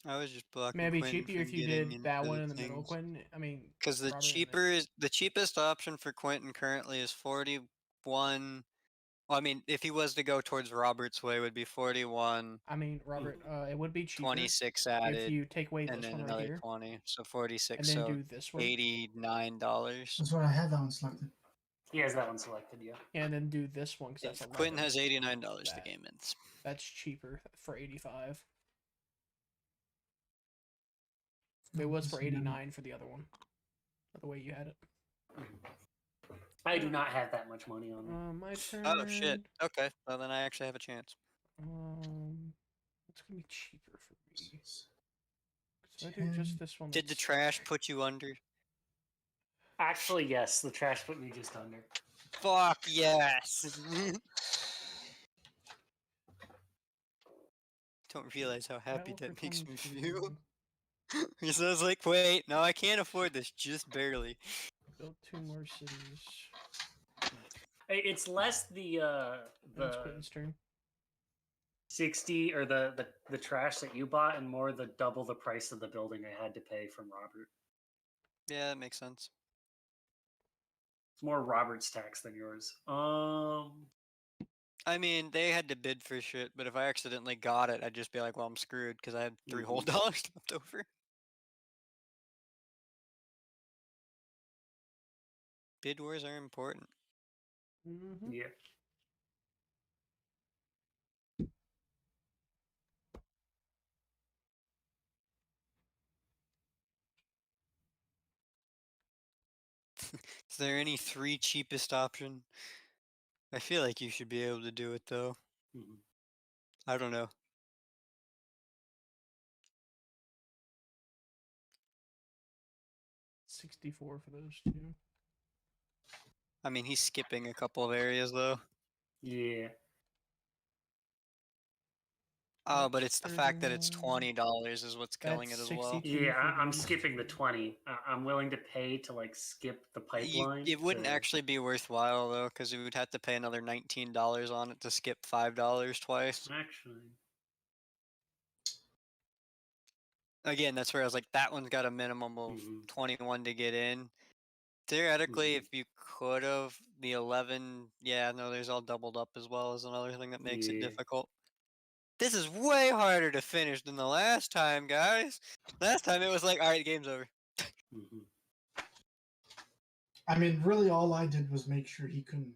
I was just blocking Maybe Quentin cheaper from if you getting did into that one the in the middle, things. Quentin. I mean, Because the Robert, and then- the cheapest option for Quentin currently is 41. Well, I mean, if he was to go towards Robert's way, would be 41, I mean, Robert, it would be cheaper 26 if added, you take away and this then one right another here, 20, so 46. and then So do this one, $89. That's what I had that one selected. He has that one selected, yeah. and then do this one because that's If 11. Quentin has $89 to That. game ins. That's cheaper for 85. It was for 89 for the other one. The way you had it. I do not have that much money on me. My turn. Oh shit. Okay. Well then I actually have a chance. It's gonna be cheaper for me. So I do just this one. Did the trash put you under? Actually, yes, the trash put me just under. Fuck yes. Don't realize how happy that makes me feel. Because I was like, wait, no, I can't afford this, just barely. Build 2 more cities. It's less the It's Quentin's turn. 60 or the trash that you bought, and more the double the price of the building I had to pay from Robert. Yeah, that makes sense. It's more Robert's tax than yours. I mean, they had to bid for shit, but if I accidentally got it, I'd just be like, well, I'm screwed because I had three whole dollars left over. Bid wars are important. Mm-hmm. Yeah. Is there any three cheapest option? I feel like you should be able to do it though. Mhm. I don't know. $64 for those two. I mean, he's skipping a couple of areas though. Yeah. Oh, but it's the fact that it's $31. $20 is what's killing it That's as well. 62 Yeah, for I'm these skipping the two. 20. I'm willing to pay to like skip the pipeline. It wouldn't to... actually be worthwhile though, because we would have to pay another $19 on it to skip $5 twice. Actually. Again, that's where I was like, that one's got a minimum of 21 to get in. Theoretically, if you could have the 11, yeah, no, there's all doubled up as well as another thing that makes it Yeah. difficult. This is way harder to finish than the last time, guys. Last time it was like, all right, game's over. Mhm. I mean, really, all I did was make sure he couldn't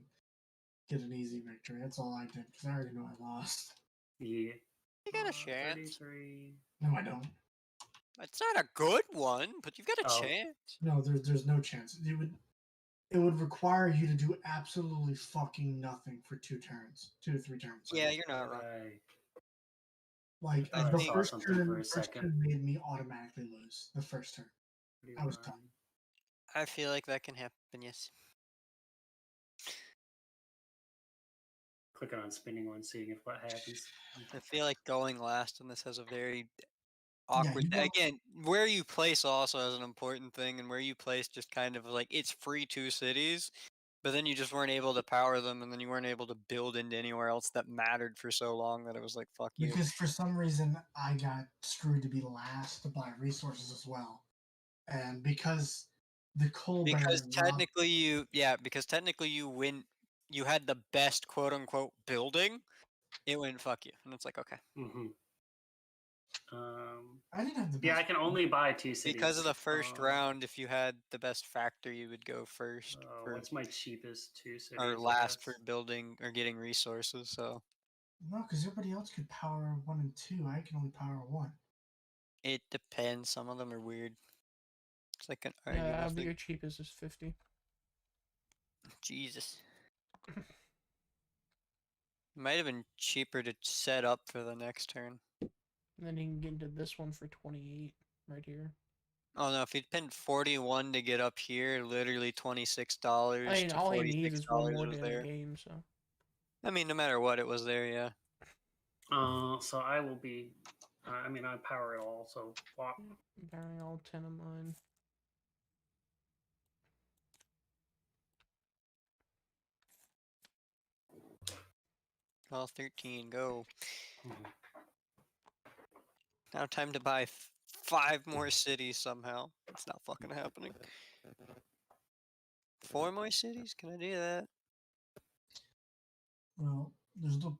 get an easy victory. That's all I did because I already know I lost. Yeah. You got a chance. 33. No, I don't. It's not a good one, but you've got a Oh. chance. No, there's no chance. It would require you to do absolutely fucking nothing for 2 turns, 2 to 3 turns. Yeah, you're not wrong. Right. Like I the think- first something for a turn second. made me automatically lose. The first turn, I was done. I feel like that can happen, yes. Clicking on spinning one, seeing if what happens. I feel like going last in this has a very awkward. you don't- Again, where you place also has an important thing, and where you place just kind of like it's free 2 cities, but then you just weren't able to power them, and then you weren't able to build into anywhere else that mattered for so long that it was like fuck you. Because for some reason I got screwed to be last to buy resources as well, and because the coal Because baron technically you win. You had the best quote unquote building. It went fuck you, and it's like okay. Mm-hmm. I didn't have the best. Yeah, I can only buy 2 cities. Because of the first round, if you had the best factor, you would go first. What's my cheapest 2 cities? Or last for building or getting resources. So No, because everybody else could power 1 and 2. I can only power 1. it depends. Some of them are weird. It's like an Yeah, arguable but thing. your cheapest is 50. Jesus. Might have been cheaper to set up for the next turn. And then you can get into this one for 28 right here. Oh no, if you'd pinned 41 to get up here, literally $26 I mean, to all he needs is one more $46 to was end the there. game, so. I mean, no matter what, it was there, yeah. So I will be. I mean, I power it all. So flop. I'm powering all 10 of mine. All 13, go. Mhm. Now time to buy 5 more cities somehow. It's not fucking happening. 4 more cities? Can I do that? Well, there's no.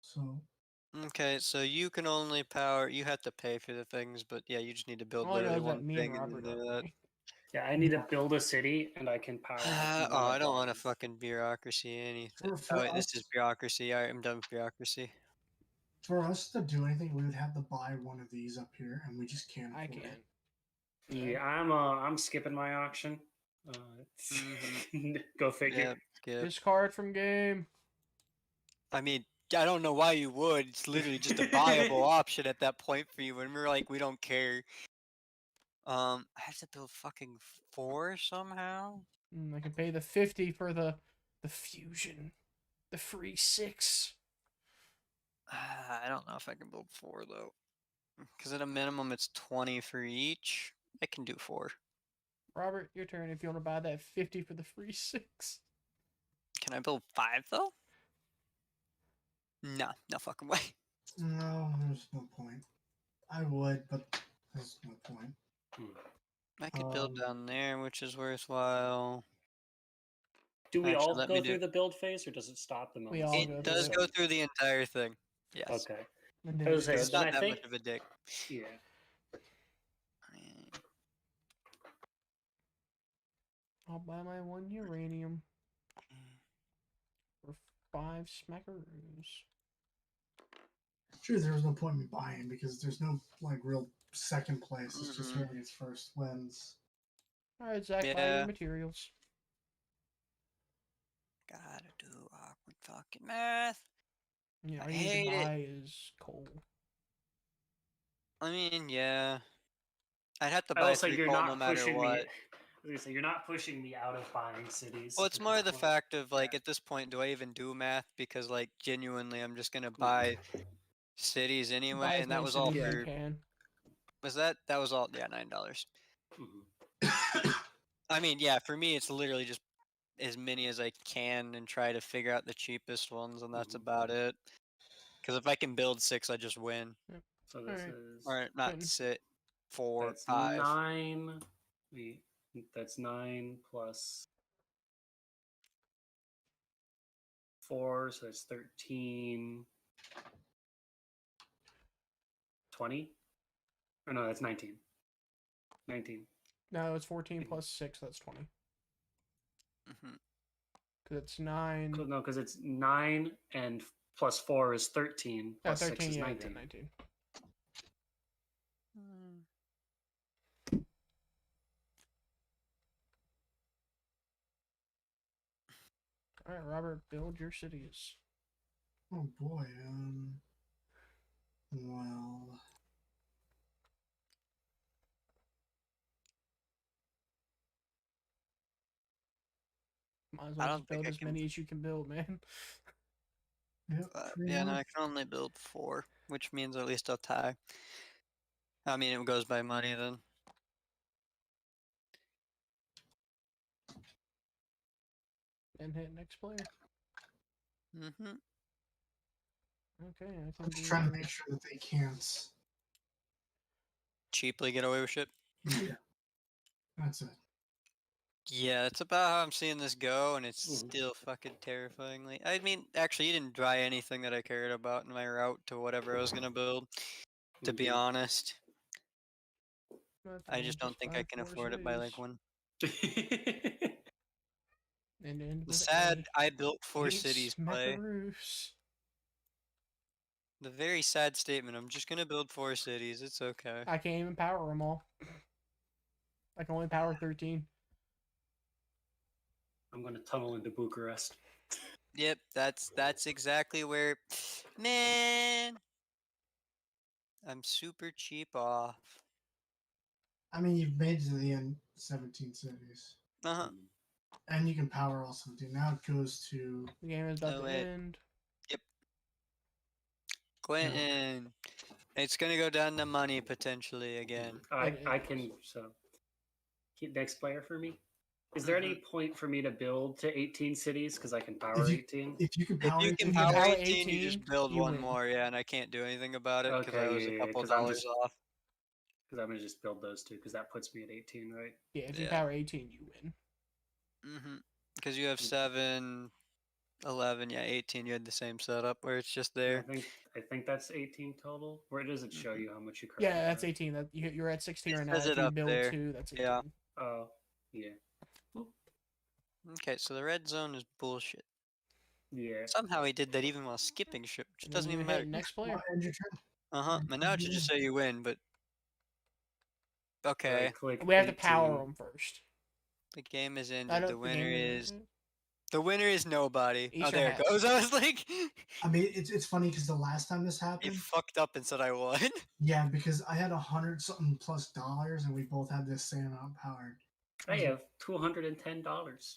So. Okay, so you can only power. You have to pay for the things, but yeah, you just need to build All I know literally is that one me thing and and then Robert do are that. free. Yeah, I need to build a city, and I can power. Like Oh, I don't want a bonds. fucking bureaucracy anything. For Oh, wait, this us, is bureaucracy. Alright, I'm done with bureaucracy. for us to do anything, we would have to buy one of these up here, and we just can't. I afford can. it. Yeah, I'm skipping my auction. Go figure. Yeah, skip. Discard from game. I mean, I don't know why you would. It's literally just a viable option at that point for you, and we're like, we don't care. I have to build fucking 4 somehow. I can pay the 50 for the fusion, the free 6. I don't know if I can build 4 though, because at a minimum it's 20 for each. I can do 4. Robert, your turn. If you want to buy that 50 for the free 6. Can I build 5 though? No, no fucking way. No, there's no point. I would, but there's no point. I could build down there, which is worthwhile. Do we Actually, all let go me do through it. the build phase, or does it stop the We moment? all It go does through go it. through the entire thing. Yes. Okay. And I then was gonna say, It's then not I that think, much of a dick. yeah. I'll buy my 1 uranium for 5 smackaroos. True, there was no point in me buying because there's no like real second place. It's just Mhm. whoever gets first wins. Alright, Zach, buy Yeah. your materials. Gotta do awkward fucking math. Yeah, all I you need to hate it. buy is coal. I mean, yeah. I'd have to I buy will say 3 you're coal no not matter pushing what. me. I was gonna say you're not pushing me out of buying cities. Well, it's at more this the point. fact of like at this point, do I even do math? Because like genuinely, I'm just gonna Mm-hmm. buy cities anyway, Buy as and that many was all cities as you for. can. Was that was all? Yeah, $9. Mhm. I mean, yeah, for me, it's literally just as many as I can and try to figure out the cheapest ones, and that's Mhm. about it. Because if I can build 6, I just win. So this Alright. is Or not Quentin. 6, 4, that's 5. 9. That's 9 plus 4, so that's 13. 20? Or no, that's 19. 19. No, it's 14 plus 6, that's 20. Mm-hmm. Because it's 9. No, because it's 9 and plus 4 is 13. Plus 13, 6 is yeah, 19. 19. Alright, Robert, build your cities. Oh boy. Well, Might as I well don't just think build I as can. many as you can build, man. yep. True Yeah, no, I enough. can only build 4, which means at least I'll tie. I mean, it goes by money then. And hit next player. Mm-hmm. Okay, I I'm can just do. trying to make sure that they can't. Cheaply get away with shit. Yeah. That's it. Yeah, that's about how I'm seeing this go, and it's Mhm. still fucking terrifyingly. I mean, actually, you didn't buy anything that I cared about in my route to whatever I was gonna build. To be Mhm. honest, That's I fine, just don't think I buy can 4 afford it by like cities. one. And end The with sad, A. I built 4 8 cities play. smackaroos. The very sad statement. I'm just gonna build 4 cities. It's okay. I can't even power them all. I can only power 13. I'm going to tunnel into Bucharest. Yep, that's exactly where. Man, I'm super cheap off. I mean, you've made it to the end 17 cities. Uh-huh. Mhm. And you can power all 17. Now it goes to. The game is about Oh, to wait. end. Quentin. It's gonna go down to money potentially again. I can, so keep next player for me. Is there any point for me to build to 18 cities because I can power 18? If you can If power you 18, can If you power power 18, you just 18, build you one win. more, yeah, and I can't do anything about it because I Okay, was a yeah, couple 'cause I'm dollars just- off. Because I'm going to just build those two because that puts me at 18, right? Yeah, if you Yeah. power 18, you win. Mm-hmm. Because you have 7, 11, yeah, 18. You had the same setup where it's just Yeah, there. I think that's 18 total. Where does it show Mhm. you how much you Yeah, currently that's have? 18. That you're at 16 It right now. says If it you up build there. 2, that's 18. Yeah. Oh, yeah. Okay, so the red zone is bullshit. Yeah. Somehow he did that even while skipping shit, which And then doesn't you even hit matter. next well, player. end your turn. Uh-huh. And now it should just say you win, but So I okay. click We have to 18. power them first. The game is I ended. know The the winner game is nobody. Oh, Easter there it hat. goes. I was like, I mean, it's funny because the last time this he happened, fucked up and said I won. yeah, because I had $100 something plus, and we both had this same amount powered. I have $210.